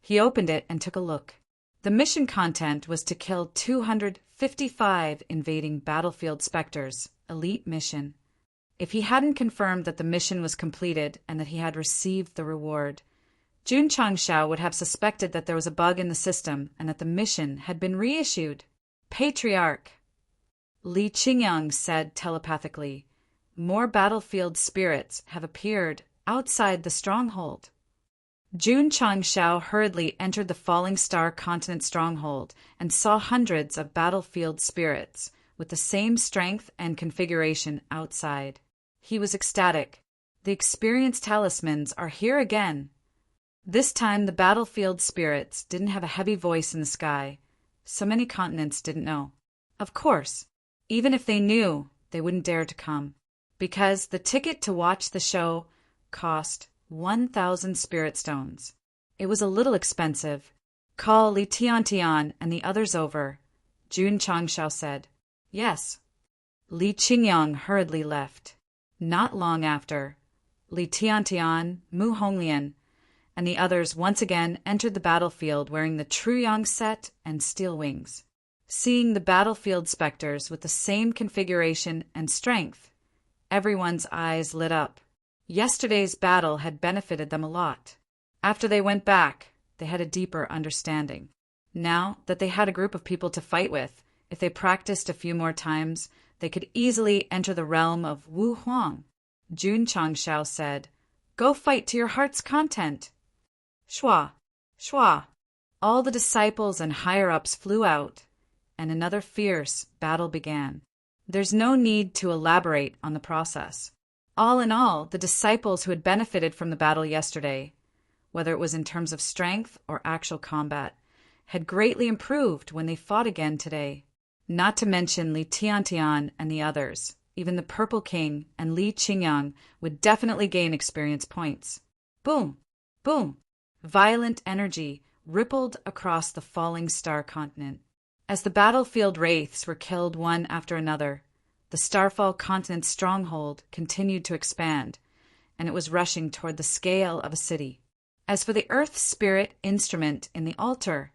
He opened it and took a look. The mission content was to kill 255 invading battlefield specters. Elite mission. If he hadn't confirmed that the mission was completed and that he had received the reward, Jun Changshao would have suspected that there was a bug in the system and that the mission had been reissued. "Patriarch," Li Qingyang said telepathically, "more battlefield spirits have appeared outside the stronghold." Jun Changshao hurriedly entered the Falling Star continent stronghold and saw hundreds of battlefield spirits with the same strength and configuration outside. He was ecstatic. The experience talismans are here again. This time the battlefield spirits didn't have a heavy voice in the sky. So many continents didn't know. Of course, even if they knew, they wouldn't dare to come, because the ticket to watch the show cost 1,000 spirit stones. It was a little expensive. Call Li Tiantian and the others over, Jun Changshao said. Yes. Li Qingyang hurriedly left. Not long after, Li Tiantian, Mu Honglian, and the others once again entered the battlefield wearing the Truyang set and steel wings. Seeing the battlefield specters with the same configuration and strength, everyone's eyes lit up. Yesterday's battle had benefited them a lot. After they went back, they had a deeper understanding. Now that they had a group of people to fight with, if they practiced a few more times, they could easily enter the realm of Wu Huang. Jun Changshao said, "Go fight to your heart's content." Shua, shua. All the disciples and higher-ups flew out, and another fierce battle began. There's no need to elaborate on the process. All in all, the disciples who had benefited from the battle yesterday, whether it was in terms of strength or actual combat, had greatly improved when they fought again today. Not to mention Li Tiantian and the others, even the Purple King and Li Qingyang would definitely gain experience points. Boom! Boom! Violent energy rippled across the falling star continent. As the battlefield wraiths were killed one after another, the Starfall continent's stronghold continued to expand, and it was rushing toward the scale of a city. As for the Earth Spirit instrument in the altar,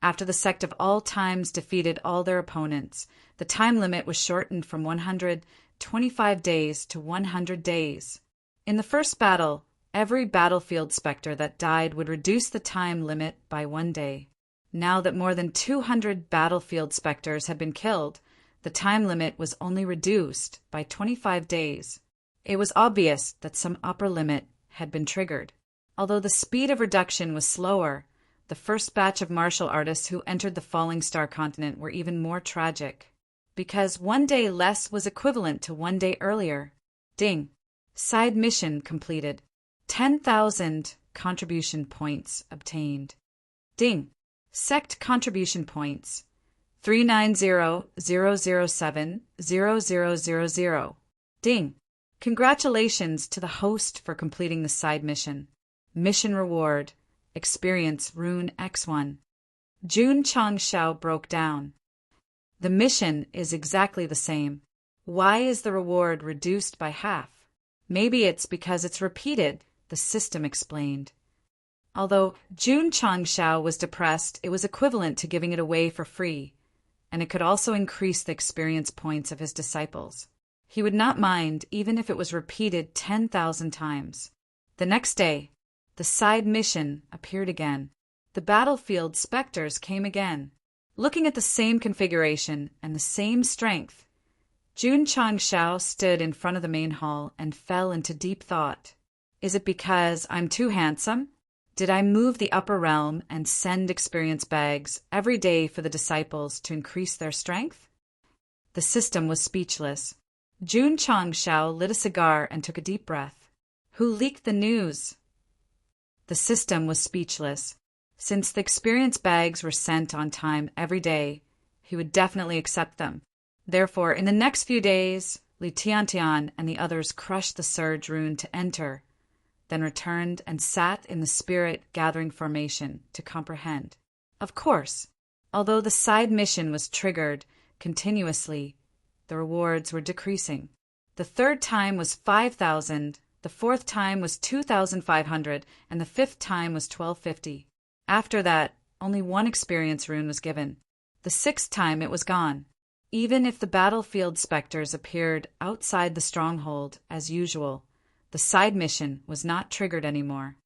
after the Sect of all times defeated all their opponents, the time limit was shortened from 125 days to 100 days. In the first battle, every battlefield specter that died would reduce the time limit by 1 day. Now that more than 200 battlefield specters had been killed, the time limit was only reduced by 25 days. It was obvious that some upper limit had been triggered. Although the speed of reduction was slower, the first batch of martial artists who entered the falling star continent were even more tragic. Because 1 day less was equivalent to 1 day earlier. Ding. Side mission completed. 10,000 contribution points obtained. Ding. Sect contribution points. 390,007,0000. Ding. Congratulations to the host for completing the side mission. Mission reward. Experience Rune X1. Jun Changshao broke down. The mission is exactly the same. Why is the reward reduced by half? Maybe it's because it's repeated, the system explained. Although Jun Changshao was depressed, it was equivalent to giving it away for free, and it could also increase the experience points of his disciples. He would not mind even if it was repeated 10,000 times. The next day, the side mission appeared again. The battlefield specters came again. Looking at the same configuration and the same strength, Jun Changshao stood in front of the main hall and fell into deep thought. Is it because I'm too handsome? Did I move the upper realm and send experience bags every day for the disciples to increase their strength? The system was speechless. Jun Changshao lit a cigar and took a deep breath. Who leaked the news? The system was speechless. Since the experience bags were sent on time every day, he would definitely accept them. Therefore, in the next few days, Li Tiantian and the others crushed the surge rune to enter, then returned and sat in the spirit gathering formation to comprehend. Of course, although the side mission was triggered continuously, the rewards were decreasing. The third time was 5,000, the fourth time was 2,500, and the fifth time was 1,250. After that, only one experience rune was given. The sixth time it was gone. Even if the battlefield specters appeared outside the stronghold as usual, the side mission was not triggered anymore.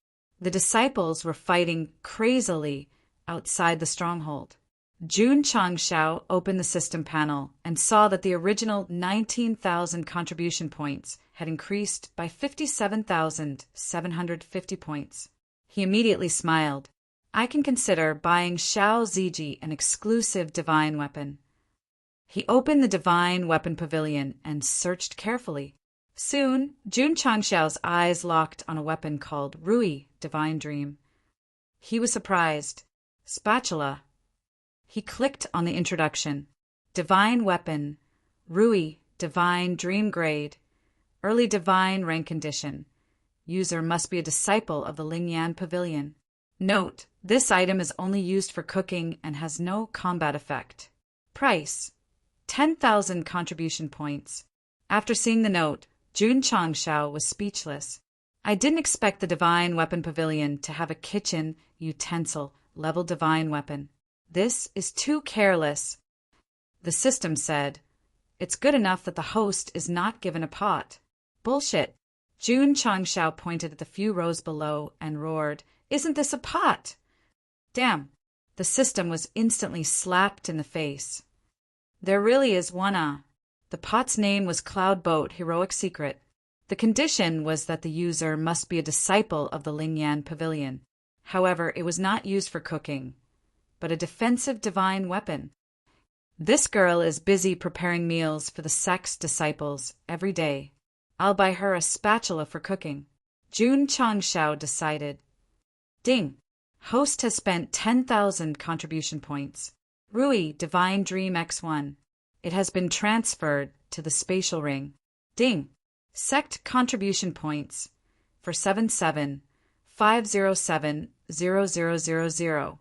The disciples were fighting crazily outside the stronghold. Jun Changshao opened the system panel and saw that the original 19,000 contribution points had increased by 57,750 points. He immediately smiled. I can consider buying Xiao Ziji an exclusive divine weapon. He opened the divine weapon pavilion and searched carefully. Soon, Jun Changshao's eyes locked on a weapon called Rui, Divine Dream. He was surprised. Spatula. He clicked on the introduction. Divine Weapon. Rui, Divine Dream Grade. Early Divine Rank Condition. User must be a disciple of the Lingyan Pavilion. Note: this item is only used for cooking and has no combat effect. Price: 10,000 contribution points. After seeing the note, Jun Changshao was speechless. I didn't expect the Divine Weapon Pavilion to have a kitchen utensil level divine weapon. This is too careless. The system said, it's good enough that the host is not given a pot. Bullshit. Jun Changshao pointed at the few rows below and roared, isn't this a pot? Damn. The system was instantly slapped in the face. There really is one. The pot's name was Cloud Boat Heroic Secret. The condition was that the user must be a disciple of the Lingyan Pavilion. However, it was not used for cooking, but a defensive divine weapon. This girl is busy preparing meals for the Sect's disciples every day. I'll buy her a spatula for cooking. Jun Changshao decided. Ding! Host has spent 10,000 contribution points. Rui Divine Dream X1. It has been transferred to the spatial ring. Ding! Sect contribution points for 77,507,0000.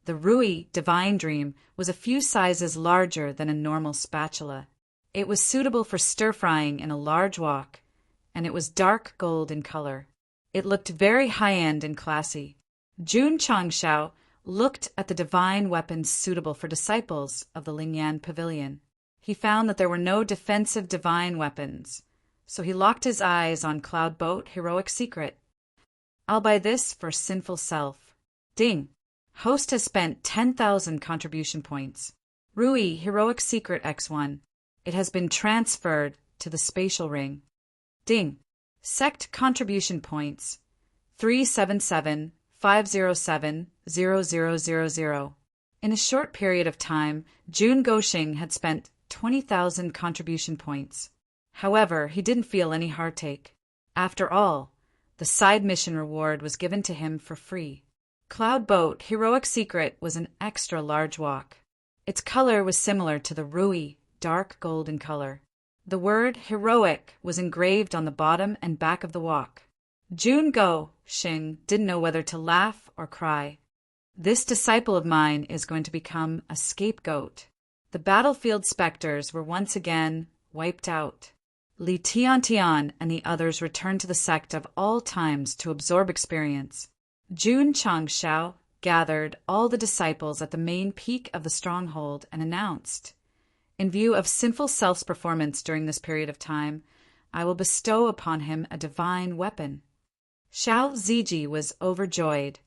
The Rui Divine Dream was a few sizes larger than a normal spatula. It was suitable for stir-frying in a large wok, and it was dark gold in color. It looked very high-end and classy. Jun Changshao looked at the divine weapons suitable for disciples of the Lingyan Pavilion. He found that there were no defensive divine weapons, so he locked his eyes on Cloud Boat Heroic Secret. I'll buy this for sinful self. Ding! Host has spent 10,000 contribution points. Rui Heroic Secret X1. It has been transferred to the spatial ring. Ding! Sect contribution points 377,507,0000. In a short period of time, Jun Goxing had spent 20,000 contribution points. However, he didn't feel any heartache. After all, the side mission reward was given to him for free. Cloud Boat Heroic Secret was an extra large wok. Its color was similar to the Rui, dark gold in color. The word heroic was engraved on the bottom and back of the wok. Jun Goxing didn't know whether to laugh or cry. This disciple of mine is going to become a scapegoat. The battlefield specters were once again wiped out. Li Tiantian and the others returned to the sect of all times to absorb experience. Jun Changshao gathered all the disciples at the main peak of the stronghold and announced, in view of sinful self's performance during this period of time, I will bestow upon him a divine weapon. Xiao Ziji was overjoyed.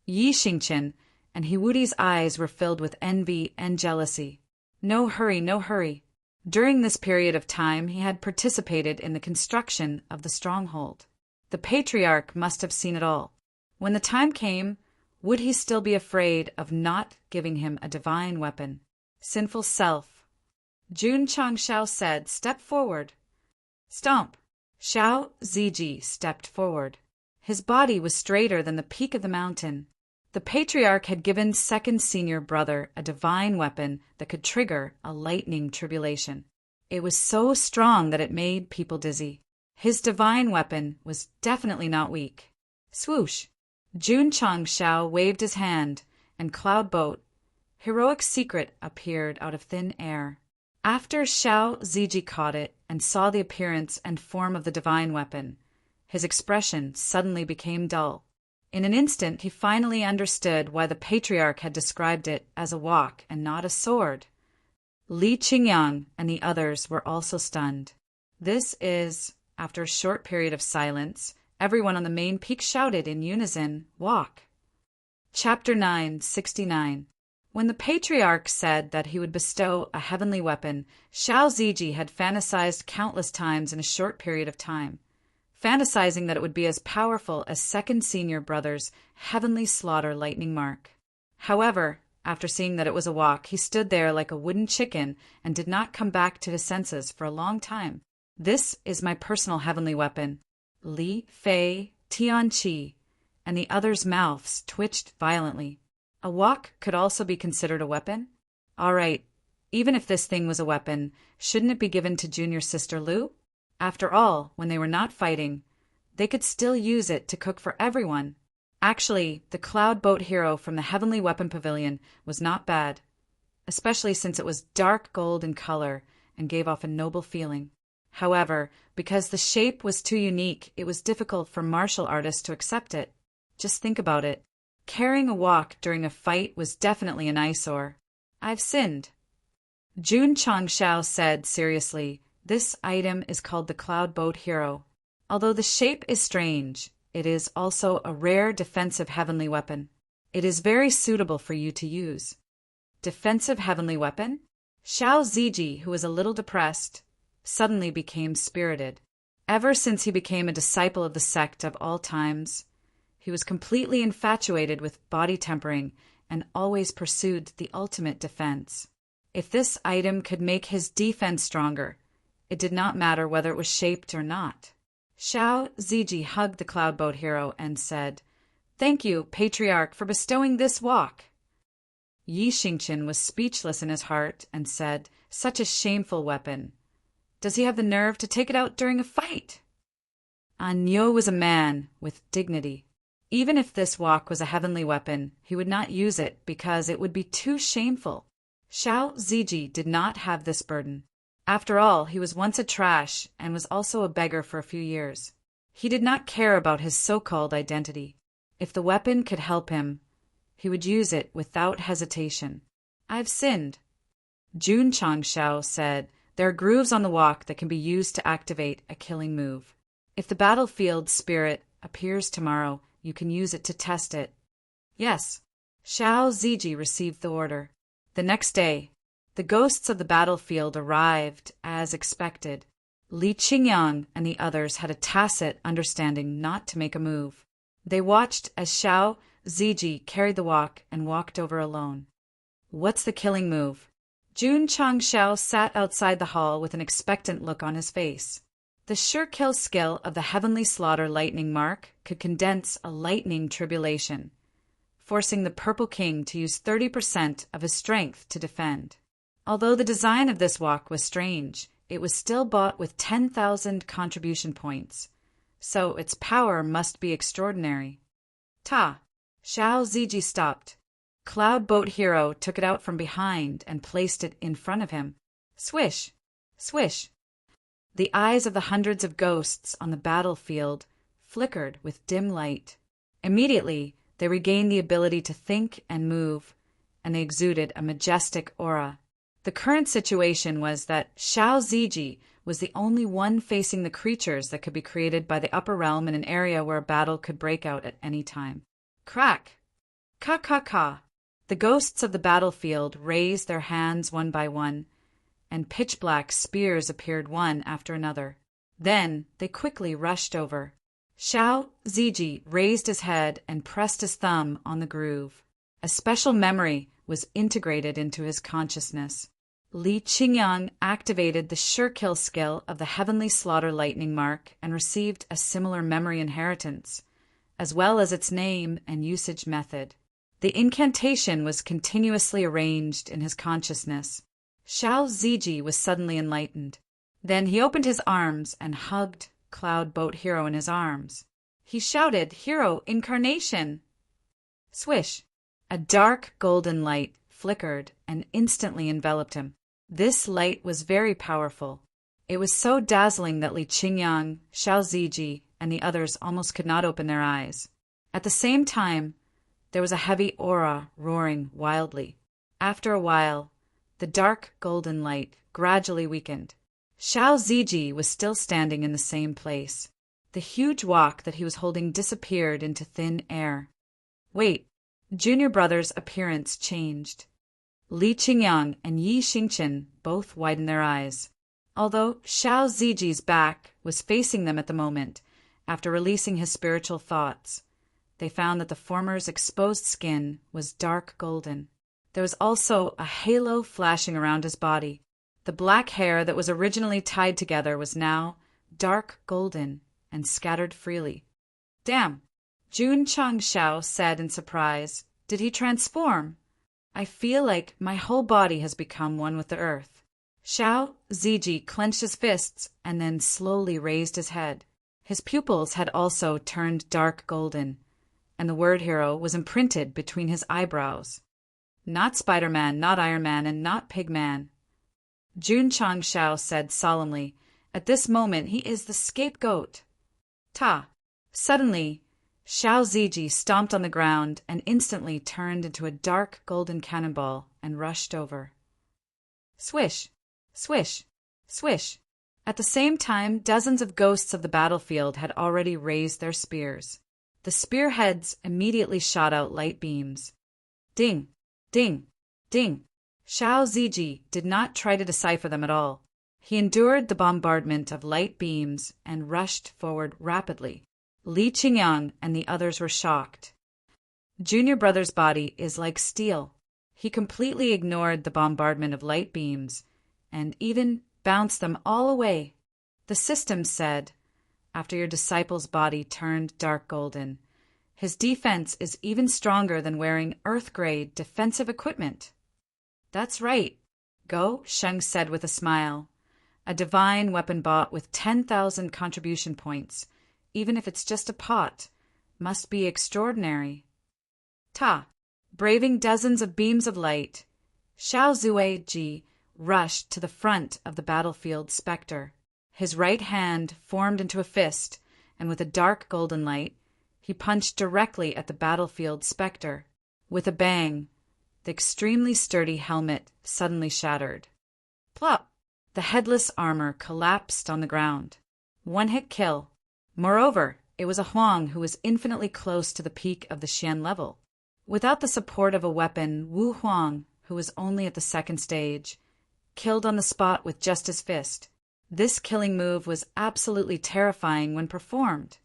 Yi Xingqian and Hiwudi's eyes were filled with envy and jealousy. No hurry, no hurry. During this period of time, he had participated in the construction of the stronghold. The patriarch must have seen it all. When the time came, would he still be afraid of not giving him a divine weapon? Sinful self. Jun Changshao said, step forward. Stomp. Xiao Ziji stepped forward. His body was straighter than the peak of the mountain. The patriarch had given second senior brother a divine weapon that could trigger a lightning tribulation. It was so strong that it made people dizzy. His divine weapon was definitely not weak. Swoosh! Jun Changshao waved his hand, and Cloud Boat Heroic Secret appeared out of thin air. After Xiao Ziji caught it and saw the appearance and form of the divine weapon, his expression suddenly became dull. In an instant, he finally understood why the patriarch had described it as a wok and not a sword. Li Qingyang and the others were also stunned. This is, after a short period of silence, everyone on the main peak shouted in unison, wok. Chapter 9:69. When the patriarch said that he would bestow a heavenly weapon, Xiao Ziji had fantasized countless times in a short period of time, fantasizing that it would be as powerful as second senior brother's heavenly slaughter lightning mark. However, after seeing that it was a wok, he stood there like a wooden chicken and did not come back to his senses for a long time. This is my personal heavenly weapon. Li Fei, Tianqi, and the others' mouths twitched violently. A wok could also be considered a weapon? All right, even if this thing was a weapon, shouldn't it be given to junior sister Lu? After all, when they were not fighting, they could still use it to cook for everyone. Actually, the cloud boat hero from the Heavenly Weapon Pavilion was not bad, especially since it was dark gold in color and gave off a noble feeling. However, because the shape was too unique, it was difficult for martial artists to accept it. Just think about it. Carrying a wok during a fight was definitely an eyesore. I've sinned. Jun Changshao said seriously, "This item is called the Cloud Boat Hero. Although the shape is strange, it is also a rare defensive heavenly weapon. It is very suitable for you to use." Defensive heavenly weapon? Xiao Ziji, who was a little depressed, suddenly became spirited. Ever since he became a disciple of the sect of all times, he was completely infatuated with body tempering and always pursued the ultimate defense. If this item could make his defense stronger, it did not matter whether it was shaped or not. Xiao Ziji hugged the cloud boat hero and said, "Thank you, Patriarch, for bestowing this wok." Yi Xingqian was speechless in his heart and said, "Such a shameful weapon. Does he have the nerve to take it out during a fight?" An Yo was a man with dignity. Even if this wok was a heavenly weapon, he would not use it because it would be too shameful. Xiao Ziji did not have this burden. After all, he was once a trash and was also a beggar for a few years. He did not care about his so-called identity. If the weapon could help him, he would use it without hesitation. "I've sinned." Jun Changshao said, "There are grooves on the wok that can be used to activate a killing move. If the battlefield spirit appears tomorrow, you can use it to test it." Yes. Xiao Ziji received the order. The next day, the ghosts of the battlefield arrived as expected. Li Qingyang and the others had a tacit understanding not to make a move. They watched as Xiao Ziji carried the wok and walked over alone. "What's the killing move?" Jun Changshao sat outside the hall with an expectant look on his face. The sure kill skill of the Heavenly Slaughter Lightning Mark could condense a lightning tribulation, forcing the Purple King to use 30% of his strength to defend. Although the design of this wok was strange, it was still bought with 10,000 contribution points, so its power must be extraordinary. Ta! Xiao Ziji stopped. Cloud Boat Hero took it out from behind and placed it in front of him. Swish! Swish! The eyes of the hundreds of ghosts on the battlefield flickered with dim light. Immediately, they regained the ability to think and move, and they exuded a majestic aura. The current situation was that Xiao Ziji was the only one facing the creatures that could be created by the upper realm in an area where a battle could break out at any time. Crack! Ka-ka-ka! The ghosts of the battlefield raised their hands one by one, and pitch-black spears appeared one after another. Then they quickly rushed over. Xiao Ziji raised his head and pressed his thumb on the groove. A special memory was integrated into his consciousness. Li Qingyang activated the sure kill skill of the Heavenly Slaughter Lightning Mark and received a similar memory inheritance, as well as its name and usage method. The incantation was continuously arranged in his consciousness. Xiao Ziji was suddenly enlightened. Then he opened his arms and hugged Cloud Boat Hero in his arms. He shouted, "Hero Incarnation!" Swish! A dark golden light flickered and instantly enveloped him. This light was very powerful. It was so dazzling that Li Qingyang, Xiao Ziji, and the others almost could not open their eyes. At the same time, there was a heavy aura roaring wildly. After a while, the dark golden light gradually weakened. Xiao Ziji was still standing in the same place. The huge wok that he was holding disappeared into thin air. Wait, Junior Brother's appearance changed. Li Qingyang and Yi Xingqian both widened their eyes. Although Xiao Ziji's back was facing them at the moment, after releasing his spiritual thoughts, they found that the former's exposed skin was dark golden. There was also a halo flashing around his body. The black hair that was originally tied together was now dark golden and scattered freely. "Damn!" Jun Changshao said in surprise. "Did he transform? I feel like my whole body has become one with the earth." Xiao Ziji clenched his fists and then slowly raised his head. His pupils had also turned dark golden, and the word hero was imprinted between his eyebrows. Not Spider-Man, not Iron Man, and not Pigman. Jun Changshao said solemnly, "At this moment he is the scapegoat." Ta! Suddenly, Xiao Ziji stomped on the ground and instantly turned into a dark golden cannonball and rushed over. Swish! Swish! Swish! At the same time, dozens of ghosts of the battlefield had already raised their spears. The spearheads immediately shot out light beams. Ding! Ding! Ding! Xiao Ziji did not try to decipher them at all. He endured the bombardment of light beams and rushed forward rapidly. Li Qingyang and the others were shocked. Junior Brother's body is like steel. He completely ignored the bombardment of light beams and even bounced them all away. The system said, "After your disciple's body turned dark golden, his defense is even stronger than wearing Earth-grade defensive equipment." "That's right," Go Sheng said with a smile. "A divine weapon bought with 10,000 contribution points, even if it's just a pot, must be extraordinary." Ta! Braving dozens of beams of light, Xiao Zuiji rushed to the front of the battlefield specter. His right hand formed into a fist, and with a dark golden light, he punched directly at the battlefield specter. With a bang, the extremely sturdy helmet suddenly shattered. Plop! The headless armor collapsed on the ground. One-hit kill. Moreover, it was a Huang who was infinitely close to the peak of the Xian level. Without the support of a weapon, Wu Huang, who was only at the second stage, killed on the spot with just his fist. This killing move was absolutely terrifying when performed.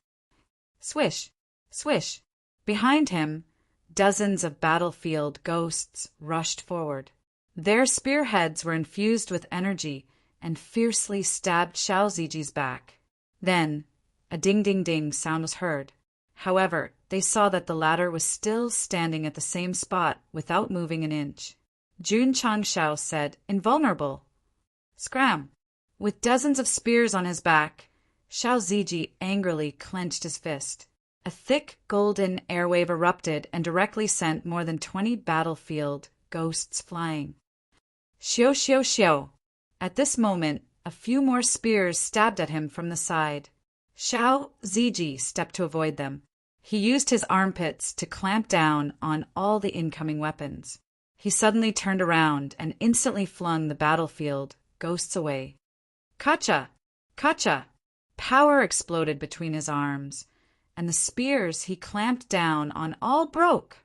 Swish! Swish! Behind him, dozens of battlefield ghosts rushed forward. Their spearheads were infused with energy and fiercely stabbed Xiao Ziji's back. Then, a ding-ding-ding sound was heard. However, they saw that the latter was still standing at the same spot without moving an inch. Jun Changshao said, "Invulnerable." Scram! With dozens of spears on his back, Xiao Ziji angrily clenched his fist. A thick golden airwave erupted and directly sent more than 20 battlefield ghosts flying. Xiao xiao xiao! At this moment, a few more spears stabbed at him from the side. Xiao Ziji stepped to avoid them. He used his armpits to clamp down on all the incoming weapons. He suddenly turned around and instantly flung the battlefield ghosts away. Kacha! Kacha! Power exploded between his arms, and the spears he clamped down on all broke.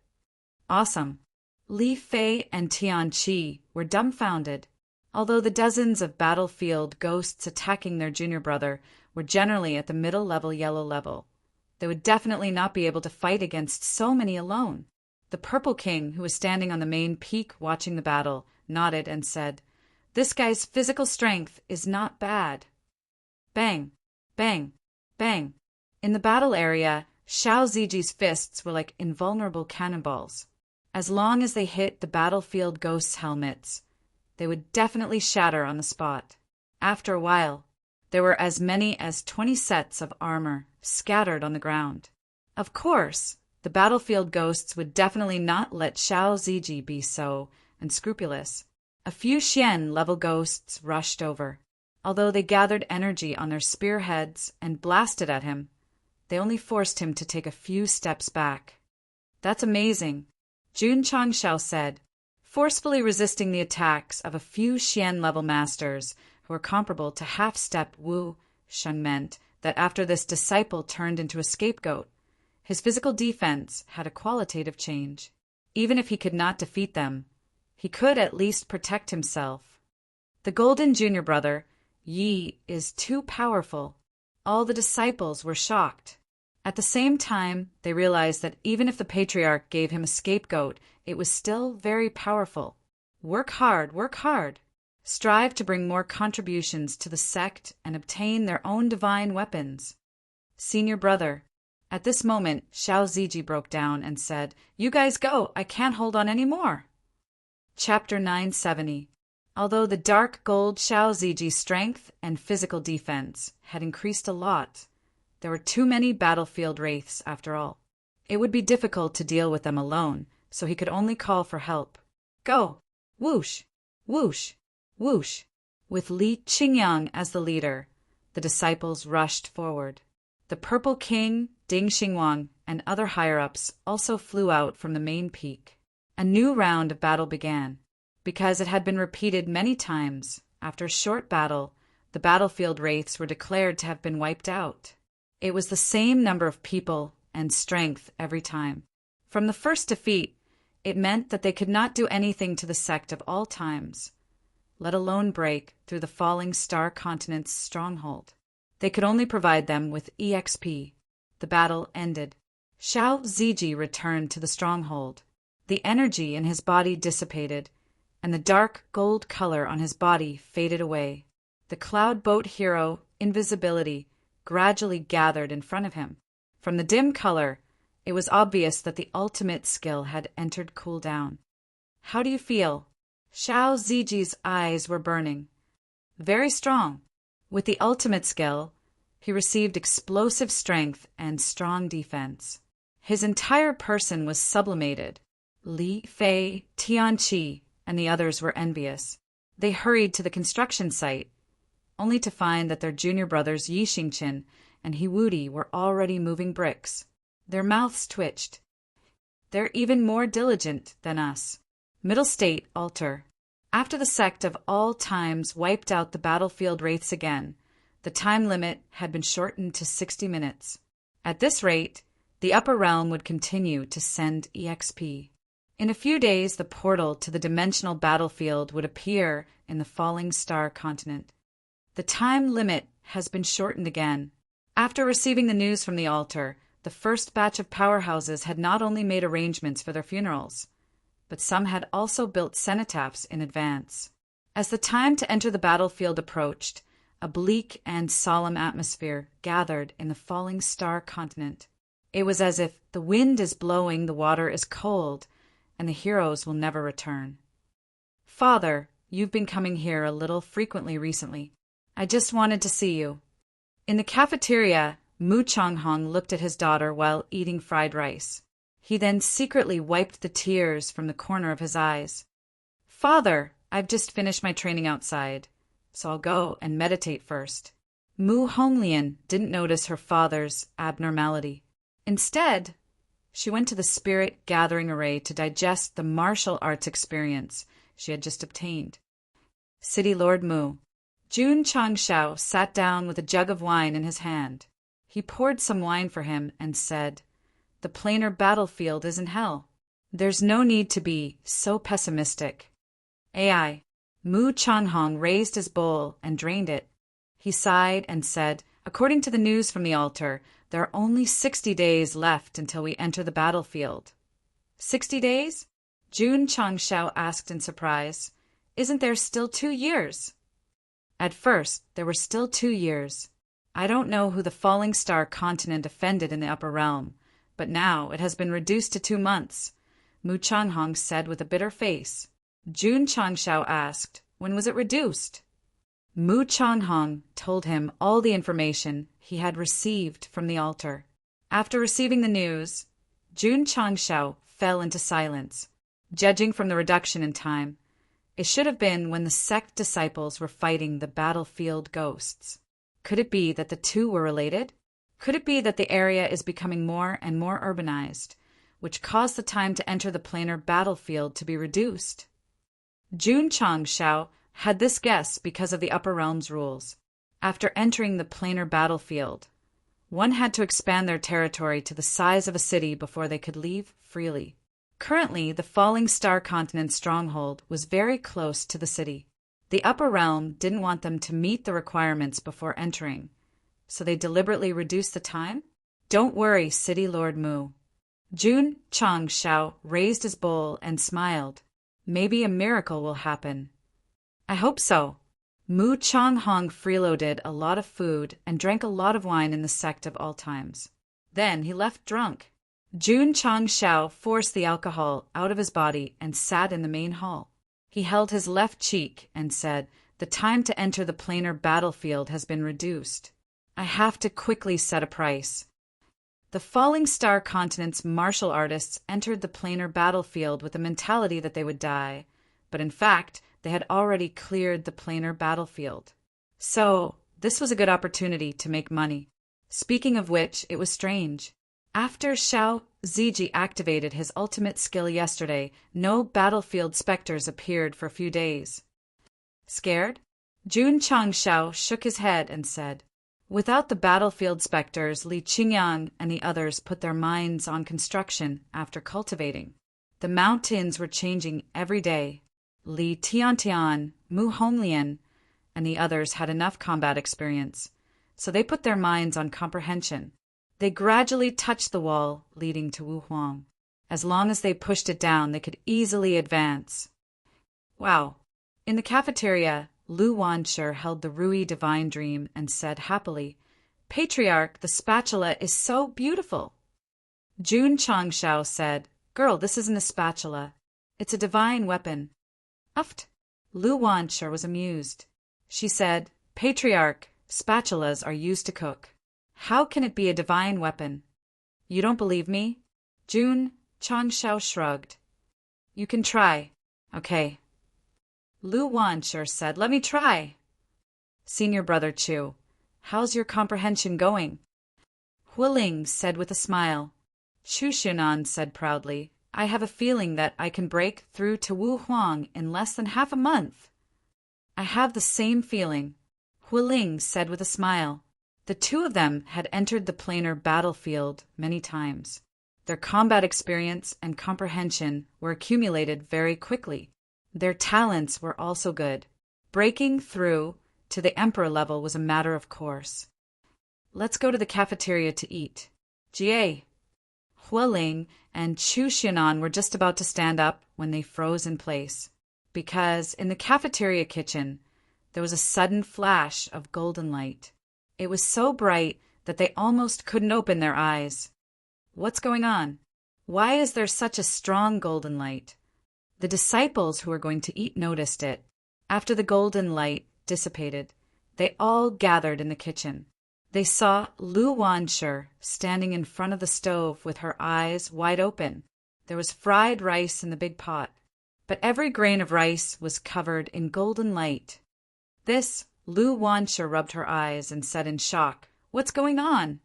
Awesome! Li Fei and Tian Qi were dumbfounded. Although the dozens of battlefield ghosts attacking their junior brother were generally at the middle-level yellow level, they would definitely not be able to fight against so many alone. The Purple King, who was standing on the main peak watching the battle, nodded and said, "This guy's physical strength is not bad." Bang! Bang! Bang! In the battle area, Xiao Ziji's fists were like invulnerable cannonballs. As long as they hit the battlefield ghosts' helmets, they would definitely shatter on the spot. After a while, there were as many as 20 sets of armor scattered on the ground. Of course, the battlefield ghosts would definitely not let Xiao Ziji be so unscrupulous. A few Xian-level ghosts rushed over. Although they gathered energy on their spearheads and blasted at him, they only forced him to take a few steps back. "That's amazing," Jun Changshao said, forcefully resisting the attacks of a few Xian-level masters who were comparable to half-step Wu Sheng meant that after this disciple turned into a scapegoat, his physical defense had a qualitative change. Even if he could not defeat them, he could at least protect himself. The golden junior brother, Yi, is too powerful. All the disciples were shocked. At the same time, they realized that even if the patriarch gave him a scapegoat, it was still very powerful. Work hard, work hard. Strive to bring more contributions to the sect and obtain their own divine weapons. Senior brother. At this moment, Xiao Ziji broke down and said, "You guys go, I can't hold on anymore." Chapter 970. Although the dark gold Xiao Ziji's strength and physical defense had increased a lot, there were too many battlefield wraiths after all. It would be difficult to deal with them alone, so he could only call for help. Go! Whoosh! Whoosh! Whoosh! With Li Qingyang as the leader, the disciples rushed forward. The Purple King, Ding Xingwang, and other higher-ups also flew out from the main peak. A new round of battle began. Because it had been repeated many times, after a short battle, the battlefield wraiths were declared to have been wiped out. It was the same number of people and strength every time. From the first defeat, it meant that they could not do anything to the sect of all times, let alone break through the falling star continent's stronghold. They could only provide them with EXP. The battle ended. Xiao Ziji returned to the stronghold. The energy in his body dissipated, and the dark gold color on his body faded away. The cloud boat hero, invisibility, gradually gathered in front of him. From the dim color, it was obvious that the ultimate skill had entered cooldown. How do you feel? Xiao Ziji's eyes were burning. Very strong. With the ultimate skill, he received explosive strength and strong defense. His entire person was sublimated. Li Fei, Tianqi, and the others were envious. They hurried to the construction site, only to find that their junior brothers Yi Xingqin and He Wudi were already moving bricks. Their mouths twitched. They're even more diligent than us. Middle State Altar. After the sect of all times wiped out the battlefield wraiths again, the time limit had been shortened to 60 minutes. At this rate, the upper realm would continue to send EXP. In a few days, the portal to the dimensional battlefield would appear in the falling star continent. The time limit has been shortened again. After receiving the news from the altar, the first batch of powerhouses had not only made arrangements for their funerals, but some had also built cenotaphs in advance. As the time to enter the battlefield approached, a bleak and solemn atmosphere gathered in the falling star continent. It was as if the wind is blowing, the water is cold, and the heroes will never return. Father, you've been coming here a little frequently recently. I just wanted to see you. In the cafeteria, Mu Changhong looked at his daughter while eating fried rice. He then secretly wiped the tears from the corner of his eyes. Father, I've just finished my training outside, so I'll go and meditate first. Mu Honglian didn't notice her father's abnormality. Instead, she went to the spirit gathering array to digest the martial arts experience she had just obtained. City Lord Mu. Jun Changshao sat down with a jug of wine in his hand. He poured some wine for him and said, "The planar battlefield is in hell. There's no need to be so pessimistic." AI. Mu Changhong raised his bowl and drained it. He sighed and said, "According to the news from the altar, there are only 60 days left until we enter the battlefield." 60 days? Jun Changshao asked in surprise. Isn't there still 2 years? At first, there were still 2 years. I don't know who the falling star continent offended in the upper realm, but now it has been reduced to 2 months, Mu Changhong said with a bitter face. Jun Changshao asked, when was it reduced? Mu Changhong told him all the information he had received from the altar. After receiving the news, Jun Changshao fell into silence. Judging from the reduction in time, it should have been when the sect disciples were fighting the battlefield ghosts. Could it be that the two were related? Could it be that the area is becoming more and more urbanized, which caused the time to enter the planar battlefield to be reduced? Jun Changshao had this guess because of the upper realm's rules. After entering the planar battlefield, one had to expand their territory to the size of a city before they could leave freely. Currently, the falling star continent stronghold was very close to the city. The upper realm didn't want them to meet the requirements before entering, so they deliberately reduced the time? Don't worry, City Lord Mu. Jun Changshao raised his bowl and smiled. Maybe a miracle will happen. I hope so. Mu Changhong freeloaded a lot of food and drank a lot of wine in the sect of all times. Then he left drunk. Jun Changshao forced the alcohol out of his body and sat in the main hall. He held his left cheek and said, "The time to enter the planar battlefield has been reduced. I have to quickly set a price." The Falling Star Continent's martial artists entered the planar battlefield with the mentality that they would die, but in fact, they had already cleared the planar battlefield. So, this was a good opportunity to make money. Speaking of which, it was strange. After Xiao Ziji activated his ultimate skill yesterday, no battlefield specters appeared for a few days. Scared? Jun Changshao shook his head and said, "Without the battlefield specters, Li Qingyang and the others put their minds on construction after cultivating. The mountains were changing every day. Li Tiantian, Mu Honglian, and the others had enough combat experience, so they put their minds on comprehension. They gradually touched the wall leading to Wu Huang. As long as they pushed it down, they could easily advance." Wow. In the cafeteria, Lu Wanshi held the Rui Divine Dream and said happily, "Patriarch, the spatula is so beautiful." Jun Changshao said, "Girl, this isn't a spatula. It's a divine weapon." Uft. Lu Wanshi was amused. She said, "Patriarch, spatulas are used to cook. How can it be a divine weapon? You don't believe me?" Jun Changshao shrugged. "You can try." "Okay." Lu Wanshi said, "Let me try." "Senior brother Chu, how's your comprehension going?" Huiling said with a smile. Chu Xunan said proudly, "I have a feeling that I can break through to Wu Huang in less than half a month." "I have the same feeling," Huiling said with a smile. The two of them had entered the planar battlefield many times. Their combat experience and comprehension were accumulated very quickly. Their talents were also good. Breaking through to the emperor level was a matter of course. "Let's go to the cafeteria to eat." Jie, Huiling, and Chu Xianan were just about to stand up when they froze in place, because in the cafeteria kitchen there was a sudden flash of golden light. It was so bright that they almost couldn't open their eyes. What's going on? Why is there such a strong golden light? The disciples who were going to eat noticed it. After the golden light dissipated, they all gathered in the kitchen. They saw Lu Wanshi standing in front of the stove with her eyes wide open. There was fried rice in the big pot, but every grain of rice was covered in golden light. This, Lu Wanshi rubbed her eyes and said in shock, "What's going on?"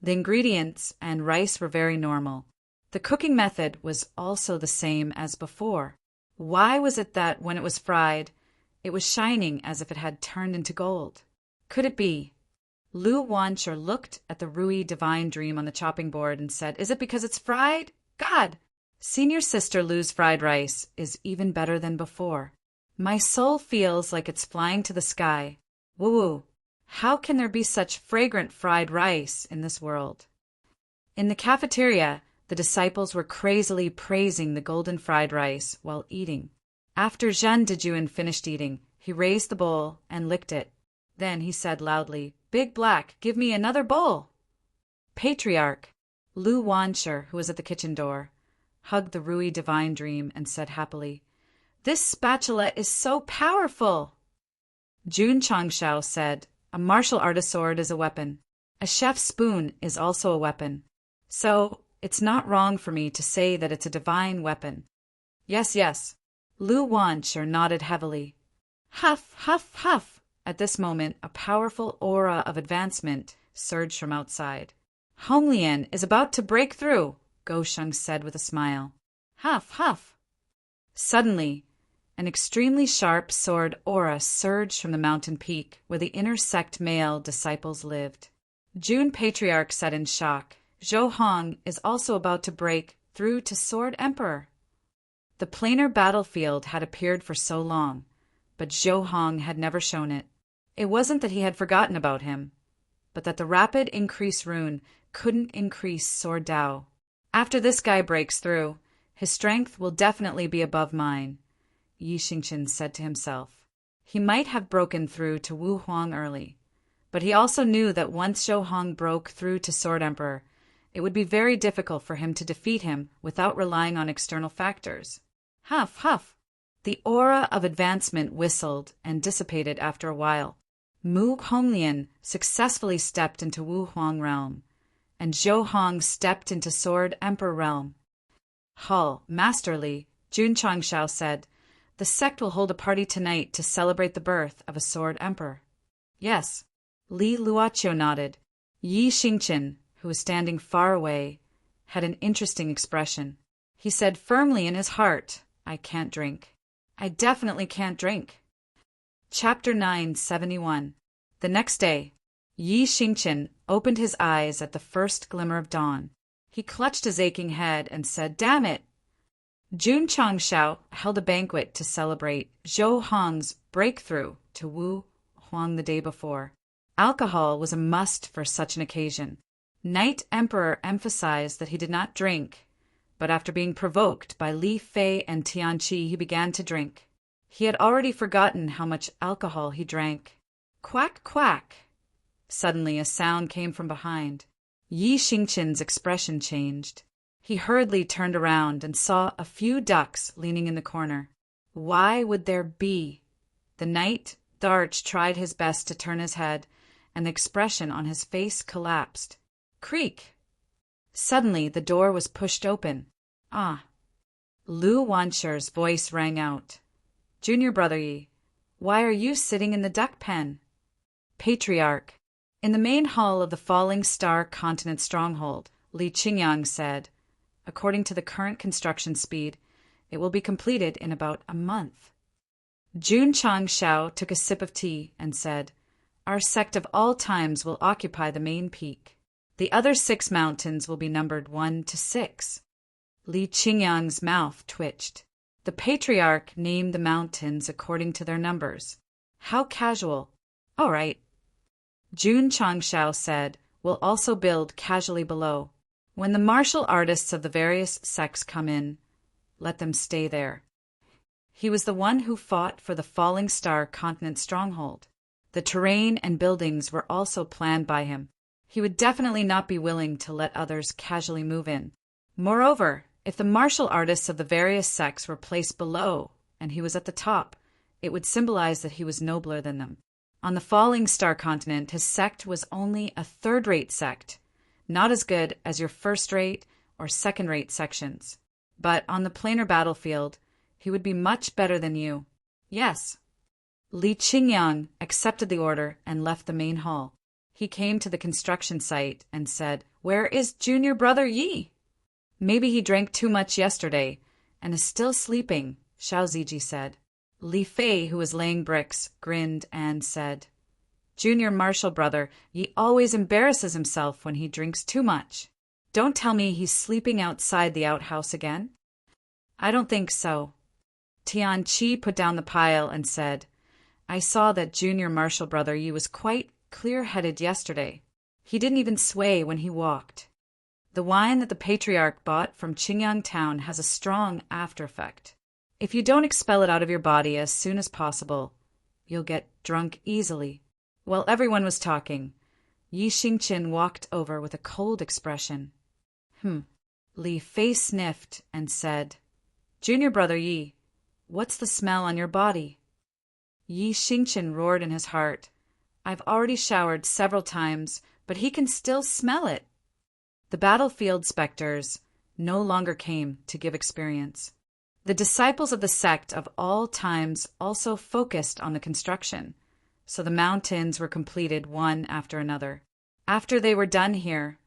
The ingredients and rice were very normal. The cooking method was also the same as before. Why was it that when it was fried, it was shining as if it had turned into gold? Could it be? Lu Wanshi looked at the Rui Divine Dream on the chopping board and said, "Is it because it's fried? God! Senior sister Lu's fried rice is even better than before. My soul feels like it's flying to the sky. Woo-woo! How can there be such fragrant fried rice in this world?" In the cafeteria, the disciples were crazily praising the golden fried rice while eating. After Zhen Dejuan finished eating, he raised the bowl and licked it. Then he said loudly, "Big Black, give me another bowl." Patriarch, Lu Wanshi, who was at the kitchen door, hugged the Rui Divine Dream and said happily, "This spatula is so powerful." Jun Changshao said, "A martial artist sword is a weapon. A chef's spoon is also a weapon. So, it's not wrong for me to say that it's a divine weapon." "Yes, yes." Lu Wanshi nodded heavily. Huff, huff, huff. At this moment, a powerful aura of advancement surged from outside. "Honglian is about to break through," Gosheng said with a smile. Huff, huff. Suddenly, an extremely sharp sword aura surged from the mountain peak where the inner sect male disciples lived. Jun Patriarch said in shock, "Zhou Hong is also about to break through to Sword Emperor." The planar battlefield had appeared for so long, but Zhou Hong had never shown it. It wasn't that he had forgotten about him, but that the rapid increase rune couldn't increase Sword Dao. After this guy breaks through, his strength will definitely be above mine, Yi Xingqian said to himself. He might have broken through to Wu Huang early, but he also knew that once Zhou Hong broke through to Sword Emperor, it would be very difficult for him to defeat him without relying on external factors. Huff, huff. The aura of advancement whistled and dissipated after a while. Mu Honglian successfully stepped into Wu Huang realm, and Zhou Hong stepped into Sword Emperor realm. Master Li, Jun Changshao said, the sect will hold a party tonight to celebrate the birth of a Sword Emperor. Yes. Li Luoqiu nodded. Yi Xingqian, who was standing far away, had an interesting expression. He said firmly in his heart, I can't drink. I definitely can't drink. Chapter 971. The next day, Yi Xingqian opened his eyes at the first glimmer of dawn. He clutched his aching head and said, Damn it! Jun Changshao held a banquet to celebrate Zhou Hong's breakthrough to Wu Huang the day before. Alcohol was a must for such an occasion. Knight Emperor emphasized that he did not drink, but after being provoked by Li Fei and Tianqi, he began to drink. He had already forgotten how much alcohol he drank. Quack, quack! Suddenly a sound came from behind. Yi Xingqian's expression changed. He hurriedly turned around and saw a few ducks leaning in the corner. Why would there be? The knight Tharch tried his best to turn his head, and the expression on his face collapsed. Creak! Suddenly the door was pushed open. Ah! Lu Wansher's voice rang out. Junior brother Yi, why are you sitting in the duck pen? Patriarch. In the main hall of the Falling Star Continent stronghold, Li Qingyang said, according to the current construction speed, it will be completed in about a month. Jun Changshao took a sip of tea and said, Our sect of all times will occupy the main peak. The other 6 mountains will be numbered 1 to 6. Li Qingyang's mouth twitched. The patriarch named the mountains according to their numbers. How casual. All right. Jun Changshao said, We'll also build casually below. When the martial artists of the various sects come in, let them stay there. He was the one who fought for the Falling Star Continent stronghold. The terrain and buildings were also planned by him. He would definitely not be willing to let others casually move in. Moreover, if the martial artists of the various sects were placed below and he was at the top, it would symbolize that he was nobler than them. On the Falling Star Continent, his sect was only a third-rate sect, not as good as your first-rate or second-rate sections. But on the planar battlefield, he would be much better than you. Yes. Li Qingyang accepted the order and left the main hall. He came to the construction site and said, Where is junior brother Yi? Maybe he drank too much yesterday and is still sleeping, Xiao Ziji said. Li Fei, who was laying bricks, grinned and said, Junior martial brother, Yi always embarrasses himself when he drinks too much. Don't tell me he's sleeping outside the outhouse again? I don't think so. Tianqi put down the pile and said, I saw that junior martial brother Yi was quite clear-headed yesterday. He didn't even sway when he walked. The wine that the patriarch bought from Qingyang town has a strong after-effect. If you don't expel it out of your body as soon as possible, you'll get drunk easily. While everyone was talking, Yi Xingqian walked over with a cold expression. Li Fei sniffed and said, Junior brother Yi, what's the smell on your body? Yi Xingqian roared in his heart. I've already showered several times, but he can still smell it. The battlefield specters no longer came to give experience. The disciples of the sect of all times also focused on the construction, so the mountains were completed one after another. After they were done here,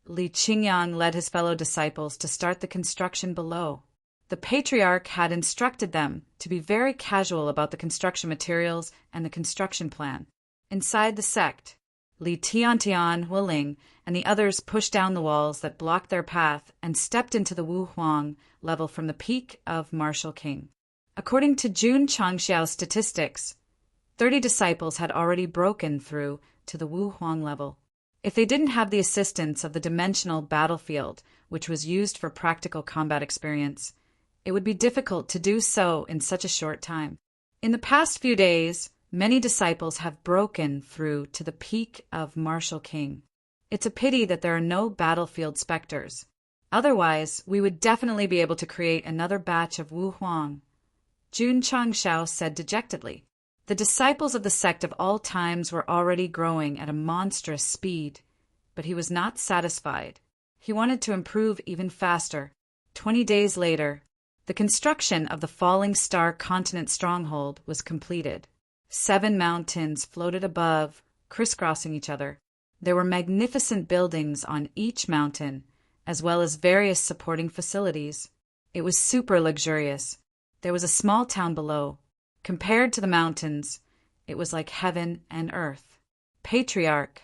Li Qingyang led his fellow disciples to start the construction below. The patriarch had instructed them to be very casual about the construction materials and the construction plan. Inside the sect, Li Tiantian, Wuling, and the others pushed down the walls that blocked their path and stepped into the Wu Huang level from the peak of Martial King. According to Jun Changxiao's statistics, 30 disciples had already broken through to the Wu Huang level. If they didn't have the assistance of the dimensional battlefield, which was used for practical combat experience, it would be difficult to do so in such a short time. In the past few days, many disciples have broken through to the peak of Martial King. It's a pity that there are no battlefield specters. Otherwise, we would definitely be able to create another batch of Wu Huang. Jun Changshao said dejectedly. The disciples of the sect of all times were already growing at a monstrous speed, but he was not satisfied. He wanted to improve even faster. 20 days later, the construction of the falling star continent stronghold was completed. 7 mountains floated above, crisscrossing each other. There were magnificent buildings on each mountain, as well as various supporting facilities. It was super luxurious. There was a small town below. Compared to the mountains, it was like heaven and earth. Patriarch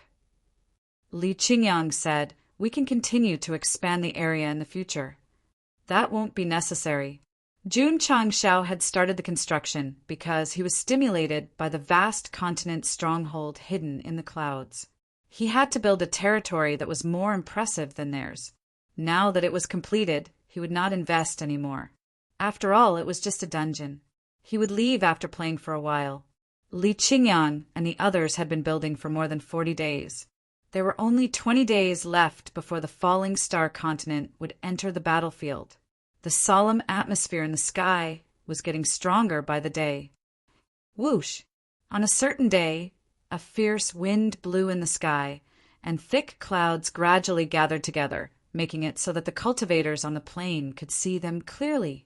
Li Qingyang said, "We can continue to expand the area in the future." "That won't be necessary." Jun Changshao had started the construction because he was stimulated by the vast continent stronghold hidden in the clouds. He had to build a territory that was more impressive than theirs. Now that it was completed, he would not invest anymore. After all, it was just a dungeon. He would leave after playing for a while. Li Qingyang and the others had been building for more than 40 days. There were only 20 days left before the falling star continent would enter the battlefield. The solemn atmosphere in the sky was getting stronger by the day. Whoosh! On a certain day, a fierce wind blew in the sky, and thick clouds gradually gathered together, making it so that the cultivators on the plain could see them clearly.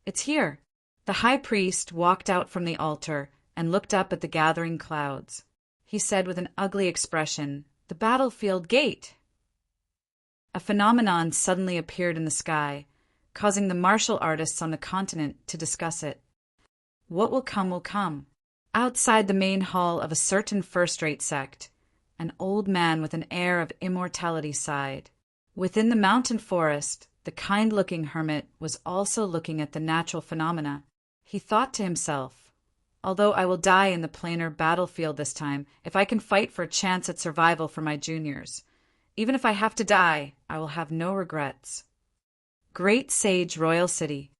"It's here." The high priest walked out from the altar and looked up at the gathering clouds. He said with an ugly expression, "The battlefield gate." A phenomenon suddenly appeared in the sky, causing the martial artists on the continent to discuss it. What will come will come. Outside the main hall of a certain first-rate sect, an old man with an air of immortality sighed. Within the mountain forest, the kind-looking hermit was also looking at the natural phenomena. He thought to himself, "Although I will die in the planar battlefield this time, if I can fight for a chance at survival for my juniors. Even if I have to die, I will have no regrets." Great Sage Royal City.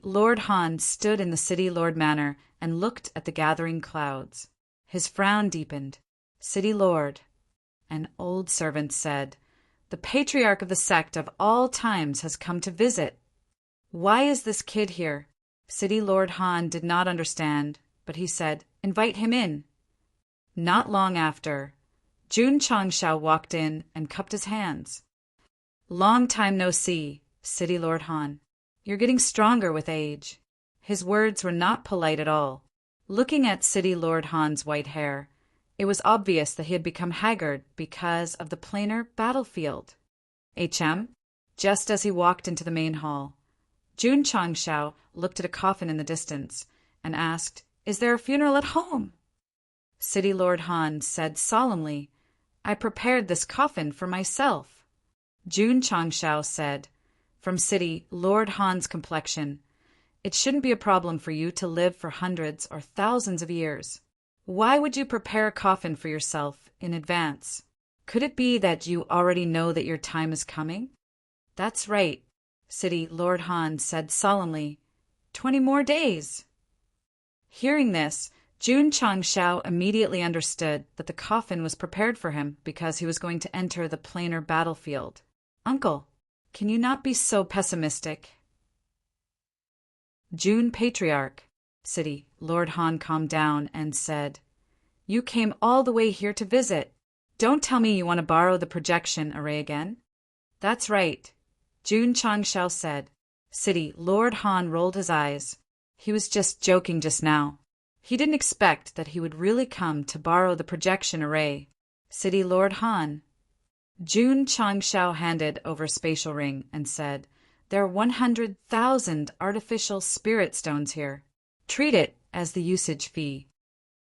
Lord Han stood in the City Lord Manor and looked at the gathering clouds. His frown deepened. "City Lord," an old servant said, "the patriarch of the sect of all times has come to visit. Why is this kid here?" City Lord Han did not understand, but he said, "Invite him in." Not long after, Jun Changshao walked in and cupped his hands. "Long time no see, City Lord Han. You're getting stronger with age." His words were not polite at all. Looking at City Lord Han's white hair, it was obvious that he had become haggard because of the planar battlefield. Just as he walked into the main hall, Jun Changshao looked at a coffin in the distance and asked, "Is there a funeral at home?" City Lord Han said solemnly, "I prepared this coffin for myself." Jun Changshao said, "From City Lord Han's complexion, it shouldn't be a problem for you to live for hundreds or thousands of years. Why would you prepare a coffin for yourself in advance? Could it be that you already know that your time is coming?" "That's right," City Lord Han said solemnly. 20 more days." Hearing this, Jun Changshao immediately understood that the coffin was prepared for him because he was going to enter the planar battlefield. "Uncle, can you not be so pessimistic?" Jun Patriarch, City Lord Han calmed down and said, "You came all the way here to visit. Don't tell me you want to borrow the projection array again." "That's right," Jun Changshao said. City Lord Han rolled his eyes. He was just joking just now. He didn't expect that he would really come to borrow the projection array. "City Lord Han." Jun Changshao handed over a spatial ring and said, "There are 100,000 artificial spirit stones here. Treat it as the usage fee.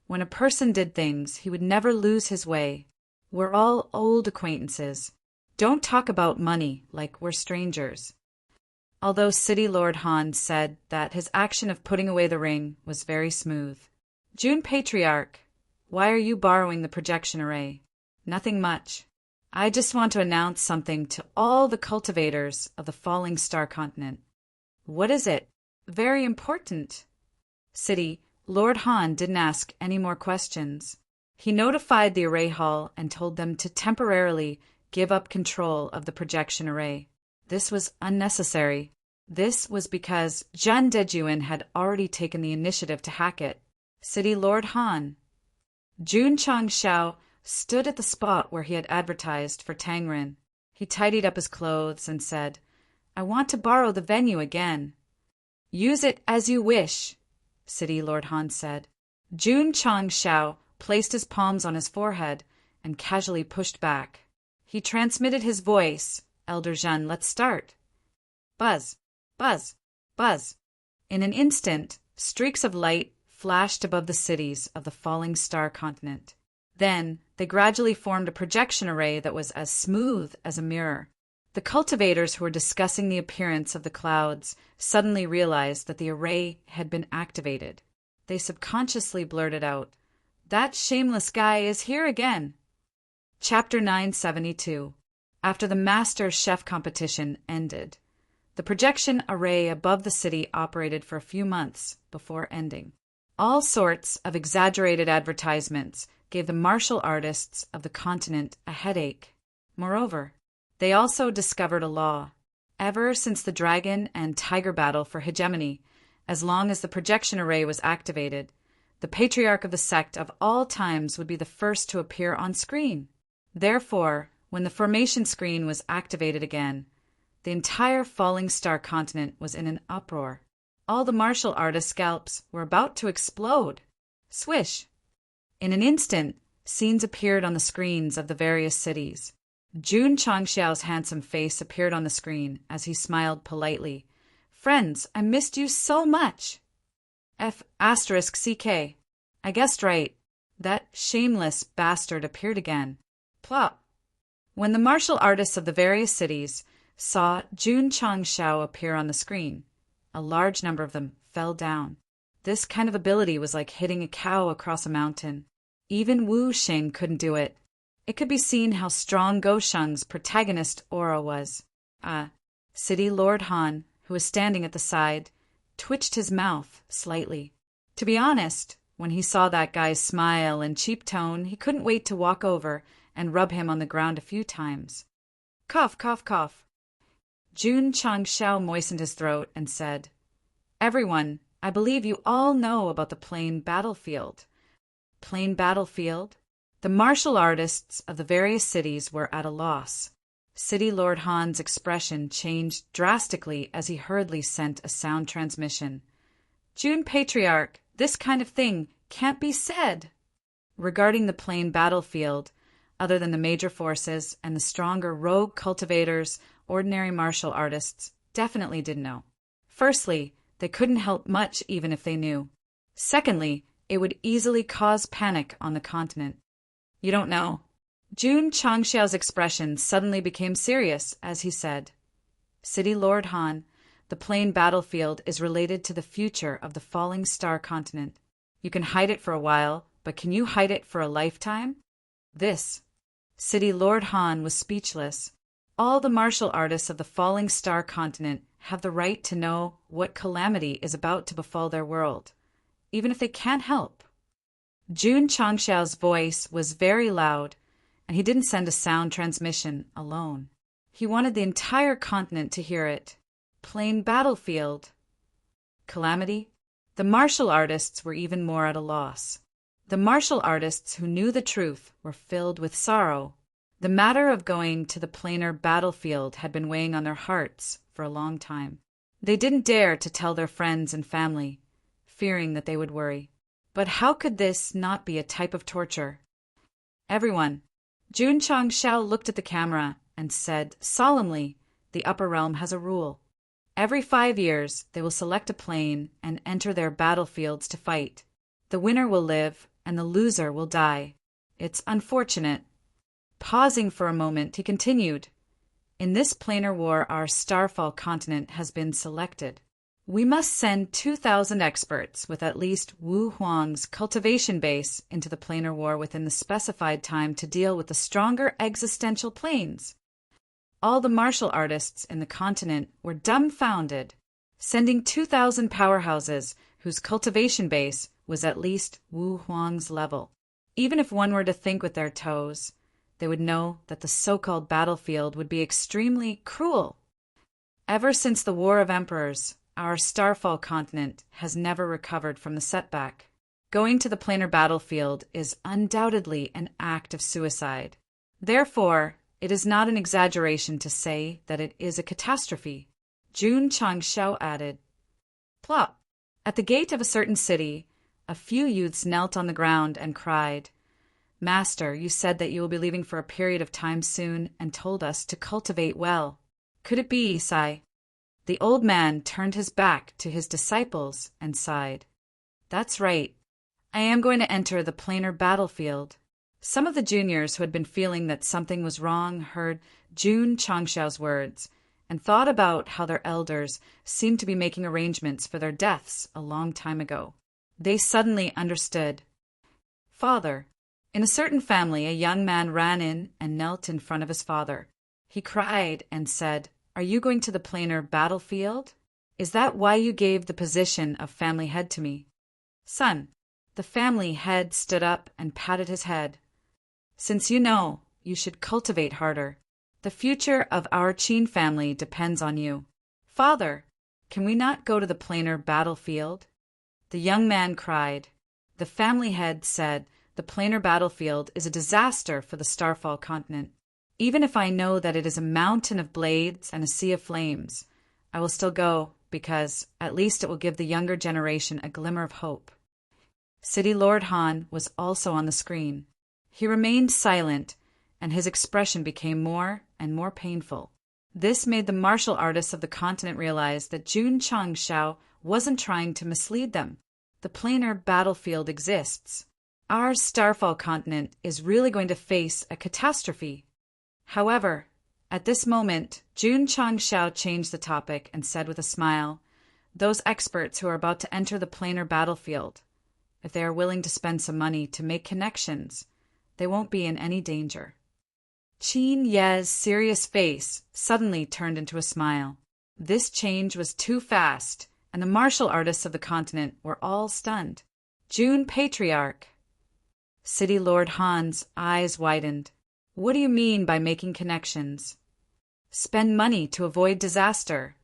When a person did things, he would never lose his way. We're all old acquaintances. Don't talk about money like we're strangers." Although City Lord Han said that his action of putting away the ring was very smooth. "Jun Patriarch, why are you borrowing the projection array?" "Nothing much. I just want to announce something to all the cultivators of the falling star continent." "What is it?" "Very important." City Lord Han didn't ask any more questions. He notified the array hall and told them to temporarily give up control of the projection array. This was unnecessary. This was because Zhen Dejuan had already taken the initiative to hack it. "City Lord Han." Jun Changshao stood at the spot where he had advertised for Tangrin. He tidied up his clothes and said, "I want to borrow the venue again." "Use it as you wish," City Lord Han said. Jun Changshao placed his palms on his forehead and casually pushed back. He transmitted his voice. "Elder Zhen, let's start." Buzz, buzz, buzz. In an instant, streaks of light flashed above the cities of the falling star continent. Then, they gradually formed a projection array that was as smooth as a mirror. The cultivators who were discussing the appearance of the clouds suddenly realized that the array had been activated. They subconsciously blurted out, "That shameless guy is here again." Chapter 972. After the Master Chef competition ended, the projection array above the city operated for a few months before ending. All sorts of exaggerated advertisements gave the martial artists of the continent a headache. Moreover, they also discovered a law. Ever since the dragon and tiger battle for hegemony, as long as the projection array was activated, the patriarch of the sect of all times would be the first to appear on screen. Therefore, when the formation screen was activated again, the entire falling star continent was in an uproar. All the martial artists' scalps were about to explode. Swish! In an instant, scenes appeared on the screens of the various cities. Jun Changxiao's handsome face appeared on the screen as he smiled politely. "Friends, I missed you so much." F***CK. I guessed right. That shameless bastard appeared again. Plop. When the martial artists of the various cities saw Jun Changxiao appear on the screen, a large number of them fell down. This kind of ability was like hitting a cow across a mountain. Even Wu Xing couldn't do it. It could be seen how strong Go Sheng's protagonist aura was. City Lord Han, who was standing at the side, twitched his mouth slightly. To be honest, when he saw that guy's smile and cheap tone, he couldn't wait to walk over and rub him on the ground a few times. Cough, cough, cough. Jun Changxiao moistened his throat and said, "Everyone, I believe you all know about the plain battlefield." Plain battlefield? The martial artists of the various cities were at a loss. City Lord Han's expression changed drastically as he hurriedly sent a sound transmission. "Jun Patriarch, this kind of thing can't be said." Regarding the plain battlefield, other than the major forces and the stronger rogue cultivators, ordinary martial artists definitely didn't know. Firstly, they couldn't help much even if they knew. Secondly, it would easily cause panic on the continent. "You don't know." Jun Changxiao's expression suddenly became serious as he said, "City Lord Han, the plain battlefield is related to the future of the falling star continent. You can hide it for a while, but can you hide it for a lifetime?" This. City Lord Han was speechless. All the martial artists of the falling star continent have the right to know what calamity is about to befall their world, even if they can't help. Jun Changxiao's voice was very loud, and he didn't send a sound transmission alone. He wanted the entire continent to hear it. Plain battlefield. Calamity? The martial artists were even more at a loss. The martial artists who knew the truth were filled with sorrow. The matter of going to the planar battlefield had been weighing on their hearts for a long time. They didn't dare to tell their friends and family, fearing that they would worry. But how could this not be a type of torture? "Everyone." Jun Changxiao looked at the camera and said solemnly, "The upper realm has a rule. Every 5 years, they will select a plane and enter their battlefields to fight. The winner will live, and the loser will die. It's unfortunate." Pausing for a moment, he continued, "In this planar war, our Starfall continent has been selected. We must send 2,000 experts with at least Wu Huang's cultivation base into the planar war within the specified time to deal with the stronger existential planes." All the martial artists in the continent were dumbfounded. Sending 2,000 powerhouses whose cultivation base was at least Wu Huang's level. Even if one were to think with their toes, they would know that the so-called battlefield would be extremely cruel. Ever since the War of Emperors, our Starfall continent has never recovered from the setback. Going to the planar battlefield is undoubtedly an act of suicide. Therefore, it is not an exaggeration to say that it is a catastrophe. Jun Changshao added. Plop! At the gate of a certain city, a few youths knelt on the ground and cried, Master, you said that you will be leaving for a period of time soon and told us to cultivate well. Could it be, Sai? The old man turned his back to his disciples and sighed. That's right. I am going to enter the planar battlefield. Some of the juniors who had been feeling that something was wrong heard Jun Changshao's words and thought about how their elders seemed to be making arrangements for their deaths a long time ago. They suddenly understood. Father. In a certain family, a young man ran in and knelt in front of his father. He cried and said, Are you going to the planar battlefield? Is that why you gave the position of family head to me? Son. The family head stood up and patted his head. Since you know, you should cultivate harder. The future of our Qin family depends on you. Father, can we not go to the planar battlefield? The young man cried. The family head said, The planar battlefield is a disaster for the Starfall continent. Even if I know that it is a mountain of blades and a sea of flames, I will still go because at least it will give the younger generation a glimmer of hope. City Lord Han was also on the screen. He remained silent, and his expression became more and more painful. This made the martial artists of the continent realize that Jun Changshao wasn't trying to mislead them. The planar battlefield exists. Our Starfall continent is really going to face a catastrophe. However, at this moment, Jun Changshao changed the topic and said with a smile, Those experts who are about to enter the planar battlefield, if they are willing to spend some money to make connections, they won't be in any danger. Qin Ye's serious face suddenly turned into a smile. This change was too fast, and the martial artists of the continent were all stunned. Jun Patriarch. City Lord Han's eyes widened. What do you mean by making connections? Spend money to avoid disaster,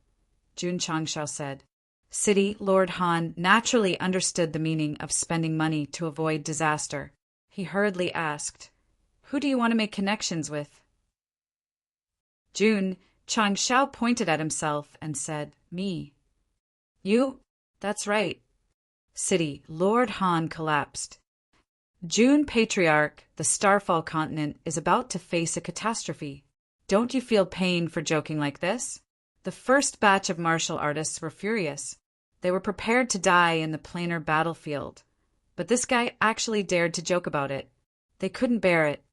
Jun Changshao said. City Lord Han naturally understood the meaning of spending money to avoid disaster. He hurriedly asked, Who do you want to make connections with? Jun Changshao pointed at himself and said, Me. You? That's right. City Lord Han collapsed. Jun Patriarch, the Starfall continent, is about to face a catastrophe. Don't you feel pain for joking like this? The first batch of martial artists were furious. They were prepared to die in the planar battlefield. But this guy actually dared to joke about it. They couldn't bear it.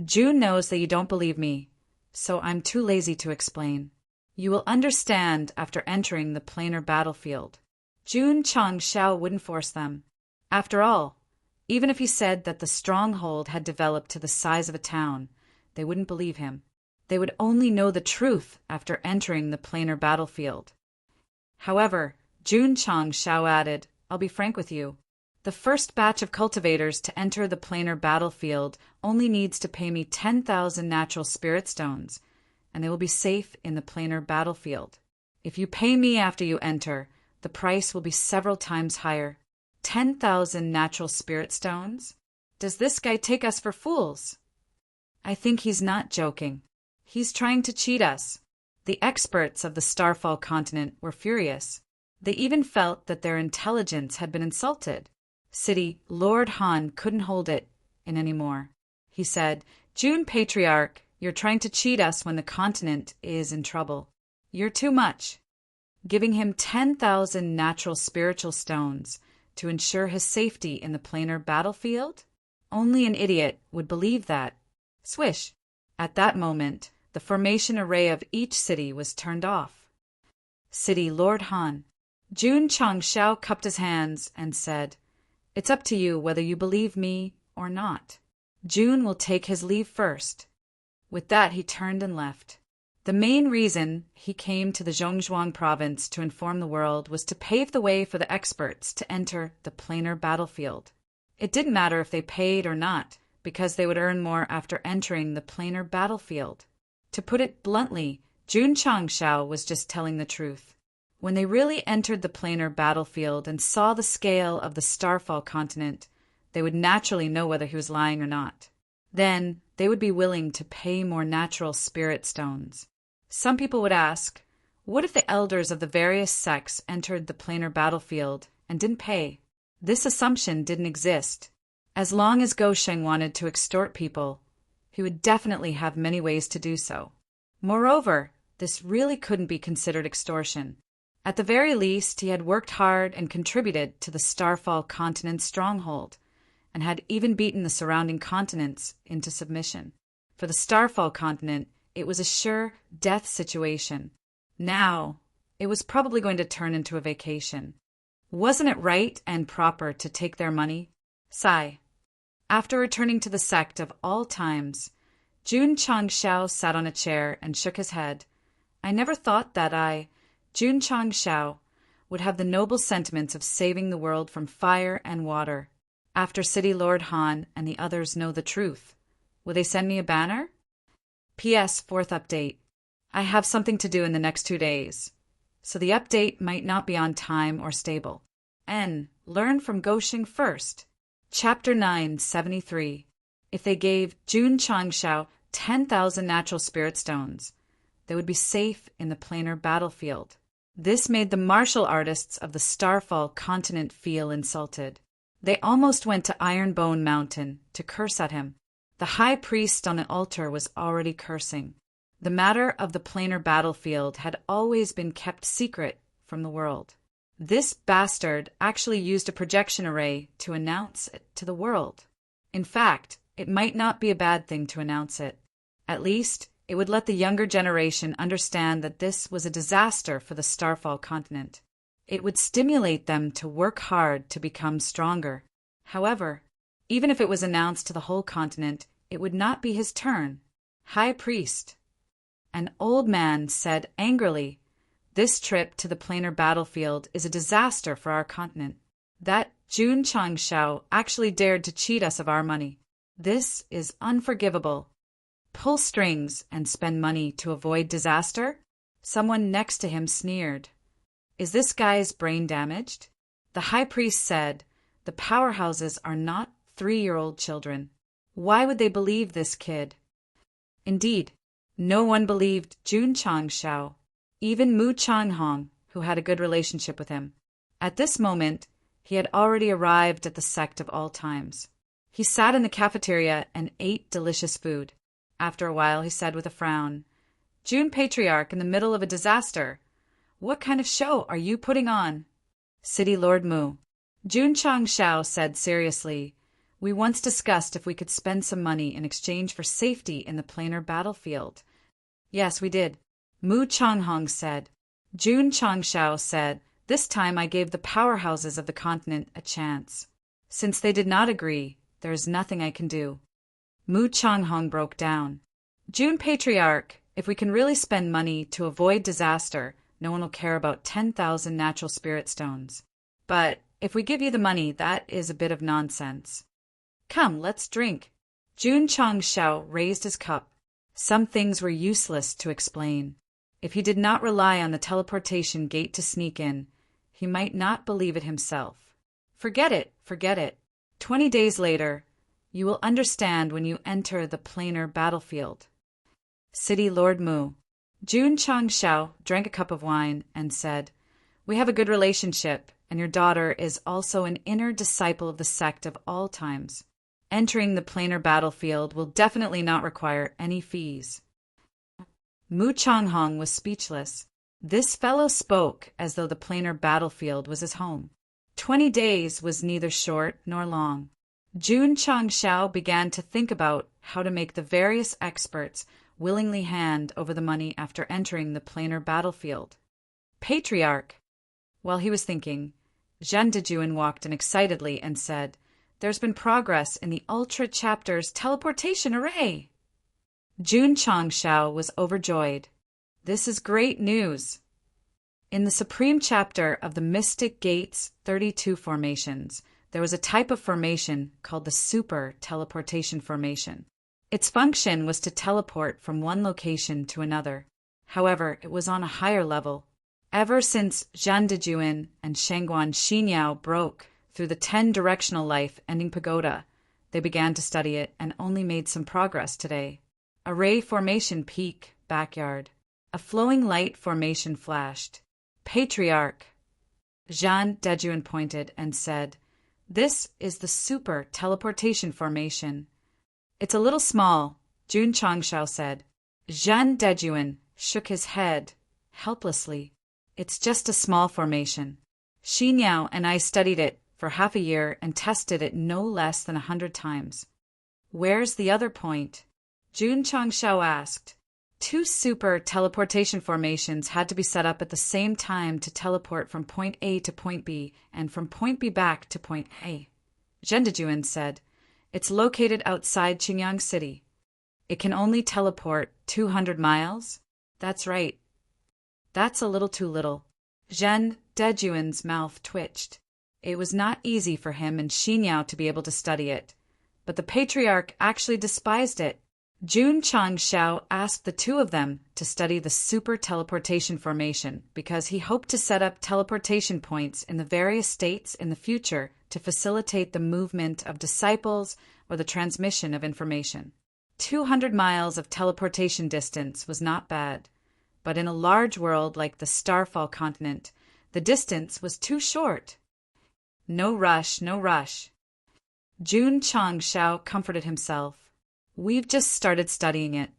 Jun knows that you don't believe me, so I'm too lazy to explain. You will understand after entering the planar battlefield. Jun Changshao wouldn't force them. After all, even if he said that the stronghold had developed to the size of a town, they wouldn't believe him. They would only know the truth after entering the planar battlefield. However, Jun Changshao added, I'll be frank with you. The first batch of cultivators to enter the planar battlefield only needs to pay me 10,000 natural spirit stones, and they will be safe in the planar battlefield. If you pay me after you enter, the price will be several times higher. 10,000 natural spirit stones? Does this guy take us for fools? I think he's not joking. He's trying to cheat us. The experts of the Starfall continent were furious. They even felt that their intelligence had been insulted. City Lord Han couldn't hold it in anymore. He said, Jun Patriarch, you're trying to cheat us when the continent is in trouble. You're too much. Giving him 10,000 natural spiritual stones to ensure his safety in the planar battlefield? Only an idiot would believe that. Swish! At that moment, the formation array of each city was turned off. City Lord Han. Jun Changshao cupped his hands and said, It's up to you whether you believe me or not. Jun will take his leave first. With that, he turned and left. The main reason he came to the Zhongzhuang province to inform the world was to pave the way for the experts to enter the planar battlefield. It didn't matter if they paid or not, because they would earn more after entering the planar battlefield. To put it bluntly, Jun Changshao was just telling the truth. When they really entered the planar battlefield and saw the scale of the Starfall continent, they would naturally know whether he was lying or not. Then they would be willing to pay more natural spirit stones. Some people would ask, what if the elders of the various sects entered the planar battlefield and didn't pay? This assumption didn't exist. As long as Gosheng wanted to extort people, he would definitely have many ways to do so. Moreover, this really couldn't be considered extortion. At the very least, he had worked hard and contributed to the Starfall continent's stronghold, and had even beaten the surrounding continents into submission. For the Starfall continent, it was a sure death situation. Now, it was probably going to turn into a vacation. Wasn't it right and proper to take their money? Sigh. After returning to the sect of all times, Jun Changshao sat on a chair and shook his head. I never thought that I, Jun Changshao, would have the noble sentiments of saving the world from fire and water. After City Lord Han and the others know the truth, will they send me a banner? P.S. Fourth update. I have something to do in the next 2 days, so the update might not be on time or stable. N. Learn from Gosheng first. Chapter 973. If they gave Jun Changshao 10,000 natural spirit stones, they would be safe in the planar battlefield. This made the martial artists of the Starfall continent feel insulted. They almost went to Ironbone Mountain to curse at him. The high priest on an altar was already cursing. The matter of the planar battlefield had always been kept secret from the world. This bastard actually used a projection array to announce it to the world. In fact, it might not be a bad thing to announce it. At least, it would let the younger generation understand that this was a disaster for the Starfall continent. It would stimulate them to work hard to become stronger. However, even if it was announced to the whole continent, it would not be his turn. High Priest. An old man said angrily, "This trip to the planar battlefield is a disaster for our continent. That Jun Changshao actually dared to cheat us of our money. This is unforgivable. Pull strings and spend money to avoid disaster?" Someone next to him sneered. "Is this guy's brain damaged?" The high priest said, "The powerhouses are not 3-year-old children. Why would they believe this kid?" Indeed, no one believed Jun Changshao, even Mu Changhong, who had a good relationship with him. At this moment, he had already arrived at the sect of all times. He sat in the cafeteria and ate delicious food. After a while, he said with a frown, "Jun Patriarch in the middle of a disaster. What kind of show are you putting on?" City Lord Mu. Jun Changshao said seriously, "We once discussed if we could spend some money in exchange for safety in the planar battlefield." "Yes, we did," Mu Changhong said. Jun Changshao said, "This time I gave the powerhouses of the continent a chance. Since they did not agree, there is nothing I can do." Mu Changhong broke down. "Jun Patriarch, if we can really spend money to avoid disaster, no one will care about 10,000 natural spirit stones. But if we give you the money, that is a bit of nonsense. Come, let's drink." Jun Changshao raised his cup. Some things were useless to explain. If he did not rely on the teleportation gate to sneak in, he might not believe it himself. Forget it, forget it. 20 days later, you will understand when you enter the planar battlefield. City Lord Mu. Jun Changshao drank a cup of wine and said, "We have a good relationship, and your daughter is also an inner disciple of the sect of all times. Entering the planar battlefield will definitely not require any fees." Mu Changhong was speechless. This fellow spoke as though the planar battlefield was his home. 20 days was neither short nor long. Jun Changshao began to think about how to make the various experts willingly hand over the money after entering the planar battlefield. "Patriarch." While he was thinking, Zhen Dejuan walked in excitedly and said, "There's been progress in the Ultra Chapter's teleportation array." Jun Changshao was overjoyed. This is great news. In the Supreme Chapter of the Mystic Gate's 32 formations, there was a type of formation called the Super Teleportation Formation. Its function was to teleport from one location to another. However, it was on a higher level. Ever since Zhan Dejuan and Shangguan Xinyao broke through the 10-directional life-ending pagoda, they began to study it and only made some progress today. A ray formation peak, backyard. A flowing light formation flashed. Patriarch. Zhan Dejuan pointed and said, "This is the super teleportation formation." "It's a little small," Jun Changshao said. Zhan Dejuan shook his head helplessly. "It's just a small formation. Xinyao and I studied it for half a year and tested it no less than 100 times. "Where's the other point?" Jun Changshao asked. 2 super teleportation formations had to be set up at the same time to teleport from point A to point B and from point B back to point A. Zhan Dejuan said, "It's located outside Qingyang City. It can only teleport 200 miles? That's right." "That's a little too little." Zhan Dejuan's mouth twitched. It was not easy for him and Xinyao to be able to study it, but the Patriarch actually despised it. Jun Changshao asked the 2 of them to study the super teleportation formation because he hoped to set up teleportation points in the various states in the future to facilitate the movement of disciples or the transmission of information. 200 miles of teleportation distance was not bad, but in a large world like the Starfall continent, the distance was too short. "No rush, no rush." Jun Changshao comforted himself. "We've just started studying it.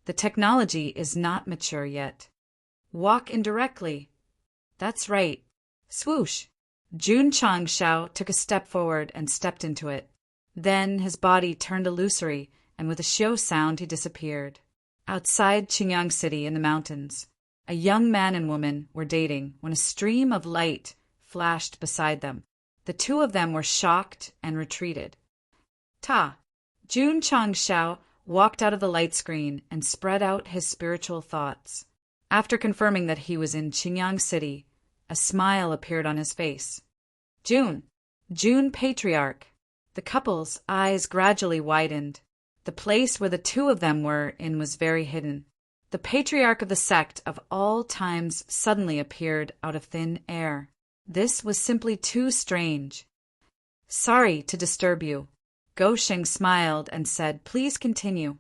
The technology is not mature yet." "Walk indirectly." "That's right." Swoosh! Jun Changshao took a step forward and stepped into it. Then his body turned illusory, and with a shio sound he disappeared. Outside Qingyang City in the mountains, a young man and woman were dating when a stream of light flashed beside them. The 2 of them were shocked and retreated. "Ta!" Jun Changshao walked out of the light screen and spread out his spiritual thoughts. After confirming that he was in Qingyang City, a smile appeared on his face. "Jun Patriarch." The couple's eyes gradually widened. The place where the 2 of them were in was very hidden. The Patriarch of the Sect of all times suddenly appeared out of thin air. This was simply too strange. "Sorry to disturb you." Go Sheng smiled and said, "Please continue."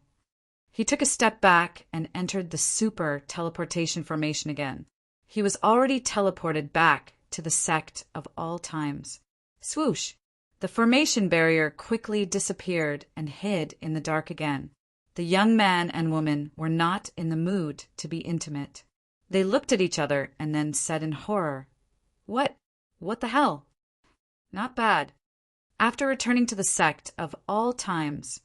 He took a step back and entered the super teleportation formation again. He was already teleported back to the Sect of all times. Swoosh! The formation barrier quickly disappeared and hid in the dark again. The young man and woman were not in the mood to be intimate. They looked at each other and then said in horror, What the hell?" "Not bad." After returning to the Sect of all times,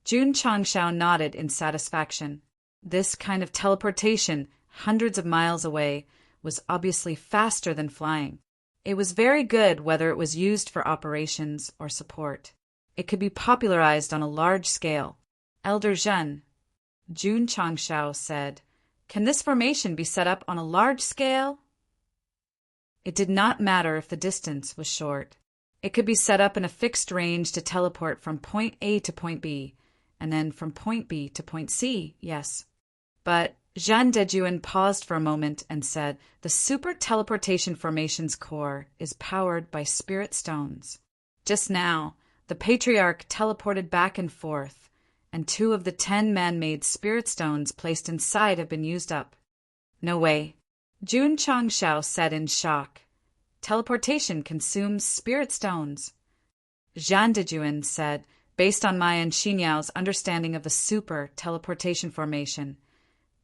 Jun Changshao nodded in satisfaction. This kind of teleportation, hundreds of miles away, was obviously faster than flying. It was very good whether it was used for operations or support. It could be popularized on a large scale. "Elder Zhen," Jun Changshao said, "can this formation be set up on a large scale?" It did not matter if the distance was short. It could be set up in a fixed range to teleport from point A to point B, and then from point B to point C, yes. But Zhan Dejuan paused for a moment and said, "The super teleportation formation's core is powered by spirit stones." Just now, the Patriarch teleported back and forth, and 2 of the 10 man-made spirit stones placed inside have been used up. "No way," Jun Changshao said in shock. "Teleportation consumes spirit stones." Zhan Dejuan said, "Based on my and Xinyao's understanding of the super teleportation formation,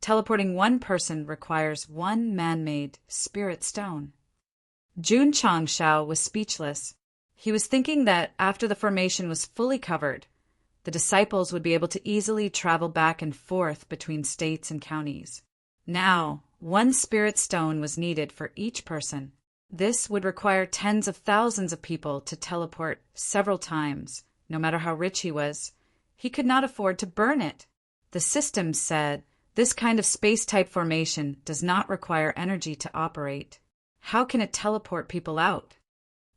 teleporting 1 person requires 1 man-made spirit stone." Jun Changshao was speechless. He was thinking that after the formation was fully covered, the disciples would be able to easily travel back and forth between states and counties. Now, 1 spirit stone was needed for each person. This would require tens of thousands of people to teleport several times, no matter how rich he was. He could not afford to burn it. The system said this kind of space-type formation does not require energy to operate. How can it teleport people out?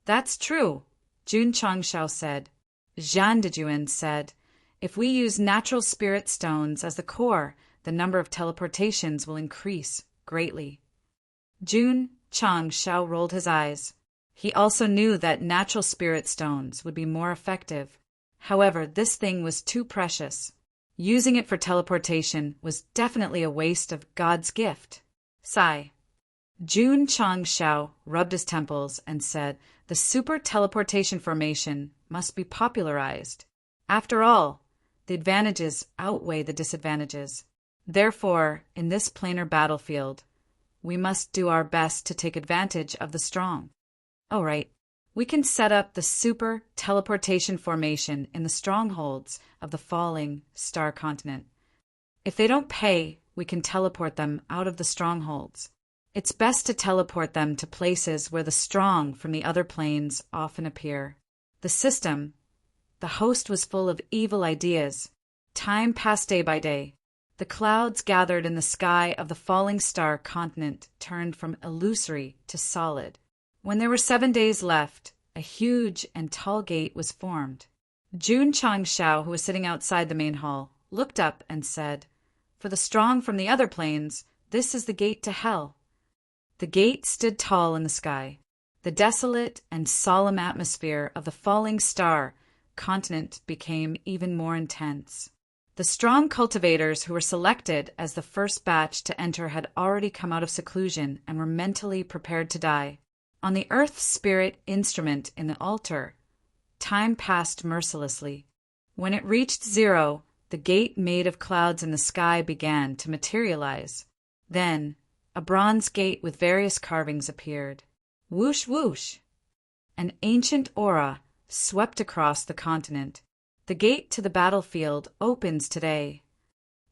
"That's true," Jun Changshao said. Zhan Dejuan said, "If we use natural spirit stones as the core, the number of teleportations will increase greatly." Jun Chang Shao rolled his eyes. He also knew that natural spirit stones would be more effective. However, this thing was too precious. Using it for teleportation was definitely a waste of God's gift. Sigh. Jun Chang Shao rubbed his temples and said, "The super teleportation formation must be popularized. After all, the advantages outweigh the disadvantages. Therefore, in this planar battlefield, we must do our best to take advantage of the strong. All right, we can set up the super teleportation formation in the strongholds of the falling star continent. If they don't pay, we can teleport them out of the strongholds. It's best to teleport them to places where the strong from the other planes often appear." The host was full of evil ideas. Time passed day by day. The clouds gathered in the sky of the falling star continent turned from illusory to solid. When there were 7 days left, a huge and tall gate was formed. Jun Chang Shao, who was sitting outside the main hall, looked up and said, "For the strong from the other planes, this is the gate to hell." The gate stood tall in the sky. The desolate and solemn atmosphere of the falling star continent became even more intense. The strong cultivators who were selected as the first batch to enter had already come out of seclusion and were mentally prepared to die. On the earth spirit instrument in the altar, time passed mercilessly. When it reached 0, the gate made of clouds in the sky began to materialize. Then, a bronze gate with various carvings appeared. Whoosh, whoosh! An ancient aura swept across the continent. The gate to the battlefield opens today.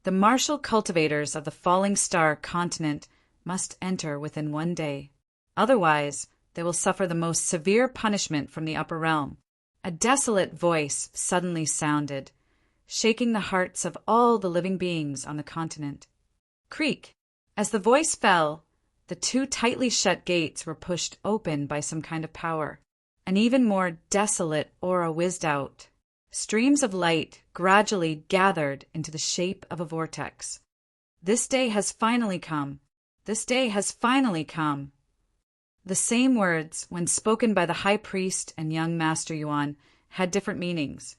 The martial cultivators of the falling star continent must enter within 1 day. Otherwise, they will suffer the most severe punishment from the upper realm. A desolate voice suddenly sounded, shaking the hearts of all the living beings on the continent. Creak! As the voice fell, the 2 tightly shut gates were pushed open by some kind of power. An even more desolate aura whizzed out. Streams of light gradually gathered into the shape of a vortex. "This day has finally come. This day has finally come." The same words, when spoken by the high priest and young Master Yuan, had different meanings.